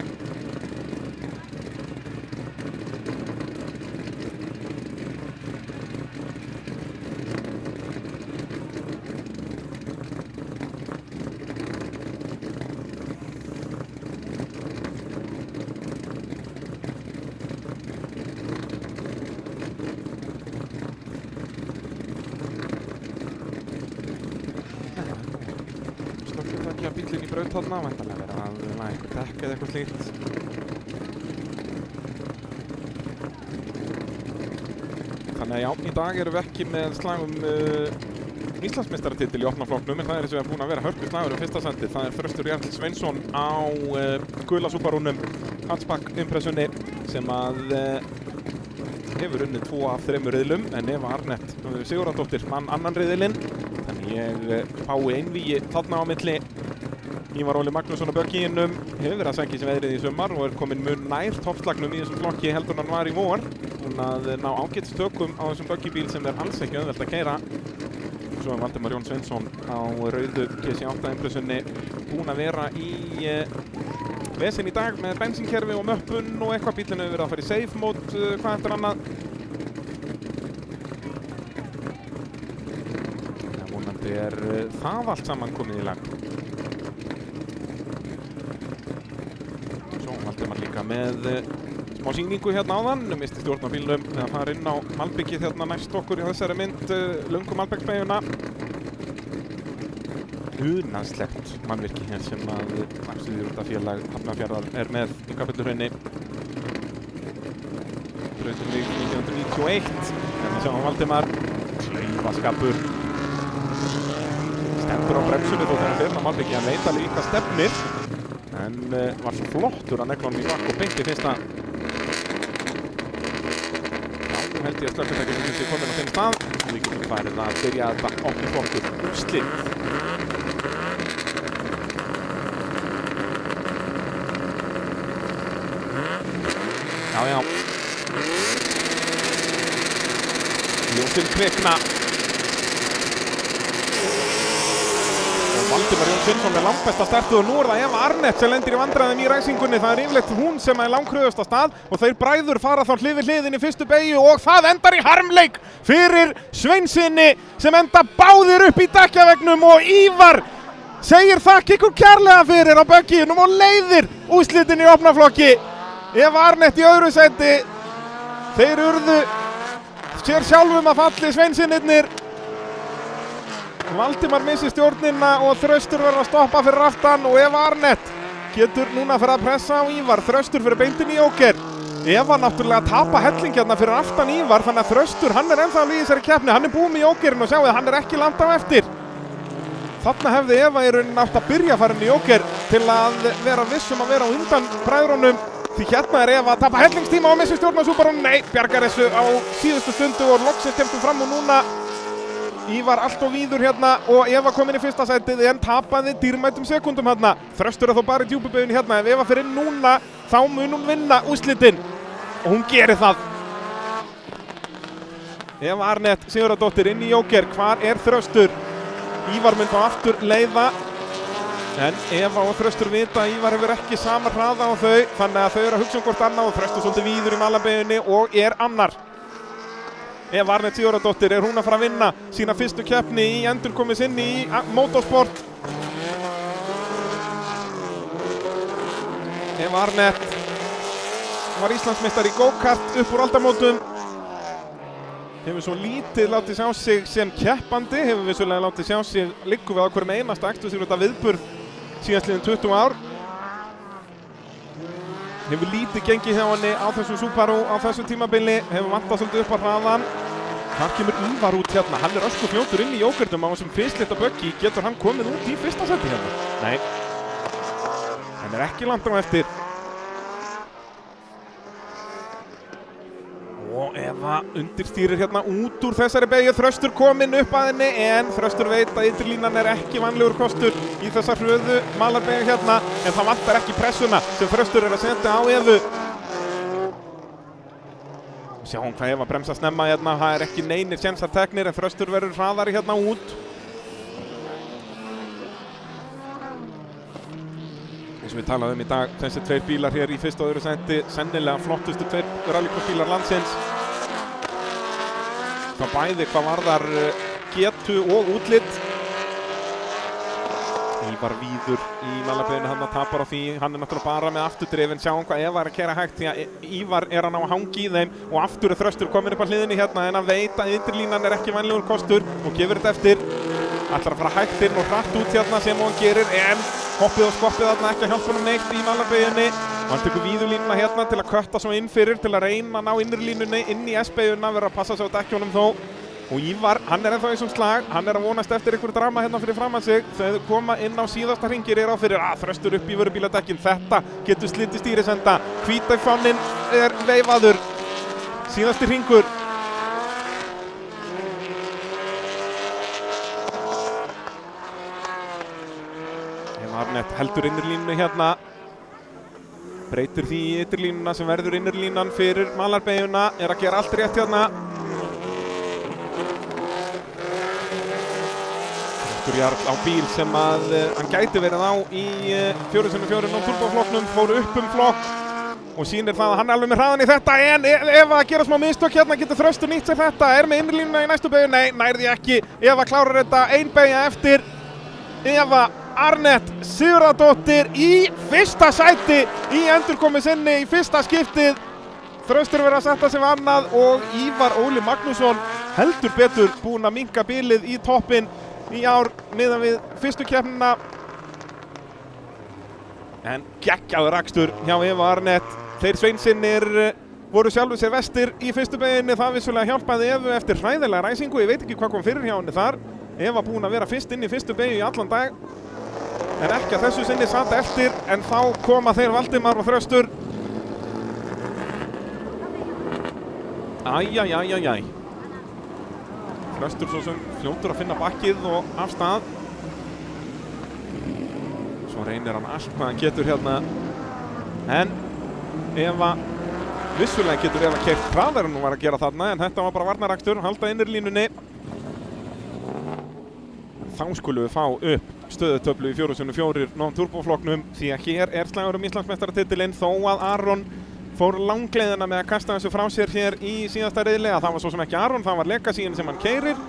Slökkvið ekki að bíllinn í braut þarna, væntanlega verið að dekk eða eitthvað slíkt. Þannig að já, í dag erum við ekki með slag Íslandsmeistaratitil í opnaflokknum en það er eins og við búin að vera hörku slagur fyrsta sæti. Það er Þröstur Jarl Sveinsson á gula Subarúnum Hatchback impressunni sem að hefur unnið 2 af 3 riðlum en Eva Arnett Sigurðardóttir vann annan riðilinn. Þannig ég fái einvígi þarna á milli. Ívar Óli Magnússon á bögginum hefur verið að sækja sér veðrið í sumar og er komin mun nær toppslagnum í þessum flokki heldur hann var í vor. Hún að ná ágætistökum á þessum böggibíl sem er alls ekki auðvelt að keyra. Svo er Valdimar Jón Sveinsson á rauðu GC8 impressunni búinn að vera í vesen í dag með bensínkerfi og möppun og eitthvað. Bílinn hefur verið að fara í safe mode hvað eftir annað. Vonandi er það allt saman komið í lag. Valdimar líka með smá sýningu hérna áðan, misti stjórn á bílnum með að fara inn á malbyggið hérna næst okkur í þessari mynd, löngu Malbyggsbeygjuna. Unaðslegt mannvirki hér sem að Akstuðjúrtafélag Hafnarfjarðar er með í Kapelluhrauni. Brautarvík 1991, hérna sjáum Valdimar, klaufaskapur. Stendur á bremsunni þó þegar fyrir á malbyggið, hann veit alveg í hvað stefnir. En var svo flottur að negla honum í bakk og beint í fyrsta. Já, nú held ég að slökkvitækjum sé komin á þinn stað. Við getum farið að byrja þetta opnaflokkur úrslit. Já. Ljósin kvikna. Valdimar Jón Sveinsson með langbesta startið og nú er það Eva Arnett sem lendir í vandræðum í ræsingunni. Það er yfirleitt hún sem er langhröðust á stað og þeir bræður fara þá hlið við hliðin í fyrstu beygju og það endar í harmleik fyrir Sveinsinni sem enda báðir upp í dekkjavegnum og Ívar segir þakk ykkur kærlega fyrir á bögginum og leiðir úrslitin í opnaflokki. Eva Arnett í öðru sæti. Þeir urðu sér sjálfum að falli Sveinsinnirnir. Valdimar missir stjórnina og Þröstur verður að stoppa fyrir aftan og Eva Arnett getur núna fyrir að pressa á Ívar. Þröstur fyrir beintin í jóker. Eva náttúrulega tapa helling hérna fyrir aftan Ívar, þannig að Þröstur, hann ennþá í þessari keppni, hann búinn með jókerinn og sjáu að hann ekki langt á eftir. Þarna hefði Eva í rauninni átt að byrja að fara inn í jóker til að vera viss að vera á undan bræðrunum, því hérna Eva að tapa hellingstíma og missi stjórn á Subaru. Nei, bjargar þessu á síðustu stundu og loksins kemst fram og núna Ívar allt og víður hérna og Eva kom inn í fyrsta sætið en tapaði dýrmætum sekúndum hérna. Þröstur þó bara í djúpubeginni hérna, ef Eva fyrir inn núna þá mun hún vinna úrslitin og hún gerir það. Eva Arnett Sigurðardóttir inn í jóker, hvar Þröstur? Ívar mun þá aftur leiða en Eva og Þröstur vita að Ívar hefur ekki sama hraða á þau, þannig að þau eru að hugsa hvort annað og Þröstur svolítið víður í malarbeginni og annar. Eva Arnett Sigurðardóttir, hún að fara að vinna sína fyrstu keppni í endurkomi sinni í motorsport. Eva Arnett var Íslandsmeistari í go-kart upp úr aldamótum. Hefur svo lítið látið sjá sig sem keppandi, hefur vissulega látið sjá sig liggur við á hverjum einasta akstursíðrúta viðburð síðastliðin 20 ár. Hefur lítið gengið hjá henni á þessum Subaru á þessu tímabili, hefur vantað svolítið upp á hraðan. Þar kemur Ívar út hérna, hann ösku fljótur inn í jókertum á þessum fyrstlitta böggi, getur hann komið út í fyrsta seti hérna? Nei, hann ekki langt á eftir. Og Eva undirstýrir hérna út úr þessari beygju, Þröstur kominn upp að henni en Þröstur veit að ytrirlínan ekki vanlegur kostur í þessa hröðu malarbeygju hérna en það vantar ekki pressuna sem Þröstur að setja á Evu. Sjáum hvað Eva bremsa snemma hérna, það ekki neinir sénsar teknir en Þröstur verður hraðari hérna út. Eins og við talaðum í dag, þessi tveir bílar hér í fyrsta og öðru sæti, sennilega flottustu tveir rallycrossbílar landsins. Það bæði hvað varðar getu og útlit. Ívar víður í malarbeginni, hann tapar á því, hann náttúrulega bara með afturdrifin, sjáum hvað Eva að keyra hægt því að Ívar að ná að hangi í þeim og aftur Þröstur komin upp á hliðinni hérna en að veit að ytrirlínan ekki vænlegur kostur og gefur þetta eftir. Ætlar að fara hægt inn og hratt út hérna sem hann gerir en hoppið og skoppið þarna ekki að hjálpa honum neitt í malarbeginni og hann tekur víðurlínuna hérna til að kötta svo inn fyrir til að reyna að ná innurlínunni inn í S-beyguna, verður að passa sig á dekkjunum þó. Og Ívar, hann ennþá í þessum slag, hann að vonast eftir einhverju drama hérna fyrir framan sig. Þau koma inn á síðasta hringir á fyrir Þröstur upp í vörubíladekkin. Þetta getur slitið stýrisenda. Hvíta fáninn veifaður. Síðasti hringur. Eva Arnett heldur innurlínu hérna. Breytir því í ytrirlínuna sem verður innurlínan fyrir malarbeyguna. Að gera allt rétt hérna. Jarl á bíl sem að hann gæti verið á í 4x4 turboflokknum, fór upp flokk og sýnir það að hann alveg með hraðan í þetta en Eva að gera smá mistök hérna, getur Þröstur nýtt sér þetta, með innlínuna í næstu beygju, nei, nærði ekki, Eva klárar þetta, ein beygja eftir. Eva Arnett Sigurðardóttir í fyrsta sæti í endurkomi sinni í fyrsta skiptið. Þröstur verið að setja sig annað og Ívar Óli Magnússon heldur betur búinn að minnka bilið í toppinn í ár miðað við fyrstu keppnina. En geggjaður akstur hjá Eva Arnett. Þeir sveinsinnir voru sjálfur sér vestir í fyrstu beginni, það vissulega hjálpaði Evu eftir hræðilega ræsingu, ég veit ekki hvað kom fyrir hjá henni þar. Eva búin að vera fyrst inn í fyrstu beygju í allan dag en ekki að þessu sinni satt eftir en þá koma þeir Valdimar og Þröstur. Æjæjæjæjæj. Þröstur svo sem fljótur að finna bakkið og af stað. Svo reynir hann allt hvað hann getur hérna. En Eva, vissulega getur Eva keyrt hraðar en hún var að gera þarna en þetta var bara varnarakstur, halda innirlínunni. Þá skulum við fá upp stöðutöflu í 4x4 non-turboflokknum því að hér slagur Íslandsmeistaratitilinn þó að Aron fór langleiðina með að kasta þessu frá sér hér í síðasta riðli. Það var svo sem ekki Aron, það var Legacy-in sem hann keyrir.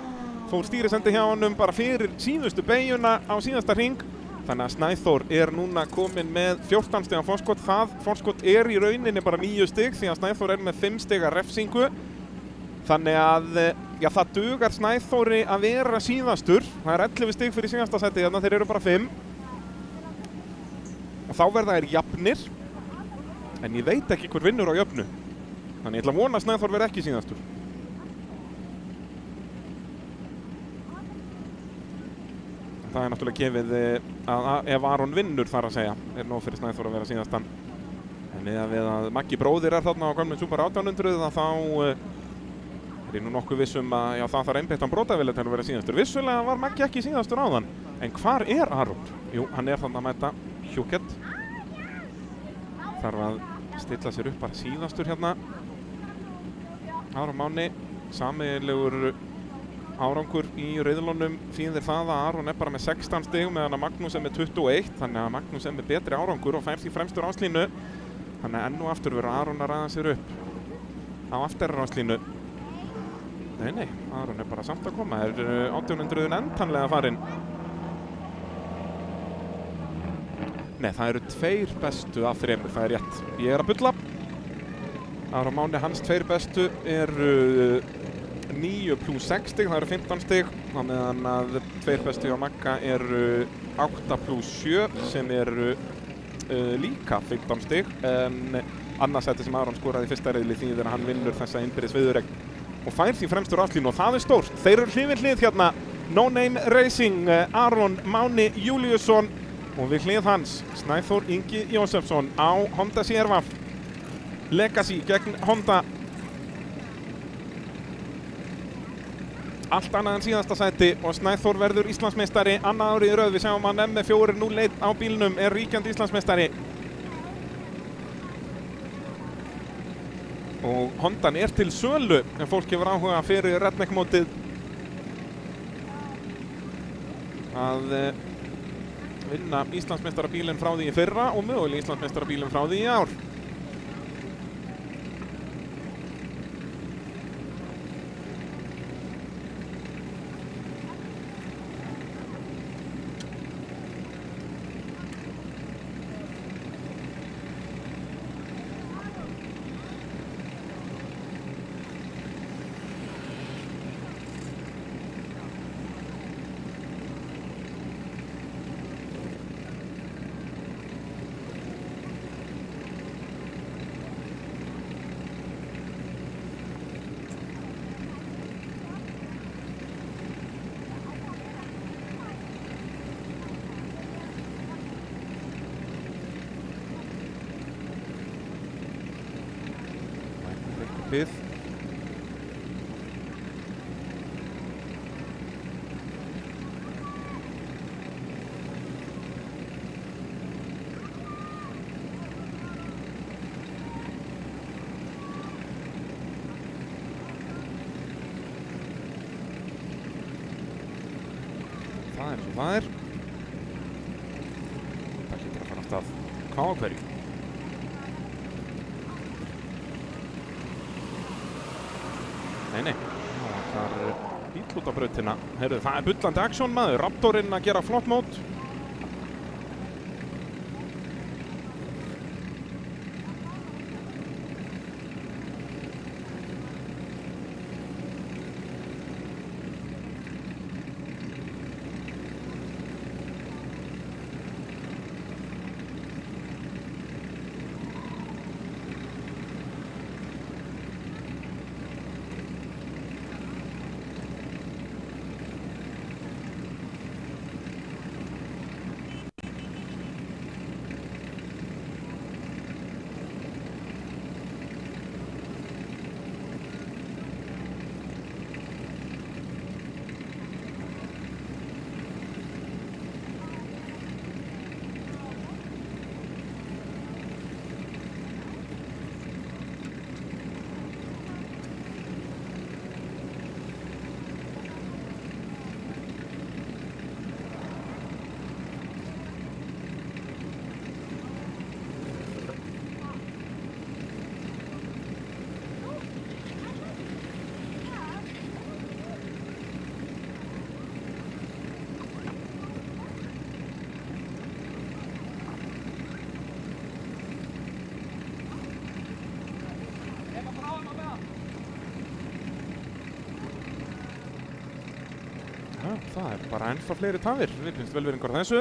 Fór stýrisendi hjá honum bara fyrir síðustu beygjuna á síðasta hring. Þannig að Snæþór núna kominn með 14 stiga forskot. Það forskot í rauninni bara 9 stig því að Snæþór með 5 stiga refsingu. Þannig að já, það dugar Snæþóri að vera síðastur. Það 11 stig fyrir síðasta sæti, þannig að þeir eru bara 5. Og þá verða þeir jafnir. En ég veit ekki hver vinnur á jöfnu. Þannig ég ætla að vona að Snæþór verði ekki síðastur. Það er náttúrulega gefið að ef Aron vinnur þar að segja, nóg fyrir Snæþór að vera síðastan. En við að Maggi bróðir þarna á gömlum Super 1800 þá er ég nú nokkuð vissum að já, það þarf einbeittan brotavél til að vera síðastur. Vissulega var Maggi ekki síðastur áðan. En hvar er Aron? Jú, hann er þarna að mæta Hjúkett. Þarf að stilla sér upp bara síðastur hérna. Aron Máni, sameiginlegur árangur í riðlunum þýðir það að Aron er bara með 16 stig meðan að Magnús er með 21, þannig að Magnús er með betri árangur og fær því fremstur áslínu. Þannig að enn og aftur verður Aron að ræða sér upp á afturráslínu. Nei, Aron er bara samt að koma. Það er 1800 endanlega farinn. Nei, það eru 2 bestu af 3, það er rétt. Ég er að bulla. Aron Máni, hans 2 bestu eru 9 + 6 stig, það eru 15 stig. Á meðan að 2 bestu á Magga eru 8 + 7 sem eru líka 15 stig. En annarsæti sem Aron skoraði í fyrsta riðli þýðir að hann vinnur þessa innbyrðis viðuregn og fær því fremstur áslínu og það er stórt. Þeir eru hlið við hlið hérna. No Name Racing, Aron Máni Júlíusson og við hlið hans Snæþór Ingi Jósefsson á Honda CR-V Legacy gegn Honda. Allt annað en síðasta sæti og Snæþór verður Íslandsmeistari annað árið í röð. Við sjáum að hann með 4.01 á bílnum er ríkjandi Íslandsmeistari. Og Hondan er til sölu en fólk hefur áhuga fyrir Redneck-mótið að vinna Íslandsmeistarabílinn frá því í fyrra og mögulega Íslandsmeistarabílinn frá því í ár. Við það er svo það er. Það getur að fara af stað. Hvað á hverju? Nei, það er bíll út á brautina. Heyrðu, það er bullandi aksjón maður. Raptorinn að gera flott mót. Það er bara ennþá fleiri tafir. Við finnst velvirðingar á þessu.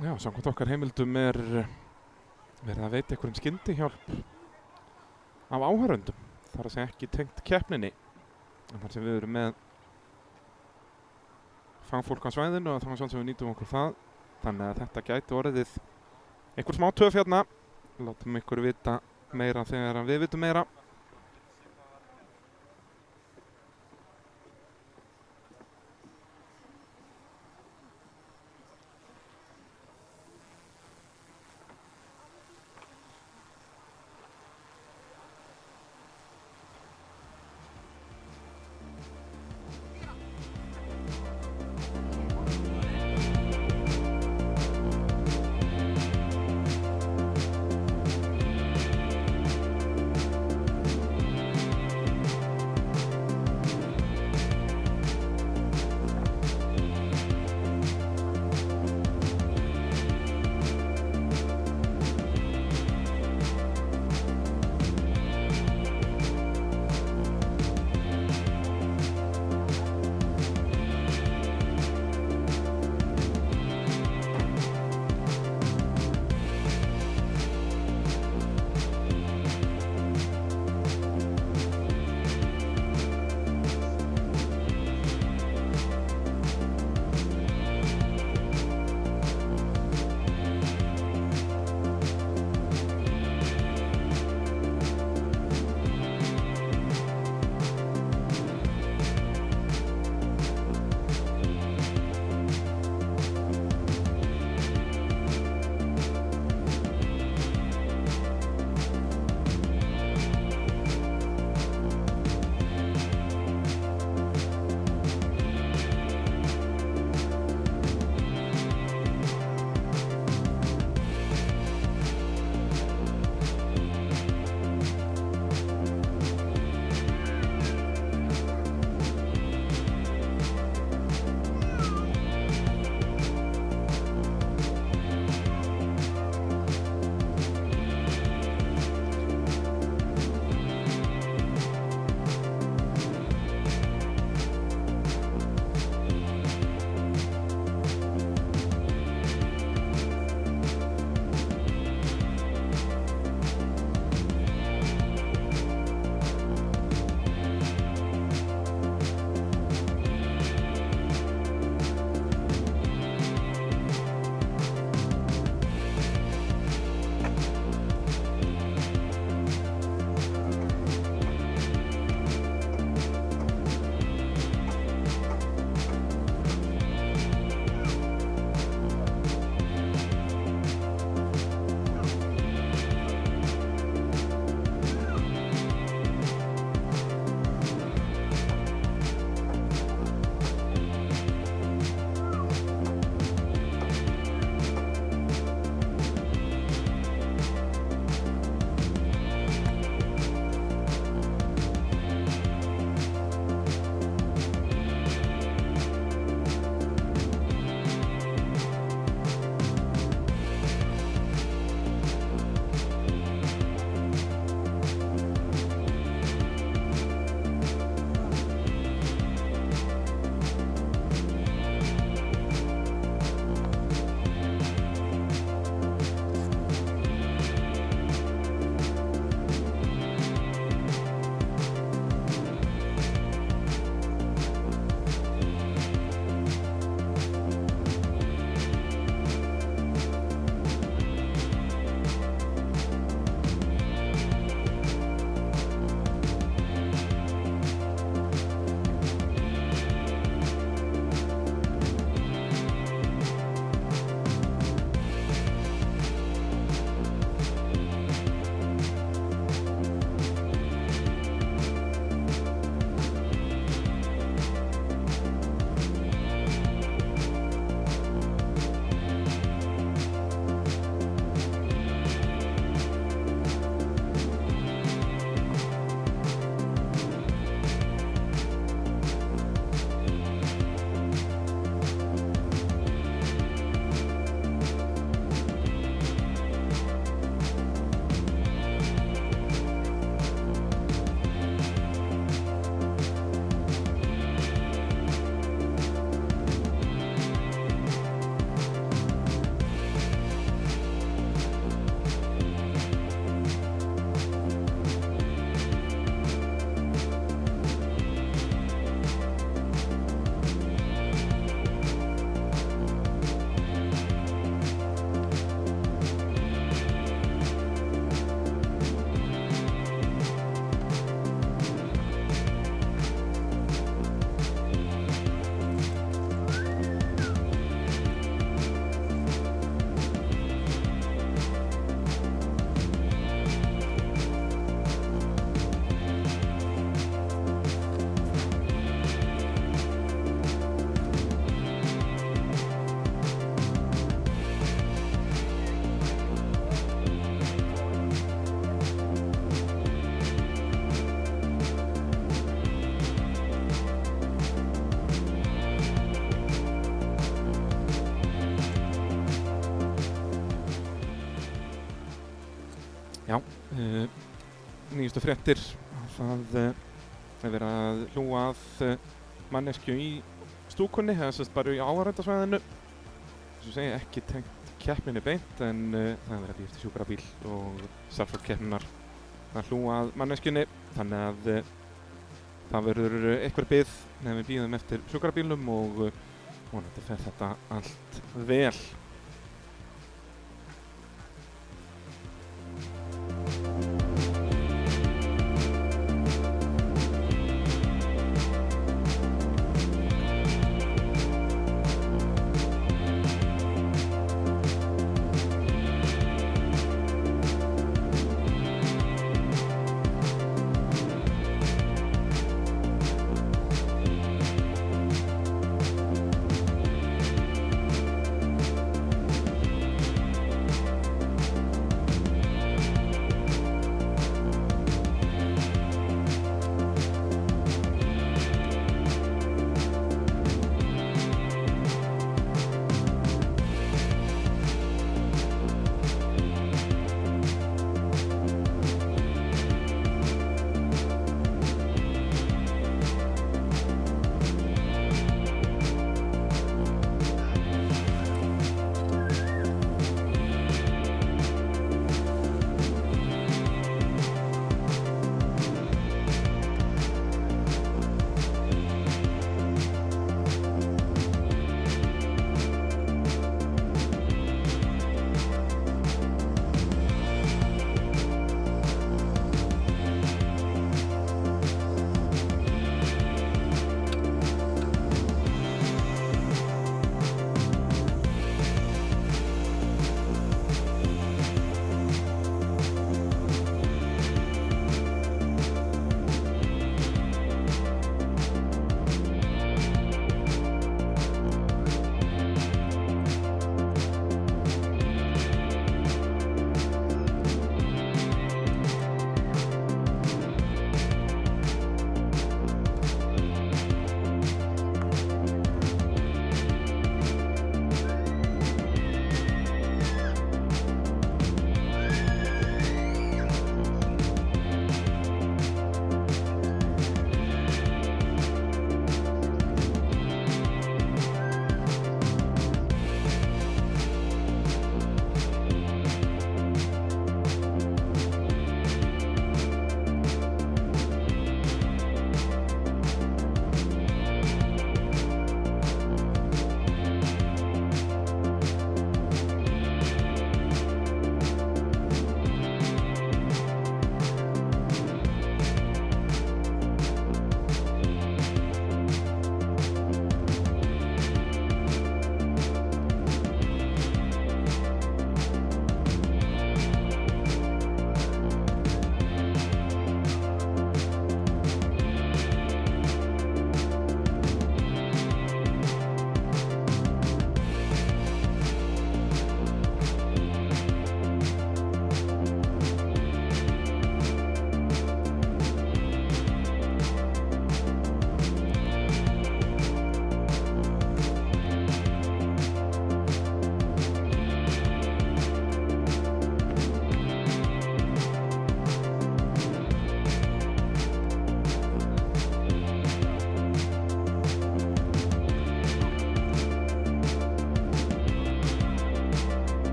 Já, samkvæmt okkar heimildum verið að veita einhverjum skyndihjálp af áhorfendum. Það að segja ekki tengt keppninni. En þar sem við erum með fagfólk á svæðinu og þannig sem við nýtum okkur það. Þannig að þetta gæti orðið einhver smá töf hérna. Látum ykkur vita meira þegar við vitum meira. Nýjustu fréttir, það er verið að hlúa að manneskju í stúkunni, eða sérst bara í áhorfendasvæðinu. Þess að segja ekki tengt keppninni beint, en það er verið að eftir sjúkrabíl og starfsfólk keppninnar að hlúa að manneskjunni, þannig að það verður einhver bið þegar við bíðum eftir sjúkrabílum og vonandi fer þetta allt vel.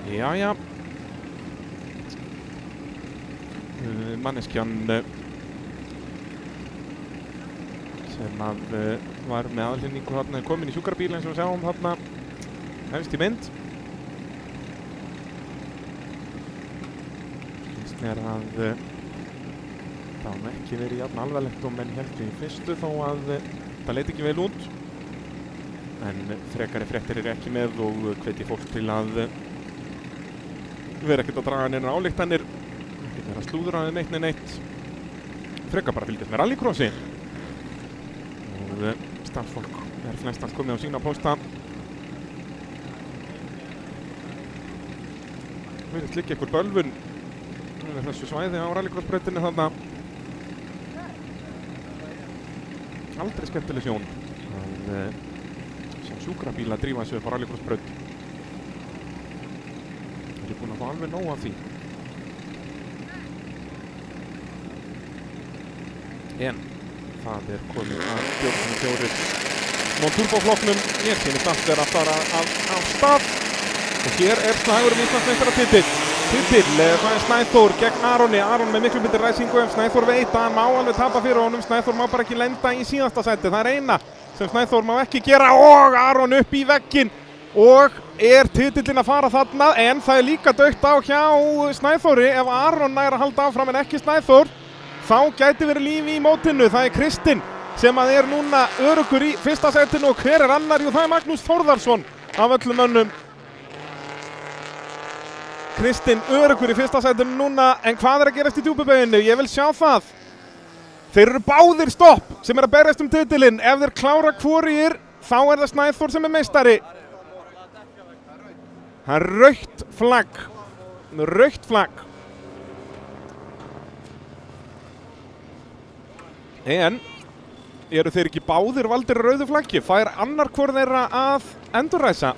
Jæja. Manneskjan sem að var með aðhlynningu þarna komin í sjúkrabíl eins og við sjáum þarna hefst í mynd. Finnst mér að það var ekki verið jafn alvarlegt og menn héldu í fyrstu þó að það leit ekki vel út. En frekari fréttir eru ekki með og hvetji fólk til að vera ekkert að draga neinar ályktanir. Ekki vera að slúðra neitt. Frekar bara fylgjast með rallycrossi. Og starfsfólk flestans komið á sína pósta. Virðist liggja einhver bölvun yfir þessu svæði á rallycrossbrautinni þarna. Aldrei skemmtileg sjón að sjá sjúkrabíla drífa sig upp á rallycrossbraut. Þeir eru búin að fá alveg nóg af því. En það komið að 44 Monturbo-flokknum. Mér finnst allt vera að fara af stað. Og hér slagur Íslandsmeistaratitil. Það Snæþór gegn Aroni. Aron með miklu betur ræsingu en Snæþór veit að hann má alveg tapa fyrir honum. Snæþór má bara ekki lenda í síðasta sæti. Það eina sem Snæþór má ekki gera. Og Aron upp í vegginn. Og titillinn að fara þarna. En það líka dautt á hjá Snæþóri. Ef Aron nær að halda áfram en ekki Snæþór, þá gæti verið lífi í mótinu. Það Kristinn sem að núna öruggur í fyrsta sætinu. Og hver annar? Jú, það Magnús Þórðarsson af öllum mönnum. Kristinn öruggur í fyrsta sætinu núna, en hvað að gerast í djúpubeyginu? Ég vil sjá það. Þeir eru báðir stopp sem að berjast titilinn. Ef þeir klára hvorugir, þá það Snæþór sem meistari. Það rautt flagg. Rautt flagg. En eru þeir ekki báðir valdir rauðu flaggi? Fær annar hvor þeirra að endurræsa?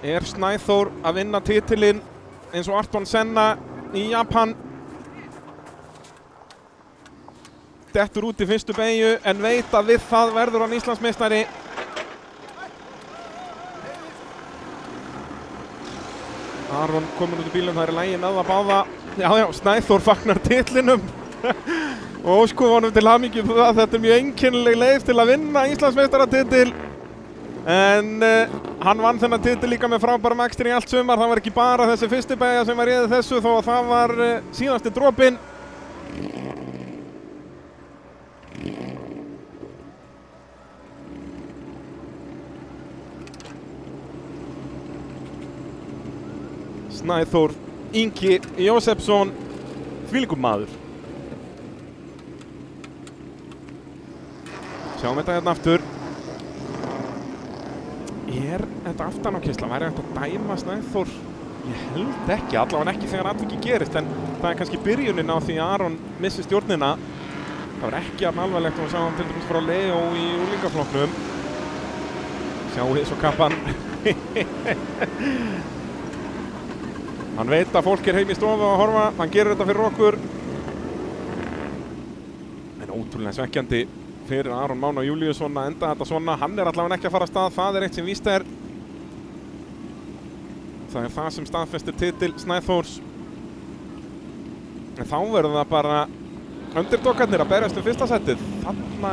Snæþór að vinna titilinn eins og Ayrton Senna í Japan. Dettur út í fyrstu beygju en veit að við það verður hann Íslandsmeistari. Aron kominn út í bílum, það lægi með að báða. Já, Snæþór fagnar titlinum. Og sko honum til hamingju það. Þetta mjög einkennileg leið til að vinna Íslandsmeistaratitil. En hann vann þennan titil líka með frábærum akstri í allt sumar. Það var ekki bara þessi fyrsti beygja sem var réði þessu, þó að það var síðasti dropinn. Snæþór Ingi Jósefsson, þvílíkur maður. Sjáum þetta hérna aftur. Þetta aftanákersla, væri hægt að dæma Snæþór? Ég held ekki, allavega ekki þegar atviki gerist, en það kannski byrjunin á því að Aron missi stjórnina. Það var ekki alvarlegt og við sáum til dæmis frá Leo í úlingaflokknum. Sjáum við svo kappan. Hann veit að fólk heim í stofu að horfa, hann gerir þetta fyrir okkur. En ótrúlega svekkjandi fyrir Aron Mána Júlíusson að enda þetta svona. Hann allavega ekki að fara af stað, það eitt sem víst er. Það það sem staðfestir titil Snæþórs. En þá verður það bara underdoggarnir að berjast fyrsta sætið. Þarna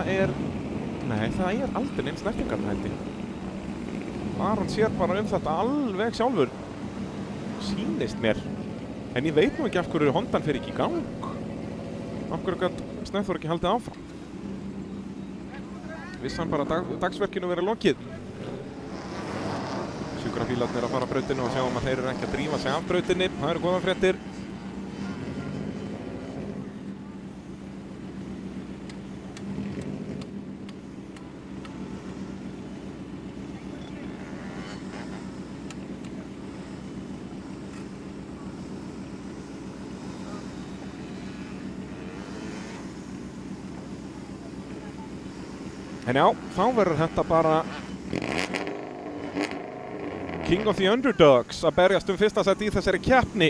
nei, það aldrei neins snertingar held ég. Aron sér bara þetta alveg sjálfur. Sýnist mér. En ég veit nú ekki af hverju Hondan fer ekki í gang. Af hverju gat Snæþór ekki haldið áfram. Vissi hann bara dagsverkinu verið lokið. Sjúkrabílarnir að fara af brautinu og sjáum að þeir eru ekki að drífa sig af brautinni. Það eru góðar fréttir. En já, þá verður þetta bara King of the Underdogs að berjast fyrsta sæti í þessari keppni.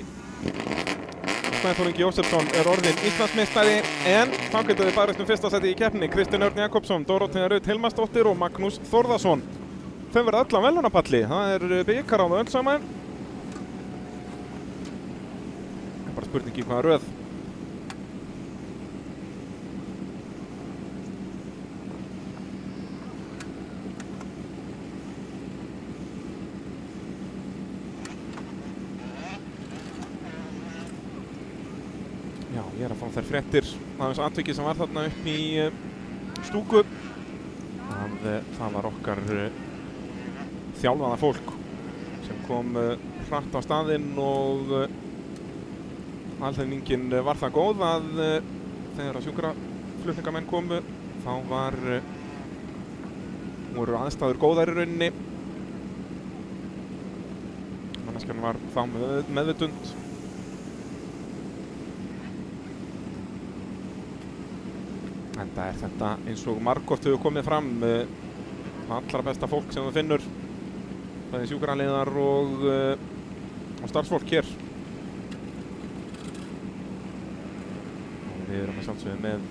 Snæþór Ingi Jósefsson orðinn Íslandsmeistari, en þá getur við berjast fyrsta sæti í keppni. Kristinn Örn Jakobsson, Dórótea Rut Hilmarsdóttir og Magnús Þórðarsson. þau verða öll á velunapalli. Það bikar á þau öll saman. Það bara spurning í hvaða röð. Já, ég að fá þær fréttir af þessu atviki sem var þarna upp í stúku. Það var okkar þjálfaða fólk sem kom hratt á staðinn og alþenningin var það góð að þegar að sjúkraflutningamenn komu þá voru aðstæður góðar í rauninni. Manneskjan var þá meðvitund. Enda þetta eins og margoft hefur komið fram allra besta fólk sem þú finnur, bæði sjúkraliðar og starfsfólk hér. Og við erum að sjálfsögðu með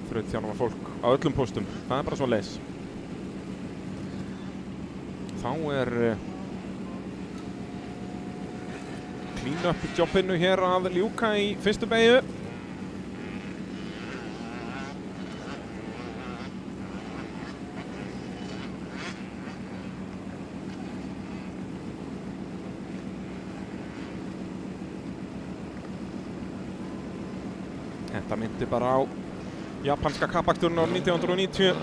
þrautþjálfað fólk á öllum póstum. Það bara svoleiðis. Þá clean up jobbinu hér að ljúka í fyrstu beygju. Þetta myndi bara á japanska kappakturinn á 1990.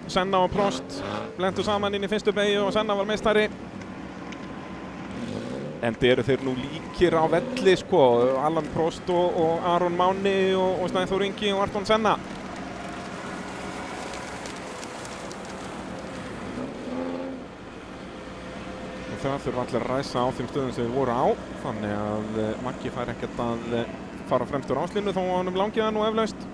Senna og Prost lentu saman inn í fyrstu beygju og Senna var meistari. Endi eru þeir nú líkir á velli sko, Alan Prost og Aron Máni og Snæþór Ingi og Ayrton Senna. Og það þurfa allir að ræsa á þeim stöðum sem þeir voru á, þannig að Maggi fær ekkert að fara fremstur áslínu þó að honum langi það nú eflaust.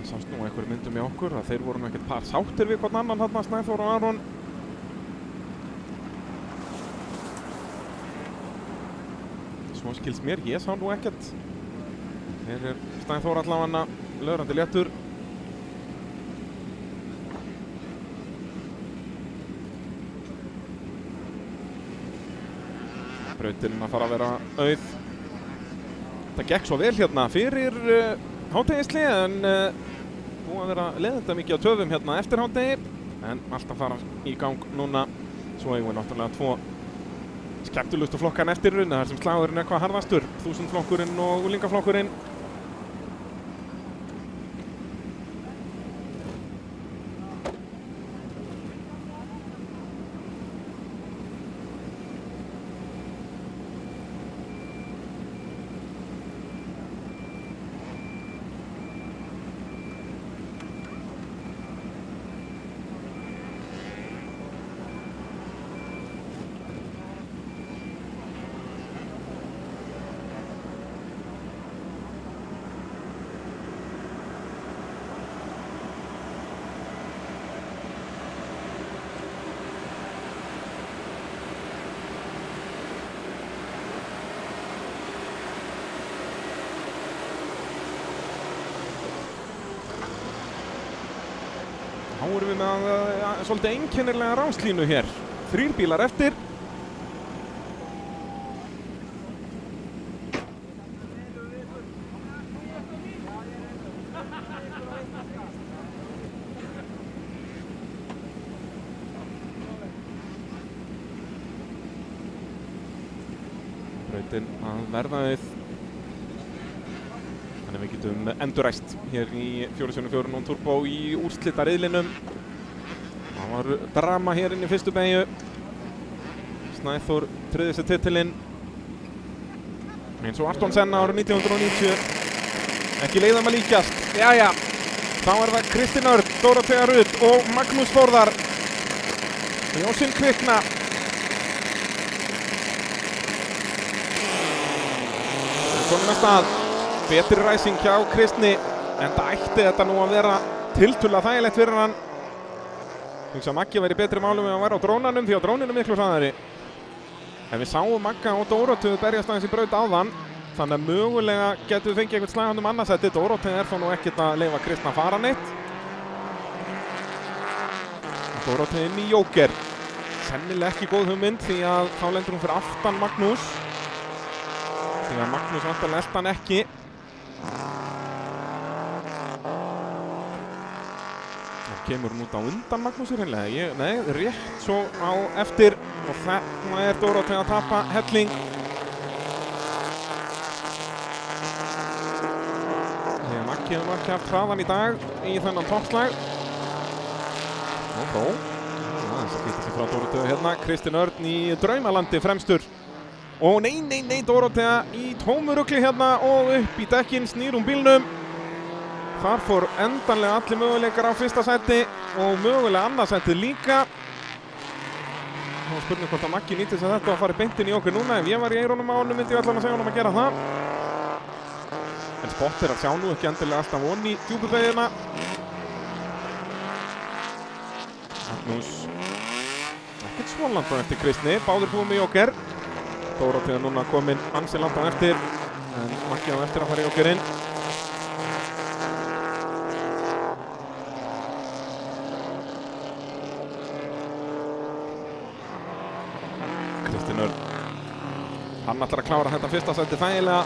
Sást nú einhverjum myndum í okkur að þeir voru nú ekkert par sáttir við hvern annan þarna, Snæþór og Aron. Svo skilst mér, ég sá nú ekkert. Hér Snæþór allavega löðrandi léttur. Brautin að fara að vera auð. Það gekk svo vel hérna fyrir hádegisli en búið að vera leiðinda mikið á töfum hérna eftir hádegi, en allt að fara í gang núna. Svo eigum við náttúrulega tvo skemmtilegustu flokkan eftir runna þar sem slagurinn er hvað harðastur, 1000 flokkurinn og úlingaflokkurinn. Þá erum við með svolítið einkennilega ráslínu hér. 3 bílar eftir. Brautin að verða auð. Þannig við getum enduræst hér í 4x4 non-turbo í úrslitariðlinum. Það var drama hér inn í fyrstu beygju. Snæþór tryggði sér titilinn. Eins og Ayrton Senna árið 1990. Ekki leiðum að líkjast. Jæja, þá er það Kristín Örn, Dórótea Rut og Magnús Þórðar Ljósin kvikna. Komum að stað. Betri ræsing hjá Kristni. En það ætti þetta nú að vera tiltölulega þægilegt fyrir hann. Hugsa að Maggi væri betri málum ef hann væri á drónanum, því á dróninu miklu hraðari. En við sáum Magga og Dóróteu berjast aðeins í braut áðan. Þannig að mögulega getum við fengið eitthvað slag um annarsætti. Dóróteu þá nú ekkert að leyfa Kristna að fara neitt. Dóróteu inn í Jóker. Sennilega ekki góð hugmynd því að þá lendur hún fyrir aftan Magnús. Því að Magnús vantarlega elti hann ekki. Það kemur hún út á undan Magnúsi hreinlega. Nei, rétt svo á eftir. Og þarna Dóróteu að tapa helling. Því að Maggi hefur ekki haft hraðan í dag í þennan toppslag. Og þó. Það skýtir sig frá Dóróteu hérna. Kristinn Örn í draumalandi fremstur. Og nei, Dórótea í tómurugli hérna og upp í dekkin, snýr bílnum. Þar fór endanlega allir möguleikar á fyrsta sæti og mögulega annarsætið líka. Þá spurning hvort að Maggi nýtti sig þetta og fari beint inn í okkur núna. Ef ég var í eirónum á honum myndi ég allan að segja honum að gera það. En Spott að sjá nú ekki endilega alltaf von í djúpubeygina. Magnús ekkert svo langt á eftir Kristni, báðir búið með Jóker. Dórótea núna komin ansi langt á eftir, en Maggi á eftir að fara í Jókerinn. Kristinn Örn, hann ætlar að klára þetta fyrsta sæti þægilega.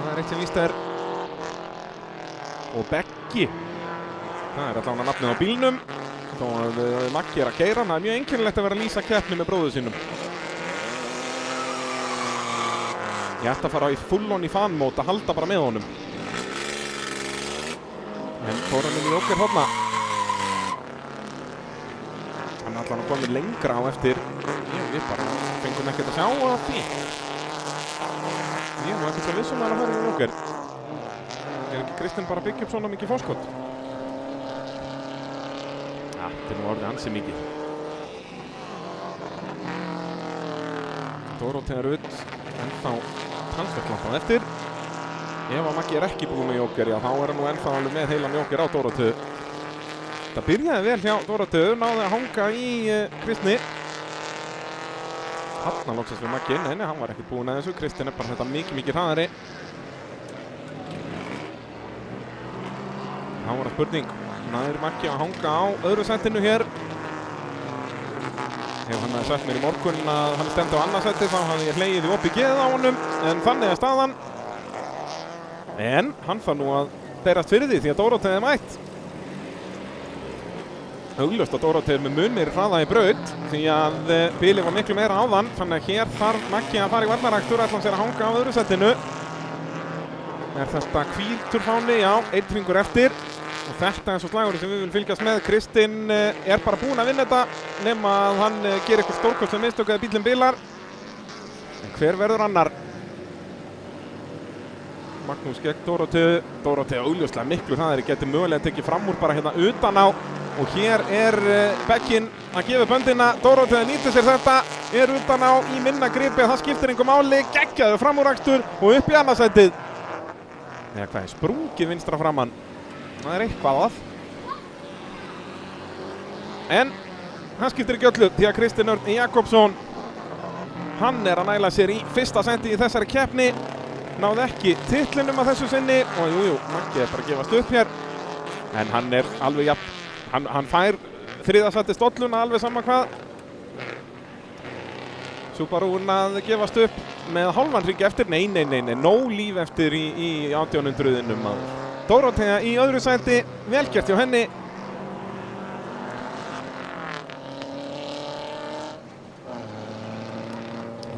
Það eitt sem víst og Beggi. Það allavega nafnið á bílnum. Þó að Maggi að keyra, það mjög einkennilegt að vera að lýsa keppni með bróður sínum. Ég ætti að fara í full-on í fan-mót að halda bara með honum. En fór hann inn í Jóker þarna. Hann allavega komið lengra á eftir. Við bara fengum ekkert að sjá á því. Ég var ekkert svo vissum að fara í Jóker. Ekki Kristinn bara byggja upp svona mikið fórskot? Þetta nú orðið ansi mikið. Dórótea Rudd ennþá talsvert langt á eftir. Ef að Maggi ekki búinn með Jóker, já þá hann nú ennþá alveg með heilan Jóker á Dóróteu. Það byrjaði vel hjá Dóróteu, náði að hanga í Kristni. Þarna loksast við Maggi, nei, hann var ekki búinn að þessu. Kristinn bara þetta mikið hraðari. Það var spurning. Nær Maggi að hanga á öðru sætinu hér. Ef hann hefði sagt mér í morgun að hann stendi á annarsæti þá hafði ég hlegið í opið geðið á honum. En þannig staðan. En hann þarf nú að berast fyrir því að Dórótea mætt. Augljóst að Dórótea með mun meiri hraða í braut því að bilið var miklu meira áðan. Þannig að hér þarf Maggi að fara í varnarakstur, ætla hann sér að hanga á öðru sætinu. Þetta hvítur fáni, já, einn hringur eftir. Og þetta svo slagurinn sem við viljum fylgjast með. Kristinn bara búinn að vinna þetta nema að hann gerir eitthvað stórkostleg mistök eða bílinn bilar. En hver verður annar? Magnús gegn Dóróteu. Dórótea augljóslega miklu hraðari, getur mögulega tekið fram úr bara hérna utan á. Og hér Beggin að gefa böndina. Dórótea nýtir sér þetta, utan á í minna gripi. Það skiptir engu máli, geggjaður framúrakstur og upp í annarsætið. Eða hvað sprungið vinstra framann. Það eitthvað að. En hann skiptir ekki öllu því að Kristinn Örn Jakobsson hann að næla sér í fyrsta sæti í þessari keppni. Náði ekki titlinum að þessu sinni og jú, Maggi bara að gefast upp hér. En hann alveg jafn. Hann fær þriðja sæti stólluna alveg sama hvað. Subarún að gefast upp með hálfan hring eftir. Nei, nóg líf eftir í 1800-unum að Dórótea í öðru sæti, vel gert hjá henni.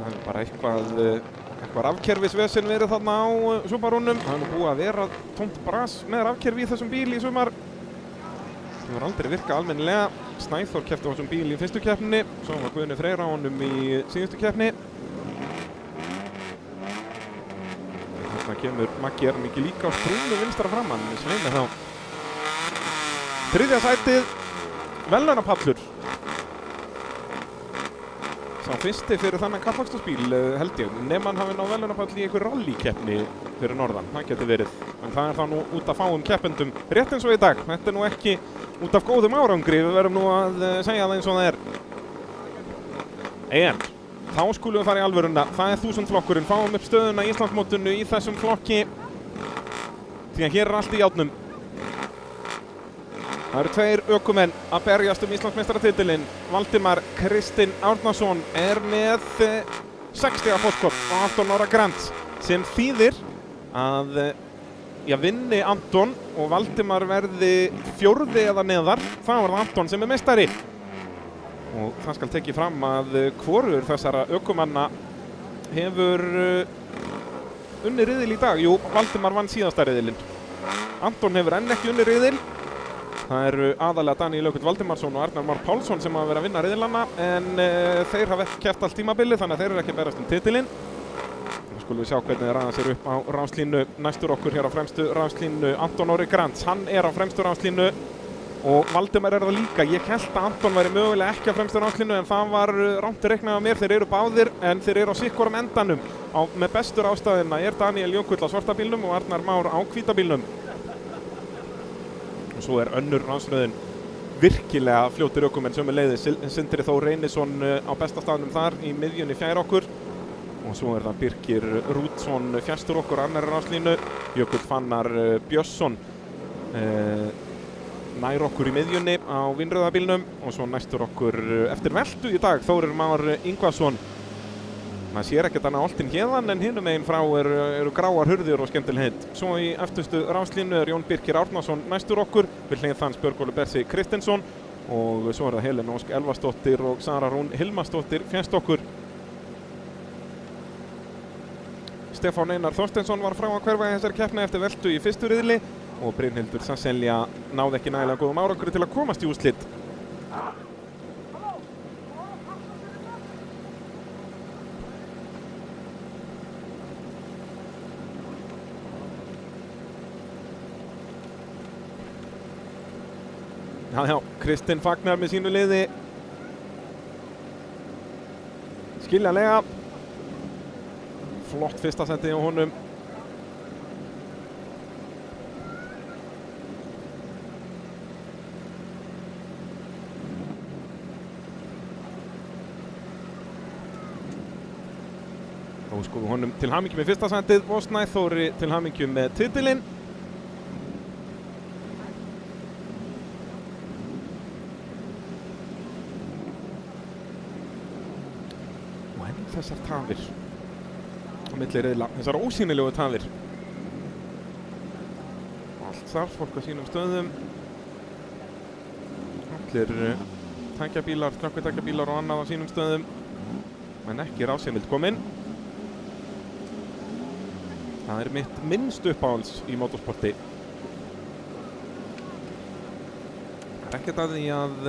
Það bara eitthvað rafkerfisvesen verið þarna á Subarúnum. Það nú búið að vera tómt bras með rafkerfi í þessum bíl í sumar. Það var aldrei virkað almennilega. Snæþór keppti á þessum bíl í fyrstu keppninni. Svo var Guðni Freyr á honum í síðustu keppni. Þarna kemur Maggi ekki líka á sprungu vinstra framann. Sveina þá. Þriðja sætið verðlaunapallur. Sá fyrsti fyrir þannig kappakstursbíl held ég, nema hann hafi náð verðlaunapall í einhver rallikeppni fyrir norðan, það getur verið. En það þá nú út af fáum keppendum rétt eins og í dag. Þetta nú ekki út af góðum árangri, við verðum nú að segja það eins og það er. En þá skulum við fara í alvöruna, það 1000 flokkurinn, fáum upp stöðuna í Íslandsmótinu í þessum flokki. Því að hér allt í járnum. Það eru 2 ökumenn að berjast Íslandsmeistaratitilinn. Valdimar Kristinn Árnason með 60 fórskot á Anton Orra Grants, sem þýðir að vinni Anton og Valdimar verði 4. eða neðar, þá það Anton sem meistari. Og það skal tekið fram að hvorur þessara ökumanna hefur unnið riðil í dag. Jú, Valdimar vann síðasta riðilinn. Anton hefur enn ekki unnið riðil. Það eru aðalega Daníel Jökull Valdimarsson og Arnar Már Pálsson sem hafa verið að vinna riðilana, en þeir hafa ekki keppt allt tímabilið, þannig að þeir eru ekki að berast titilinn. Nú skulum við sjá hvernig þeir raða sér upp á ráslínu. Næstur okkur hér á fremstu ráslínu Anton Orri Grants, hann er á fremstu ráslínu og Valdimar er það líka. Ég held að Anton væri mögulega ekki á fremstu ráslínu, en það var rangt reiknað á mér. Þeir eru báðir, en þeir eru á sikkorum endanum. Með bestur ástæðina er Daníel Jökull á svarta bílnum og Arnar Már á hvíta bílnum. Og svo önnur ránsröðin virkilega fljótir ökumenn sömuleiðis. Sindri Þór Reynisson á besta staðnum þar í miðjunni fjær okkur. Og svo það Birkir Rútsson fjærstur okkur annarri ráslínu. Jökull Fannar Björnsson nær okkur í miðjunni á Vinröðabílnum. Og svo næstur okkur eftir veltu í dag Þórir Már Ingvarsson. Maður sér ekkert annað oltinn hérðan, en hinum meginn frá eru gráar hurðir og skemmtileg heit. Svo í eftirstu ráslínu Jón Birkir Árnason næstur okkur, við hlið þann Björgóli Bersi Kristinsson, og svo það Helen Ósk Elvarsdóttir og Sara Rún Hilmarsdóttir fjæst okkur. Stefán Einar Þorsteinsson var frá að hverfa í þessari keppni eftir veltu í fyrstu riðli, og Brynhildur Sasselja náði ekki nægilega góðum árangri til að komast í úrslit. Já, Kristinn fagnar með sínu liði. Skiljanlega. Flott fyrsta seti á honum. Og sko honum til hamingju með fyrsta setið og Snæþóri til hamingju með titilinn. Þessar tafir á milli riðla, þessar ósýnilegu tafir. Allt starfsfólk á sínum stöðum. Allir tækjabílar, slökkvitækjabílar og annað á sínum stöðum, en ekki rásheimild kominn. Það mitt minnst uppáhalds í motorsporti. Það ekkert að því að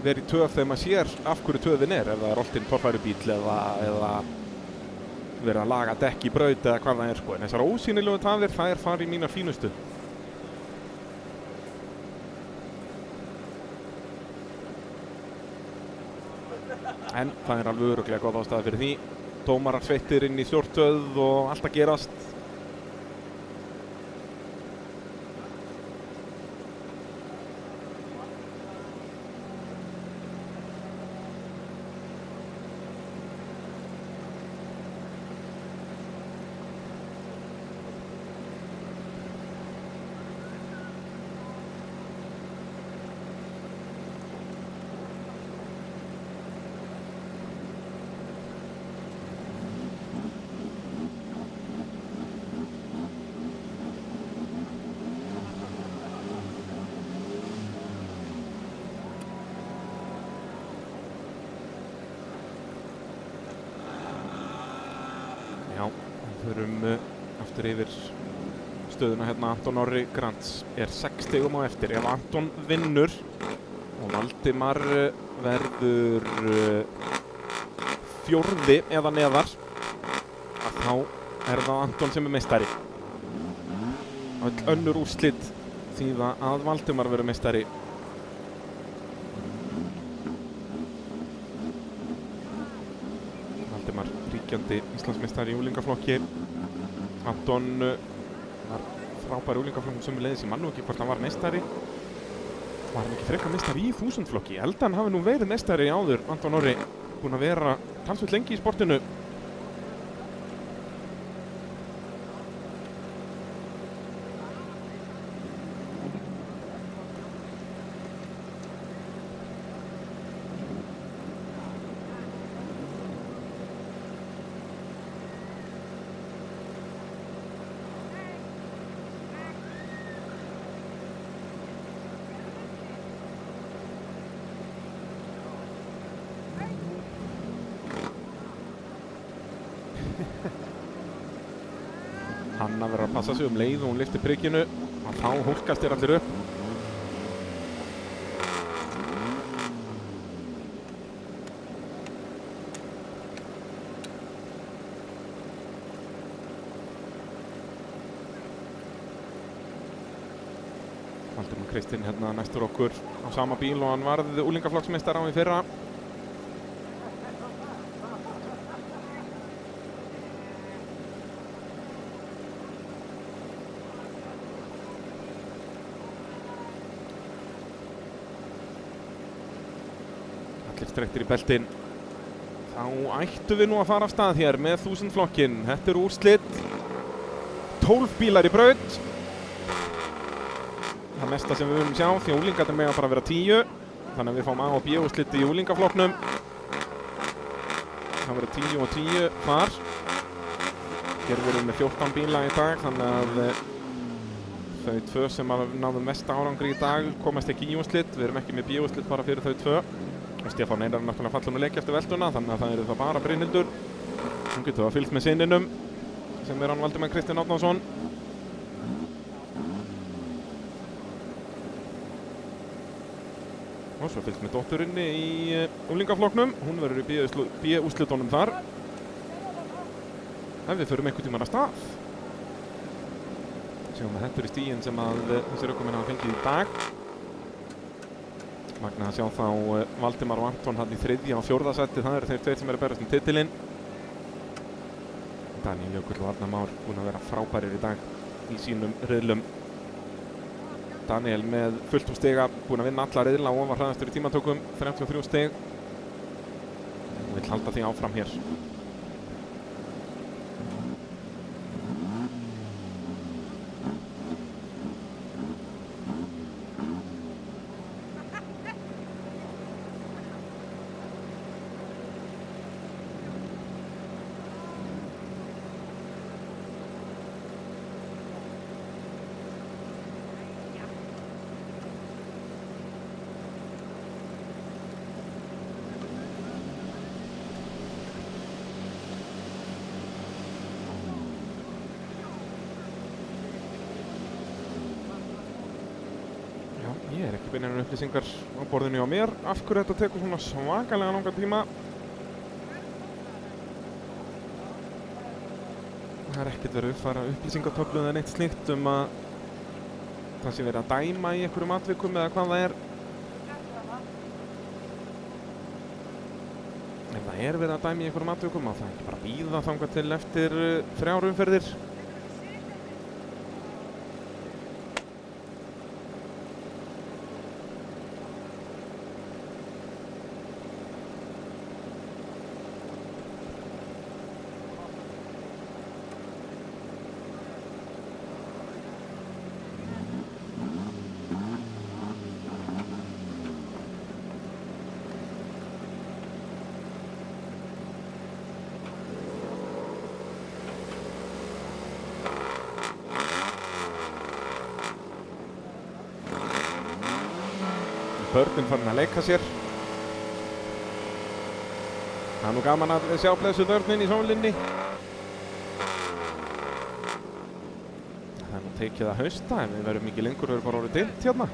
vera í töf þegar maður sér af hverju töfin ef það oltinn torfærubíl eða vera að laga dekk í braut eða hvað það sko. En þessar ósýnilegu tafir, það farið í mínar fínustu. En það alveg örugglega góð ástæða fyrir því. Dómarar sveittir inn í stjórnstöð og allt að gerast. Förum aftur yfir stöðuna hérna. Anton Orri Grants 6 stigum á eftir. Ef Anton vinnur og Valdimar verður 4. eða neðar, þá það Anton sem meistari. Öll önnur úrslit þýða að Valdimar verður meistari. Valdimar ríkjandi Íslandsmeistari í úlingaflokki. Anton var frábær í úlingaflokkum sömuleiðis. Ég man nú ekki hvort hann var meistari. Var hann ekki frekar meistari í 1000 flokki? Ég held að hann hafi nú verið meistari áður, Anton Orri. Búinn að vera talsvert lengi í sportinu. Hanna verður að passa sig leið og hún lyftir prikkinu og þá hólkast allir upp. Valdimar Kristinn hérna næstur okkur á sama bíl og hann varð úlingaflokksmeistari á í fyrra. Streyktir í beltin. Þá ættum við nú að fara af stað hér með 1000 flokkinn. Þetta eru úrslit. 12 bílar í braut. Það mesta sem við viljum sjá, því úlingarnir mega bara vera 10. Þannig að við fáum A og B úrslit í úlingaflokknum. Það verður 10 og 10 þar. Hér vorum við með 14 bíla í dag, þannig að þau tvö sem náðum mesta árangri í dag komast ekki í úrslit. Við erum ekki með B úrslit bara fyrir þau tvö. Stefán Einar náttúrulega fallur með leik eftir veltuna, þannig að það eru það bara Brynhildur. Hún getur að fylgst með syninum, sem hann Valdimar Kristinn Árnason. Og svo fylgst með dótturinni í úlingaflokknum. Hún verður í B-úrslitunum þar. En við förum einhvern tímann af stað. Sjáum að þetta eru stigin sem að þessir ökumenn hafa fengið í dag. Magna að sjá þá Valdimar og Anton hann í 3. og 4. sæti. Það eru þeir tveir sem eru að berast titilinn. Daniel Jökull og Arnar Már búin að vera frábærir í dag í sínum riðlum. Daniel með fullt úr stiga, búin að vinna alla riðla og var hraðastur í tímatökum, 33 stig. Og vill halda því áfram hér. Ég er ekki beinir upplýsingar á borðinu á mér af hverju þetta tekur svona svakalega langan tíma. Það er ekkert verið að uppfæra upplýsingatöflu eða neitt slíkt að það sé verið að dæma í einhverjum atvikum eða hvað það er. Ef það er verið að dæma í einhverjum atvikum þá það er ekki bara að bíða þangað til eftir 3 umferðir. Börnin farin að leika sér. Það er nú gaman að sjá blessuð börnin í sólinni. Það er nú tekið að hausta en við verðum ekki lengur, við erum bara orðið dimmt hérna.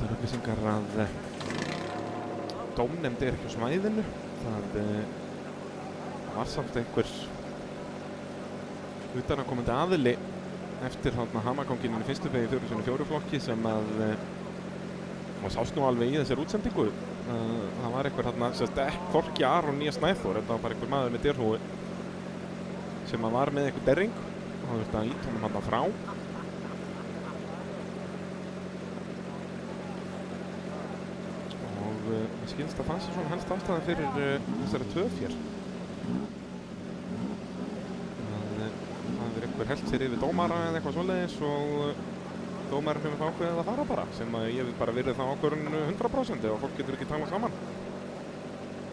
þessar upplýsingar að dómnefnd ekki á svæðinu. Það var samt einhver utanaðkomandi aðili eftir hamaganginn í fyrstu beygju 4x4 flokki sem að og sást nú alveg í þessari útsendingu. Það var einhver hvorki Aron né Snæþór, þetta var bara einhver maður með derhúi sem að var með einhver derring og það þurfti að ýta honum frá. Og ég skilst að það sé svona helst ástæðan fyrir þessari töf hér. Það er einhver helst sér yfir dómara eða eitthvað svoleiðis og dómarinn hefur ákveðið að fara bara, sem að ég vil bara virði það ákvörðun 100% ef fólk getur ekki talað saman.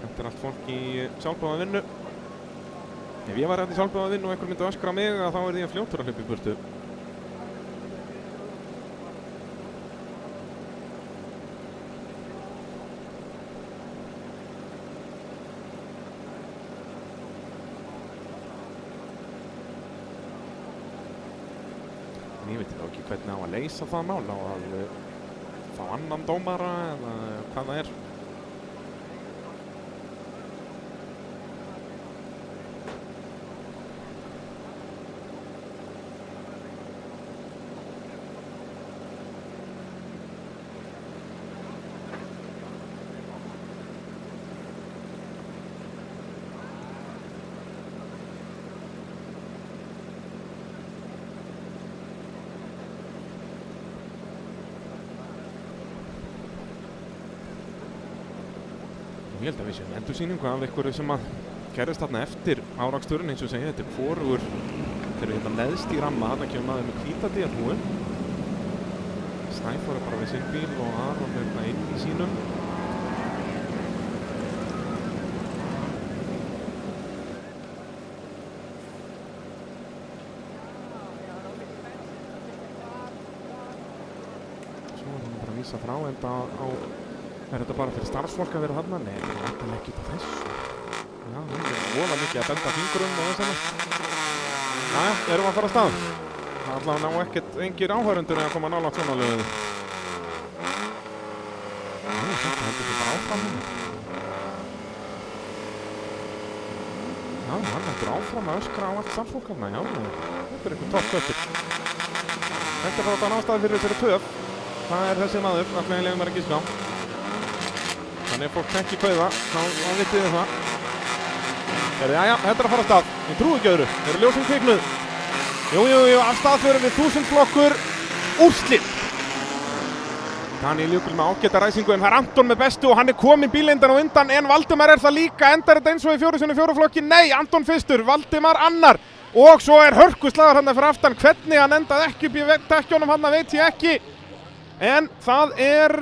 Þetta er allt fólk í sjálfboða vinnu. Ef ég var í sjálfboða vinnu og einhver myndi öskra á mig, þá er ég fljótur að hlaupa í burtu. Ég veit þá ekki hvernig á að leysa það mál, á að fá annan dómara eða hvað það er. Ég held að við séum endursýningu af einhverju sem að gerðist þarna eftir áraksturinn, eins og segja, þetta er hvorugur, þeir eru hérna neðst í ramma, þarna kemur maður með hvíta derhúfu. Snæþór er bara við sinn bíl og Aron er hérna inn í sínum. Svo er hann bara að vísa frá, enda á er þetta bara fyrir starfsfólk að vera þarna? Nei, þetta er alltaf ekki út af þessu. Já, það er voða mikið að benda fingrum og þess vegna. Jæja, erum við að fara af stað. Það er allavega ná engir áhörundur að koma nálægt svona löguðu. Þetta heldur þetta bara áfram hérna. Já, hann heldur áfram að öskra á allt starfsfólk hérna. Já, þetta er einhver toppköttur. Þetta er þetta ástæði fyrir þessari töf. Það er þessi maður, allavega ég legum mér ekki ská. Þannig ef fólk tekki kauða, þá vitið þið það. Jæja, þetta er að fara af stað. Ég trúi ekki öðru. Þeir eru ljósum kviknuð. Jú, af stað förum við 1000 flokkur. Úrslit. Daníel Jökull með ágæta ræsingu, en það er Anton með bestu og hann er kominn bíleindan á undan, en Valdimar er það líka. Endar þetta eins og í 4x4 flokki? Nei, Anton fyrstur, Valdimar annar. Og svo er hörkuslagur hann fyrir aftan. Hvernig hann endaði ekki upp í dekkjónum hann veit ég ekki. En það er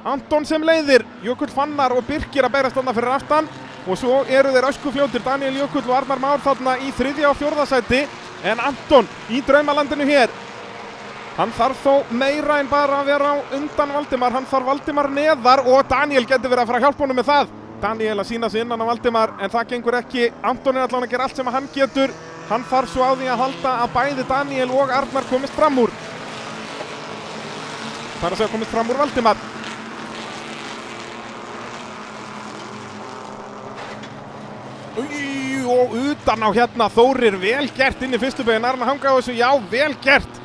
Anton sem leiðir, Jökull Fannar og Birkir að berast þarna fyrir aftan og svo eru þeir öskufljótir, Daníel Jökull og Arnar Már þarna í 3. og 4. sæti, en Anton í draumalandinu hér. Hann þarf þó meira en bara að vera á undan Valdimar, hann þarf Valdimar neðar og Daníel getur verið að fara að hjálpa honum með það. Daníel að sína sig innan á Valdimar, en það gengur ekki. Anton er allavega að gera allt sem hann getur. Hann þarf svo á því að halda að bæði Daníel og Arnar komist fram úr. Það er að segja komist fram úr Valdimar. Og utan á hérna Þórir, vel gert inn í fyrstu beygju, nær hann að hanga á þessu, já, vel gert.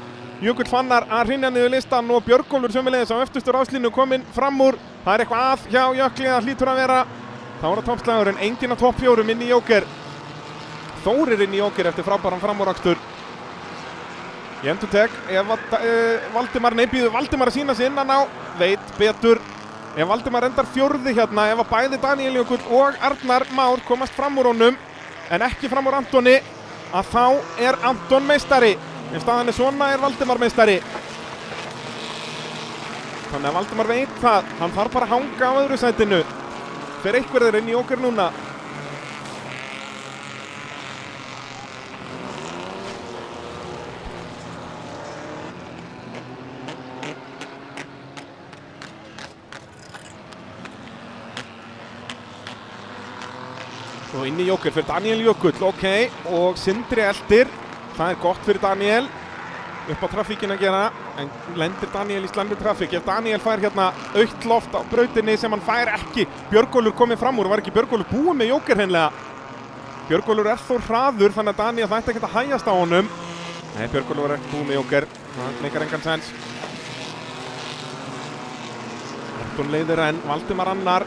Jökull Fannar að hrynja niður listan og Björgólfur sömuleiðis á öftustu ráslínu kominn fram úr. Það er eitthvað að hjá Jökli, það hlýtur að vera. Það var að toppslagurinn, enginn á topp 4 inn í Jóker. Þórir inn í Jóker eftir frábæran framúrakstur. Ég endurtek, ef Valdimar að sína sig innan á, veit betur. Ef Valdimar endar 4. hérna, ef að bæði Daníel Jökull og Arnar Már komast fram úr honum, en ekki fram úr Antoni, að þá er Anton meistari. Ef staðan er svona er Valdimar meistari. Þannig að Valdimar veit það, hann þarf bara að hanga á öðru sætinu. Fer einhverjir inn í Jóker núna. Og inn í Jóker fyrir Daníel Jökull, ok, og Sindri eldir. Það er gott fyrir Daníel, upp á trafíkinn að gera. en lendir Daniel í slæmri trafík. Ef Daniel fær hérna aukt loft á brautinni sem hann fær ekki, Björgólfur komið fram úr, var ekki Björgólfur búið með Jóker hreinlega? Björgólfur þó hraður, þannig að Daniel ætti ekkert að hægjast á honum. Nei, Björgólfur ekki búið með Jóker, það meikar engan sens. Anton leiðir en Valdimar annar.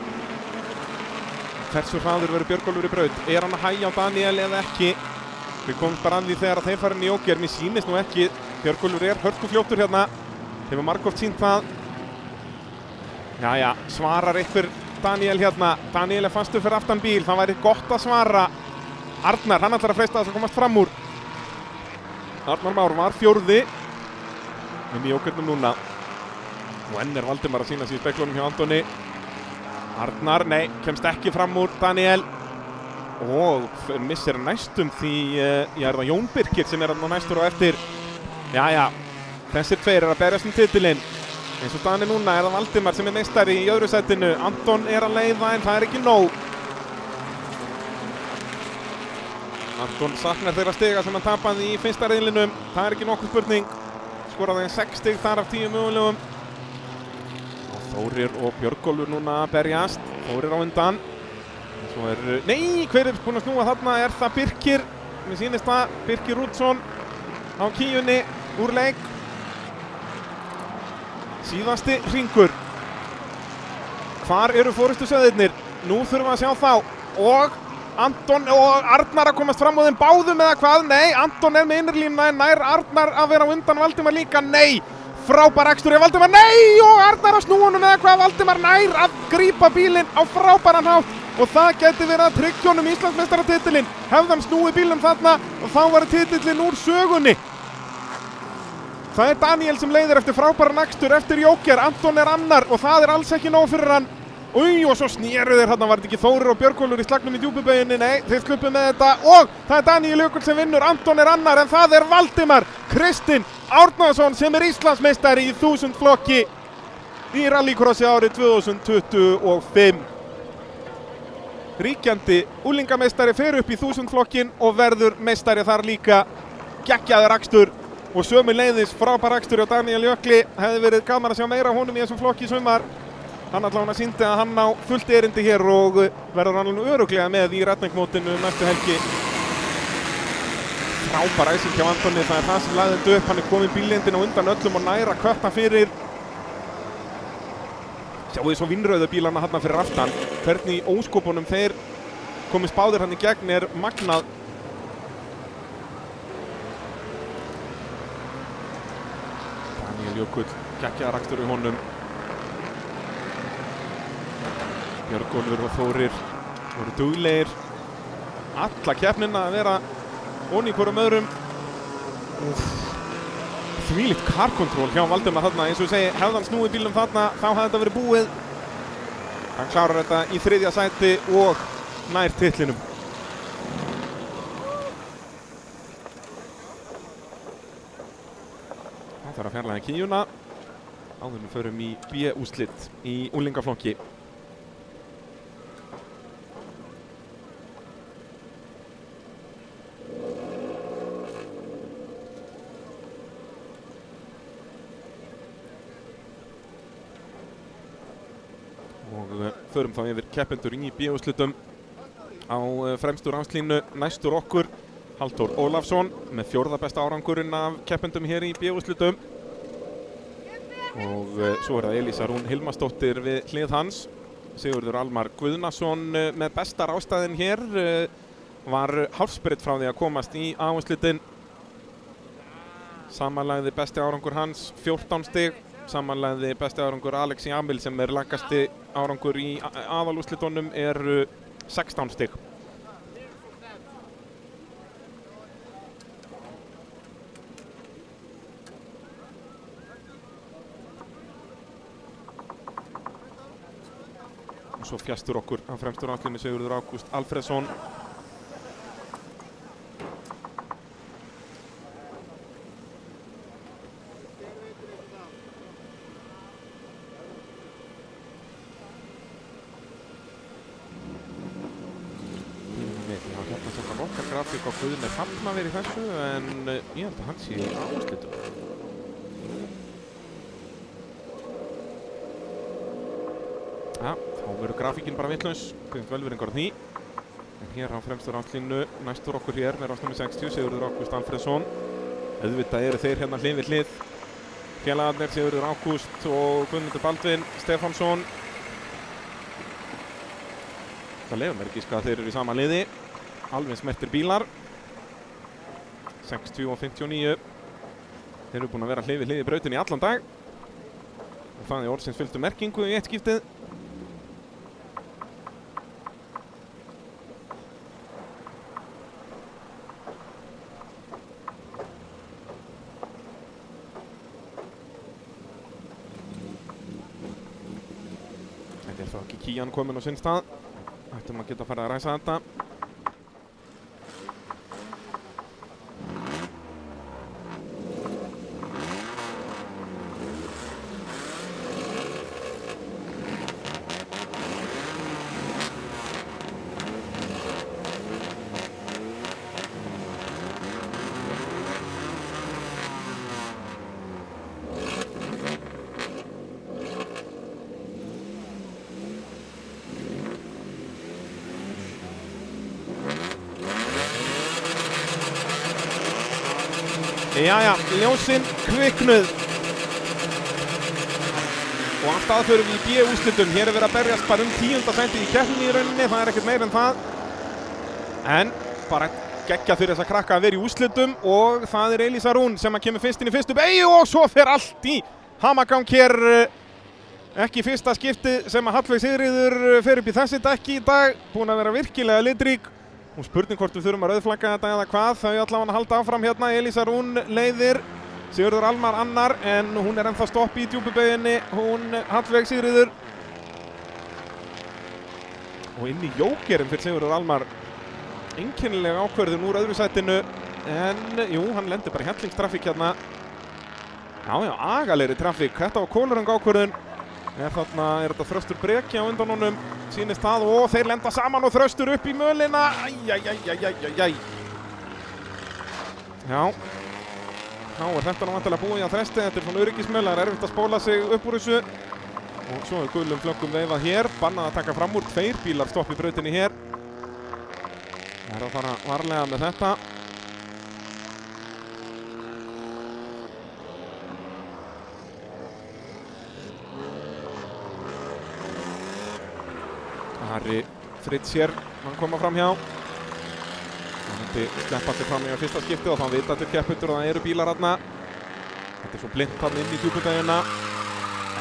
Hversu hraður verður Björgólfur í braut? Er hann að hægja á Daniel eða ekki? Við komumst bara að því þegar þeir fara inn í Jóker. Mér sýnist nú ekki. Björgólfur hörkufljótur hérna. Hefur margoft sýnt það. Jæja, svarar einhver Daniel hérna. Daniel fastur fyrir aftan bíl. Það væri gott að svara. Arnar, hann ætlar að freista þess að komast fram úr. Arnar Már var fjórði. Inn í Jókernum núna. Og enn Valdimar að sýna sig í speklunum hjá Antoni. Arnar, nei, kemst ekki fram úr Daniel. Og missir næstum því, er það Jón Birkir sem er næstur á eftir. Jæja, þessir tveir að berjast titilinn. Eins og Daniel núna það Valdimar sem meistari í öðru sætinu. Anton að leiða en það ekki nóg. Anton saknar þeirra stiga sem hann tapaði í fyrsta riðlinum. Það ekki nokkuð spurning. Skoraði 6 stig þar af 10 mögulegum. Þórir og Björgólfur núna að berjast. Þórir á undan. Svo nei, hver búinn að snúa þarna? Er það Birkir? Mér sýnist það, Birkir Rúdsson á kíunni úr leik. Síðasti hringur. Hvar eru forystusauðirnir? Nú þurfum við að sjá þá. Og Anton og Arnar að komast fram á þeim báðum eða hvað? Nei, Anton með innurlínuna en nær Arnar að vera á undan Valdimar líka? Nei! Frábær akstur í Valdimar, nei! Og Arnar á snúunum eða hvað? Valdimar nær að grípa bílinn á frábæran hátt. Og það geti verið að tryggja honum Íslandsmeistaratitilinn. Hefði hann snúið bílnum þarna og þá var titillinn úr sögunni. Það Daniel sem leiðir eftir frábæran akstur eftir Jóker. Anton annar og það alls ekki nóg fyrir hann. Új, og svo snéru þeir þarna, var þetta ekki Þórir og Björgólfur í slagnum í djúpubauginni? Nei, þeir sluppu með þetta og það Daniel Jökull sem vinnur. Anton annar en það Valdimar Kristinn Árnason sem Íslandsmeistari í 1000 flokki í rallycrossi árið 2025. Ríkjandi unglingameistari fer upp í 1000 flokkin og verður meistari þar líka. Geggjaður akstur og sömuleiðis frábær akstur hjá Daniel Jökli. Hefði verið gaman að sjá meira honum í þessum flokki í sumar. Hann allavega sýndi að hann á fullt erindi hér og verður hann örugglega með í Redneck-mótinu næstu helgi. Frábær æsing hjá Antoni, það það sem lagði þetta upp. Hann komið bílendin á undan öllum og næra kvötta fyrir. Sjáu þið svo vinnrauðu bílana hérna fyrir aftan. Hvernig í óskopunum þeir komist báðir hann í gegn magnað. Daniel Jökull, geggjaður akstur í honum. Björgólfur og Þórir voru duglegir alla keppnina að vera onni í hvorum öðrum. Þvílíkt car-control hjá Valdimar þarna, eins og ég segi, hefði hann snúið bílnum þarna þá hefði þetta verið búið. Hann klárar þetta í 3. sæti og nær titlinum. Það þarf að fjarlægja kíuna. Áður við förum í B-úrslit í unglingaflokki. Förum þá yfir keppendur í B-úrslitum. Á fremstu rafslínu næstur okkur Halldór Ólafsson með 4. besta árangurinn af keppendum hér í B-úrslitum. Og svo það Elísa Rún Hilmarsdóttir við hlið hans. Sigurður Almar Guðnason með besta ráðstæðin hér. Var hálfspritt frá því að komast í A-úrslitin. Samanlagði besti árangur hans 14 stig. Samanlagði besti árangur Alex Jamil sem langasti árangur í aðalúrslitunum 16 stig. Og svo fjastur okkur á fremstur áslinu Sigurður Ágúst Alfreðsson. Grafík á Guðni Hafnaveri í þessu en ég held að hann sé í úrslitum. Ja, þá verður grafíkinn bara vitlaus, byggjum velveringar á því. En hér á fremstur átlínu, næstur okkur hér með rás nummer 60, Sigurður Ágúst Alfreðsson. Auðvitað eru þeir hérna hlið við hlið. Félagarnir Sigurður Ágúst og Guðmundur Baldvin Stefánsson. Það lefum ekki að þeir eru í sama liði. Alveg smertir bílar. 60 og 59. Þeir eru búin að vera hlið við hlið í brautinni í allan dag. Og það er orðsins fylgdu merkingu í eitt skiptið. Þetta er þá ekki Kían komin á sinn stað. Ættum að geta farið að ræsa þetta. Jæja, ljósin kviknuð. Og allt aðförum við í B-úrslitum. Hér er verið að berjast bara 10. sæti í keppninni í rauninni, það ekkert meira en það. En bara geggja fyrir þessa krakka að vera í úrslitum og það Elísa Rún sem að kemur fyrst inn í fyrstu beygju og svo fer allt í hamagang hér. Ekki fyrsta skipti sem að Hallveig Sigríður fer upp í þessi dekki í dag. Búin að vera virkilega litrík. Og spurning hvort við þurfum að rauðflagga þetta eða hvað. Þau allavega að halda áfram hérna. Elísa Rún leiðir, Sigurður Almar annar, en hún er ennþá stopp í djúpubeyginni, hún Hallveig Sigríður. Og inn í jókerinn fyrir Sigurður Almar. Einkennileg ákvörðun úr öðru sætinu, en jú, hann lendir bara í hellingstrafík hérna. Já, agalegri trafík. Þetta var kóluröng ákvörðun. Er þetta Þröstur Breki á undan honum, sýnist það, og þeir lenda saman og Þröstur upp í mölina. Æjæjæjæjæjæjæj. Já, þá er þetta nú vantilega búið að þresti. Þetta er svona öryggismöl, það er erfitt að spóla sig upp úr þessu. Og svo er gulum flöggum veifað hér, bannað að taka fram úr, 2 bílar stopp í brautinni hér. Það er að fara varlega með þetta. Harry Fritz hér, hann koma fram hjá. Hann myndi sleppa sig fram í fyrsta skipti og þá vita allir keppendur að það eru bílar þarna. Þetta er svo blint þarna inn í djúpubeyggjuna.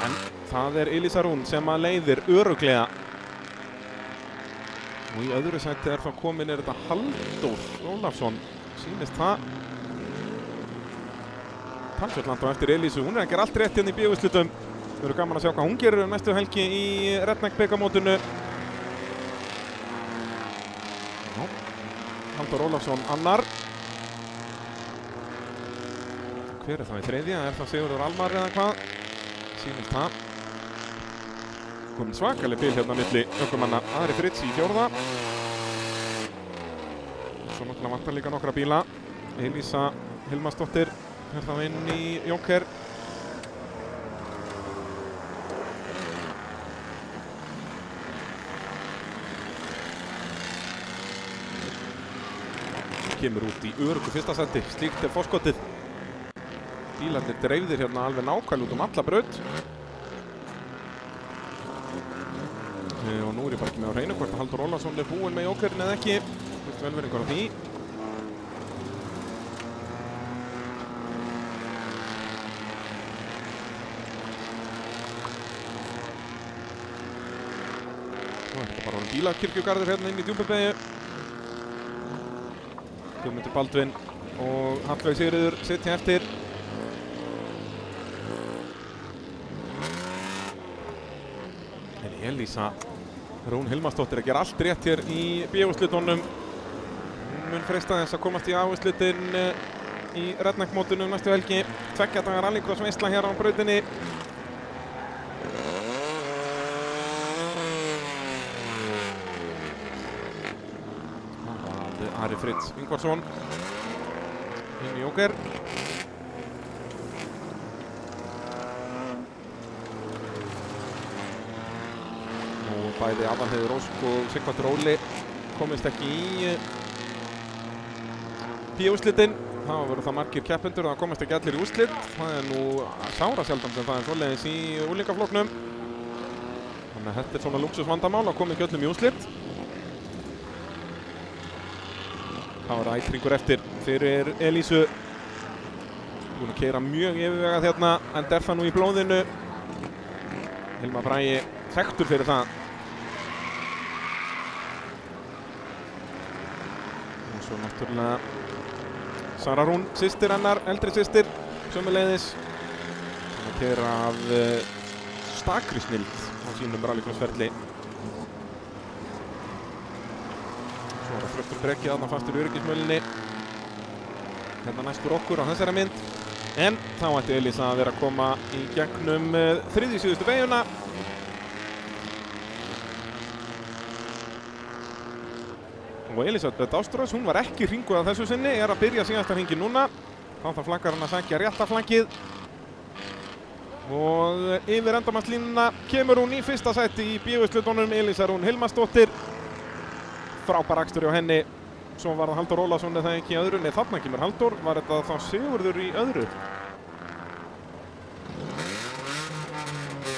En það er Elísa Rún sem að leiðir örugglega. Og í öðru sæti er þá komin þetta Halldór Ólafsson, sýnist það. Talsvöldland á eftir Elísu, hún er að gera allt rétt hérna í B-úrslitum. Það verður gaman að sjá hvað hún gerir næstu helgi í Redneck bikarmótinu. Halldór Ólafsson annar. Hver er það í þriðja? Er það Sigurður Almar eða hvað? Sýnist það. Komin svakaleg bíl hérna milli ökumanna. Ari Fritz í 4. Svo náttúrulega vantar líka nokkra bíla. Elísa Hilmarsdóttir er þá inn í jóker. Kemur út í öruggu fyrsta seti, slíkt er forskotið. Bílarnir dreifðir hérna alveg nákvæmlega út alla braut. Og nú er ég bara ekki með á hreinu hvort að Halldór Ólafsson er búinn með jókerinn eða ekki. Vilt velveringar á því. Nú er þetta bara bílakirkjugarður hérna inn í djúpubeygju. Guðmundur Baldvin og Hallveig Sigríður sitja eftir. En Elísa Rún Hilmarsdóttir að gera allt rétt hér í B-úrslitunum. Hún mun freista þess að komast í A-úrslitin í Redneck mótinu næstu helgi. 2 daga rallycross veisla hér á brautinni. Ari Fritz Ingvarsson inn í jóker. Bæði Aðalheiður Ósk og Sighvatur Óli komist ekki í P-úrslitin. Það verður það margir keppendur, það komast ekki allir í úrslit. Það er nú sára sjaldan sem það er svoleiðis í úlingaflokknum. Þannig að þetta er svona lúxusvandamál að koma ekki öllum í úrslit. Það var ætringur eftir fyrir Elísu. Búin að keyra mjög yfirvegað hérna, en er það nú í blóðinu. Hilma Bragi þekktur fyrir það. Og svo náttúrulega Sara Rún, systir hennar, eldri systir, sömuleiðis. Að keyra af stakri snilld á sínum rallycrossferli. Svo var það Þröstur Breki þarna fastur í öryggismölinni. Hérna næstur okkur á þessari mynd. En þá ætti Elísa að vera að koma í gegnum þriðju síðustu beyguna. Og Elísabet Ástrós, hún var ekki hringuð að þessu sinni, er að byrja síðasta hringi núna. Þá þarf flaggarinn að sækja rétta flaggið. Og yfir endamannslínuna kemur hún í fyrsta sæti í B-úrslitunum, Elísa Rún Hilmarsdóttir. Frábær akstur hjá henni. Svo var það Halldór Ólafsson eða ekki í öðru. Nei, þarna kemur Halldór. Var þetta þá Sigurður í öðru?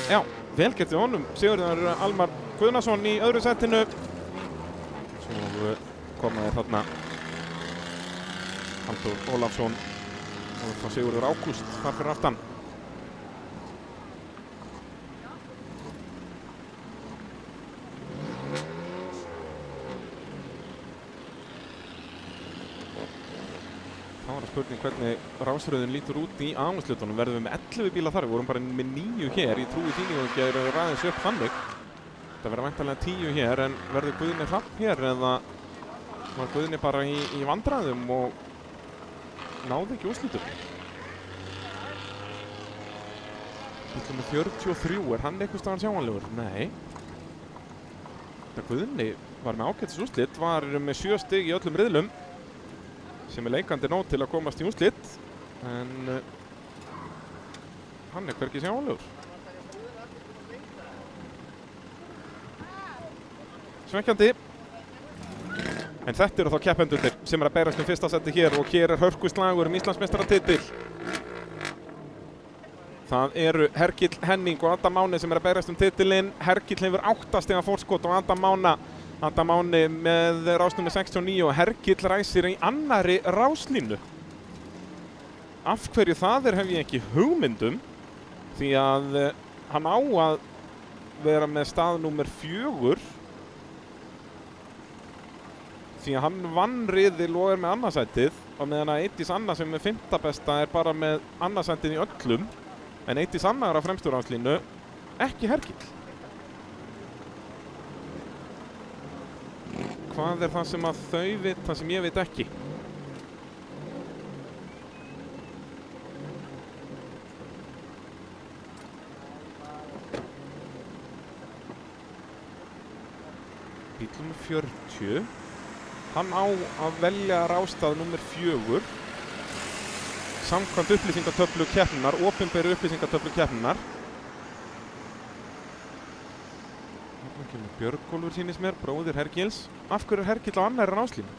Já, vel gert við honum. Sigurður Almar Guðnason í öðru sætinu. Svo komaði þarna Halldór Ólafsson og þá Sigurður Ágúst þar fyrir aftan. Það var spurning hvernig rásröðin lítur út í áherslutunum. Verðum við með 11 bíla þar, við vorum bara með 9 hér. Ég trúi þínu ekki að ræðins upp þannig. Það verður væntanlega 10 hér, en verður Guðni Hrafn hér eða var Guðni bara í vandræðum og náði ekki úrslitum? Bíll með 43, er hann einhvers staðar sjáanlegur? Nei. Guðni var með ágætis úrslit, var með 7 stig í öllum riðlum sem er leikandi nóg til að komast í úrslit, en hann er hvergi sjáanlegur. Svekkjandi. En þetta eru þá keppendurnir sem er að berast um fyrsta seti hér og hér er hörkuslagur um Íslandsmeistaratitil. Það eru Hergill Henning og Adam Máni sem er að berast um titilinn. Hergill hefur 8 stiga forskot og Adam Máni með rásnúmer 69 og Hergill ræsir í annarri ráslínu. Af hverju það hef ég ekki hugmyndum, því að hann á að vera með staðnúmer 4. Því að hann vann riðil og er með annarsætið og meðan að Eydís Anna sem er 5. besta er bara með annarsætið í öllum, en Eydís Anna er á fremstu ráslínu, ekki Hergill. Hvað er það sem að þau veit, það sem ég veit ekki? Bíll númer 40. Hann á að velja rástað númer 4 samkvæmt upplýsingatöflu keppninnar, opinberu upplýsingatöflu keppninnar. Þarna kemur Björgólfur sýnist mér, bróðir Hergils. Af hverju er Hergill á annarri ráslínu?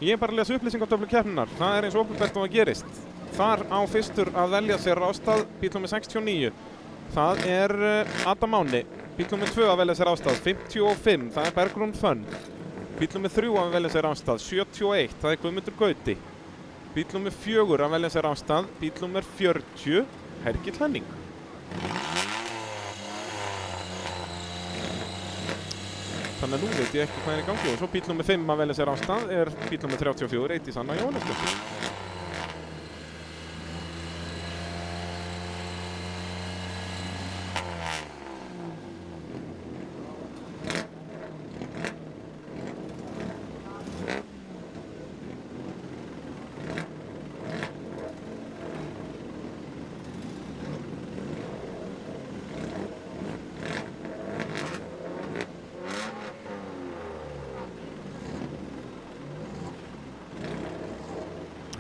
Ég er bara að lesa upplýsingatöflu keppninnar, það er eins opinbert og það gerist. Þar á fyrstur að velja sér rástað bíll númer 69. Það er Adam Máni. Bíll númer 2 að velja sér ástað, 55, það er Bergrún Fönn. Bíll númer 3 að velja sér ástað, 71, það er Guðmundur Gauti. Bíll númer 4 að velja sér ástað, bíll númer 40, Hergill Henning. Þannig að nú veit ég ekki hvað er í gangi. Og svo bíll númer 5 að velja sér ástað er bíll númer 34, Eydís Anna Jóhannesdóttir.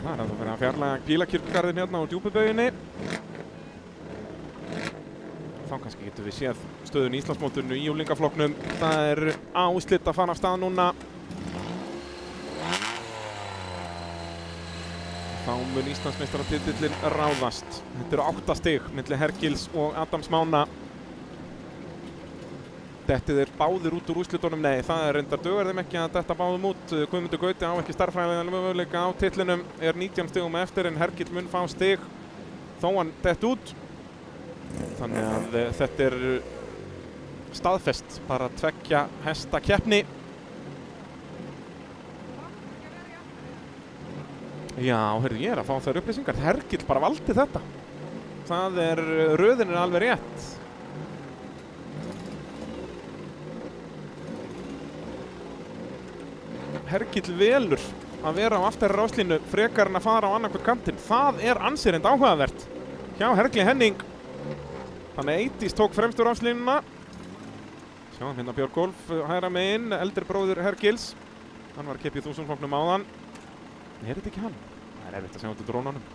Það er að vera að fjarlæga Pílakirkjugarðinn hérna á djúpubauginni. þá kannski getum við séð stöðun í Íslandsmótinu í unglingaflokknum. Það úrslit að fara af stað núna. Þá mun Íslandsmeistaratitillinn ráðast. Þetta eru 8 stig milli Hergils og Adams Mána. Dettið báðir út úr úrslitunum? Nei, það reyndar dugar þeim ekki að detta báðum út. Guðmundur Gauti á ekki stærðfræðilegan möguleika á titlinum, 19 stigum eftir en Hergill mun fá stig þó hann dett út. Þannig að þetta staðfest, bara 2 hesta keppni. Já, heyrðu, ég að fá þær upplýsingar. Hergill bara valdi þetta. Það röðin alveg rétt. Hergill velur að vera á aftari ráslínu frekar en að fara á annarkvort kantinn. Það ansi reynd áhugavert hjá Hergli Henning. Þannig að Eydís tók fremstu ráslínuna. Sjáum hérna Björgólf hægra megin, eldri bróðir Hergils. Hann var að keppa í 1000 flokknum áðan. Þetta ekki hann? Það erfitt að sjá út úr drónunum.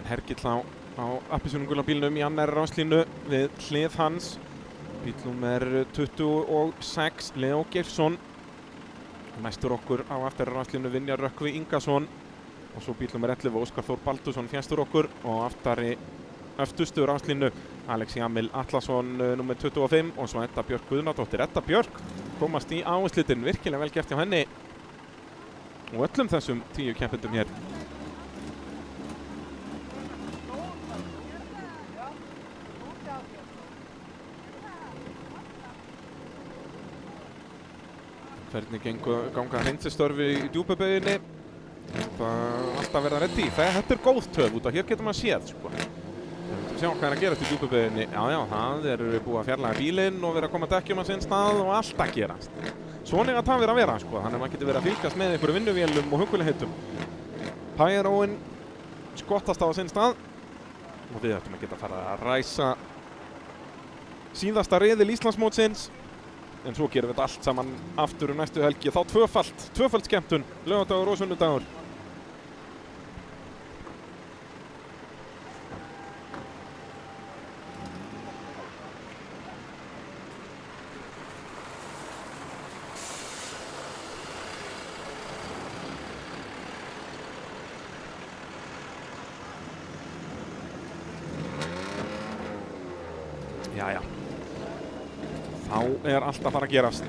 Hergill á appelsínugula bílnum í annarri ráslínu við hlið hans. Bíl númer 26, Leó Geirsson. Næstur okkur á aftari ráslínu Vinjar Rökkvi Ingason. Og svo bíl númer 11, Óskar Þór Baldursson fjæstur okkur. Og aftari öftustu ráslínu Alex Jamil Atlason númer 25. Og svo Edda Björk Guðnadóttir. Edda Björk komast í áherslutin, virkilega vel gert hjá henni. Og öllum þessum 10 keppendum hér. Hvernig ganga hreinsistörfi í djúpubauginni. Alltaf verða reddi. Þetta góð töf út af hér getur maður séð, sko. Sjá hvað að gerast í djúpubauginni. Já, það búið að fjarlæga bílinn og verið að koma dekkjum á sinn stað og allt að gerast. Svona það verið að vera, sko. Þannig að maður getur verið að fylgjast með einhverju vinnuvélum og hugulegheitum. Pyróin skottast á sinn stað. Og við ættum að geta að fara að ræsa síðasta riðil Íslandsmótsins. En svo gerum við þetta allt saman aftur næstu helgi. Þá tvöfalt skemmtun, laugardagur og sunnudagur. Jæja. Þá allt að fara að gerast.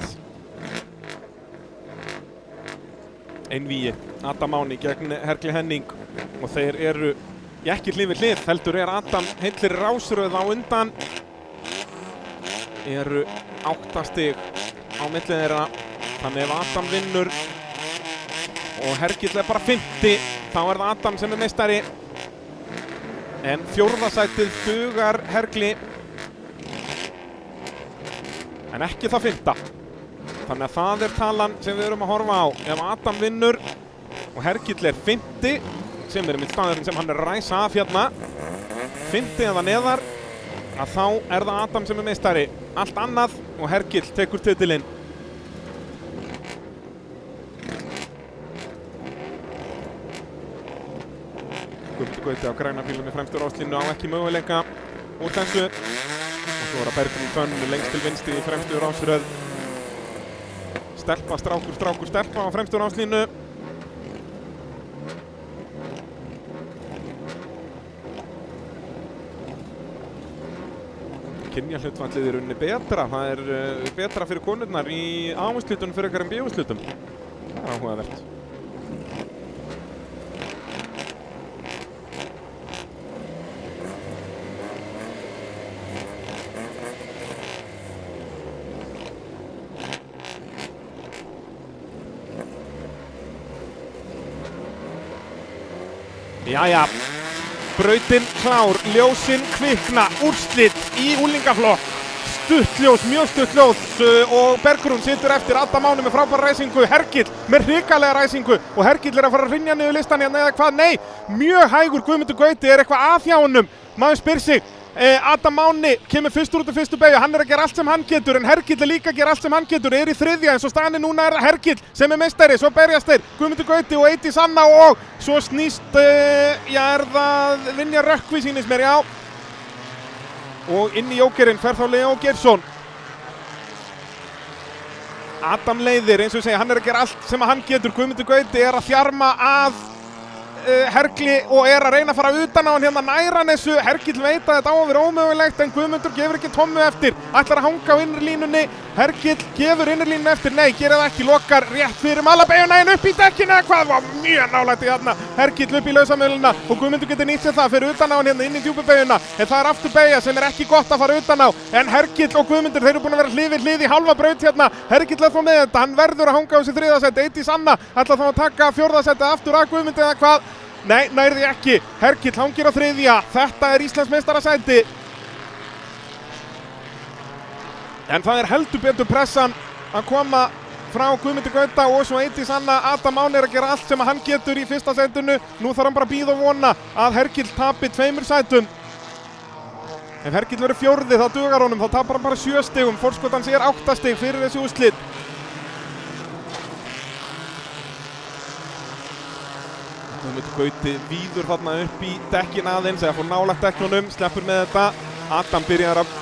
Einvígi, Adam Máni gegn Hergli Henning. Og þeir ekki hlið við hlið, heldur Adam heillir rásröð á undan. 8 stig á milli þeirra. Þannig ef Adam vinnur og Hergill bara 50, þá það Adam sem meistari. En 4. sætið dugar Hergli. En ekki það 5. Þannig að það talan sem við erum að horfa á. Ef Adam vinnur og Hergill 50, sem mitt staðurinn sem hann ræsa af hérna, 50 eða neðar, að þá það Adam sem meistari. Allt annað og Hergill tekur titilinn. Guðmundur Gauti á græna bílum í fremstu ráslínu á ekki möguleika úr þessu. Og svo Bergrún Fönn lengst til vinstri í fremstu rásröð. Stelpa, strákur, stelpa á fremstu ráslínu. Kynjahlutfallið í rauninni betra. Það betra fyrir konurnar í A-úrslitunum fyrir en B-úrslitum. Það áhugavert. Jæja, brautin klár, ljósin kvikna, úrslit í unglingaflokk. Stuttljós, mjög stuttljós og Bergrún situr eftir. Adam Máni með frábæra ræsingu, Hergill með hrikalega ræsingu og Hergill að fara að hrynja niður listan hérna eða hvað? Nei, mjög hægur Guðmundur Gauti, eitthvað að hjá honum. Maður spyr sig, Adam Máni kemur fyrstur út af fyrstu beygju, hann að gera allt sem hann getur, en Hergill líka að gera allt sem hann getur, í þriðja, en svo staðan núna Hergill sem meistari, svo berjast þeir, Guðmundur Gauti og Eydís Anna og svo snýst, það Vinja Rökkvi sýnist mér, já. Og inn í jókerinn fer þá Leó Geirsson. Adam leiðir, eins og ég segi, hann að gera allt sem hann getur, Guðmundur Gauti að þjarma að Hergli og að reyna að fara utan á hann hérna næra þessu. Hergill veit að þetta á að vera ómögulegt en Guðmundur gefur ekki tommu eftir, ætlar að hanga á innri línunni. Hergill gefur innri línunni eftir, nei, gerir það ekki, lokar rétt fyrir malabeiguna en upp í dekkinu, hvað var mjög nálægt í þarna. Hergill upp í lausamöluna og Guðmundur getur nýtt sér það, fyrir utan á hann hérna inn í djúpu beiguna, en það aftur beigja sem ekki gott að fara utan á, en Hergill og Guðmundur, þeir eru búin að vera hlið við hlið í halva braut hérna. Hergill er þá með þetta, hann verður að hanga á þessu þriðja sæti, Eydís Anna ætlar þá að taka fjórða sæti aftur að Guðmundi eða hvað? Nei, nærði ekki, Hergill hangir á þriðja, þetta Íslandsmeistarasæti. En það heldur betur pressan að koma frá Guðmundi Gauta og svo Eydís Anna. Adam Máni að gera allt sem hann getur í fyrsta sætinu, nú þarf hann bara að bíða og vona að Hergill tapi 2 sætum. Ef Hergill verður fjórði þá dugar honum, þá tapar hann bara 7 stigum, forskot hans 8 stig fyrir þessi úrslit. Guðmundur Gauti víður þarna upp í dekkin aðeins, eða fór nálægt dekkunum, sleppur með þetta. Adam byrjar að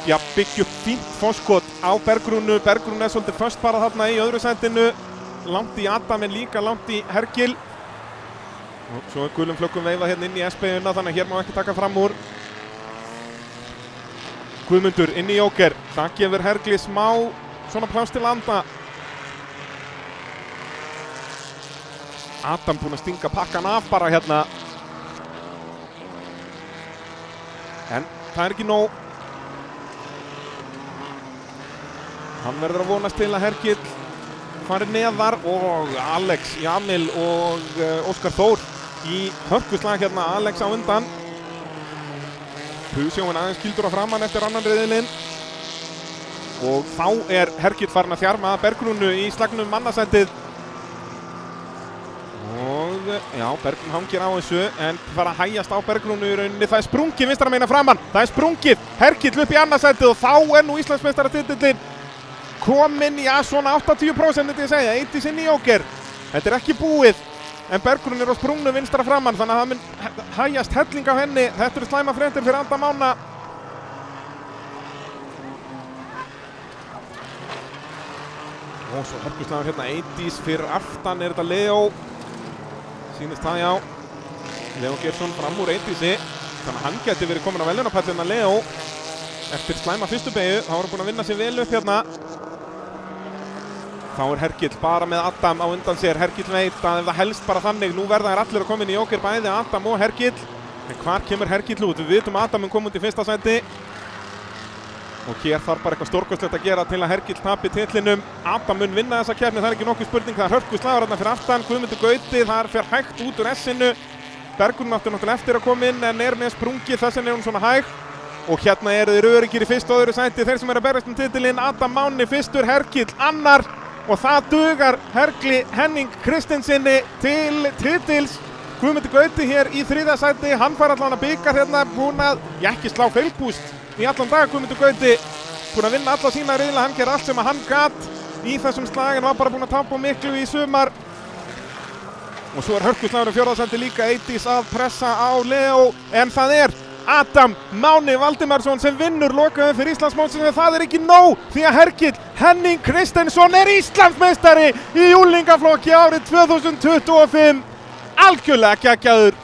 byggja upp fínt forskot á Bergrúnu. Bergrúnu svolítið först bara þarna í öðru sætinu, langt í Adam en líka langt í Hergill. Og svo gulum flökkum veifað hérna inn í S-beiguna, þannig að hér má ekki taka fram úr. Guðmundur inn í jóker, það gefur Hergli smá svona pláss til landa. Adam búinn að stinga pakkan af bara hérna. En það ekki nóg. Hann verður að vonast til að Hergill fari neðar og Alex Jamil og Óskar Þór í hörkuslag hérna. Alex á undan. Husjóin aðeins skildur á framann eftir annan riðilinn. Og þá Hergill farin að þjarma að Bergrúnu í slagnum mannasætið. Og já, Bergrún hangir á þessu en fara að hægjast á Bergrúnu í rauninni. Það sprungið vinstra megin framann, það sprungið. Hergill upp í annarsætið og þá nú Íslandsmeistaratitillinn kominn í svona 80% þetta ég segja, Eydís inn í jóker. Þetta ekki búið, en Bergrún á sprungnu vinstra framann, þannig að það mun hægjast helling á henni. Þetta eru slæma fréttir fyrir Adam Mána. Og svo hörkuslagur hérna Eydís fyrir aftan, þetta Leó. Sýnist það, já. Leó Geirsson fram úr Eydísi. Þannig að hann geti verið komin á velunapallina Leó. Eftir slæma fyrstu beygju, þá er hann búinn að vinna sér vel upp hérna. Þá Hergill bara með Adam á undan sér. Hergill veit að ef það helst bara þannig, nú verða þær allir að koma inn í jóker, bæði Adam og Hergill. En hvar kemur Hergill út? Við vitum að Adam mun koma út í fyrsta sæti. Og hér þarf bara eitthvað stórkostlegt að gera til að Hergill tapi titlinum. Adam mun vinna þessa keppni, það ekki nokkuð spurning. Það hörkuslagur þarna fyrir aftan, Guðmundur Gauti, það fer hægt út úr S-inu. Bergrún átti náttúrulega eftir að koma inn en með sprungið, þess vegna hún svona hæg. Og hérna þeir öruggir í fyrsta og öðru sæti, þeir sem að berjast titilinn. Adam Máni fyrstur, Hergill annar. Og það dugar Hergli Henning Kristinsinni til titils. Guðmundur Gauti hér í þriðja sæti, hann fær allan að bygga hérna, búinn að ekki slá feilpúst í allan dag. Guðmundur Gauti búinn að vinna alla sína riðla, hann ger allt sem að hann gat í þessum slagin, var bara búinn að tapa miklu í sumar. Og svo hörkuslagurinn fjórða sæti líka, Eydís að pressa á Leó, en það Adam Máni Valdimarsson sem vinnur lokaðum fyrir Íslandsmótsins, en það ekki nóg því að Hergill Henning Kristinsson Íslandsmeistari í úlingaflokki árið 2025. Algjörlega geggjaður.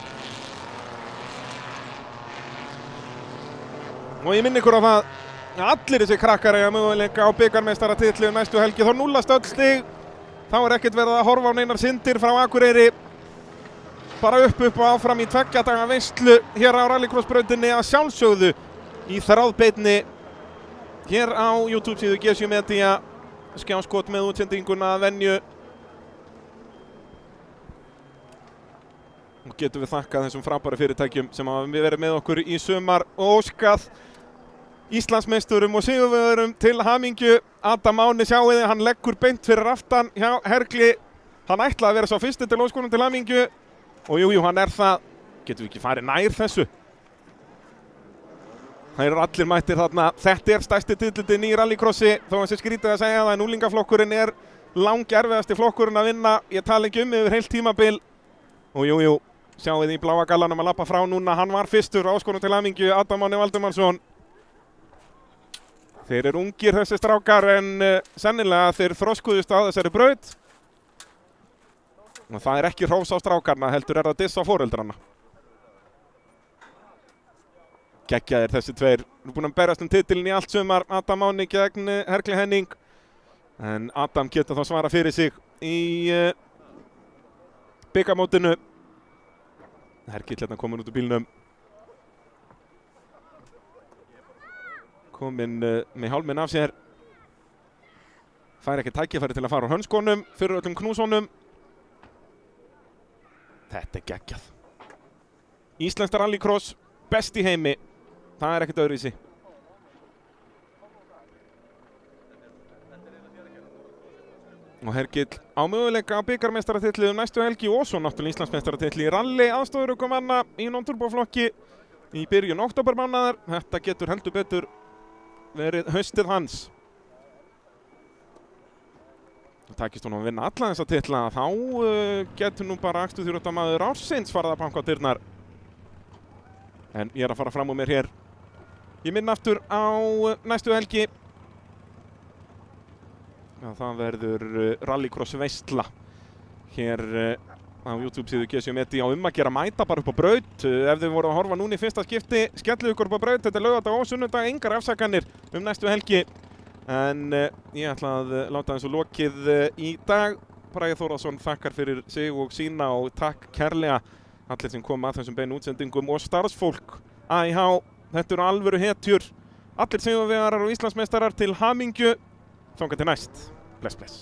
Og ég minni ykkur á það að allir þessi krakkar eiga möguleika á bikarmeistaratitli næstu helgi. Þá núllast öll stig. Þá ekkert verið að horfa á neinar syndir frá Akureyri. Bara upp og áfram í 2 daga veislu hér á rallycrossbrautinni, að sjálfsögðu í þráðbeinni hér á YouTube síðu G7 Media. Skjáskot með útsendinguna að venju. Og getum við þakkað þessum frábæru fyrirtækjum sem hafa verið með okkur í sumar og óskað Íslandsmeisturum og sigurvegurum til hamingju. Adam Máni, sjáu þið, hann leggur beint fyrir aftan hjá Hergli. Hann ætlaði að vera sá fyrsti til óskonum til hamingju. Og jú, hann það. Getum við ekki farið nær þessu? Það eru allir mættir þarna. Þetta stærsti titillinn í rallycrossi, þó að sé skrítið að segja það, en úlingaflokkurinn langerfiðasti flokkurinn að vinna. Ég tala ekki yfir heilt tímabil. Og jú, sjáum við í bláa gallanum að lappa frá núna. Hann var fyrstur, áskorun til hamingju, Adam Máni Valdimarsson. Þeir eru ungir þessi strákar, en sennilega þeir þroskuðust á þessari braut. Og það ekki hrós á strákarna, heldur það diss á foreldrana. Geggjaðir þessi tveir. Nú búin að berast titilinn í allt sumar. Adam Máni gegn Herkli Henning. En Adam getur þá svara fyrir sig í bikarmótinu. Herkill hérna komin út úr bílnum. Komin með hálminn af sér. Fær ekki tækifæri til að fara á hönskonum fyrir öllum knúsónum. Þetta geggjað. Íslenskt rallycross, best í heimi. Það ekkert öðruvísi. Og Hergill á möguleika á bikarmeistaratitli næstu helgi og svo náttúrulega Íslandsmeistaratitli í rally aðstoðarökumanna í non-turboflokki í byrjun októbermánaðar. Þetta getur heldur betur verið haustið hans. Takist hún að vinna alla þessa titla, þá getur nú bara akstuðþjóðamaður ársins farið að banka á dyrnar. En ég að fara fram úr mér hér. Ég minna aftur á næstu helgi. Já, það verður rallycross veistla hér á YouTube-síðu G7 Medi á að gera mæta bara upp á braut. Ef þið voru að horfa núna í fyrsta skipti, skellið ykkur upp á braut. Þetta laugardag og sunnudag, engar afsakanir næstu helgi. En ég ætla að láta þessu lokið í dag. Bragi Þórðarson þakkar fyrir sig og sína og takk kærlega allir sem kom að þessum beinu útsendingum og starfsfólk AIH. Þetta eru alvöru hetjur. Allir sigurvegarar og Íslandsmeistarar til hamingju. Þangað til næst. Bless, bless.